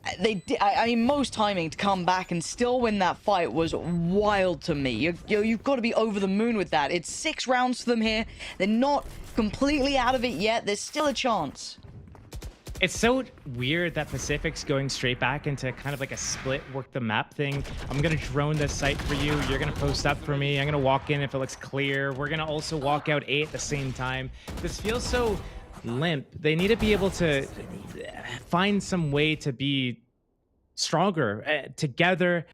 I mean, Mo's timing to come back and still win that fight was wild to me. You've got to be over the moon with that. It's 6 rounds for them here. They're not completely out of it yet. There's still a chance. It's so weird that Pacific's going straight back into kind of like a split work the map thing. I'm going to drone this site for you. You're going to post up for me. I'm going to walk in if it looks clear. We're going to also walk out A at the same time. This feels so limp. They need to be able to find some way to be stronger together.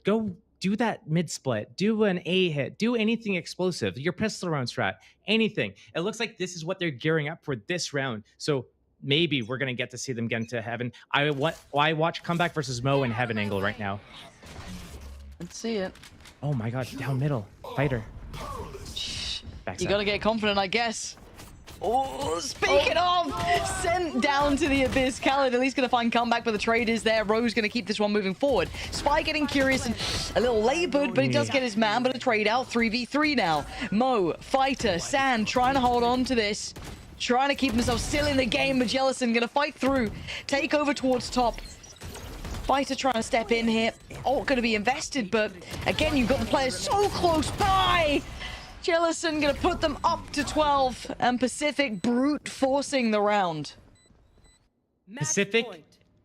Go do that mid split, do an A hit, do anything explosive, your pistol round strat, anything. It looks like this is what they're gearing up for this round. So maybe we're going to get to see them get into heaven. I watch Comeback versus Mo in heaven angle right now. Let's see it. Oh my god, down middle. Fighter. You got to get confident, I guess. Oh, speaking of, sent down to the abyss. Khaled at least going to find comeback, but the trade is there. Rose going to keep this one moving forward. Spy getting curious and a little labored, but he does get his man, but a trade out. 3v3 now. Mo, Fighter, Sand trying to hold on to this. Trying to keep himself still in the game, but Jellison going to fight through. Take over towards top. Fighter trying to step in here. Ult going to be invested, but again, you've got the players so close by. Jellison going to put them up to 12, and Pacific brute forcing the round. Pacific,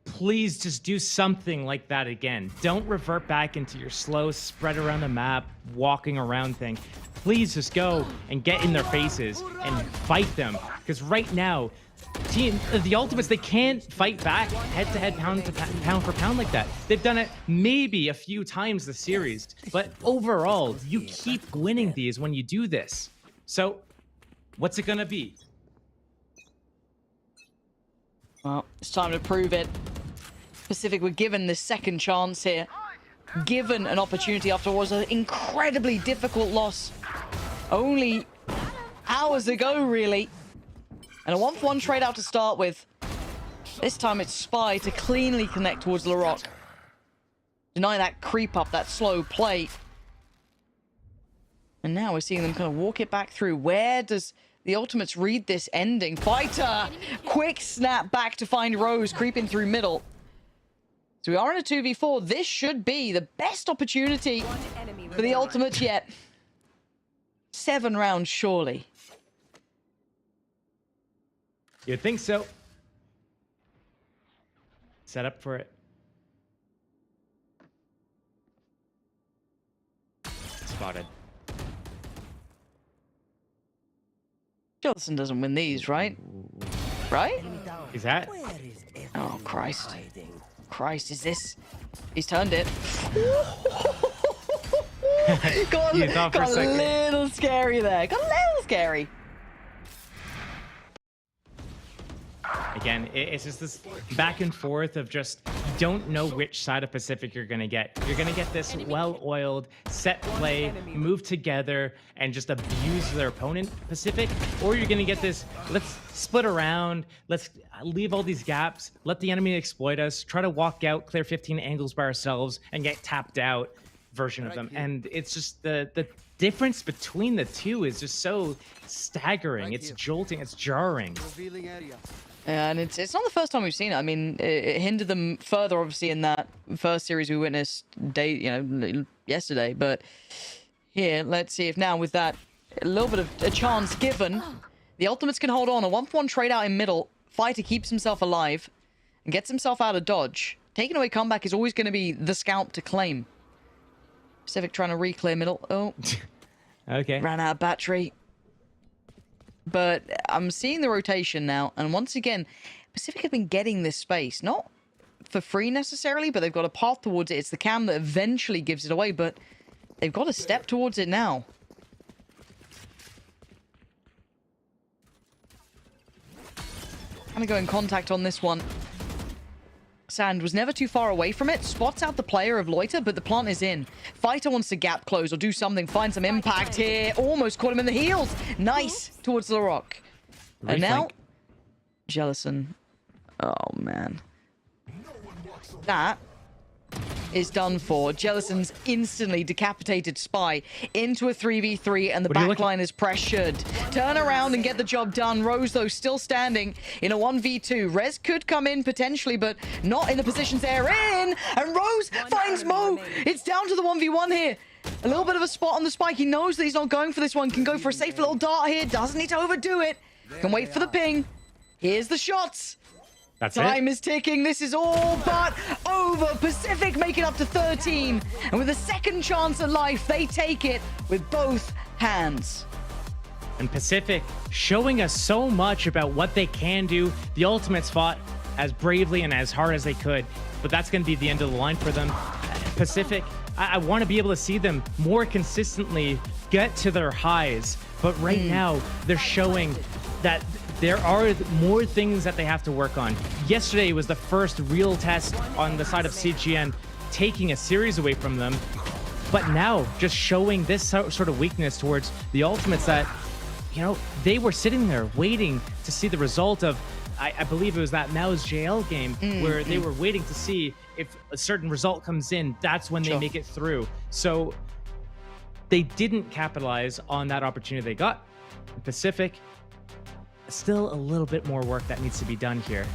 please just do something like that again. Don't revert back into your slow spread around the map, walking around thing. Please just go and get in their faces and fight them. Because right now, the Ultimates, they can't fight back head-to-head, pound for pound like that. They've done it maybe a few times this series, but overall, you keep winning these when you do this. So, what's it gonna be? Well, it's time to prove it. Pacific were given this second chance here. Given an opportunity after what was an incredibly difficult loss. Only hours ago, really. And a 1-for-1 trade out to start with. This time it's Spy to cleanly connect towards Larocque. Deny that creep up, that slow play. And now we're seeing them kind of walk it back through. Where does the Ultimates read this ending? Fighter! Quick snap back to find Rose, creeping through middle. So we are in a 2v4. This should be the best opportunity for the Ultimates yet. 7 rounds, surely. You'd think so. Set up for it. Spotted. Jellison doesn't win these, right? Right? Is that? Oh, Christ. Christ, is this? He's turned it. got a little scary there. Got a little scary. Again, it's just this back and forth of just you don't know which side of Pacific you're going to get. You're going to get this well-oiled, set play, move together, and just abuse their opponent, Pacific. Or you're going to get this, let's split around, let's leave all these gaps, let the enemy exploit us, try to walk out, clear 15 angles by ourselves, and get tapped out version of them. And it's just the difference between the two is just so staggering. It's jolting, it's jarring. And it's not the first time we've seen it. I mean, it hindered them further, obviously, in that first series we witnessed yesterday. But here, let's see if now with that a little bit of a chance given, the Ultimates can hold on. A 1-for-1 trade out in middle. Fighter keeps himself alive and gets himself out of dodge. Taking away comeback is always going to be the scalp to claim. Pacific trying to re-clear middle. Oh. Okay. Ran out of battery. But I'm seeing the rotation now, and once again, Pacific have been getting this space. Not for free necessarily, but they've got a path towards it. It's the cam that eventually gives it away, but they've got to step towards it now. Gonna go in contact on this one. Sand was never too far away from it. Spots out the player of Loiter, but the plant is in. Fighter wants to gap close or do something. Find some impact here. Almost caught him in the heels. Nice towards Larocque. And now, Jellison. Oh, man. That is done for. Jellison's instantly decapitated Spy into a 3v3, and the backline is pressured. Turn around and get the job done. Rose, though, still standing in a 1v2. Rez could come in potentially, but not in the positions they're in. And Rose finds Mo. It's down to the 1v1 here. A little bit of a spot on the spike. He knows that he's not going for this one. Can go for a safe little dart here. Doesn't need to overdo it. Can wait for the ping. Here's the shots. Time is ticking. This is all but over. Pacific make it up to 13. And with a second chance at life, they take it with both hands. And Pacific showing us so much about what they can do. The Ultimates fought as bravely and as hard as they could, but that's going to be the end of the line for them. Pacific I want to be able to see them more consistently get to their highs. But right now, they're showing that there are more things that they have to work on. Yesterday was the first real test on the side of CGN, taking a series away from them. But now, just showing this sort of weakness towards the ultimates that, you know, they were sitting there waiting to see the result of, I believe it was that Mao's JL game where they were waiting to see if a certain result comes in, that's when they make it through. So they didn't capitalize on that opportunity they got. Pacific, still a little bit more work that needs to be done here.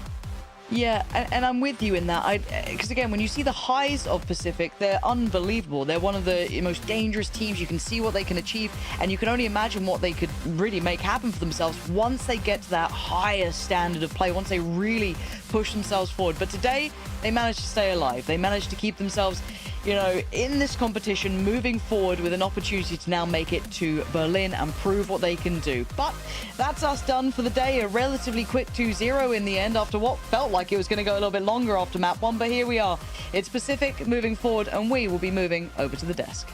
Yeah, and I'm with you in that. Because again, when you see the highs of Pacific, they're unbelievable. They're one of the most dangerous teams. You can see what they can achieve, and you can only imagine what they could really make happen for themselves once they get to that higher standard of play, once they really push themselves forward. But today, they managed to stay alive. They managed to keep themselves, you know, in this competition, moving forward with an opportunity to now make it to Berlin and prove what they can do. But that's us done for the day. A relatively quick 2-0 in the end after what felt like it was going to go a little bit longer after map 1. But here we are. It's Pacific moving forward, and we will be moving over to the desk.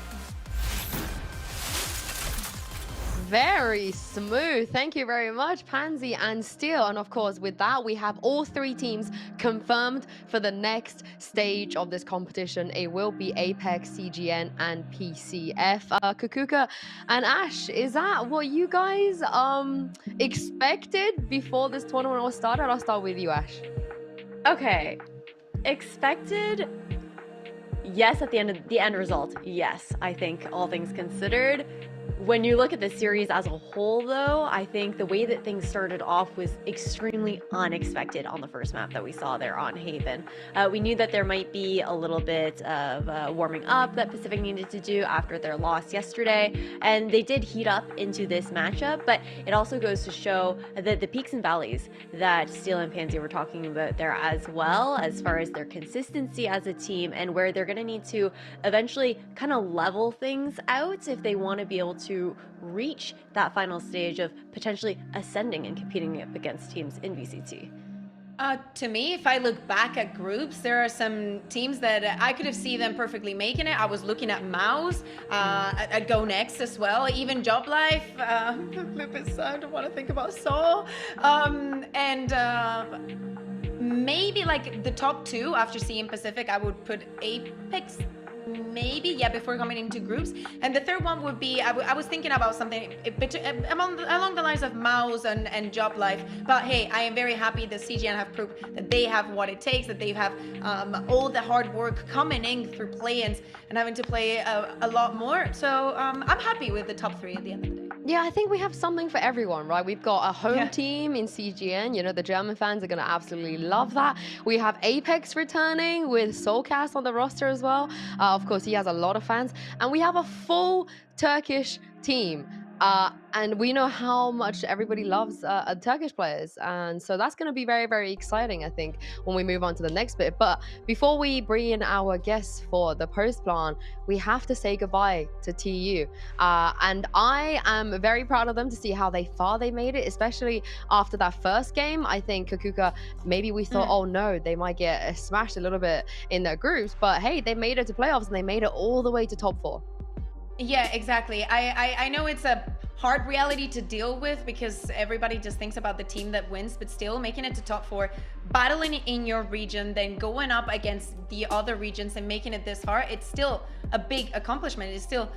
Very smooth. Thank you very much, Pansy and Steel. And of course, with that, we have all 3 teams confirmed for the next stage of this competition. It will be Apex, CGN, and PCF. Kukuka and Ash, is that what you guys expected before this tournament was started? I'll start with you, Ash. Okay. Expected? Yes, at the end result. Yes, I think all things considered. When you look at the series as a whole, though, I think the way that things started off was extremely unexpected on the first map that we saw there on Haven. We knew that there might be a little bit of warming up that Pacific needed to do after their loss yesterday, and they did heat up into this matchup, but it also goes to show that the peaks and valleys that Steel and Pansy were talking about there as well, as far as their consistency as a team and where they're going to need to eventually kind of level things out if they want to be able to reach that final stage of potentially ascending and competing against teams in VCT. To me, if I look back at groups, there are some teams that I could have seen them perfectly making it. I was looking at Mouse, at Go Next as well, even Job Life. I'm a little bit sad, I don't want to think about Soul. And maybe like the top 2 after seeing Pacific, I would put Apex. Maybe, yeah, before coming into groups. And the third one would be, I was thinking about something along the lines of Mouse and Job Life. But hey, I am very happy that CGN have proved that they have what it takes, that they have all the hard work coming in through play-ins and having to play a lot more. So I'm happy with the top 3 at the end of the day. Yeah, I think we have something for everyone, right? We've got a home team in CGN. You know, the German fans are going to absolutely love that. We have Apex returning with Soulcast on the roster as well. Of course, he has a lot of fans. And we have a full Turkish team. And we know how much everybody loves Turkish players. And so that's going to be very, very exciting, I think, when we move on to the next bit. But before we bring in our guests for the post plan, we have to say goodbye to TU. And I am very proud of them to see how far they made it, especially after that first game. I think Kukuka, maybe we thought, oh no, they might get smashed a little bit in their groups. But hey, they made it to playoffs and they made it all the way to top 4. Yeah, exactly. I know it's a hard reality to deal with because everybody just thinks about the team that wins, but still making it to top 4, battling in your region, then going up against the other regions and making it this far, it's still a big accomplishment. It's still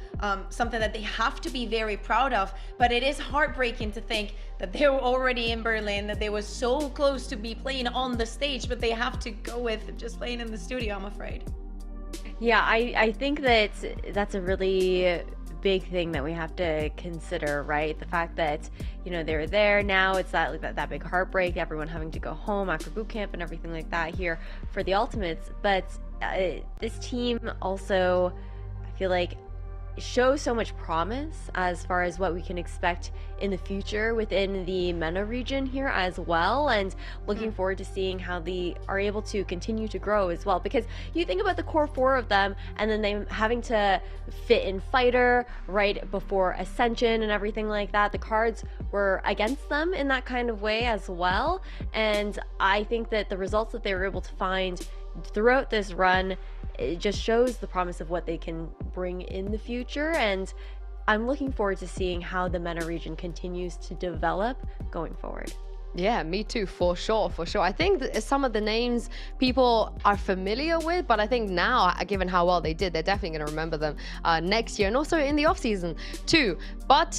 something that they have to be very proud of, but it is heartbreaking to think that they were already in Berlin, that they were so close to be playing on the stage, but they have to go with just playing in the studio, I'm afraid. Yeah, I think that that's a really big thing that we have to consider, right? The fact that, you know, they're there now, it's that big heartbreak, everyone having to go home after boot camp and everything like that here for the Ultimates. But this team also, I feel like, shows so much promise as far as what we can expect in the future within the MENA region here as well, and looking forward to seeing how they are able to continue to grow as well, because you think about the core 4 of them and then them having to fit in fighter right before Ascension and everything like that. The cards were against them in that kind of way as well, and I think that the results that they were able to find throughout this run it just shows the promise of what they can bring in the future. And I'm looking forward to seeing how the MENA region continues to develop going forward. Yeah, me too, for sure, for sure. I think that some of the names people are familiar with, but I think now, given how well they did, they're definitely going to remember them next year and also in the off-season too. But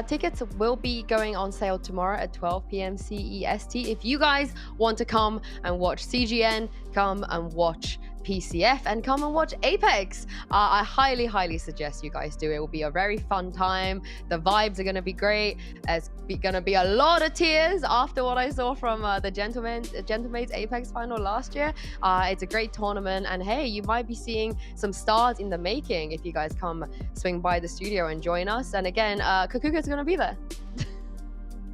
tickets will be going on sale tomorrow at 12 p.m. CEST. If you guys want to come and watch CGN, come and watch PCF, and come and watch Apex. I highly, highly suggest you guys do. It will be a very fun time. The vibes are going to be great. There's going to be a lot of tears after what I saw from the Gentlemaids Apex final last year. It's a great tournament, and hey, you might be seeing some stars in the making if you guys come swing by the studio and join us. And again, Kakuka's going to be there.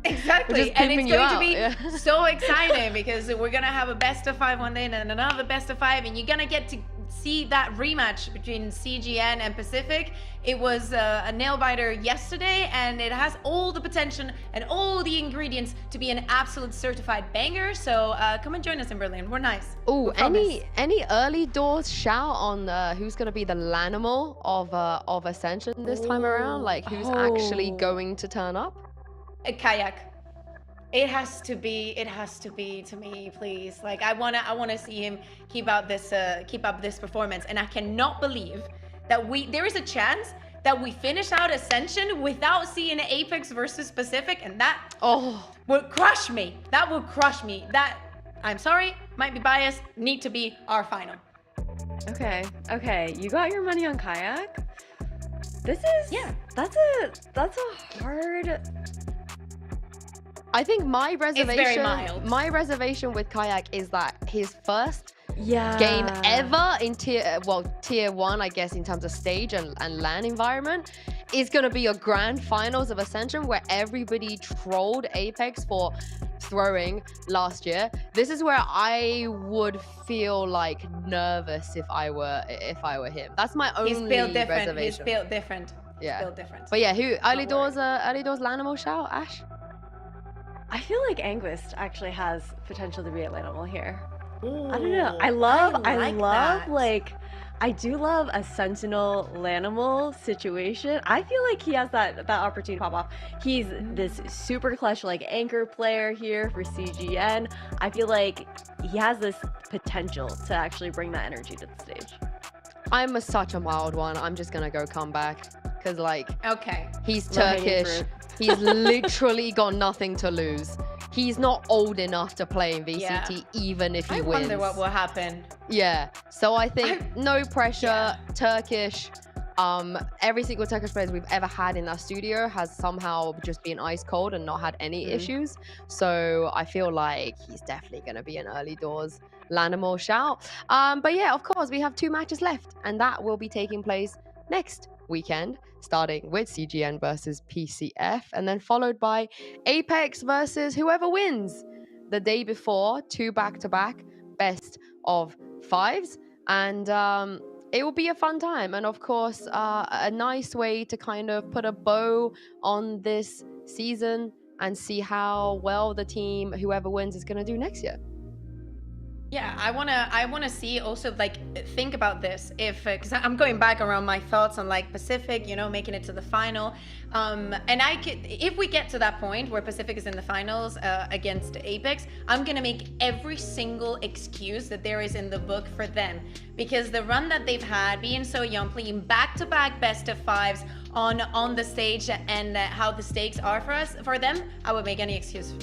Exactly, and it's going to be so exciting because we're going to have a best of 5 one day and then another best of 5, and you're going to get to see that rematch between CGN and Pacific. It was a nail-biter yesterday, and it has all the potential and all the ingredients to be an absolute certified banger. So come and join us in Berlin. We're nice. Oh, any early doors shout on who's going to be the Lanimal of Ascension this time around? Like, who's actually going to turn up? A kayak. It has to be to me, please. Like, I wanna see him keep up this performance, and I cannot believe that there is a chance that we finish out Ascension without seeing Apex versus Pacific, and that would crush me. That would crush me. That, I'm sorry, might be biased, need to be our final. Okay, you got your money on kayak. This is that's a hard. I think my reservation with Kayak is that his first game ever in tier 1, I guess, in terms of stage and LAN environment, is going to be a grand finals of Ascension where everybody trolled Apex for throwing last year. This is where I would feel like nervous if I were him. That's my only reservation. He's built different. Yeah. He's built different. But yeah, who early doors Lanimal shout, Ash? I feel like Anguist actually has potential to be a Lanimal here. Ooh, I don't know. I do love a Sentinel Lanimal situation. I feel like he has that opportunity to pop off. He's this super clutch like anchor player here for CGN. I feel like he has this potential to actually bring that energy to the stage. I'm such a mild one. I'm just gonna go comeback because he's Low-hanging Turkish. fruit. He's literally got nothing to lose. He's not old enough to play in VCT, even if he wins. I wonder what will happen. Yeah. So I think no pressure. Turkish. Every single Turkish player we've ever had in our studio has somehow just been ice cold and not had any issues. So I feel like he's definitely going to be an early doors Lanimal shout. But yeah, of course, we have 2 matches left, and that will be taking place next weekend, starting with CGN versus PCF, and then followed by Apex versus whoever wins the day before. 2 back-to-back best of 5s, and it will be a fun time, and of course a nice way to kind of put a bow on this season and see how well the team, whoever wins, is going to do next year. Yeah, I wanna see also, like, think about this, if because I'm going back around my thoughts on like Pacific, you know, making it to the final, and if we get to that point where Pacific is in the finals against Apex, I'm gonna make every single excuse that there is in the book for them, because the run that they've had, being so young, playing back-to-back best of 5s on the stage, and how the stakes are for them, I would make any excuse.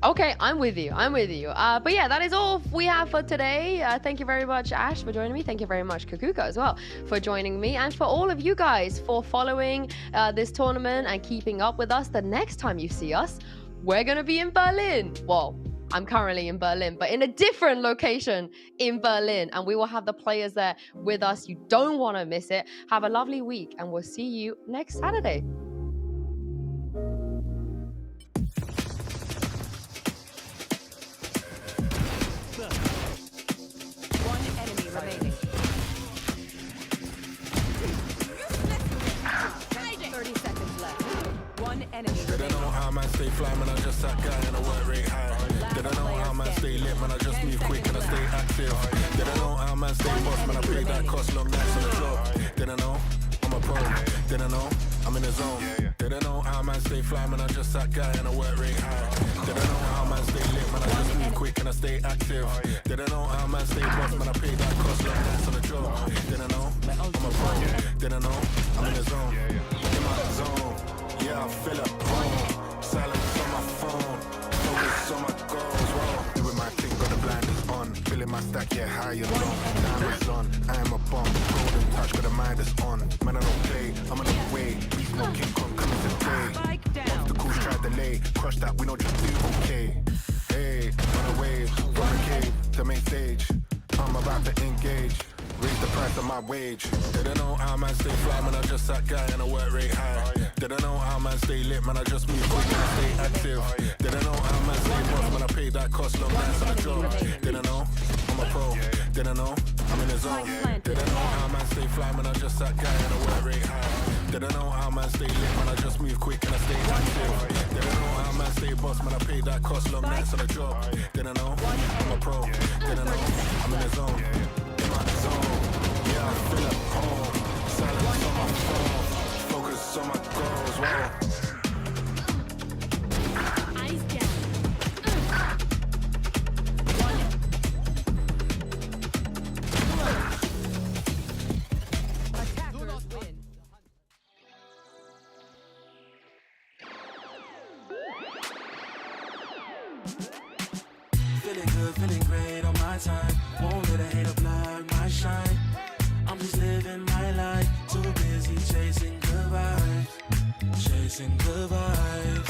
Okay, I'm with you. But yeah, that is all we have for today. Thank you very much, Ash, for joining me. Thank you very much, Kakuka, as well, for joining me. And for all of you guys for following this tournament and keeping up with us. The next time you see us, we're going to be in Berlin. Well, I'm currently in Berlin, but in a different location in Berlin. And we will have the players there with us. You don't want to miss it. Have a lovely week, and we'll see you next Saturday. Remaining. 30 seconds left. One enemy remaining. how man stay fly, man, I just that guy and I work rate high. They don't know how man stay lit, man, I just move quick and I stay active. They don't know how man stay boss, man, I pay that cost long nights on the job. They don't know, I'm a pro. They don't know, I'm in the zone. They don't know how man stay fly, man, I just that guy and I work rate high. They don't know how man stay lit, man, I just move quick and I stay active. They don't know how man stay boss, man, I pay that cost long nights on the job. They don't know, I'm a pro. They don't know, I'm in the zone. In my zone, yeah, I feel at home. Silence on my phone, focus on my goals. Whoa, doing my thing, got the blinders on. Filling my stack, yeah, high and low. Diamonds on, I am a bomb. Golden touch, got the mind is on. Man, I don't play, I'm on the way. Beef no King Kong coming today. Obstacles try to delay. Crush that, we don't just do okay. Hey, on a wave, from the cave to main stage. I'm about to engage. Raise the price of my wage. They don't know how man stay fly, man, I just that guy and I work rate high. They don't know how man stay lit, man, I just move quick and I stay active. They don't know how man stay boss, man, I pay that cost long nights on the job. They don't know, I'm a pro. They don't know, I'm in the zone. They don't know how man stay fly, man, I just that guy and I work rate high. They don't know how man stay lit, man, I just move quick and I stay active. They don't know how man stay boss, man, I pay that cost long nights on the job. They don't know, I'm a pro. They don't know, I'm in the zone. In my zone, yeah, I feel at home. Silence on my phone, focus on my goals. Whoa. Eyes down. Attackers win. Feeling good, feeling great on my time. Won't let a hater block my shine. I'm just living my life. Too busy chasing good vibes. Chasing good vibes.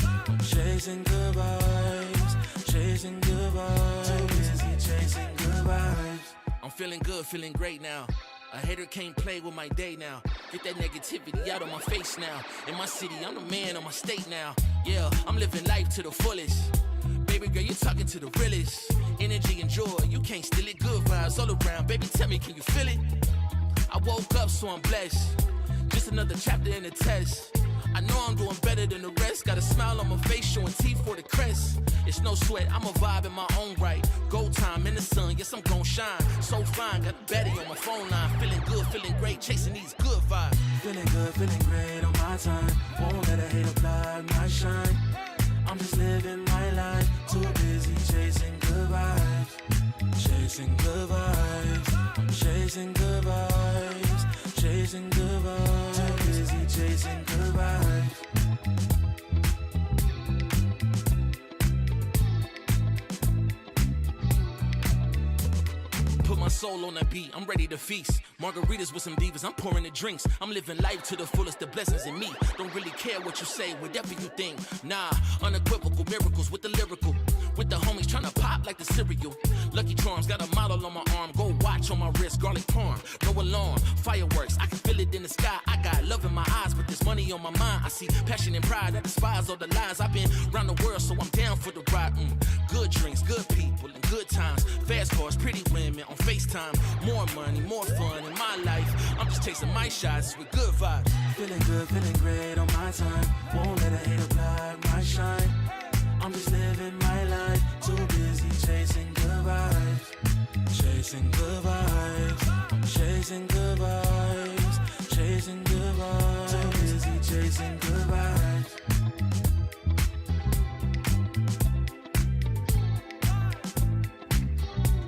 Chasing good vibes. Chasing good vibes. Too busy chasing good vibes. I'm feeling good, feeling great now. A hater can't play with my day now. Get that negativity out of my face now. In my city, I'm the man of my state now. Yeah, I'm living life to the fullest. Baby girl, you're talking to the realest. Energy and joy, you can't steal it. Good vibes all around. Baby, tell me, can you feel it? I woke up, so I'm blessed. Just another chapter in the test. I know I'm doing better than the rest. Got a smile on my face, showing teeth for the crest. It's no sweat, I'm a vibe in my own right. Go time in the sun, yes, I'm gon' shine. So fine, got a baddie on my phone line. Feeling good, feeling great, chasing these good vibes. Feeling good, feeling great on my time. Won't let a hater block my shine. I'm just living my life. Too busy chasing good vibes. Chasing good vibes. Chasing good vibes. Chasing good vibes. Too busy chasing good vibes. Put my soul on that beat, I'm ready to feast. Margaritas with some divas, I'm pouring the drinks. I'm living life to the fullest, the blessings in me. Don't really care what you say, whatever you think. Nah, unequivocal miracles with the lyrical. With the homies tryna pop like the cereal. Lucky Charms, got a model on my arm. Go watch on my wrist, garlic parm. No alarm, fireworks, I can feel it in the sky. I got love in my eyes, but there's money on my mind. I see passion and pride, I despise all the lies. I've been around the world, so I'm down for the ride. Good drinks, good people, and good times. Fast cars, pretty women on FaceTime. More money, more fun in my life. I'm just chasing my shots with good vibes. Feeling good, feeling great on my time. Won't let a hater block my shine. I'm just living my life. Too busy chasing good vibes. Chasing good vibes. Chasing good vibes. Chasing good vibes. Too busy chasing good vibes.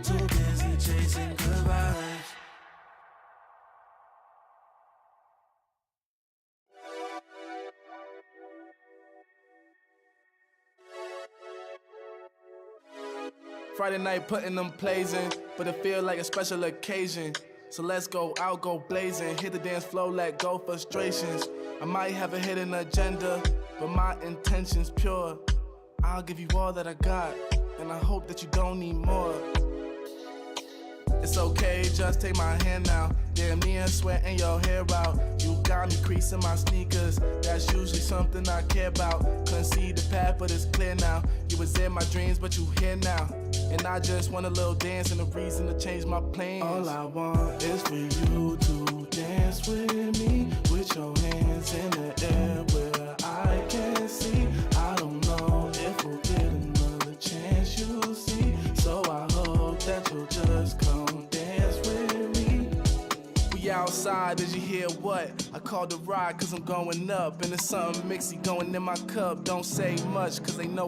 Too busy chasing good vibes. Friday night putting them plays in, but it feel like a special occasion. So let's go out, go blazing, hit the dance floor, let go frustrations. I might have a hidden agenda, but my intention's pure. I'll give you all that I got, and I hope that you don't need more. It's okay, just take my hand now. Damn, me and sweating your hair out. You got me creasing my sneakers. That's usually something I care about. Couldn't see the path, but it's clear now. You was in my dreams, but you here now. And I just want a little dance and a reason to change my plans. All I want is for you to dance with me, with your hands in the air where I can see. I don't outside, did you hear what? I called the ride cause I'm going up. And it's something mixy going in my cup. Don't say much cause they know